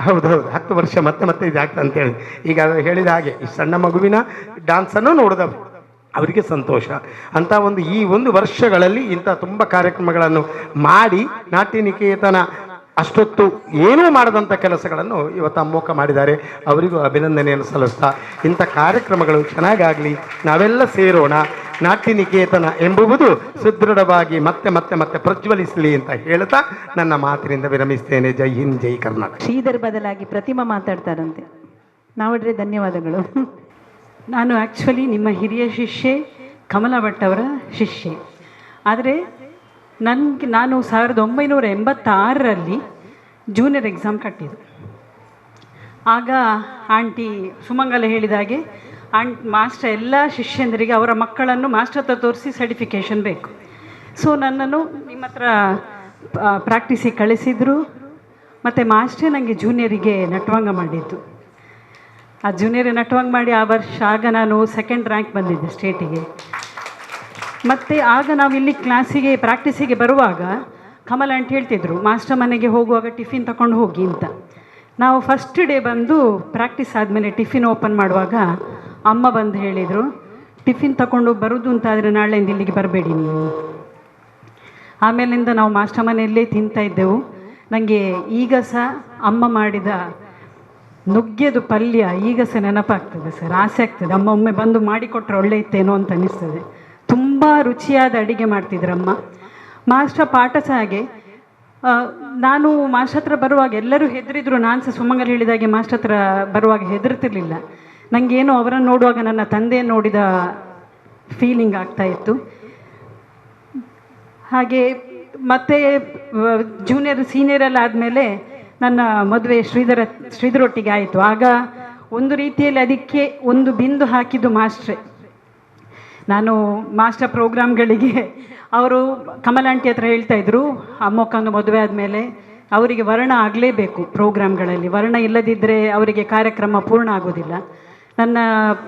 ಹೌದು 10 ವರ್ಷ ಮತ್ತೆ ಇದಾಗ್ತದೆ ಅಂತೇಳಿ ಈಗ ಹೇಳಿದ ಹಾಗೆ ಈ ಸಣ್ಣ ಮಗುವಿನ ಡ್ಯಾನ್ಸನ್ನು ನೋಡಿದವರು ಅವರಿಗೆ ಸಂತೋಷ ಅಂತ ಈ ಒಂದು ವರ್ಷಗಳಲ್ಲಿ ಇಂಥ ತುಂಬ ಕಾರ್ಯಕ್ರಮಗಳನ್ನು ಮಾಡಿ ನಾಟ್ಯ ನಿಕೇತನ ಅಷ್ಟೊತ್ತು ಏನೂ ಮಾಡದಂಥ ಕೆಲಸಗಳನ್ನು ಇವತ್ತು ಅಮ್ಮಕ್ಕ ಮಾಡಿದ್ದಾರೆ. ಅವರಿಗೂ ಅಭಿನಂದನೆಯನ್ನು ಸಲ್ಲಿಸ್ತಾ, ಇಂಥ ಕಾರ್ಯಕ್ರಮಗಳು ಚೆನ್ನಾಗಾಗಲಿ, ನಾವೆಲ್ಲ ಸೇರೋಣ, ನಾಟ್ಯ ನಿಕೇತನ ಎಂಬುವುದು ಸುದೃಢವಾಗಿ ಮತ್ತೆ ಪ್ರಜ್ವಲಿಸಲಿ ಅಂತ ಹೇಳ್ತಾ ನನ್ನ ಮಾತಿನಿಂದ ವಿರಮಿಸ್ತೇನೆ. ಜೈ ಹಿಂದ್, ಜೈ ಕರ್ನಾಟಕ. ಶ್ರೀಧರ್ ಬದಲಾಗಿ ಪ್ರತಿಮಾ ಮಾತಾಡ್ತಾರಂತೆ. ನಾವಡ್ರೆ ಧನ್ಯವಾದಗಳು. ನಾನು ಆ್ಯಕ್ಚುಲಿ ನಿಮ್ಮ ಹಿರಿಯ ಶಿಷ್ಯೆ ಕಮಲಾ ಭಟ್ ಅವರ ಶಿಷ್ಯೆ. ಆದರೆ ನಾನು 1986ರಲ್ಲಿ ಜೂನಿಯರ್ ಎಕ್ಸಾಮ್ ಕಟ್ಟಿದ್ದು. ಆಗ ಆಂಟಿ ಸುಮಂಗಲ ಹೇಳಿದಾಗೆ ಮಾಸ್ಟರ್ ಎಲ್ಲ ಶಿಷ್ಯಂದರಿಗೆ ಅವರ ಮಕ್ಕಳನ್ನು ಮಾಸ್ಟರ್ ಹತ್ರ ತೋರಿಸಿ ಸರ್ಟಿಫಿಕೇಷನ್ ಬೇಕು. ಸೊ ನನ್ನನ್ನು ನಿಮ್ಮ ಹತ್ರ ಪ್ರಾಕ್ಟೀಸಿಗೆ ಕಳಿಸಿದರು. ಮತ್ತು ಮಾಸ್ಟರೇ ನನಗೆ ಜೂನಿಯರಿಗೆ ನಟವಂಗ ಮಾಡಿದ್ದು. ಆ ಜೂನಿಯರ್ ನಟವಂಗ ಮಾಡಿ ಆ ವರ್ಷ ಆಗ ನಾನು 2nd ರ್ಯಾಂಕ್ ಬಂದಿದ್ದೆ ಸ್ಟೇಟಿಗೆ. ಮತ್ತು ಆಗ ನಾವು ಇಲ್ಲಿ ಕ್ಲಾಸಿಗೆ ಪ್ರಾಕ್ಟೀಸಿಗೆ ಬರುವಾಗ ಕಮಲ ಅಂತ ಹೇಳ್ತಿದ್ರು, ಮಾಸ್ಟರ್ ಮನೆಗೆ ಹೋಗುವಾಗ ಟಿಫಿನ್ ತಗೊಂಡು ಹೋಗಿ ಅಂತ. ನಾವು ಫಸ್ಟ್ ಡೇ ಬಂದು ಪ್ರಾಕ್ಟೀಸ್ ಆದಮೇಲೆ ಟಿಫಿನ್ ಓಪನ್ ಮಾಡುವಾಗ ಅಮ್ಮ ಬಂದು ಹೇಳಿದರು, ಟಿಫಿನ್ ತಗೊಂಡು ಬರೋದು ಅಂತಾದರೆ ನಾಳೆಯಿಂದ ಇಲ್ಲಿಗೆ ಬರಬೇಡಿ ನೀವು. ಆಮೇಲಿಂದ ನಾವು ಮಾಸ್ಟರ್ ಮನೆಯಲ್ಲೇ ತಿಂತಾಯಿದ್ದೆವು. ನನಗೆ ಈಗ ಸಹ ಅಮ್ಮ ಮಾಡಿದ ನುಗ್ಗೆದು ಪಲ್ಯ ಈಗ ಸಹ ನೆನಪಾಗ್ತದೆ ಸರ್, ಆಸೆ ಆಗ್ತದೆ. ಅಮ್ಮ ಒಮ್ಮೆ ಬಂದು ಮಾಡಿಕೊಟ್ರೆ ಒಳ್ಳೆ ಇತ್ತೇನೋ ಅಂತ ಅನ್ನಿಸ್ತದೆ. ತುಂಬ ರುಚಿಯಾದ ಅಡುಗೆ ಮಾಡ್ತಿದ್ರಮ್ಮ. ಮಾಸ್ಟರ್ ಪಾಠ ಸಹ ಹಾಗೆ. ನಾನು ಮಾಸ್ಟರ್ ಹತ್ರ ಬರುವಾಗ ಎಲ್ಲರೂ ಹೆದರಿದ್ರು. ನಾನು ಸಹ ಸುಮಂಗಲ್ ಹೇಳಿದಾಗೆ ಮಾಸ್ಟರ್ ಹತ್ರ ಬರುವಾಗ ಹೆದರ್ತಿರ್ಲಿಲ್ಲ. ನನಗೇನು ಅವರನ್ನು ನೋಡುವಾಗ ನನ್ನ ತಂದೆಯನ್ನು ನೋಡಿದ ಫೀಲಿಂಗ್ ಆಗ್ತಾಯಿತ್ತು. ಹಾಗೆ ಮತ್ತು ಜೂನಿಯರ್ ಸೀನಿಯರೆಲ್ಲ ಆದಮೇಲೆ ನನ್ನ ಮದುವೆ ಶ್ರೀಧರೊಟ್ಟಿಗೆ ಆಯಿತು. ಆಗ ಒಂದು ರೀತಿಯಲ್ಲಿ ಅದಕ್ಕೆ ಒಂದು ಬಿಂದು ಹಾಕಿದ್ದು ಮಾಸ್ಟ್ರೇ. ನಾನು ಮಾಸ್ಟರ್ ಪ್ರೋಗ್ರಾಮ್ಗಳಿಗೆ ಅವರು ಕಮಲಾಂಟಿ ಹತ್ರ ಹೇಳ್ತಾಯಿದ್ರು, ಅಮ್ಮಕ್ಕಂದು ಮದುವೆ ಆದಮೇಲೆ ಅವರಿಗೆ ವರ್ಣ ಆಗಲೇಬೇಕು ಪ್ರೋಗ್ರಾಮ್ಗಳಲ್ಲಿ, ವರ್ಣ ಇಲ್ಲದಿದ್ದರೆ ಅವರಿಗೆ ಕಾರ್ಯಕ್ರಮ ಪೂರ್ಣ ಆಗೋದಿಲ್ಲ. ನನ್ನ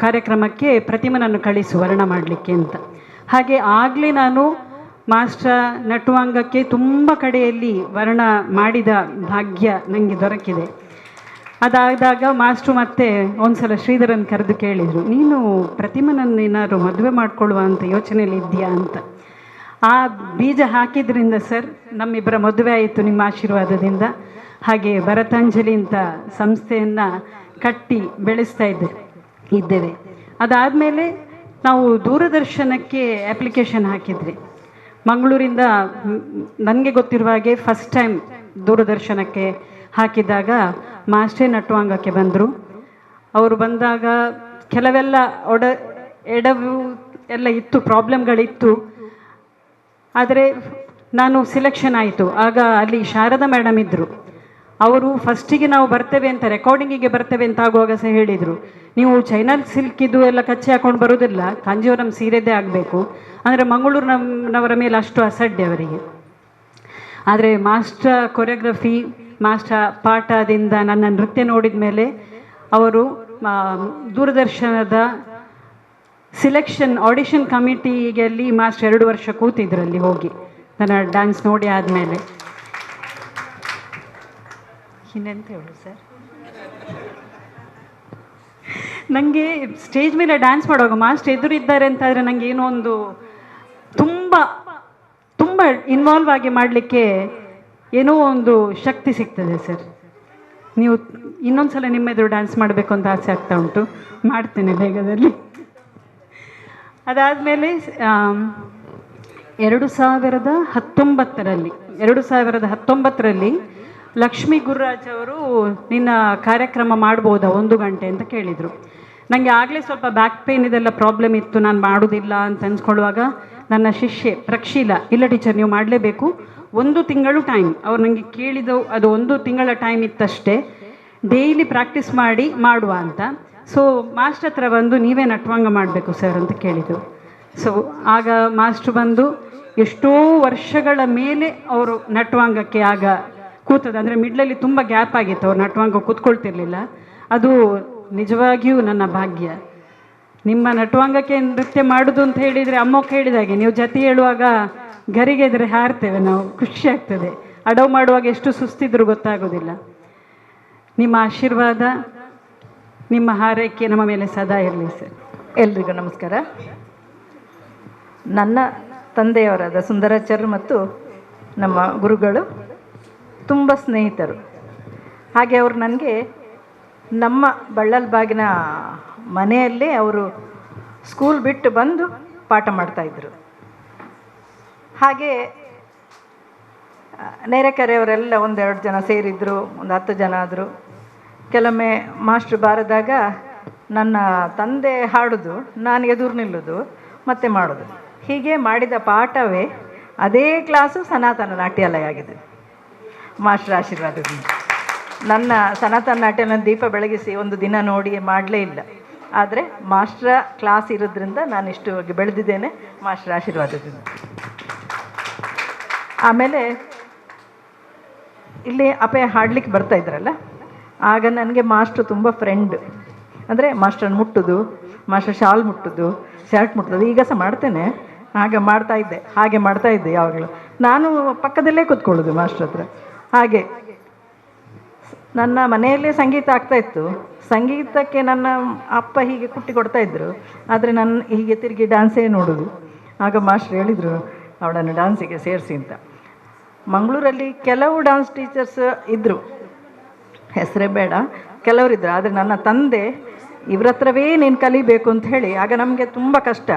ಕಾರ್ಯಕ್ರಮಕ್ಕೆ ಪ್ರತಿಮನನ್ನು ಕಳಿಸು ವರ್ಣ ಮಾಡಲಿಕ್ಕೆ ಅಂತ. ಹಾಗೆ ಆಗಲೇ ನಾನು ಮಾಸ್ಟರ್ ನಟುವಂಗಕ್ಕೆ ತುಂಬ ಕಡೆಯಲ್ಲಿ ವರ್ಣ ಮಾಡಿದ ಭಾಗ್ಯ ನನಗೆ ದೊರಕಿದೆ. ಅದಾದಾಗ ಮಾಸ್ಟ್ರು ಮತ್ತೆ ಒಂದು ಸಲ ಶ್ರೀಧರನ್ ಕರೆದು ಕೇಳಿದರು, ನೀನು ಪ್ರತಿಮನನ್ನು ಏನಾದ್ರು ಮದುವೆ ಮಾಡಿಕೊಳ್ಳುವ ಅಂತ ಯೋಚನೆಯಲ್ಲಿ ಇದೆಯಾ ಅಂತ. ಆ ಬೀಜ ಹಾಕಿದ್ರಿಂದ ಸರ್ ನಮ್ಮಿಬ್ಬರ ಮದುವೆ ಆಯಿತು ನಿಮ್ಮ ಆಶೀರ್ವಾದದಿಂದ. ಹಾಗೆ ಭರತಾಂಜಲಿ ಅಂತ ಸಂಸ್ಥೆಯನ್ನು ಕಟ್ಟಿ ಬೆಳೆಸ್ತಾ ಇದ್ದೇವೆ. ಅದಾದಮೇಲೆ ನಾವು ದೂರದರ್ಶನಕ್ಕೆ ಅಪ್ಲಿಕೇಶನ್ ಹಾಕಿದ್ವಿ. ಮಂಗಳೂರಿಂದ ನನಗೆ ಗೊತ್ತಿರುವ ಹಾಗೆ ಫಸ್ಟ್ ಟೈಮ್ ದೂರದರ್ಶನಕ್ಕೆ ಹಾಕಿದಾಗ ಮಾಸ್ಟರ್ ನಟುವಂಗಕ್ಕೆ ಬಂದರು. ಅವರು ಬಂದಾಗ ಕೆಲವೆಲ್ಲ ಎಡವು ಎಲ್ಲ ಇತ್ತು, ಪ್ರಾಬ್ಲಮ್ಗಳಿತ್ತು. ಆದರೆ ನಾನು ಸಿಲೆಕ್ಷನ್ ಆಯಿತು. ಆಗ ಅಲ್ಲಿ ಶಾರದಾ ಮೇಡಮ್ ಇದ್ದರು. ಅವರು ಫಸ್ಟಿಗೆ ನಾವು ಬರ್ತೇವೆ ಅಂತ, ರೆಕಾರ್ಡಿಂಗಿಗೆ ಬರ್ತೇವೆ ಅಂತ ಆಗುವಾಗ ಸಹ ಹೇಳಿದರು, ನೀವು ಚೈನಾ ಸಿಲ್ಕಿದು ಎಲ್ಲ ಕಚ್ಚೆ ಹಾಕೊಂಡು ಬರೋದಿಲ್ಲ, ಕಾಂಜೀವರಂ ಸೀರೆದೇ ಆಗಬೇಕು. ಅಂದರೆ ಮಂಗಳೂರಿನವರ ಮೇಲೆ ಅಷ್ಟು ಅಸಡ್ಡೆ ಅವರಿಗೆ. ಆದರೆ ಮಾಸ್ಟರ್ ಕೊರಿಯೋಗ್ರಫಿ, ಮಾಸ್ಟರ್ ಪಾಠದಿಂದ ನನ್ನ ನೃತ್ಯ ನೋಡಿದ ಮೇಲೆ ಅವರು ದೂರದರ್ಶನದ ಸಿಲೆಕ್ಷನ್ ಆಡಿಷನ್ ಕಮಿಟಿಗೆಲ್ಲಿ ಮಾಸ್ಟರ್ 2 ವರ್ಷ ಕೂತಿದ್ರಲ್ಲಿ ಹೋಗಿ ನನ್ನ ಡ್ಯಾನ್ಸ್ ನೋಡಿ ಆದಮೇಲೆ. ಇನ್ನೆಂತ ಹೇಳು ಸರ್, ನನಗೆ ಸ್ಟೇಜ್ ಮೇಲೆ ಡ್ಯಾನ್ಸ್ ಮಾಡುವಾಗ ಮಾಸ್ಟರ್ ಎದುರಿದ್ದಾರೆ ಅಂತಾದರೆ ನನಗೆ ಏನೋ ಒಂದು ತುಂಬ ಇನ್ವಾಲ್ವ್ ಆಗಿ ಮಾಡಲಿಕ್ಕೆ ಏನೋ ಒಂದು ಶಕ್ತಿ ಸಿಗ್ತದೆ ಸರ್. ನೀವು ಇನ್ನೊಂದು ಸಲ ನಿಮ್ಮ ಎದುರು ಡ್ಯಾನ್ಸ್ ಮಾಡಬೇಕು ಅಂತ ಆಸೆ ಆಗ್ತಾ ಉಂಟು, ಮಾಡ್ತೇನೆ ಬೇಗದಲ್ಲಿ. ಅದಾದಮೇಲೆ 2019ರಲ್ಲಿ ಲಕ್ಷ್ಮೀ ಗುರುರಾಜ್ ಅವರು ನಿನ್ನ ಕಾರ್ಯಕ್ರಮ ಮಾಡ್ಬೋದಾ 1 ಗಂಟೆ ಅಂತ ಕೇಳಿದರು. ನನಗೆ ಆಗಲೇ ಸ್ವಲ್ಪ ಬ್ಯಾಕ್ ಪೇನ್ ಇದೆಲ್ಲ ಪ್ರಾಬ್ಲಮ್ ಇತ್ತು, ನಾನು ಮಾಡೋದಿಲ್ಲ ಅಂತ ಅನ್ಸ್ಕೊಳ್ಳುವಾಗ ನನ್ನ ಶಿಷ್ಯೆ ಪ್ರಕ್ಷೀಲಾ, ಇಲ್ಲ ಟೀಚರ್ ನೀವು ಮಾಡಲೇಬೇಕು, 1 ತಿಂಗಳು ಟೈಮ್ ಅವ್ರು ನನಗೆ ಕೇಳಿದವು, ಅದು 1 ತಿಂಗಳ ಟೈಮ್ ಇತ್ತಷ್ಟೇ, ಡೈಲಿ ಪ್ರಾಕ್ಟೀಸ್ ಮಾಡಿ ಮಾಡುವ ಅಂತ. ಸೊ ಮಾಸ್ಟರ್ ಹತ್ರ ಬಂದು ನೀವೇ ನಟವಾಂಗ ಮಾಡಬೇಕು ಸರ್ ಅಂತ ಕೇಳಿದರು. ಸೊ ಆಗ ಮಾಸ್ಟ್ರು ಬಂದು ಎಷ್ಟೋ ವರ್ಷಗಳ ಮೇಲೆ ಅವರು ನಟವಾಂಗಕ್ಕೆ ಆಗ ಕೂತದ್ದು, ಅಂದರೆ ಮಿಡ್ಲಲ್ಲಿ ತುಂಬ ಗ್ಯಾಪ್ ಆಗಿತ್ತು, ಅವ್ರು ನಟವಾಂಗ ಕೂತ್ಕೊಳ್ತಿರ್ಲಿಲ್ಲ. ಅದು ನಿಜವಾಗಿಯೂ ನನ್ನ ಭಾಗ್ಯ. ನಿಮ್ಮ ನಟವಾಂಗಕ್ಕೆ ನೃತ್ಯ ಮಾಡೋದು ಅಂತ ಹೇಳಿದರೆ ಅಮ್ಮಕ್ಕೆ ಹೇಳಿದಾಗೆ ನೀವು ಜೊತೆ ಹೇಳುವಾಗ ಗರಿಗೆ ಎದುರು ಹಾರ್ತೇವೆ ನಾವು, ಖುಷಿ ಆಗ್ತದೆ. ಅಡವು ಮಾಡುವಾಗ ಎಷ್ಟು ಸುಸ್ತಿದ್ರು ಗೊತ್ತಾಗೋದಿಲ್ಲ. ನಿಮ್ಮ ಆಶೀರ್ವಾದ, ನಿಮ್ಮ ಹಾರೈಕೆ ನಮ್ಮ ಮೇಲೆ ಸದಾ ಇರಲಿ ಸರ್. ಎಲ್ರಿಗೂ ನಮಸ್ಕಾರ. ನನ್ನ ತಂದೆಯವರಾದ ಸುಂದರಾಚಾರ್ಯರು ಮತ್ತು ನಮ್ಮ ಗುರುಗಳು ತುಂಬ ಸ್ನೇಹಿತರು. ಹಾಗೆ ಅವರು ನನಗೆ ನಮ್ಮ ಬಳ್ಳಲ್ ಬಾಗಿನ ಮನೆಯಲ್ಲೇ ಅವರು ಸ್ಕೂಲ್ ಬಿಟ್ಟು ಬಂದು ಪಾಠ ಮಾಡ್ತಾಯಿದ್ರು. ಹಾಗೆ ನೆರೆಕೆರೆಯವರೆಲ್ಲ 1-2 ಜನ ಸೇರಿದ್ರು, ಒಂದು 10 ಜನ ಆದರು. ಕೆಲವೊಮ್ಮೆ ಮಾಸ್ಟ್ರು ಬಾರದಾಗ ನನ್ನ ತಂದೆ ಹಾಡೋದು, ನಾನು ಎದುರು ನಿಲ್ಲೋದು, ಮತ್ತೆ ಮಾಡೋದು. ಹೀಗೆ ಮಾಡಿದ ಪಾಠವೇ ಅದೇ ಕ್ಲಾಸು ಸನಾತನ ನಾಟ್ಯಾಲಯ ಆಗಿದೆ ಮಾಸ್ಟರ್ ಆಶೀರ್ವಾದದಿಂದ. ನನ್ನ ಸನಾತನ ನಾಟ್ಯನ ದೀಪ ಬೆಳಗಿಸಿ ಒಂದು ದಿನ ನೋಡಿ ಮಾಡಲೇ ಇಲ್ಲ, ಆದರೆ ಮಾಸ್ಟ್ರ ಕ್ಲಾಸ್ ಇರೋದ್ರಿಂದ ನಾನು ಇಷ್ಟು ಬೆಳೆದಿದ್ದೇನೆ ಮಾಸ್ಟರ್ ಆಶೀರ್ವಾದದಿಂದ. ಆಮೇಲೆ ಇಲ್ಲಿ ಅಪಯ ಹಾಡ್ಲಿಕ್ಕೆ ಬರ್ತಾ ಇದ್ರಲ್ಲ, ಆಗ ನನಗೆ ಮಾಸ್ಟ್ರು ತುಂಬ ಫ್ರೆಂಡ್. ಅಂದರೆ ಮಾಸ್ಟರ್ನ ಮುಟ್ಟೋದು, ಮಾಸ್ಟರ್ ಶಾಲ್ ಮುಟ್ಟೋದು, ಶರ್ಟ್ ಮುಟ್ಟೋದು, ಈಗ ಸಹ ಮಾಡ್ತೇನೆ, ಆಗ ಮಾಡ್ತಾಯಿದ್ದೆ, ಹಾಗೆ ಮಾಡ್ತಾಯಿದ್ದೆ ಯಾವಾಗಲೂ. ನಾನು ಪಕ್ಕದಲ್ಲೇ ಕೂತ್ಕೊಳ್ಳೋದು ಮಾಸ್ಟರ್ ಹತ್ರ. ಹಾಗೆ ನನ್ನ ಮನೆಯಲ್ಲೇ ಸಂಗೀತ ಆಗ್ತಾಯಿತ್ತು. ಸಂಗೀತಕ್ಕೆ ನನ್ನ ಅಪ್ಪ ಹೀಗೆ ಕುಟ್ಟಿ ಕೊಡ್ತಾಯಿದ್ರು, ಆದರೆ ನಾನು ಹೀಗೆ ತಿರುಗಿ ಡ್ಯಾನ್ಸೇ ನೋಡೋದು. ಆಗ ಮಾಸ್ಟ್ರು ಹೇಳಿದರು ಅವಳನ್ನು ಡ್ಯಾನ್ಸಿಗೆ ಸೇರಿಸಿ ಅಂತ. ಮಂಗಳೂರಲ್ಲಿ ಕೆಲವು ಡ್ಯಾನ್ಸ್ ಟೀಚರ್ಸ್ ಇದ್ದರು, ಹೆಸರೇ ಬೇಡ, ಕೆಲವರಿದ್ದರು. ಆದರೆ ನನ್ನ ತಂದೆ ಇವ್ರ ಹತ್ರವೇ ನೀನು ಕಲಿಬೇಕು ಅಂತ ಹೇಳಿ, ಆಗ ನಮಗೆ ತುಂಬ ಕಷ್ಟ.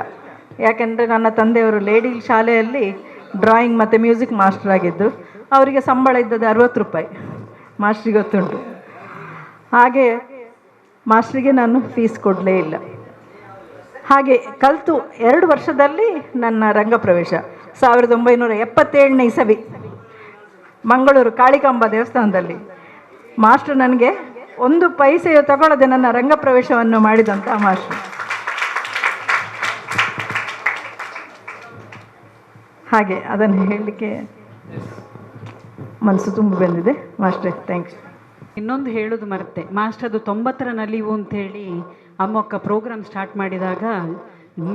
ಯಾಕೆಂದರೆ ನನ್ನ ತಂದೆಯವರು ಲೇಡಿ ಶಾಲೆಯಲ್ಲಿ ಡ್ರಾಯಿಂಗ್ ಮತ್ತು ಮ್ಯೂಸಿಕ್ ಮಾಸ್ಟರ್ ಆಗಿದ್ದು, ಅವರಿಗೆ ಸಂಬಳ ಇದ್ದದ್ದು 60 ರೂಪಾಯಿ, ಮಾಸ್ಟ್ರಿಗೆ ಗೊತ್ತುಂಟು. ಹಾಗೆ ಮಾಸ್ಟ್ರಿಗೆ ನಾನು ಫೀಸ್ ಕೊಡಲೇ ಇಲ್ಲ. ಹಾಗೆ ಕಲಿತು 2 ವರ್ಷದಲ್ಲಿ ನನ್ನ ರಂಗಪ್ರವೇಶ 1977ನೇ ಇಸವಿ ಮಂಗಳೂರು ಕಾಳಿಕಾಂಬ ದೇವಸ್ಥಾನದಲ್ಲಿ. ಮಾಸ್ಟ್ರು ನನಗೆ 1 ಪೈಸೆಯು ತಗೊಳ್ಳದೆ ನನ್ನ ರಂಗಪ್ರವೇಶವನ್ನು ಮಾಡಿದಂಥ ಮಾಸ್ಟ್ರು. ಹಾಗೆ ಅದನ್ನು ಹೇಳಲಿಕ್ಕೆ ಮನಸ್ಸು ತುಂಬ ಬಂದಿದೆ ಮಾಸ್ಟ್ರೇ, ಥ್ಯಾಂಕ್ಸ್. ಇನ್ನೊಂದು ಹೇಳೋದು ಮರೆತೆ, ಮಾಸ್ಟರ್ದು 90ರ ನಲಿವು ಅಂತೇಳಿ ಅಮ್ಮಕ್ಕ ಪ್ರೋಗ್ರಾಮ್ ಸ್ಟಾರ್ಟ್ ಮಾಡಿದಾಗ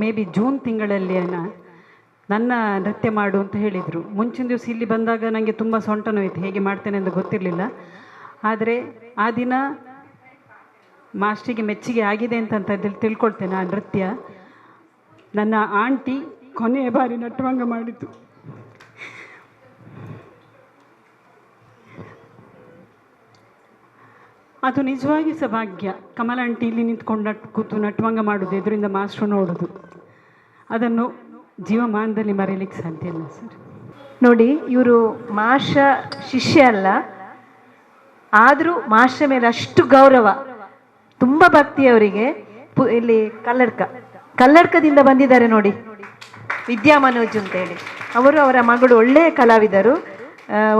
ಮೇ ಬಿ ಜೂನ್ ತಿಂಗಳಲ್ಲಿ ನನ್ನ ನೃತ್ಯ ಮಾಡು ಅಂತ ಹೇಳಿದರು. ಮುಂಚಿನ ದಿವಸ ಇಲ್ಲಿ ಬಂದಾಗ ನನಗೆ ತುಂಬ ಸೊಂಟ ನೋಯಿತು, ಹೇಗೆ ಮಾಡ್ತೇನೆ ಅಂತ ಗೊತ್ತಿರಲಿಲ್ಲ. ಆದರೆ ಆ ದಿನ ಮಾಸ್ಟ್ರಿಗೆ ಮೆಚ್ಚುಗೆ ಆಗಿದೆ ಅಂತ ತಿಳ್ಕೊಳ್ತೇನೆ. ಆ ನೃತ್ಯ ನನ್ನ ಆಂಟಿ ಕೊನೆಯ ಬಾರಿ ನಟವಾಂಗ ಮಾಡಿದ್ದು. ಅದು ನಿಜವಾಗಿ ಸಹ ಭಾಗ್ಯ. ಕಮಲ ಆಂಟಿ ಇಲ್ಲಿ ನಿಂತ್ಕೊಂಡು ಕೂತು ನಟವಾಂಗ ಮಾಡೋದು, ಇದರಿಂದ ಮಾಸ್ಟ್ರು ನೋಡೋದು, ಅದನ್ನು ಜೀವಮಾನದಲ್ಲಿ ಮರೀಲಿಕ್ಕೆ ಸಾಧ್ಯ ಇಲ್ಲ ಸರ್. ನೋಡಿ, ಇವರು ಮಾಷ ಶಿಷ್ಯ ಅಲ್ಲ, ಆದರೂ ಮಾಸ್ಟ್ರ ಮೇಲೆ ಅಷ್ಟು ಗೌರವ, ತುಂಬ ಭಕ್ತಿ ಅವರಿಗೆ. ಇಲ್ಲಿ ಕಲ್ಲಡ್ಕದಿಂದ ಬಂದಿದ್ದಾರೆ ನೋಡಿ, ವಿದ್ಯಾ ಮನೋಜ್ ಅಂತ ಹೇಳಿ. ಅವರು ಅವರ ಮಗಳು ಒಳ್ಳೆಯ ಕಲಾವಿದರು,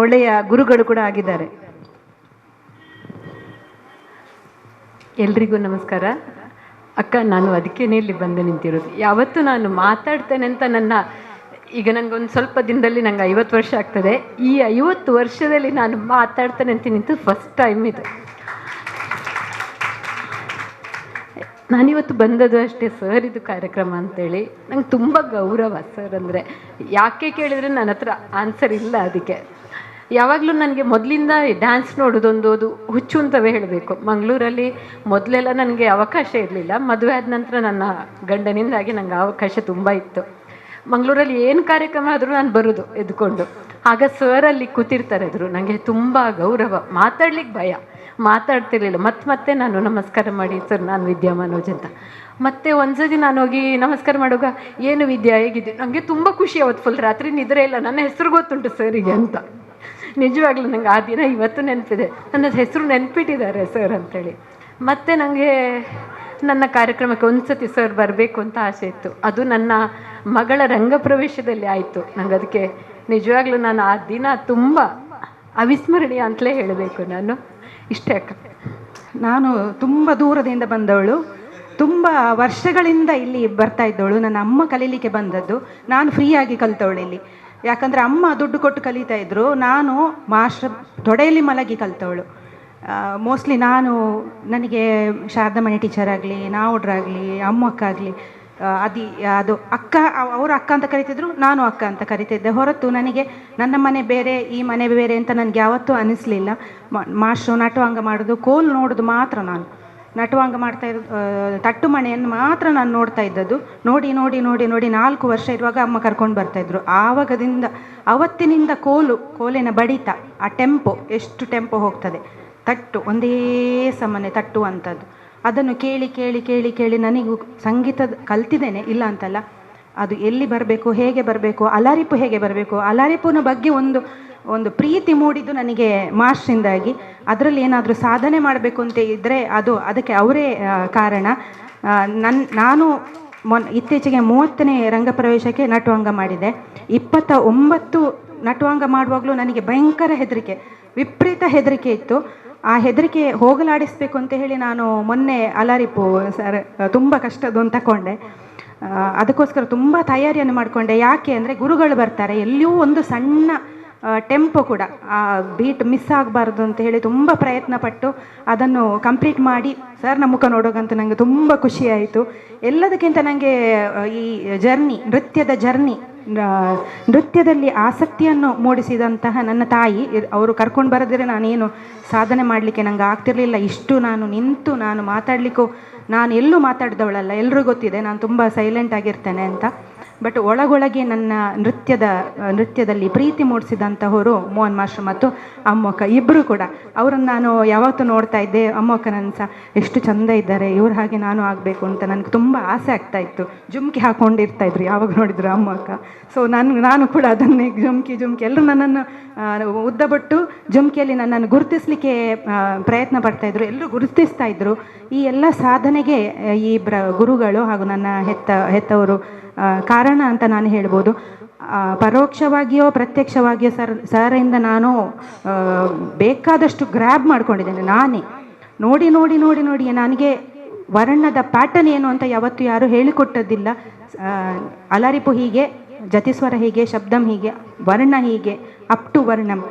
ಒಳ್ಳೆಯ ಗುರುಗಳು ಕೂಡ ಆಗಿದ್ದಾರೆ. ಎಲ್ರಿಗೂ ನಮಸ್ಕಾರ. ಅಕ್ಕ, ನಾನು ಅದಕ್ಕೇನೆ ಇಲ್ಲಿ ಬಂದು ನಿಂತಿರೋದು. ಯಾವತ್ತೂ ನಾನು ಮಾತಾಡ್ತೇನೆ ಅಂತ ಈಗ ನನಗೊಂದು ಸ್ವಲ್ಪ ದಿನದಲ್ಲಿ ನಂಗೆ 50 ವರ್ಷ ಆಗ್ತದೆ. ಈ 50 ವರ್ಷದಲ್ಲಿ ನಾನು ಮಾತಾಡ್ತೇನೆ ಅಂತ ನಿಂತು ಫಸ್ಟ್ ಟೈಮ್ ಇದು. ನಾನಿವತ್ತು ಬಂದದ್ದು ಅಷ್ಟೇ ಸರ್, ಇದು ಕಾರ್ಯಕ್ರಮ ಅಂತೇಳಿ ನಂಗೆ ತುಂಬ ಗೌರವ ಸರ್. ಅಂದರೆ ಯಾಕೆ ಕೇಳಿದರೆ ನನ್ನ ಹತ್ರ ಆನ್ಸರ್ ಇಲ್ಲ. ಅದಕ್ಕೆ ಯಾವಾಗಲೂ ನನಗೆ ಮೊದಲಿಂದ ಡ್ಯಾನ್ಸ್ ನೋಡೋದೊಂದು ಅದು ಹುಚ್ಚು ಅಂತವೇ ಹೇಳಬೇಕು. ಮಂಗಳೂರಲ್ಲಿ ಮೊದಲೆಲ್ಲ ನನಗೆ ಅವಕಾಶ ಇರಲಿಲ್ಲ. ಮದುವೆ ಆದ ನಂತರ ನನ್ನ ಗಂಡನಿಂದಾಗಿ ನನಗೆ ಅವಕಾಶ ತುಂಬ ಇತ್ತು. ಮಂಗಳೂರಲ್ಲಿ ಏನು ಕಾರ್ಯಕ್ರಮ ಆದರೂ ನಾನು ಬರೋದು ಎದ್ಕೊಂಡು. ಆಗ ಸರ್ ಅಲ್ಲಿ ಕೂತಿರ್ತಾರೆ ಎದುರು. ನನಗೆ ತುಂಬ ಗೌರವ, ಮಾತಾಡ್ಲಿಕ್ಕೆ ಭಯ, ಮಾತಾಡ್ತಿರ್ಲಿಲ್ಲ. ಮತ್ತೆ ನಾನು ನಮಸ್ಕಾರ ಮಾಡಿ, ಸರ್ ನಾನು ವಿದ್ಯಾ ಮನೋಜ್ ಅಂತ. ಮತ್ತೆ ಒಂದ್ಸತಿ ನಾನು ಹೋಗಿ ನಮಸ್ಕಾರ ಮಾಡುವಾಗ, ಏನು ವಿದ್ಯಾ ಹೇಗಿದ್ದೆ, ನನಗೆ ತುಂಬ ಖುಷಿ. ಅವತ್ತು ಫುಲ್ ರಾತ್ರಿ ನಿದ್ರೆ ಇಲ್ಲ, ನನ್ನ ಹೆಸರು ಗೊತ್ತುಂಟು ಸರಿಗೆ ಅಂತ. ನಿಜವಾಗ್ಲೂ ನಂಗೆ ಆ ದಿನ ಇವತ್ತು ನೆನಪಿದೆ, ನನ್ನ ಹೆಸರು ನೆನ್ಪಿಟ್ಟಿದ್ದಾರೆ ಸರ್ ಅಂತೇಳಿ. ಮತ್ತು ನನಗೆ ನನ್ನ ಕಾರ್ಯಕ್ರಮಕ್ಕೆ ಒಂದ್ಸತಿ ಸರ್ ಬರಬೇಕು ಅಂತ ಆಸೆ ಇತ್ತು. ಅದು ನನ್ನ ಮಗಳ ರಂಗಪ್ರವೇಶದಲ್ಲಿ ಆಯಿತು. ನಂಗೆ ಅದಕ್ಕೆ ನಿಜವಾಗ್ಲೂ ನಾನು ಆ ದಿನ ತುಂಬ ಅವಿಸ್ಮರಣೀಯ ಅಂತಲೇ ಹೇಳಬೇಕು. ನಾನು ಇಷ್ಟೇ ಅಕ್ಕ. ನಾನು ತುಂಬ ದೂರದಿಂದ ಬಂದವಳು, ತುಂಬ ವರ್ಷಗಳಿಂದ ಇಲ್ಲಿ ಬರ್ತಾ ಇದ್ದವಳು. ನನ್ನ ಅಮ್ಮ ಕಲೀಲಿಕ್ಕೆ ಬಂದದ್ದು, ನಾನು ಫ್ರೀಯಾಗಿ ಕಲಿತವಳು ಇಲ್ಲಿ. ಯಾಕಂದರೆ ಅಮ್ಮ ದುಡ್ಡು ಕೊಟ್ಟು ಕಲಿತಾ ಇದ್ದರು, ನಾನು ಮಾಸ್ಟರ್ ತೊಡೆಯಲ್ಲಿ ಮಲಗಿ ಕಲಿತವಳು. ಮೋಸ್ಟ್ಲಿ ನನಗೆ ಶಾರದಮಣಿ ಟೀಚರ್ ಆಗಲಿ, ನಾವುಡ್ರಾಗಲಿ, ಅಮ್ಮಕ್ಕಾಗಲಿ, ಅದು ಅಕ್ಕ, ಅವರು ಅಕ್ಕ ಅಂತ ಕರಿತಿದ್ರು, ನಾನು ಅಕ್ಕ ಅಂತ ಕರಿತಿದ್ದೆ ಹೊರತು ನನಗೆ ನನ್ನ ಮನೆ ಬೇರೆ ಈ ಮನೆ ಬೇರೆ ಅಂತ ನನಗೆ ಯಾವತ್ತೂ ಅನ್ನಿಸ್ಲಿಲ್ಲ. ಮಾಸ್ಟ್ರು ನಟುವಂಗ ಮಾಡೋದು, ಕೋಲು ನೋಡೋದು ಮಾತ್ರ ನಾನು ನಟುವಂಗ ಮಾಡ್ತಾ ಇರೋದು, ತಟ್ಟು ಮಣೆಯನ್ನು ಮಾತ್ರ ನಾನು ನೋಡ್ತಾ ಇದ್ದದ್ದು. ನೋಡಿ 4 ವರ್ಷ ಇರುವಾಗ ಅಮ್ಮ ಕರ್ಕೊಂಡು ಬರ್ತಾಯಿದ್ರು. ಅವತ್ತಿನಿಂದ ಕೋಲಿನ ಬಡಿತ, ಆ ಟೆಂಪೋ, ಎಷ್ಟು ಟೆಂಪೋ ಹೋಗ್ತದೆ, ತಟ್ಟು ಒಂದೇ ಸಮನೆ ತಟ್ಟುವಂಥದ್ದು, ಅದನ್ನು ಕೇಳಿ ಕೇಳಿ ಕೇಳಿ ಕೇಳಿ ನನಗೂ ಸಂಗೀತದ ಕಲ್ತಿದ್ದೇನೆ, ಇಲ್ಲ ಅಂತಲ್ಲ. ಅದು ಎಲ್ಲಿ ಬರಬೇಕು, ಹೇಗೆ ಬರಬೇಕು, ಅಲಾರಿಪು ಹೇಗೆ ಬರಬೇಕು, ಅಲಾರಿಪುನ ಬಗ್ಗೆ ಒಂದು ಪ್ರೀತಿ ಮೂಡಿದ್ದು ನನಗೆ ಮಾಸ್ಟ್ರಿಂದಾಗಿ. ಅದರಲ್ಲಿ ಏನಾದರೂ ಸಾಧನೆ ಮಾಡಬೇಕು ಅಂತ ಇದ್ದರೆ ಅದಕ್ಕೆ ಅವರೇ ಕಾರಣ. ನಾನು ಇತ್ತೀಚೆಗೆ 30ನೇ ರಂಗಪ್ರವೇಶಕ್ಕೆ ನಟುವಂಗ ಮಾಡಿದೆ. 29 ನಟುವಂಗ ಮಾಡುವಾಗಲೂ ನನಗೆ ಭಯಂಕರ ಹೆದರಿಕೆ, ವಿಪರೀತ ಹೆದರಿಕೆ ಇತ್ತು. ಆ ಹೆದರಿಕೆ ಹೋಗಲಾಡಿಸ್ಬೇಕು ಅಂತ ಹೇಳಿ ನಾನು ಮೊನ್ನೆ ಅಲಾರಿಪು ಸರ್ ತುಂಬ ಕಷ್ಟದ್ದು ತಗೊಂಡೆ. ಅದಕ್ಕೋಸ್ಕರ ತುಂಬ ತಯಾರಿಯನ್ನು ಮಾಡಿಕೊಂಡೆ. ಯಾಕೆ ಅಂದರೆ ಗುರುಗಳು ಬರ್ತಾರೆ, ಎಲ್ಲಿಯೂ ಒಂದು ಸಣ್ಣ ಟೆಂಪೋ ಕೂಡ ಆ ಬೀಟ್ ಮಿಸ್ ಆಗಬಾರ್ದು ಅಂತ ಹೇಳಿ ತುಂಬ ಪ್ರಯತ್ನಪಟ್ಟು ಅದನ್ನು ಕಂಪ್ಲೀಟ್ ಮಾಡಿ ಸರ್ನ ಮುಖ ನೋಡೋಗಂತೂ ನನಗೆ ತುಂಬ ಖುಷಿಯಾಯಿತು. ಎಲ್ಲದಕ್ಕಿಂತ ನನಗೆ ಈ ನೃತ್ಯದ ಜರ್ನಿ, ನೃತ್ಯದಲ್ಲಿ ಆಸಕ್ತಿಯನ್ನು ಮೂಡಿಸಿದಂತಹ ನನ್ನ ತಾಯಿ, ಅವರು ಕರ್ಕೊಂಡು ಬರದಿದ್ರೆ ನಾನೇನು ಸಾಧನೆ ಮಾಡಲಿಕ್ಕೆ ನನಗೆ ಆಗ್ತಿರಲಿಲ್ಲ. ಇಷ್ಟು ನಾನು ನಿಂತು ನಾನು ಮಾತಾಡಲಿಕ್ಕೂ, ನಾನು ಎಲ್ಲೂ ಮಾತಾಡಿದವಳಲ್ಲ, ಎಲ್ಲರೂ ಗೊತ್ತಿದೆ ನಾನು ತುಂಬ ಸೈಲೆಂಟ್ ಆಗಿರ್ತೇನೆ ಅಂತ. ಬಟ್ ಒಳಗೊಳಗೆ ನನ್ನ ನೃತ್ಯದಲ್ಲಿ ಪ್ರೀತಿ ಮೂಡಿಸಿದಂಥವರು ಮೋಹನ್ ಮಾಸ್ಟರ್ ಮತ್ತು ಅಮ್ಮಕ್ಕ ಇಬ್ಬರು ಕೂಡ. ಅವರನ್ನು ನಾನು ಯಾವತ್ತೂ ನೋಡ್ತಾ ಇದ್ದೆ. ಅಮ್ಮಕ್ಕನನ್ನು ಸಹ ಎಷ್ಟು ಚಂದ ಇದ್ದಾರೆ, ಇವ್ರ ಹಾಗೆ ನಾನು ಆಗಬೇಕು ಅಂತ ನನಗೆ ತುಂಬ ಆಸೆ ಆಗ್ತಾಯಿತ್ತು. ಜುಮ್ಕಿ ಹಾಕ್ಕೊಂಡಿರ್ತಾಯಿದ್ರು ಯಾವಾಗ ನೋಡಿದ್ರು ಅಮ್ಮಕ್ಕ. ಸೊ ನಾನು ಕೂಡ ಅದನ್ನೇ ಜುಮ್ಕಿ ಎಲ್ಲರೂ ನನ್ನನ್ನು ಉದ್ದಬಟ್ಟು ಜುಮ್ಕಿಯಲ್ಲಿ ನನ್ನನ್ನು ಗುರುತಿಸಲಿಕ್ಕೆ ಪ್ರಯತ್ನ ಪಡ್ತಾಯಿದ್ರು, ಎಲ್ಲರೂ ಗುರುತಿಸ್ತಾ ಇದ್ದರು. ಈ ಎಲ್ಲ ಸಾಧನೆಗೆ ಈ ಗುರುಗಳು ಹಾಗೂ ನನ್ನ ಹೆತ್ತವರು ಕಾರಣ ಅಂತ ನಾನು ಹೇಳ್ಬೋದು. ಪರೋಕ್ಷವಾಗಿಯೋ ಪ್ರತ್ಯಕ್ಷವಾಗಿಯೋ ಸರಿಂದ ನಾನು ಬೇಕಾದಷ್ಟು ಗ್ರ್ಯಾಬ್ ಮಾಡ್ಕೊಂಡಿದ್ದೇನೆ. ನಾನೇ ನೋಡಿ ನನಗೆ ವರ್ಣದ ಪ್ಯಾಟರ್ನ್ ಏನು ಅಂತ ಯಾವತ್ತೂ ಯಾರೂ ಹೇಳಿಕೊಟ್ಟದ್ದಿಲ್ಲ. ಅಲಾರಿಪು ಹೀಗೆ, ಜತಿಸ್ವರ ಹೀಗೆ, ಶಬ್ದಂ ಹೀಗೆ, ವರ್ಣ ಹೀಗೆ, ಅಪ್ ಟು ವರ್ಣಂ.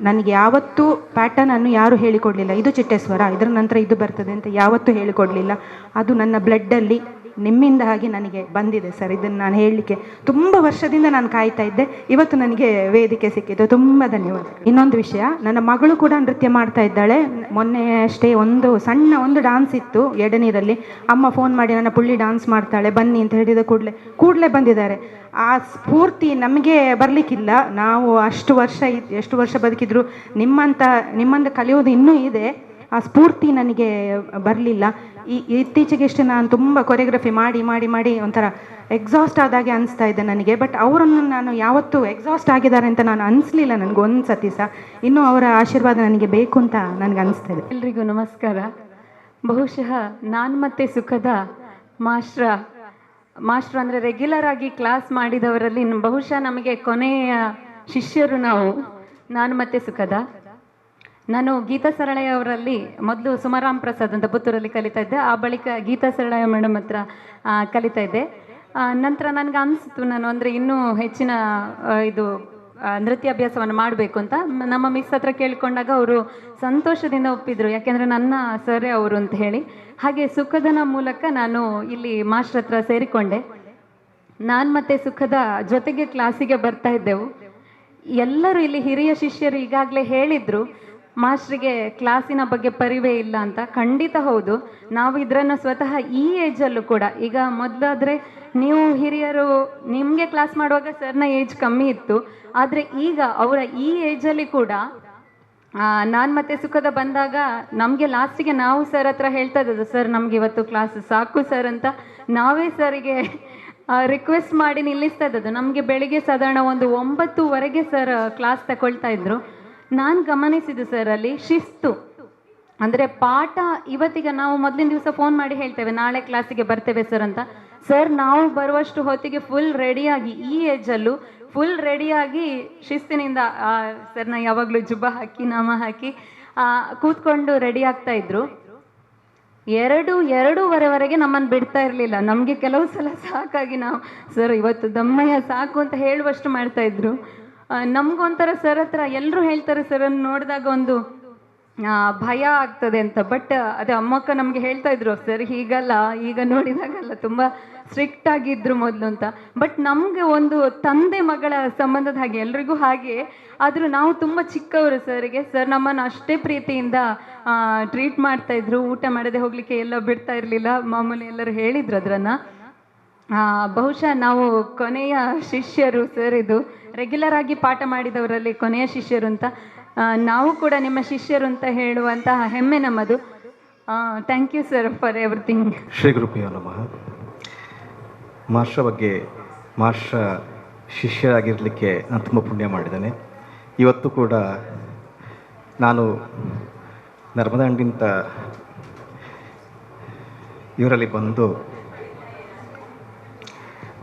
ನನಗೆ ಯಾವತ್ತೂ ಪ್ಯಾಟರ್ನನ್ನು ಯಾರೂ ಹೇಳಿಕೊಡಲಿಲ್ಲ. ಇದು ಚಿಟ್ಟೆಸ್ವರ, ಇದರ ನಂತರ ಇದು ಬರ್ತದೆ ಅಂತ ಯಾವತ್ತೂ ಹೇಳಿಕೊಡಲಿಲ್ಲ. ಅದು ನನ್ನ ಬ್ಲಡ್ಡಲ್ಲಿ ನಿಮ್ಮಿಂದ ಹಾಗೆ ನನಗೆ ಬಂದಿದೆ ಸರ್. ಇದನ್ನು ನಾನು ಹೇಳಲಿಕ್ಕೆ ತುಂಬ ವರ್ಷದಿಂದ ನಾನು ಕಾಯ್ತಾ ಇದ್ದೆ. ಇವತ್ತು ನನಗೆ ವೇದಿಕೆ ಸಿಕ್ಕಿತು, ತುಂಬ ಧನ್ಯವಾದ. ಇನ್ನೊಂದು ವಿಷಯ, ನನ್ನ ಮಗಳು ಕೂಡ ನೃತ್ಯ ಮಾಡ್ತಾ ಇದ್ದಾಳೆ. ಮೊನ್ನೆ ಅಷ್ಟೇ ಒಂದು ಡಾನ್ಸ್ ಇತ್ತು ಎಡನೀರಲ್ಲಿ. ಅಮ್ಮ ಫೋನ್ ಮಾಡಿ ನನ್ನ ಪುಳ್ಳಿ ಡಾನ್ಸ್ ಮಾಡ್ತಾಳೆ ಬನ್ನಿ ಅಂತ ಹೇಳಿದ ಕೂಡಲೇ ಬಂದಿದ್ದಾರೆ. ಆ ಸ್ಫೂರ್ತಿ ನಮಗೆ ಬರಲಿಕ್ಕಿಲ್ಲ. ನಾವು ಎಷ್ಟು ವರ್ಷ ಬದುಕಿದ್ರು ನಿಮ್ಮಂತ ಕಲಿಯೋದು ಇನ್ನೂ ಇದೆ. ಆ ಸ್ಫೂರ್ತಿ ನನಗೆ ಬರಲಿಲ್ಲ. ಇತ್ತೀಚೆಗೆಷ್ಟೇ ನಾನು ತುಂಬ ಕೊರಿಯೋಗ್ರಫಿ ಮಾಡಿ ಒಂಥರ ಎಕ್ಸಾಸ್ಟ್ ಆದಾಗೆ ಅನಿಸ್ತಾ ಇದೆ ನನಗೆ. ಬಟ್ ಅವರನ್ನು ನಾನು ಯಾವತ್ತೂ ಎಕ್ಸಾಸ್ಟ್ ಆಗಿದ್ದಾರೆ ಅಂತ ನಾನು ಅನಿಸ್ಲಿಲ್ಲ ನನಗೆ ಒಂದು ಸತಿ ಸಹ. ಇನ್ನೂ ಅವರ ಆಶೀರ್ವಾದ ನನಗೆ ಬೇಕು ಅಂತ ನನಗೆ ಅನಿಸ್ತಾ ಇದೆ. ಎಲ್ರಿಗೂ ನಮಸ್ಕಾರ. ಬಹುಶಃ ನಾನು ಮತ್ತೆ ಸುಖದ ಮಾಸ್ಟ್ರ ಅಂದರೆ ರೆಗ್ಯುಲರ್ ಆಗಿ ಕ್ಲಾಸ್ ಮಾಡಿದವರಲ್ಲಿ ಬಹುಶಃ ನಮಗೆ ಕೊನೆಯ ಶಿಷ್ಯರು ನಾನು ಮತ್ತೆ ಸುಖದ. ನಾನು ಗೀತಾ ಸರಳಯ್ಯ ಅವರಲ್ಲಿ ಮೊದಲು ಸುಮರಾಮ್ ಪ್ರಸಾದ್ ಅಂತ ಪುತ್ತೂರಲ್ಲಿ ಕಲಿತಾ ಇದ್ದೆ. ಆ ಬಳಿಕ ಗೀತಾ ಸರಳಯ್ಯ ಮೇಡಮ್ ಹತ್ರ ಕಲಿತಾ ಇದ್ದೆ. ನಂತರ ನನಗೆ ಅನಿಸ್ತು ನಾನು ಅಂದರೆ ಇನ್ನೂ ಹೆಚ್ಚಿನ ನೃತ್ಯಾಭ್ಯಾಸವನ್ನು ಮಾಡಬೇಕು ಅಂತ. ನಮ್ಮ ಮಿಸ್ ಹತ್ರ ಕೇಳಿಕೊಂಡಾಗ ಅವರು ಸಂತೋಷದಿಂದ ಒಪ್ಪಿದ್ರು, ಯಾಕೆಂದರೆ ನನ್ನ ಸರೇ ಅವರು ಅಂತ ಹೇಳಿ. ಹಾಗೆ ಸುಖದನ ಮೂಲಕ ನಾನು ಇಲ್ಲಿ ಮಾಸ್ಟರ್ ಹತ್ರ ಸೇರಿಕೊಂಡೆ. ನಾನು ಮತ್ತೆ ಸುಖದ ಜೊತೆಗೆ ಕ್ಲಾಸಿಗೆ ಬರ್ತಾ ಇದ್ದೆವು. ಎಲ್ಲರೂ ಇಲ್ಲಿ ಹಿರಿಯ ಶಿಷ್ಯರು ಈಗಾಗಲೇ ಹೇಳಿದ್ರು, ಮಾಸ್ಟ್ರಿಗೆ ಕ್ಲಾಸಿನ ಬಗ್ಗೆ ಪರಿವೇ ಇಲ್ಲ ಅಂತ. ಖಂಡಿತ ಹೌದು. ನಾವು ಇದನ್ನು ಸ್ವತಃ ಈ ಏಜಲ್ಲೂ ಕೂಡ, ಈಗ ಮೊದಲಾದರೆ ನೀವು ಹಿರಿಯರು ನಿಮಗೆ ಕ್ಲಾಸ್ ಮಾಡುವಾಗ ಸರ್ನ ಏಜ್ ಕಮ್ಮಿ ಇತ್ತು, ಆದರೆ ಈಗ ಅವರ ಈ ಏಜಲ್ಲಿ ಕೂಡ ನಾನು ಮತ್ತೆ ಸುಖದ ಬಂದಾಗ ನಮಗೆ ಲಾಸ್ಟಿಗೆ ನಾವು ಸರ್ ಹತ್ರ ಹೇಳ್ತಾ ಇದ್ದದ್ದು, ಸರ್ ನಮಗೆ ಇವತ್ತು ಕ್ಲಾಸ್ ಸಾಕು ಸರ್ ಅಂತ ನಾವೇ ಸರಿಗೆ ರಿಕ್ವೆಸ್ಟ್ ಮಾಡಿ ನಿಲ್ಲಿಸ್ತಾ ಇದ್ದದ್ದು. ನಮಗೆ ಬೆಳಿಗ್ಗೆ ಸಾಧಾರಣ ಒಂದು 9:00ವರೆಗೆ ಸರ್ ಕ್ಲಾಸ್ ತಗೊಳ್ತಾ ಇದ್ರು. ನಾನು ಗಮನಿಸಿದ್ದು ಸರ್ ಅಲ್ಲಿ ಶಿಸ್ತು, ಅಂದರೆ ಪಾಠ ಇವತ್ತಿಗೆ ನಾವು ಮೊದಲಿನ ದಿವಸ ಫೋನ್ ಮಾಡಿ ಹೇಳ್ತೇವೆ ನಾಳೆ ಕ್ಲಾಸಿಗೆ ಬರ್ತೇವೆ ಸರ್ ಅಂತ. ಸರ್ ನಾವು ಬರುವಷ್ಟು ಹೊತ್ತಿಗೆ ಫುಲ್ ರೆಡಿಯಾಗಿ, ಈ ಏಜಲ್ಲೂ ಫುಲ್ ರೆಡಿಯಾಗಿ ಶಿಸ್ತಿನಿಂದ ಸರ್ನ ಯಾವಾಗಲೂ ಜುಬ್ಬ ಹಾಕಿ ನಾಮ ಹಾಕಿ ಕೂತ್ಕೊಂಡು ರೆಡಿ ಆಗ್ತಾ ಇದ್ರು. 2:30ವರೆಗೆ ನಮ್ಮನ್ನು ಬಿಡ್ತಾ ಇರಲಿಲ್ಲ. ನಮಗೆ ಕೆಲವು ಸಲ ಸಾಕಾಗಿ ನಾವು ಸರ್ ಇವತ್ತು ದಮ್ಮಯ್ಯ ಸಾಕು ಅಂತ ಹೇಳುವಷ್ಟು ಮಾಡ್ತಾ ಇದ್ರು. ನಮಗೊಂಥರ ಸರ್ ಹತ್ರ ಎಲ್ಲರೂ ಹೇಳ್ತಾರೆ ಸರನ್ನು ನೋಡಿದಾಗ ಒಂದು ಭಯ ಆಗ್ತದೆ ಅಂತ. ಬಟ್ ಅದೇ ಅಮ್ಮಕ್ಕ ನಮಗೆ ಹೇಳ್ತಾ ಇದ್ರು, ಸರ್ ಹೀಗಲ್ಲ, ಈಗ ನೋಡಿದಾಗಲ್ಲ ತುಂಬ ಸ್ಟ್ರಿಕ್ಟ್ ಆಗಿದ್ರು ಮೊದಲು ಅಂತ. ಬಟ್ ನಮಗೆ ಒಂದು ತಂದೆ ಮಗಳ ಸಂಬಂಧದ ಹಾಗೆ ಎಲ್ರಿಗೂ ಹಾಗೆ. ಆದರೂ ನಾವು ತುಂಬ ಚಿಕ್ಕವರು ಸರಿಗೆ. ಸರ್ ನಮ್ಮನ್ನು ಅಷ್ಟೇ ಪ್ರೀತಿಯಿಂದ ಟ್ರೀಟ್ ಮಾಡ್ತಾ ಇದ್ರು. ಊಟ ಮಾಡದೆ ಹೋಗಲಿಕ್ಕೆ ಎಲ್ಲ ಬಿಡ್ತಾ ಇರಲಿಲ್ಲ. ಮಾಮೂಲಿ ಎಲ್ಲರೂ ಹೇಳಿದ್ರು ಅದನ್ನು. ಬಹುಶಃ ನಾವು ಕೊನೆಯ ಶಿಷ್ಯರು ಸರ್, ಇದು ರೆಗ್ಯುಲರ್ ಆಗಿ ಪಾಠ ಮಾಡಿದವರಲ್ಲಿ ಕೊನೆಯ ಶಿಷ್ಯರು ಅಂತ. ನಾವು ಕೂಡ ನಿಮ್ಮ ಶಿಷ್ಯರು ಅಂತ ಹೇಳುವಂತಹ ಹೆಮ್ಮೆ ನಮ್ಮದು. Thank you sir for everything. Shri Gurupriya ನಮಃ. ಮಾಸ್ಟರ್ ಬಗ್ಗೆ, ಮಾಸ್ಟರ್ ಶಿಷ್ಯರಾಗಿರಲಿಕ್ಕೆ ನಾನು ತುಂಬ ಪುಣ್ಯ ಮಾಡಿದ್ದೇನೆ. ಇವತ್ತು ಕೂಡ ನಾನು ನರ್ಮದಾಂಡಿಂತ ಇವರಲ್ಲಿ ಬಂದು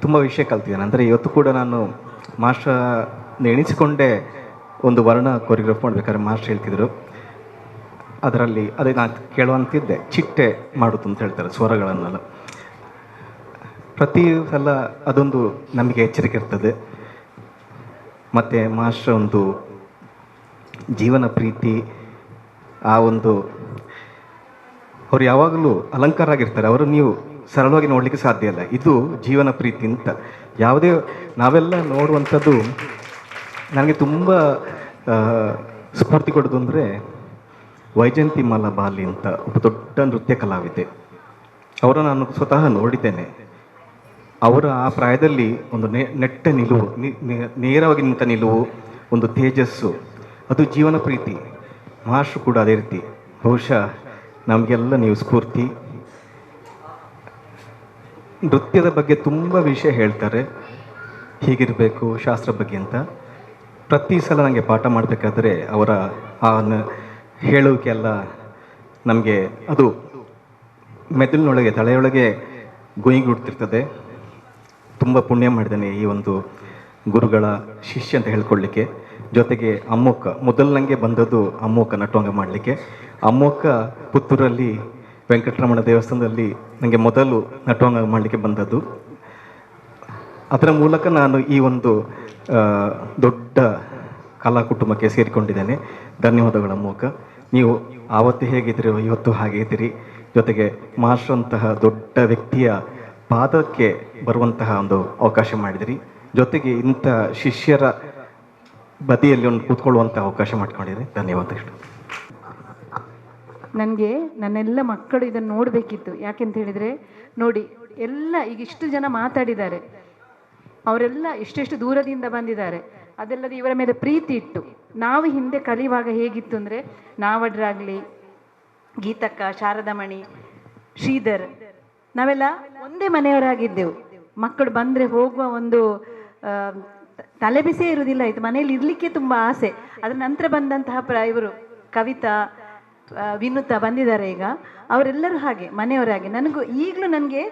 ತುಂಬ ವಿಷಯ ಕಲ್ತಿದ್ದೇನೆ. ಅಂದರೆ ಇವತ್ತು ಕೂಡ ನಾನು ಮಾಸ್ಟರ್ನ ಎಣಿಸಿಕೊಂಡೇ ಒಂದು ವರ್ಣ ಕೊರಿಯೋಗ್ರಾಫ್ ಮಾಡಬೇಕಾದ್ರೆ ಮಾಸ್ಟರ್ ಹೇಳ್ತಿದ್ರು, ಅದರಲ್ಲಿ ಅದೇ ನಾನು ಕೇಳುವಂತಿದ್ದೆ, ಚಿಟ್ಟೆ ಮಾಡೋದು ಅಂತ ಹೇಳ್ತಾರೆ ಸ್ವರಗಳನ್ನೆಲ್ಲ. ಪ್ರತಿ ಸಲ ಅದೊಂದು ನಮಗೆ ಎಚ್ಚರಿಕೆ ಇರ್ತದೆ. ಮತ್ತು ಮಾಸ್ಟರ್ ಒಂದು ಜೀವನ ಪ್ರೀತಿ, ಆ ಒಂದು ಅವ್ರು ಯಾವಾಗಲೂ ಅಲಂಕಾರ ಆಗಿರ್ತಾರೆ. ಅವರು ನೀವು ಸರಳವಾಗಿ ನೋಡಲಿಕ್ಕೆ ಸಾಧ್ಯ ಇಲ್ಲ. ಇದು ಜೀವನ ಪ್ರೀತಿ ಅಂತ. ಯಾವುದೇ ನಾವೆಲ್ಲ ನೋಡುವಂಥದ್ದು ನನಗೆ ತುಂಬ ಸ್ಫೂರ್ತಿ ಕೊಡೋದು ಅಂದರೆ ವೈಜಯಂತಿ ಮಾಲಾ ಬಾಲಿ ಅಂತ ಒಬ್ಬ ದೊಡ್ಡ ನೃತ್ಯ ಕಲಾವಿದೆ. ಅವರನ್ನು ನಾನು ಸ್ವತಃ ನೋಡಿದ್ದೇನೆ. ಅವರ ಆ ಪ್ರಾಯದಲ್ಲಿ ಒಂದು ನೆಟ್ಟ ನಿಲುವು, ನೇರವಾಗಿ ನಿಂತ ನಿಲುವು, ಒಂದು ತೇಜಸ್ಸು, ಅದು ಜೀವನ ಪ್ರೀತಿ. ಮಾಸ್ಟ್ರು ಕೂಡ ಅದೇ ರೀತಿ. ಬಹುಶಃ ನಮಗೆಲ್ಲ ನೀವು ಸ್ಫೂರ್ತಿ. ನೃತ್ಯದ ಬಗ್ಗೆ ತುಂಬ ವಿಷಯ ಹೇಳ್ತಾರೆ, ಹೀಗಿರಬೇಕು ಶಾಸ್ತ್ರ ಬಗ್ಗೆ ಅಂತ. ಪ್ರತಿ ಸಲ ನನಗೆ ಪಾಠ ಮಾಡಬೇಕಾದ್ರೆ ಅವರ ಆ ಹೇಳುವಿಕೆ ಎಲ್ಲ ನಮಗೆ ಅದು ಮೆದುಳಿನೊಳಗೆ, ತಲೆಯೊಳಗೆ ಗುಯ್ಗುಡ್ತಿರ್ತದೆ. ತುಂಬ ಪುಣ್ಯ ಮಾಡಿದ್ದೇನೆ ಈ ಒಂದು ಗುರುಗಳ ಶಿಷ್ಯ ಅಂತ ಹೇಳ್ಕೊಳ್ಳಿಕ್ಕೆ. ಜೊತೆಗೆ ಅಮ್ಮಕ್ಕ, ಮೊದಲು ನನಗೆ ಬಂದದ್ದು ಅಮ್ಮಕ್ಕ ನಟುವಂಗ ಮಾಡಲಿಕ್ಕೆ. ಅಮ್ಮಕ್ಕ ಪುತ್ತೂರಲ್ಲಿ ವೆಂಕಟರಮಣ ದೇವಸ್ಥಾನದಲ್ಲಿ ನನಗೆ ಮೊದಲು ನಟುವಂಗ ಮಾಡಲಿಕ್ಕೆ ಬಂದದ್ದು. ಅದರ ಮೂಲಕ ನಾನು ಈ ಒಂದು ದೊಡ್ಡ ಕಲಾ ಕುಟುಂಬಕ್ಕೆ ಸೇರಿಕೊಂಡಿದ್ದೇನೆ. ಧನ್ಯವಾದಗಳ ಮೂಲಕ. ನೀವು ಆವತ್ತು ಹೇಗಿದ್ದೀರೋ ಇವತ್ತು ಹಾಗೆ ಇದ್ದೀರಿ. ಜೊತೆಗೆ ಮಾಸ್ಟ್ರಂತಹ ದೊಡ್ಡ ವ್ಯಕ್ತಿಯ ಪಾದಕ್ಕೆ ಬರುವಂತಹ ಒಂದು ಅವಕಾಶ ಮಾಡಿದಿರಿ. ಜೊತೆಗೆ ಇಂಥ ಶಿಷ್ಯರ ಬದಿಯಲ್ಲಿ ಒಂದು ಕೂತ್ಕೊಳ್ಳುವಂಥ ಅವಕಾಶ ಮಾಡ್ಕೊಂಡಿದ್ದೀರಿ. ಧನ್ಯವಾದಗಳು. ನನಗೆ ನನ್ನೆಲ್ಲ ಮಕ್ಕಳು ಇದನ್ನು ನೋಡಬೇಕಿತ್ತು. ಯಾಕೆಂತ ಹೇಳಿದರೆ ನೋಡಿ, ಎಲ್ಲ ಈಗ ಇಷ್ಟು ಜನ ಮಾತಾಡಿದ್ದಾರೆ, ಅವರೆಲ್ಲ ಎಷ್ಟೆಷ್ಟು ದೂರದಿಂದ ಬಂದಿದ್ದಾರೆ. ಅದಲ್ಲದೆ ಇವರ ಮೇಲೆ ಪ್ರೀತಿ ಇಟ್ಟು ನಾವು ಹಿಂದೆ ಕಲಿಯುವಾಗ ಹೇಗಿತ್ತು ಅಂದರೆ, ನಾವಡ್ರಾಗಲಿ, ಗೀತಕ್ಕ, ಶಾರದಮಣಿ, ಶ್ರೀಧರ್, ನಾವೆಲ್ಲ ಒಂದೇ ಮನೆಯವರಾಗಿದ್ದೆವು. ಮಕ್ಕಳು ಬಂದರೆ ಹೋಗುವ ಒಂದು ತಲೆಬಿಸೇ ಇರುವುದಿಲ್ಲ. ಆಯಿತು, ಮನೆಯಲ್ಲಿ ಇರಲಿಕ್ಕೆ ತುಂಬ ಆಸೆ. ಅದರ ನಂತರ ಬಂದಂತಹ ಇವರು ಕವಿತಾ, ವಿನುತ ಬಂದಿದ್ದಾರೆ ಈಗ. ಅವರೆಲ್ಲರೂ ಹಾಗೆ ಮನೆಯವರಾಗಿ. ನನಗೂ ಈಗಲೂ ನನಗೆ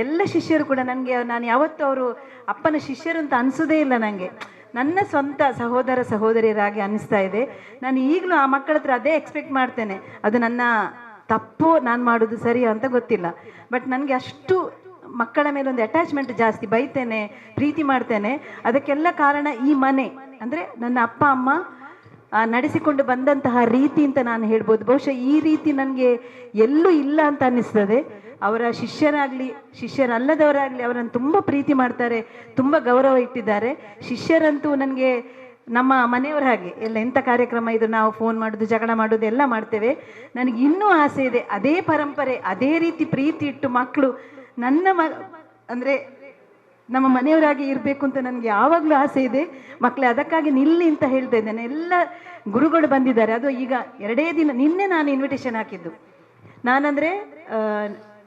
ಎಲ್ಲ ಶಿಷ್ಯರು ಕೂಡ ನನಗೆ, ನಾನು ಯಾವತ್ತೂ ಅವರು ಅಪ್ಪನ ಶಿಷ್ಯರು ಅಂತ ಅನಿಸೋದೇ ಇಲ್ಲ. ನನಗೆ ನನ್ನ ಸ್ವಂತ ಸಹೋದರ ಸಹೋದರಿಯರಾಗಿ ಅನ್ನಿಸ್ತಾ ಇದೆ. ನಾನು ಈಗಲೂ ಆ ಮಕ್ಕಳ ಹತ್ರ ಅದೇ ಎಕ್ಸ್ಪೆಕ್ಟ್ ಮಾಡ್ತೇನೆ. ಅದು ನನ್ನ ತಪ್ಪು, ನಾನು ಮಾಡೋದು ಸರಿ ಅಂತ ಗೊತ್ತಿಲ್ಲ. ಬಟ್ ನನಗೆ ಅಷ್ಟು ಮಕ್ಕಳ ಮೇಲೆ ಒಂದು ಅಟ್ಯಾಚ್ಮೆಂಟ್ ಜಾಸ್ತಿ. ಬೈತೇನೆ, ಪ್ರೀತಿ ಮಾಡ್ತೇನೆ. ಅದಕ್ಕೆಲ್ಲ ಕಾರಣ ಈ ಮನೆ, ಅಂದರೆ ನನ್ನ ಅಪ್ಪ ಅಮ್ಮ ನಡೆಸಿಕೊಂಡು ಬಂದಂತಹ ರೀತಿ ಅಂತ ನಾನು ಹೇಳ್ಬೋದು. ಬಹುಶಃ ಈ ರೀತಿ ನನಗೆ ಎಲ್ಲೂ ಇಲ್ಲ ಅಂತ ಅನ್ನಿಸ್ತದೆ. ಅವರ ಶಿಷ್ಯರಾಗಲಿ ಶಿಷ್ಯರಲ್ಲದವರಾಗಲಿ ಅವರನ್ನು ತುಂಬ ಪ್ರೀತಿ ಮಾಡ್ತಾರೆ, ತುಂಬ ಗೌರವ ಇಟ್ಟಿದ್ದಾರೆ. ಶಿಷ್ಯರಂತೂ ನನಗೆ ನಮ್ಮ ಮನೆಯವ್ರ ಹಾಗೆ ಎಲ್ಲ ಎಂಥ ಕಾರ್ಯಕ್ರಮ ಇದು ನಾವು ಫೋನ್ ಮಾಡೋದು, ಜಗಳ ಮಾಡೋದು ಎಲ್ಲ ಮಾಡ್ತೇವೆ. ನನಗೆ ಇನ್ನೂ ಆಸೆ ಇದೆ ಅದೇ ಪರಂಪರೆ, ಅದೇ ರೀತಿ ಪ್ರೀತಿ ಇಟ್ಟು ಮಕ್ಕಳು ಅಂದರೆ ನಮ್ಮ ಮನೆಯವರಾಗಿ ಇರಬೇಕು ಅಂತ ನನಗೆ ಯಾವಾಗಲೂ ಆಸೆ ಇದೆ. ಮಕ್ಕಳೇ ಅದಕ್ಕಾಗಿ ನಿಲ್ಲಿ ಅಂತ ಹೇಳ್ತಾ ಇದ್ದೇನೆ. ಎಲ್ಲ ಗುರುಗಳು ಬಂದಿದ್ದಾರೆ. ಅದು ಈಗ 2 ದಿನ ನಿನ್ನೆ ನಾನು ಇನ್ವಿಟೇಷನ್ ಹಾಕಿದ್ದು. ನಾನಂದರೆ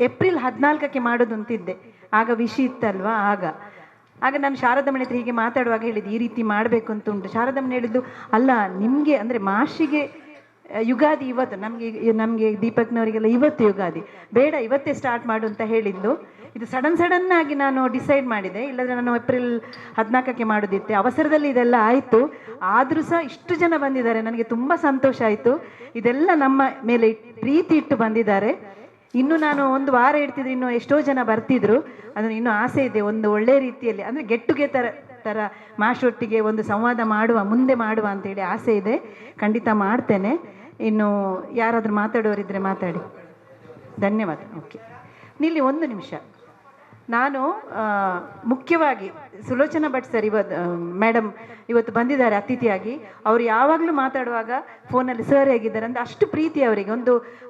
ಏಪ್ರಿಲ್ 14ಕ್ಕೆ ಮಾಡೋದು ಅಂತಿದ್ದೆ. ಆಗ ವಿಷಯ ಇತ್ತಲ್ವಾ, ಆಗ ನಾನು ಶಾರದಮ್ಮನ ಹತ್ರ ಹೀಗೆ ಮಾತಾಡುವಾಗ ಹೇಳಿದ್ದು ಈ ರೀತಿ ಮಾಡಬೇಕು ಅಂತ ಉಂಟು. ಶಾರದಮ್ಮನ ಹೇಳಿದ್ದು ಅಲ್ಲ ನಿಮಗೆ ಅಂದರೆ ಮಾಷಿಗೆ ಯುಗಾದಿ ಇವತ್ತು, ನಮಗೆ ದೀಪಕ್ನವರಿಗೆಲ್ಲ ಇವತ್ತು ಯುಗಾದಿ, ಬೇಡ ಇವತ್ತೇ ಸ್ಟಾರ್ಟ್ ಮಾಡು ಅಂತ ಹೇಳಿದ್ದು. ಇದು ಸಡನ್ ಆಗಿ ನಾನು ಡಿಸೈಡ್ ಮಾಡಿದೆ. ಇಲ್ಲದ್ರೆ ನಾನು ಏಪ್ರಿಲ್ 14ಕ್ಕೆ ಮಾಡೋದಿತ್ತೆ. ಅವಸರದಲ್ಲಿ ಇದೆಲ್ಲ ಆಯಿತು. ಆದರೂ ಸಹ ಇಷ್ಟು ಜನ ಬಂದಿದ್ದಾರೆ, ನನಗೆ ತುಂಬ ಸಂತೋಷ ಆಯಿತು. ಇದೆಲ್ಲ ನಮ್ಮ ಮೇಲೆ ಪ್ರೀತಿ ಇಟ್ಟು ಬಂದಿದ್ದಾರೆ. ಇನ್ನು ನಾನು 1 ವಾರ ಇಡ್ತಿದ್ರೆ ಇನ್ನು ಎಷ್ಟೋ ಜನ ಬರ್ತಿದ್ರು. ಅದನ್ನು ಇನ್ನೂ ಆಸೆ ಇದೆ ಒಂದು ಒಳ್ಳೆ ರೀತಿಯಲ್ಲಿ, ಅಂದರೆ ಗೆಟ್ ಟುಗೆದರ್ ಥರ ಮಾಷೊಟ್ಟಿಗೆ ಒಂದು ಸಂವಾದ ಮುಂದೆ ಮಾಡುವ ಅಂತೇಳಿ ಆಸೆ ಇದೆ. ಖಂಡಿತ ಮಾಡ್ತೇನೆ. ಇನ್ನು ಯಾರಾದರೂ ಮಾತಾಡೋರಿದ್ದರೆ ಮಾತಾಡಿ. ಧನ್ಯವಾದ. ಓಕೆ, ನಿಲ್ಲಿ 1 ನಿಮಿಷ. ನಾನು ಮುಖ್ಯವಾಗಿ ಸುಲೋಚನಾ ಭಟ್ ಸರ್ ಮೇಡಮ್ ಇವತ್ತು ಬಂದಿದ್ದಾರೆ ಅತಿಥಿಯಾಗಿ. ಅವರು ಯಾವಾಗಲೂ ಮಾತಾಡುವಾಗ ಫೋನಲ್ಲಿ ಸರ್ ಹೇಗಿದ್ದಾರೆ ಅಂತ ಅಷ್ಟು ಪ್ರೀತಿ ಅವರಿಗೆ.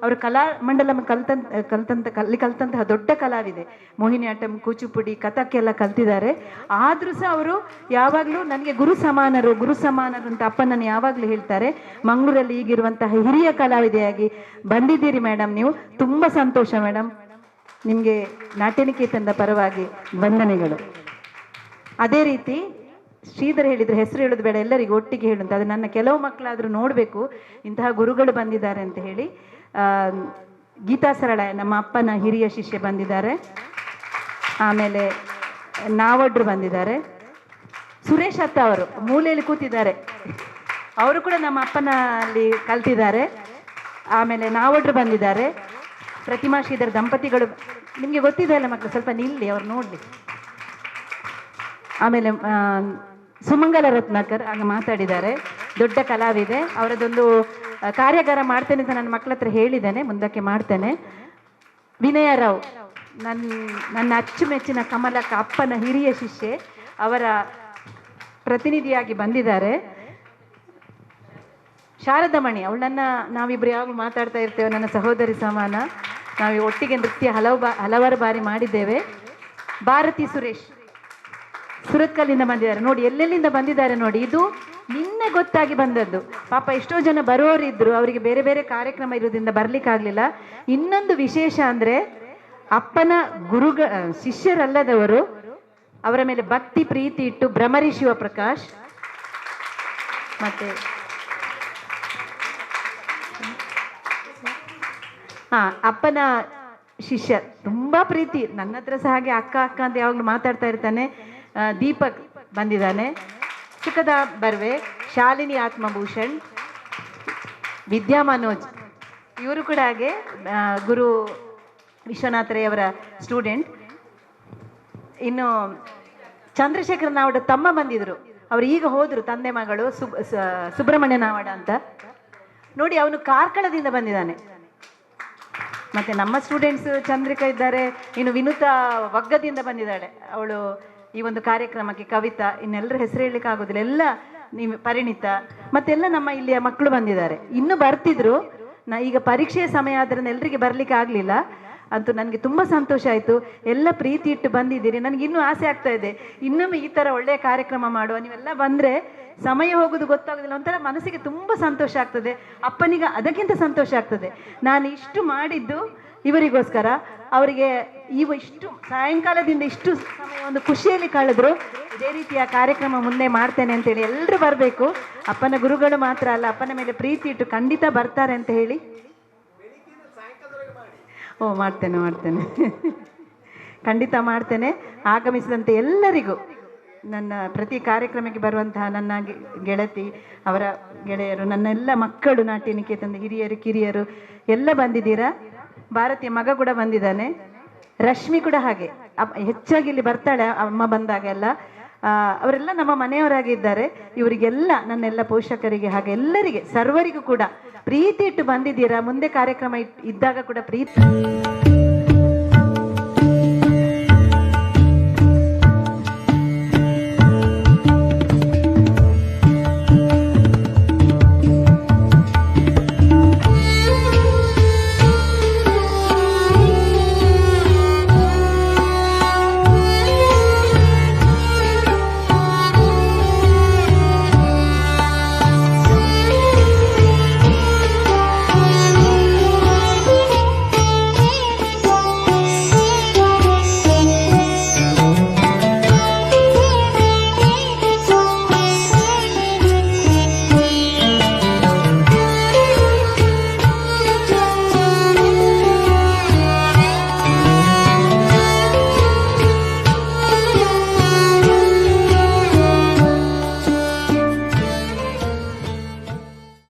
ಅವರು ಕಲಾ ಮಂಡಲಂ ಕಲಿತಂತಹ ದೊಡ್ಡ ಕಲಾವಿದೆ. ಮೋಹಿನಿಯಾಟ್ಟಂ, ಕೂಚುಪುಡಿ, ಕಥಕ್ಕೆಲ್ಲ ಕಲ್ತಿದ್ದಾರೆ. ಆದರೂ ಸಹ ಅವರು ಯಾವಾಗಲೂ ನನಗೆ ಗುರು ಸಮಾನರು ಅಂತ ಅಪ್ಪನನ್ನು ಯಾವಾಗಲೂ ಹೇಳ್ತಾರೆ. ಮಂಗಳೂರಲ್ಲಿ ಈಗಿರುವಂತಹ ಹಿರಿಯ ಕಲಾವಿದೆಯಾಗಿ ಬಂದಿದ್ದೀರಿ ಮೇಡಮ್, ನೀವು ತುಂಬ ಸಂತೋಷ ಮೇಡಮ್. ನಿಮಗೆ ನಾಟ್ಯನಿಕೇತನದ ಪರವಾಗಿ ವಂದನೆಗಳು. ಅದೇ ರೀತಿ ಶ್ರೀಧರ್ ಹೇಳಿದ್ರು, ಹೆಸರು ಹೇಳೋದು ಬೇಡ, ಎಲ್ಲರಿಗೂ ಒಟ್ಟಿಗೆ ಹೇಳುವಂತ. ಅದು ನನ್ನ ಕೆಲವು ಮಕ್ಕಳಾದರೂ ನೋಡಬೇಕು ಇಂತಹ ಗುರುಗಳು ಬಂದಿದ್ದಾರೆ ಅಂತ ಹೇಳಿ. ಗೀತಾ ಸರಳ ನಮ್ಮ ಅಪ್ಪನ ಹಿರಿಯ ಶಿಷ್ಯ ಬಂದಿದ್ದಾರೆ. ಆಮೇಲೆ ನಾವಡ್ರು ಬಂದಿದ್ದಾರೆ. ಸುರೇಶ್ ಅತ್ತ ಅವರು ಮೂಲೆಯಲ್ಲಿ ಕೂತಿದ್ದಾರೆ, ಅವರು ಕೂಡ ನಮ್ಮ ಅಪ್ಪನಲ್ಲಿ ಕಲ್ತಿದ್ದಾರೆ. ಆಮೇಲೆ ನಾವಡ್ರು ಬಂದಿದ್ದಾರೆ. ಪ್ರತಿಮಾ ಶ್ರೀಧರ್ ದಂಪತಿಗಳು, ನಿಮಗೆ ಗೊತ್ತಿದೆ ಅಲ್ಲ ಮಕ್ಕಳು, ಸ್ವಲ್ಪ ನಿಲ್ಲಿ ಅವ್ರು ನೋಡಲಿ. ಆಮೇಲೆ ಸುಮಂಗಲ ರತ್ನಾಕರ್ ಆಗ ಮಾತಾಡಿದ್ದಾರೆ, ದೊಡ್ಡ ಕಲಾವಿದೆ. ಅವರದೊಂದು ಕಾರ್ಯಾಗಾರ ಮಾಡ್ತೇನೆ ಅಂತ ನನ್ನ ಮಕ್ಕಳ ಹತ್ರ ಹೇಳಿದ್ದೇನೆ, ಮುಂದಕ್ಕೆ ಮಾಡ್ತೇನೆ. ವಿನಯ ರಾವ್ ನನ್ನ ಅಚ್ಚುಮೆಚ್ಚಿನ ಕಮಲಕ್ಕ ಅಪ್ಪನ ಹಿರಿಯ ಶಿಷ್ಯೆ, ಅವರ ಪ್ರತಿನಿಧಿಯಾಗಿ ಬಂದಿದ್ದಾರೆ. ಶಾರದಮಣಿ ಅವಳನ್ನು ನಾವಿಬ್ಬರು ಯಾವಾಗಲೂ ಮಾತಾಡ್ತಾ ಇರ್ತೇವೆ, ನನ್ನ ಸಹೋದರಿ ಸಮಾನ. ನಾವು ಒಟ್ಟಿಗೆ ನೃತ್ಯ ಹಲವಾರು ಬಾರಿ ಮಾಡಿದ್ದೇವೆ. ಭಾರತಿ ಸುರೇಶ್ ಸುರತ್ಕಲ್ಲಿಂದ ಬಂದಿದ್ದಾರೆ. ನೋಡಿ ಎಲ್ಲೆಲ್ಲಿಂದ ಬಂದಿದ್ದಾರೆ ನೋಡಿ. ಇದು ನಿನ್ನೆ ಗೊತ್ತಾಗಿ ಬಂದದ್ದು. ಪಾಪ ಎಷ್ಟೋ ಜನ ಬರೋರಿದ್ರು, ಅವರಿಗೆ ಬೇರೆ ಬೇರೆ ಕಾರ್ಯಕ್ರಮ ಇರೋದ್ರಿಂದ ಬರ್ಲಿಕ್ಕಾಗಲಿಲ್ಲ. ಇನ್ನೊಂದು ವಿಶೇಷ ಅಂದರೆ ಅಪ್ಪನ ಶಿಷ್ಯರಲ್ಲದವರು ಅವರ ಮೇಲೆ ಭಕ್ತಿ ಪ್ರೀತಿ ಇಟ್ಟು ಭ್ರಮರಿ ಶಿವಪ್ರಕಾಶ್ ಮತ್ತೆ ಅಪ್ಪನ ಶಿಷ್ಯ ತುಂಬ ಪ್ರೀತಿ, ನನ್ನ ಹತ್ರ ಸಹ ಹಾಗೆ ಅಕ್ಕ ಅಂತ ಯಾವಾಗಲೂ ಮಾತಾಡ್ತಾ ಇರ್ತಾನೆ. ದೀಪಕ್ ಬಂದಿದ್ದಾನೆ, ಚಿಕ್ಕದ ಬರ್ವೆ, ಶಾಲಿನಿ ಆತ್ಮಭೂಷಣ್, ವಿದ್ಯಾ ಮನೋಜ್, ಇವರು ಕೂಡ ಹಾಗೆ ಗುರು ವಿಶ್ವನಾಥರಯ್ಯವರ ಸ್ಟೂಡೆಂಟ್. ಇನ್ನು ಚಂದ್ರಶೇಖರ್ ನಾವಡ ತಮ್ಮ ಬಂದಿದ್ರು, ಅವರು ಈಗ ಹೋದರು, ತಂದೆ ಮಗಳು ಸುಬ್ರಹ್ಮಣ್ಯ ನಾವಡ ಅಂತ. ನೋಡಿ ಅವನು ಕಾರ್ಕಳದಿಂದ ಬಂದಿದ್ದಾನೆ. ಮತ್ತೆ ನಮ್ಮ ಸ್ಟೂಡೆಂಟ್ಸ್ ಚಂದ್ರಿಕಾ ಇದ್ದಾರೆ. ಇನ್ನು ವಿನುತಾ ವಗ್ಗದಿಂದ ಬಂದಿದ್ದಾಳೆ, ಅವಳು ಈ ಒಂದು ಕಾರ್ಯಕ್ರಮಕ್ಕೆ. ಕವಿತಾ, ಇನ್ನೆಲ್ಲರ ಹೆಸರು ಹೇಳಲಿಕ್ಕೆ ಆಗೋದಿಲ್ಲ, ಎಲ್ಲ ನೀವು ಪರಿಣಿತ, ಮತ್ತೆಲ್ಲ ನಮ್ಮ ಇಲ್ಲಿಯ ಮಕ್ಕಳು ಬಂದಿದ್ದಾರೆ. ಇನ್ನೂ ಬರ್ತಿದ್ರು. ಈಗ ಪರೀಕ್ಷೆಯ ಸಮಯ ಆದ್ದರಿಂದ ಎಲ್ರಿಗೆ ಬರ್ಲಿಕ್ಕೆ ಆಗಲಿಲ್ಲ. ಅಂತೂ ನನಗೆ ತುಂಬ ಸಂತೋಷ ಆಯಿತು. ಎಲ್ಲ ಪ್ರೀತಿ ಇಟ್ಟು ಬಂದಿದ್ದೀರಿ. ನನಗೆ ಇನ್ನೂ ಆಸೆ ಆಗ್ತಾ ಇದೆ, ಇನ್ನೊಮ್ಮೆ ಈ ಥರ ಒಳ್ಳೆಯ ಕಾರ್ಯಕ್ರಮ ಮಾಡುವ. ನೀವೆಲ್ಲ ಬಂದರೆ ಸಮಯ ಹೋಗೋದು ಗೊತ್ತಾಗೋದಿಲ್ಲ, ಒಂಥರ ಮನಸ್ಸಿಗೆ ತುಂಬ ಸಂತೋಷ ಆಗ್ತದೆ. ಅಪ್ಪನಿಗೆ ಅದಕ್ಕಿಂತ ಸಂತೋಷ ಆಗ್ತದೆ. ನಾನು ಇಷ್ಟು ಮಾಡಿದ್ದು ಇವರಿಗೋಸ್ಕರ. ಅವರಿಗೆ ಇಷ್ಟು ಸಾಯಂಕಾಲದಿಂದ ಇಷ್ಟು ಸಮಯ ಒಂದು ಖುಷಿಯಲ್ಲಿ ಕಳೆದ್ರು. ಇದೇ ರೀತಿಯ ಕಾರ್ಯಕ್ರಮ ಮುಂದೆ ಮಾಡ್ತೇನೆ ಅಂತೇಳಿ ಎಲ್ಲರೂ ಬರಬೇಕು. ಅಪ್ಪನ ಗುರುಗಳು ಮಾತ್ರ ಅಲ್ಲ, ಅಪ್ಪನ ಮೇಲೆ ಪ್ರೀತಿ ಇಟ್ಟು ಖಂಡಿತ ಬರ್ತಾರೆ ಅಂತ ಹೇಳಿ. ಮಾಡ್ತೇನೆ ಖಂಡಿತ ಮಾಡ್ತೇನೆ. ಆಗಮಿಸಿದಂತೆ ಎಲ್ಲರಿಗೂ, ನನ್ನ ಪ್ರತಿ ಕಾರ್ಯಕ್ರಮಕ್ಕೆ ಬರುವಂತಹ ನನ್ನ ಗೆಳತಿ, ಅವರ ಗೆಳೆಯರು, ನನ್ನ ಎಲ್ಲ ಮಕ್ಕಳು, ನಾಟ್ಯ ನಿಕೇತನದ ಹಿರಿಯರು ಕಿರಿಯರು ಎಲ್ಲ ಬಂದಿದ್ದೀರಾ. ಭಾರತೀಯ ಮಗ ಕೂಡ ಬಂದಿದ್ದಾನೆ, ರಶ್ಮಿ ಕೂಡ ಹಾಗೆ ಹೆಚ್ಚಾಗಿ ಇಲ್ಲಿ ಬರ್ತಾಳೆ ಅಮ್ಮ ಬಂದಾಗೆಲ್ಲ. ಅವರೆಲ್ಲ ನಮ್ಮ ಮನೆಯವರಾಗಿದ್ದಾರೆ. ಇವರಿಗೆಲ್ಲ, ನನ್ನೆಲ್ಲ ಪೋಷಕರಿಗೆ ಹಾಗೆ ಎಲ್ಲರಿಗೆ ಸರ್ವರಿಗೂ ಕೂಡ ಪ್ರೀತಿ ಇಟ್ಟು ಬಂದಿದ್ದೀರಾ. ಮುಂದೆ ಕಾರ್ಯಕ್ರಮ ಇದ್ದಾಗ ಕೂಡ ಪ್ರೀತಿ